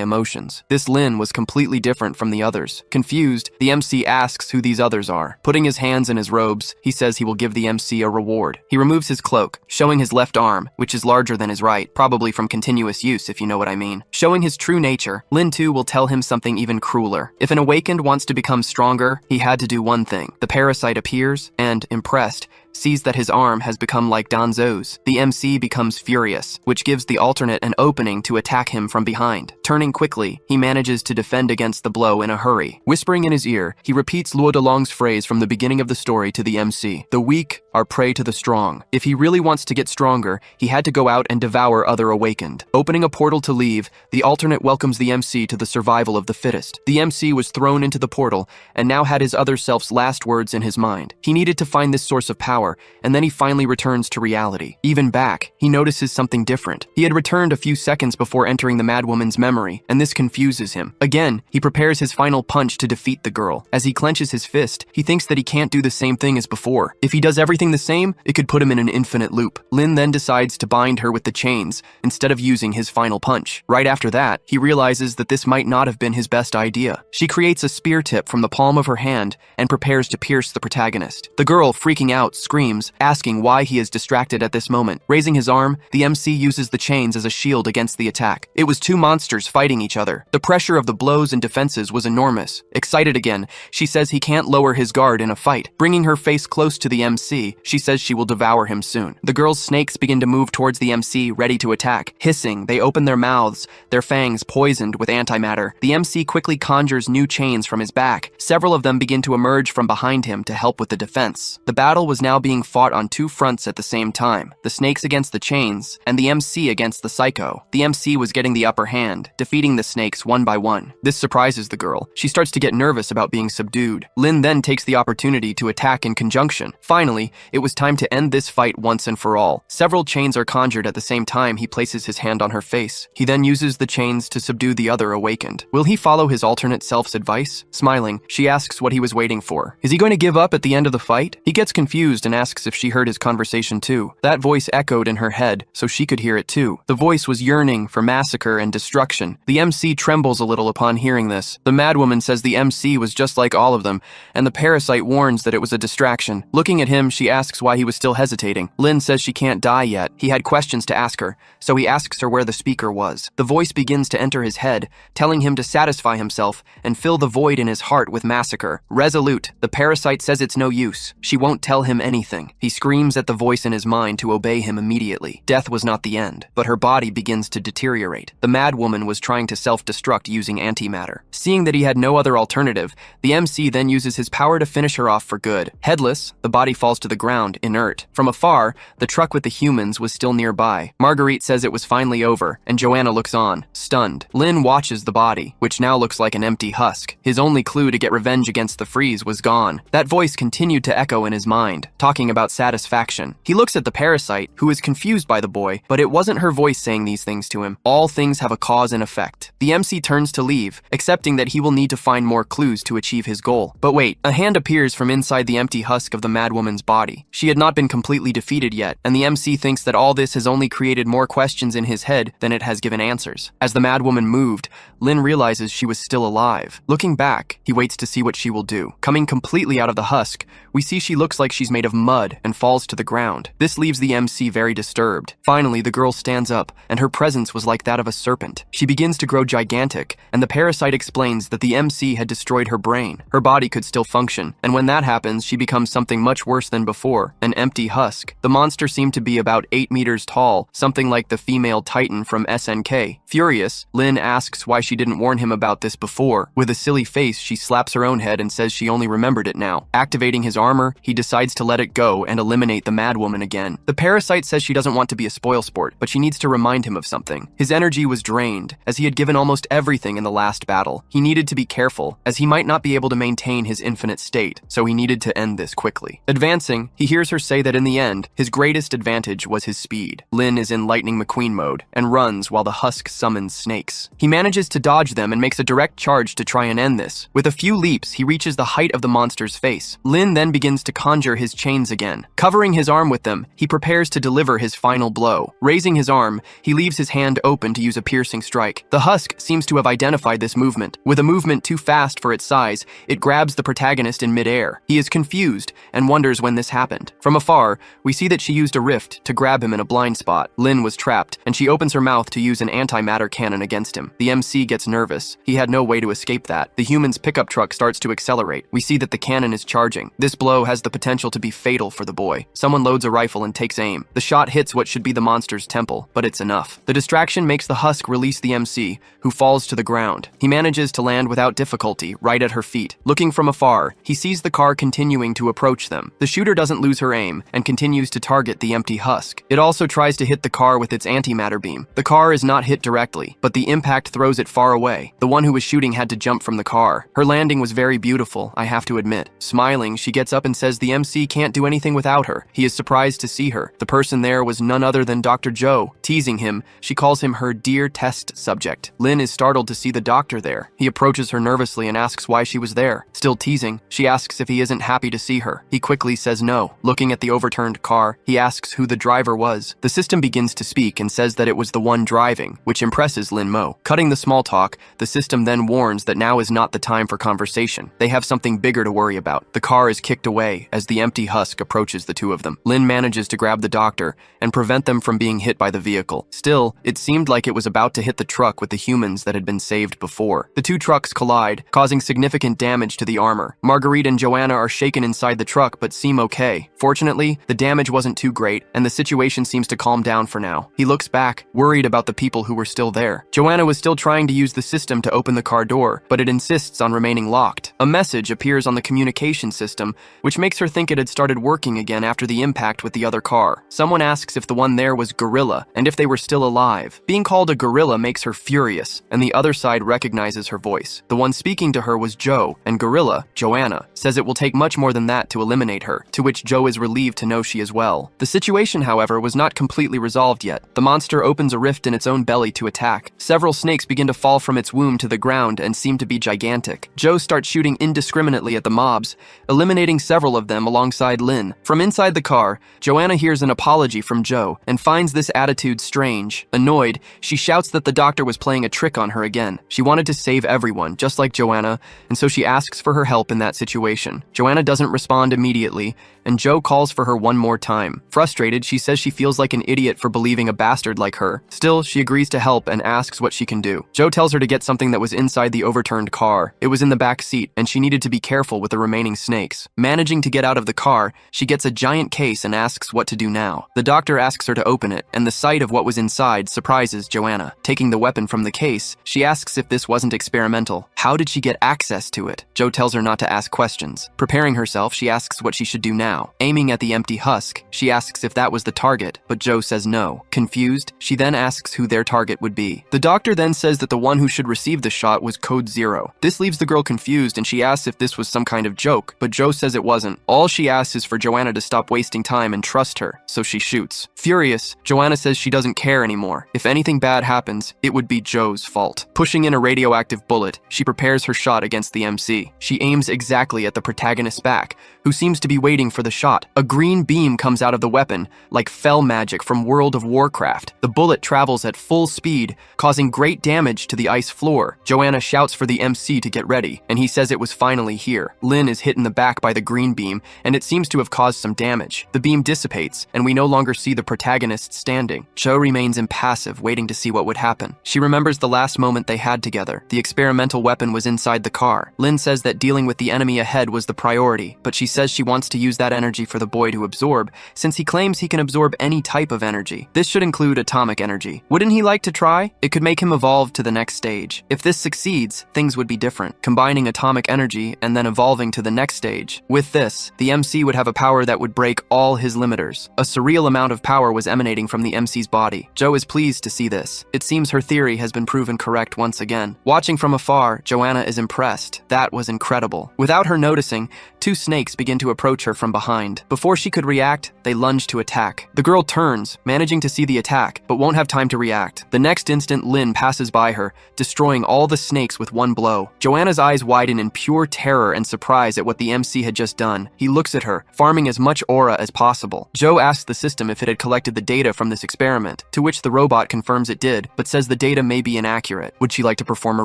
emotions. This Lin was completely different from the others. Confused, the MC asks who these others are. Putting his hands in his robes, he says he will give the MC a reward. He removes his cloak, showing his left arm, which is larger than his right, probably from continuous use if you know what I mean. Showing his true nature, Lin 2 will tell him something even crueler. If an awakened wants to become stronger, he had to do one thing. The parasite appears and, impressed, sees that his arm has become like Danzo's. The MC becomes furious, which gives the alternate an opening to attack him from behind. Turning quickly, he manages to defend against the blow in a hurry. Whispering in his ear, he repeats Luo Dalong's phrase from the beginning of the story to the MC. The weak are prey to the strong. If he really wants to get stronger, he had to go out and devour other awakened. Opening a portal to leave, the alternate welcomes the MC to the survival of the fittest. The MC was thrown into the portal and now had his other self's last words in his mind. He needed to find this source of power, and then he finally returns to reality. Even back, he notices something different. He had returned a few seconds before entering the madwoman's memory, and this confuses him. Again, he prepares his final punch to defeat the girl. As he clenches his fist, he thinks that he can't do the same thing as before. If he does everything the same, it could put him in an infinite loop. Lin then decides to bind her with the chains instead of using his final punch. Right after that, he realizes that this might not have been his best idea. She creates a spear tip from the palm of her hand and prepares to pierce the protagonist. The girl, freaking out, screams, asking why he is distracted at this moment. Raising his arm, the MC uses the chains as a shield against the attack. It was two monsters fighting each other. The pressure of the blows and defenses was enormous. Excited again, she says he can't lower his guard in a fight. Bringing her face close to the MC, she says she will devour him soon. The girl's snakes begin to move towards the MC, ready to attack. Hissing, they open their mouths, their fangs poisoned with antimatter. The MC quickly conjures new chains from his back. Several of them begin to emerge from behind him to help with the defense. The battle was now being fought on two fronts at the same time, the snakes against the chains, and the MC against the psycho. The MC was getting the upper hand, defeating the snakes one by one. This surprises the girl. She starts to get nervous about being subdued. Lin then takes the opportunity to attack in conjunction. Finally, it was time to end this fight once and for all. Several chains are conjured at the same time he places his hand on her face. He then uses the chains to subdue the other awakened. Will he follow his alternate self's advice? Smiling, she asks what he was waiting for. Is he going to give up at the end of the fight? He gets confused and asks if she heard his conversation too. That voice echoed in her head, so she could hear it too. The voice was yearning for massacre and destruction. The MC trembles a little upon hearing this. The madwoman says the MC was just like all of them, and the parasite warns that it was a distraction. Looking at him, she asks why he was still hesitating. Lin says she can't die yet. He had questions to ask her, so he asks her where the speaker was. The voice begins to enter his head, telling him to satisfy himself and fill the void in his heart with massacre. Resolute, the parasite says it's no use. She won't tell him anything. anything. He screams at the voice in his mind to obey him immediately. Death was not the end, but her body begins to deteriorate. The mad woman was trying to self-destruct using antimatter. Seeing that he had no other alternative, the MC then uses his power to finish her off for good. Headless, the body falls to the ground, inert. From afar, the truck with the humans was still nearby. Marguerite says it was finally over, and Joanna looks on, stunned. Lin watches the body, which now looks like an empty husk. His only clue to get revenge against the Freeze was gone. That voice continued to echo in his mind, talking about satisfaction. He looks at the parasite, who is confused by the boy, but it wasn't her voice saying these things to him. All things have a cause and effect. The MC turns to leave, accepting that he will need to find more clues to achieve his goal. But wait, a hand appears from inside the empty husk of the madwoman's body. She had not been completely defeated yet, and the MC thinks that all this has only created more questions in his head than it has given answers. As the madwoman moved, Lin realizes she was still alive. Looking back, he waits to see what she will do. Coming completely out of the husk, we see she looks like she's made of mud and falls to the ground. This leaves the MC very disturbed. Finally, the girl stands up, and her presence was like that of a serpent. She begins to grow gigantic, and the parasite explains that the MC had destroyed her brain. Her body could still function, and when that happens, she becomes something much worse than before, an empty husk. The monster seemed to be about 8 meters tall, something like the female Titan from SNK. Furious, Lin asks why she didn't warn him about this before. With a silly face, she slaps her own head and says she only remembered it now. Activating his armor, he decides to let it go and eliminate the madwoman again. The parasite says she doesn't want to be a spoilsport, but she needs to remind him of something. His energy was drained, as he had given almost everything in the last battle. He needed to be careful, as he might not be able to maintain his infinite state, so he needed to end this quickly. Advancing, he hears her say that in the end, his greatest advantage was his speed. Lin is in Lightning McQueen mode, and runs while the husk summons snakes. He manages to dodge them and makes a direct charge to try and end this. With a few leaps, he reaches the height of the monster's face. Lin then begins to conjure his chains again. Covering his arm with them, he prepares to deliver his final blow. Raising his arm, he leaves his hand open to use a piercing strike. The husk seems to have identified this movement. With a movement too fast for its size, it grabs the protagonist in midair. He is confused and wonders when this happened. From afar, we see that she used a rift to grab him in a blind spot. Lin was trapped, and she opens her mouth to use an antimatter cannon against him. The MC gets nervous. He had no way to escape that. The human's pickup truck starts to accelerate. We see that the cannon is charging. This blow has the potential to be fatal for the boy. Someone loads a rifle and takes aim. The shot hits what should be the monster's temple, but it's enough. The distraction makes the husk release the MC, who falls to the ground. He manages to land without difficulty, right at her feet. Looking from afar, he sees the car continuing to approach them. The shooter doesn't lose her aim and continues to target the empty husk. It also tries to hit the car with its antimatter beam. The car is not hit directly, but the impact throws it far away. The one who was shooting had to jump from the car. Her landing was very beautiful, I have to admit. Smiling, she gets up and says the MC can't do anything without her. He is surprised to see her. The person there was none other than Dr. Joe. Teasing him, she calls him her dear test subject. Lin is startled to see the doctor there. He approaches her nervously and asks why she was there. Still teasing, she asks if he isn't happy to see her. He quickly says no. Looking at the overturned car, he asks who the driver was. The system begins to speak and says that it was the one driving, which impresses Lin Mo. Cutting the small talk, the system then warns that now is not the time for conversation. They have something bigger to worry about. The car is kicked away as the empty husk approaches the two of them. Lin manages to grab the doctor and prevent them from being hit by the vehicle. Still, it seemed like it was about to hit the truck with the humans that had been saved before. The two trucks collide, causing significant damage to the armor. Marguerite and Joanna are shaken inside the truck but seem okay. Fortunately, the damage wasn't too great, and the situation seems to calm down for now. He looks back, worried about the people who were still there. Joanna was still trying to use the system to open the car door, but it insists on remaining locked. A message appears on the communication system, which makes her think it had started working again after the impact with the other car. Someone asks if the one there was Gorilla, and if they were still alive. Being called a gorilla makes her furious, and the other side recognizes her voice. The one speaking to her was Joe, and Gorilla, Joanna, says it will take much more than that to eliminate her, to which Joe is relieved to know she is well. The situation, however, was not completely resolved yet. The monster opens a rift in its own belly to attack. Several snakes begin to fall from its womb to the ground and seem to be gigantic. Joe starts shooting indiscriminately at the mobs, eliminating several of them alongside Lin. From inside the car, Joanna hears an apology from Joe and finds this attitude strange. Annoyed, she shouts that the doctor was playing a trick on her again. She wanted to save everyone, just like Joanna, and so she asks for her help in that situation. Joanna doesn't respond immediately, and Joe calls for her one more time. Frustrated, she says she feels like an idiot for believing a bastard like her. Still, she agrees to help and asks what she can do. Joe tells her to get something that was inside the overturned car. It was in the back seat, and she needed to be careful with the remaining snakes. Managing to get out of the car, she gets a giant case and asks what to do now. The doctor asks her to open it, and the sight of what was inside surprises Joanna. Taking the weapon from the case, she asks if this wasn't experimental. How did she get access to it? Joe tells her not to ask questions. Preparing herself, she asks what she should do now. Aiming at the empty husk, she asks if that was the target, but Joe says no. Confused, she then asks who their target would be. The doctor then says that the one who should receive the shot was Code Zero. This leaves the girl confused, and she asks if this was some kind of joke, but Joe says it wasn't. All she asks is for Joanna to stop wasting time and trust her, so she shoots. Furious, Joanna says she doesn't care anymore. If anything bad happens, it would be Joe's fault. Pushing in a radioactive bullet, she prepares her shot against the MC. She aims exactly at the protagonist's back, who seems to be waiting for the shot. A green beam comes out of the weapon, like fell magic from World of Warcraft. The bullet travels at full speed, causing great damage to the ice floor. Joanna shouts for the MC to get ready, and he says it was finally here. Lin is hit in the back by the green beam, and it seems to have caused some damage. The beam dissipates, and we no longer see the protagonist standing. Joe remains impassive, waiting to see what would happen. She remembers the last moment they had together. The experimental weapon was inside the car. Lin says that dealing with the enemy ahead was the priority, but she says she wants to use that energy for the boy to absorb, since he claims he can absorb any type of energy. This should include atomic energy. Wouldn't he like to try? It could make him evolve to the next stage. If this succeeds, things would be different, combining atomic energy and then evolving to the next stage. With this, the MC would have a power that would break all his limiters. A surreal amount of power was emanating from the MC's body. Joe is pleased to see this. It seems her theory has been proven correct once again. Watching from afar, Joanna is impressed. That was incredible. Without her noticing, two snakes begin to approach her from behind. Before she could react, they lunge to attack. The girl turns, managing to see the attack, but won't have time to react. The next instant, Lin passes by her, destroying all the snakes with one blow. Joanna's eyes widen in pure terror and surprise at what the MC had just done. He looks at her, farming as much aura as possible. Joe asks the system if it had collected the data from this experiment, to which the robot confirms it did, but says the data may be inaccurate. Would she like to perform a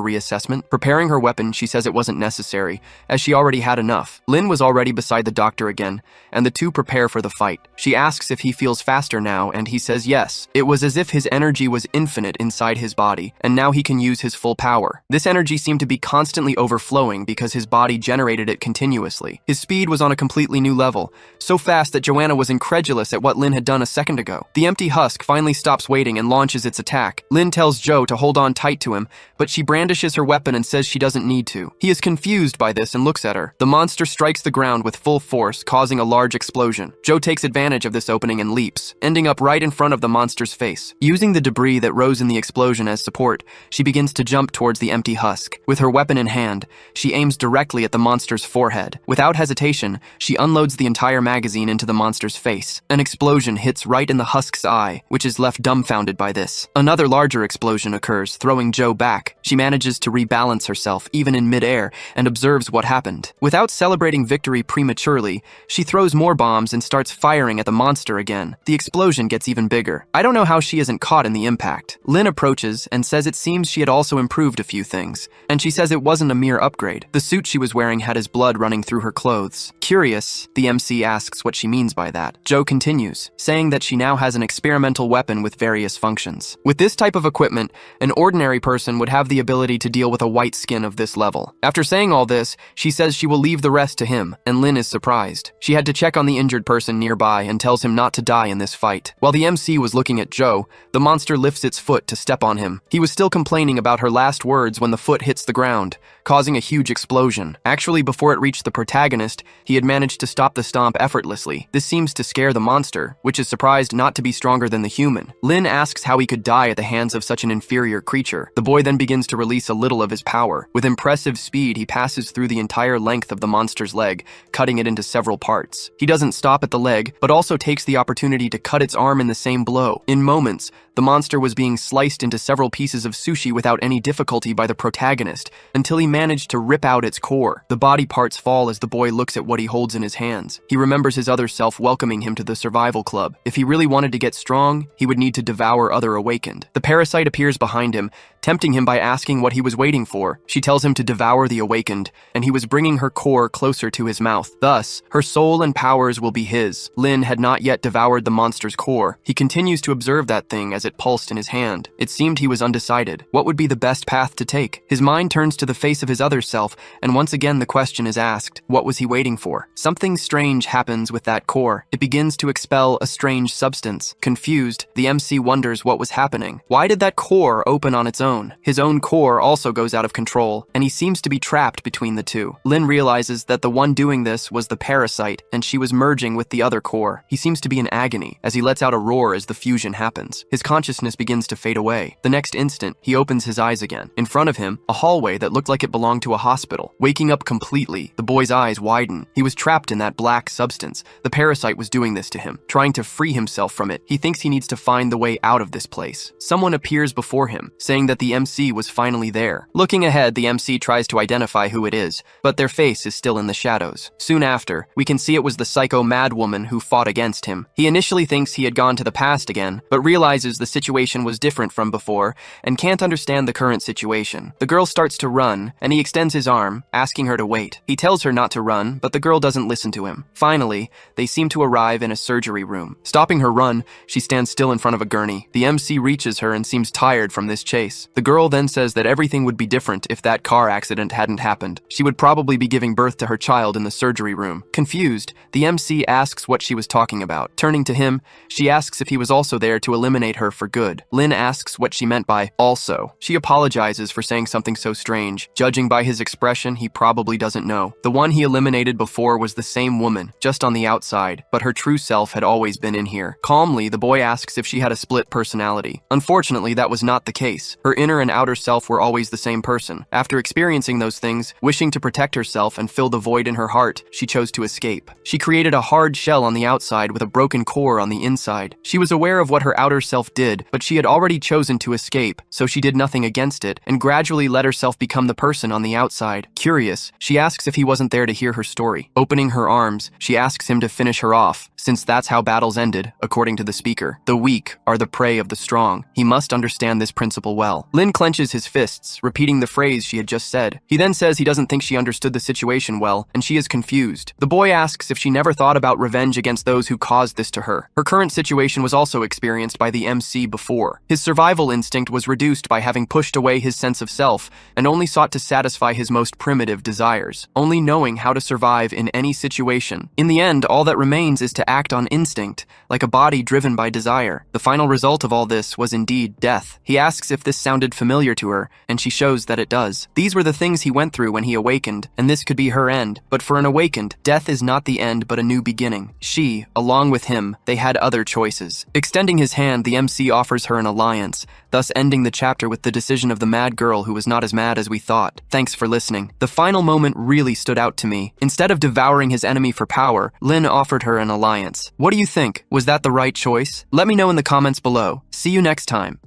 reassessment? Preparing her weapon, she says it wasn't necessary, as she already had enough. Lin was already beside the doctor again, and the two prepare for the fight. She asks if he feels faster now, and he says yes. It was as if his energy was infinite inside his body, and now he can use his full power. This energy seemed to be constantly overflowing because his body generated it continuously. His speed was on a completely new level, so fast that Joanna was incredulous at what Lin had done a second ago. The empty husk finally stops waiting and launches its attack. Lin tells Joe to hold on tight to him, but she brandishes her weapon and says she doesn't need to. He is confused by this and looks at her. The monster strikes the ground with full force, causing a large explosion. Joe takes advantage of this opening and leaps, ending up right in front of the monster's face. Using the debris that rose in the explosion as support, she begins to jump towards the empty husk. With her weapon in hand, she aims directly at the monster's forehead. Without hesitation, she unloads the entire magazine into the monster's face. An explosion hits right in the husk's eye, which is left dumbfounded by this. Another larger explosion occurs, throwing Joe back. She manages to rebalance herself, even in midair, and observes what happened. Without celebrating victory prematurely, she throws more bombs and starts firing at the monster again. The explosion gets even bigger. I don't know how she isn't caught in the impact. Lin approaches and says it seems she had also improved a few things, and she says it wasn't a mere upgrade. The suit she was wearing had his blood running through her clothes. Curious, the MC asks what she means by that. Joe continues, saying that she now has an experimental weapon with various functions. With this type of equipment, an ordinary person would have the ability to deal with a white skin of this level. After saying all this, she says she will leave the rest to him, and Lin is surprised. She had to check on the injured person nearby and tells him not to die in this fight. While the MC was looking at Joe, the monster lifts its foot to step on him. He was still complaining about her last words when the foot hits the ground, causing a huge explosion. Actually, before it reached the protagonist, he had managed to stop the stomp effortlessly. This seems to scare the monster, which is surprised not to be stronger than the human. Lin asks how he could die at the hands of such an inferior creature. The boy then begins to release a little of his power. With impressive speed, he passes through the entire length of the monster's leg, cutting it into several parts. He doesn't stop at the leg, but also takes the opportunity to cut its arm in the same blow. In moments, the monster was being sliced into several pieces of sushi without any difficulty by the protagonist, until he managed to rip out its core. The body parts fall as the boy looks at what he holds in his hands. He remembers his other self welcoming him to the survival club. If he really wanted to get strong, he would need to devour other awakened. The parasite appears behind him, tempting him by asking what he was waiting for. She tells him to devour the awakened, and he was bringing her core closer to his mouth. Thus, her soul and powers will be his. Lin had not yet devoured the monster's core. He continues to observe that thing as it pulsed in his hand. It seemed he was undecided. What would be the best path to take? His mind turns to the face of his other self, and once again the question is asked, what was he waiting for? Something strange happens with that core. It begins to expel a strange substance. Confused, the MC wonders what was happening. Why did that core open on its own? His own core also goes out of control, and he seems to be trapped between the two. Lin realizes that the one doing this was the parasite, and she was merging with the other core. He seems to be in agony as he lets out a roar as the fusion happens. His consciousness begins to fade away. The next instant, he opens his eyes again. In front of him, a hallway that looked like it belonged to a hospital. Waking up completely, the boy's eyes widen. He was trapped in that black substance. The parasite was doing this to him, trying to free himself from it. He thinks he needs to find the way out of this place. Someone appears before him, saying that the MC was finally there. Looking ahead, the MC tries to identify who it is, but their face is still in the shadows. Soon after, we can see it was the psycho mad woman who fought against him. He initially thinks he had gone to the past again, but realizes the situation was different from before and can't understand the current situation. The girl starts to run, and he extends his arm, asking her to wait. He tells her not to run, but the girl doesn't listen to him. Finally, they seem to arrive in a surgery room. Stopping her run, she stands still in front of a gurney. The MC reaches her and seems tired from this chase. The girl then says that everything would be different if that car accident hadn't happened. She would probably be giving birth to her child in the surgery room. Confused, the MC asks what she was talking about. Turning to him, she asks if he was also there to eliminate her for good. Lin asks what she meant by also. She apologizes for saying something so strange. Judging by his expression, he probably doesn't know. The one he eliminated before was the same woman, just on the outside, but her true self had always been in here. Calmly, the boy asks if she had a split personality. Unfortunately, that was not the case. Her inner and outer self were always the same person. After experiencing those things, wishing to protect herself and fill the void in her heart, she chose to escape. She created a hard shell on the outside with a broken core on the inside. She was aware of what her outer self did, but she had already chosen to escape, so she did nothing against it and gradually let herself become the person on the outside. Curious, she asks if he wasn't there to hear her story. Opening her arms, she asks him to finish her off, since that's how battles ended, according to the speaker. The weak are the prey of the strong. He must understand this principle well. Lin clenches his fists, repeating the phrase she had just said. He then says he doesn't think she understood the situation well, and she is confused. The boy asks if she never thought about revenge against those who caused this to her. Her current situation was also experienced by the MC before. His survival instinct was reduced by having pushed away his sense of self and only sought to satisfy his most primitive desires, only knowing how to survive in any situation. In the end, all that remains is to act on instinct, like a body driven by desire. The final result of all this was indeed death. He asks if this sounded familiar to her, and she shows that it does. These were the things he went through when he awakened, and this could be her end. But for an awakened, death is not the end but a new beginning. She, along with him, they had other choices. Extending his hand, the MC offers her an alliance, thus ending the chapter with the decision of the mad girl who was not as mad as we thought. Thanks for listening. The final moment really stood out to me. Instead of devouring his enemy for power, Lin offered her an alliance. What do you think? Was that the right choice? Let me know in the comments below. See you next time.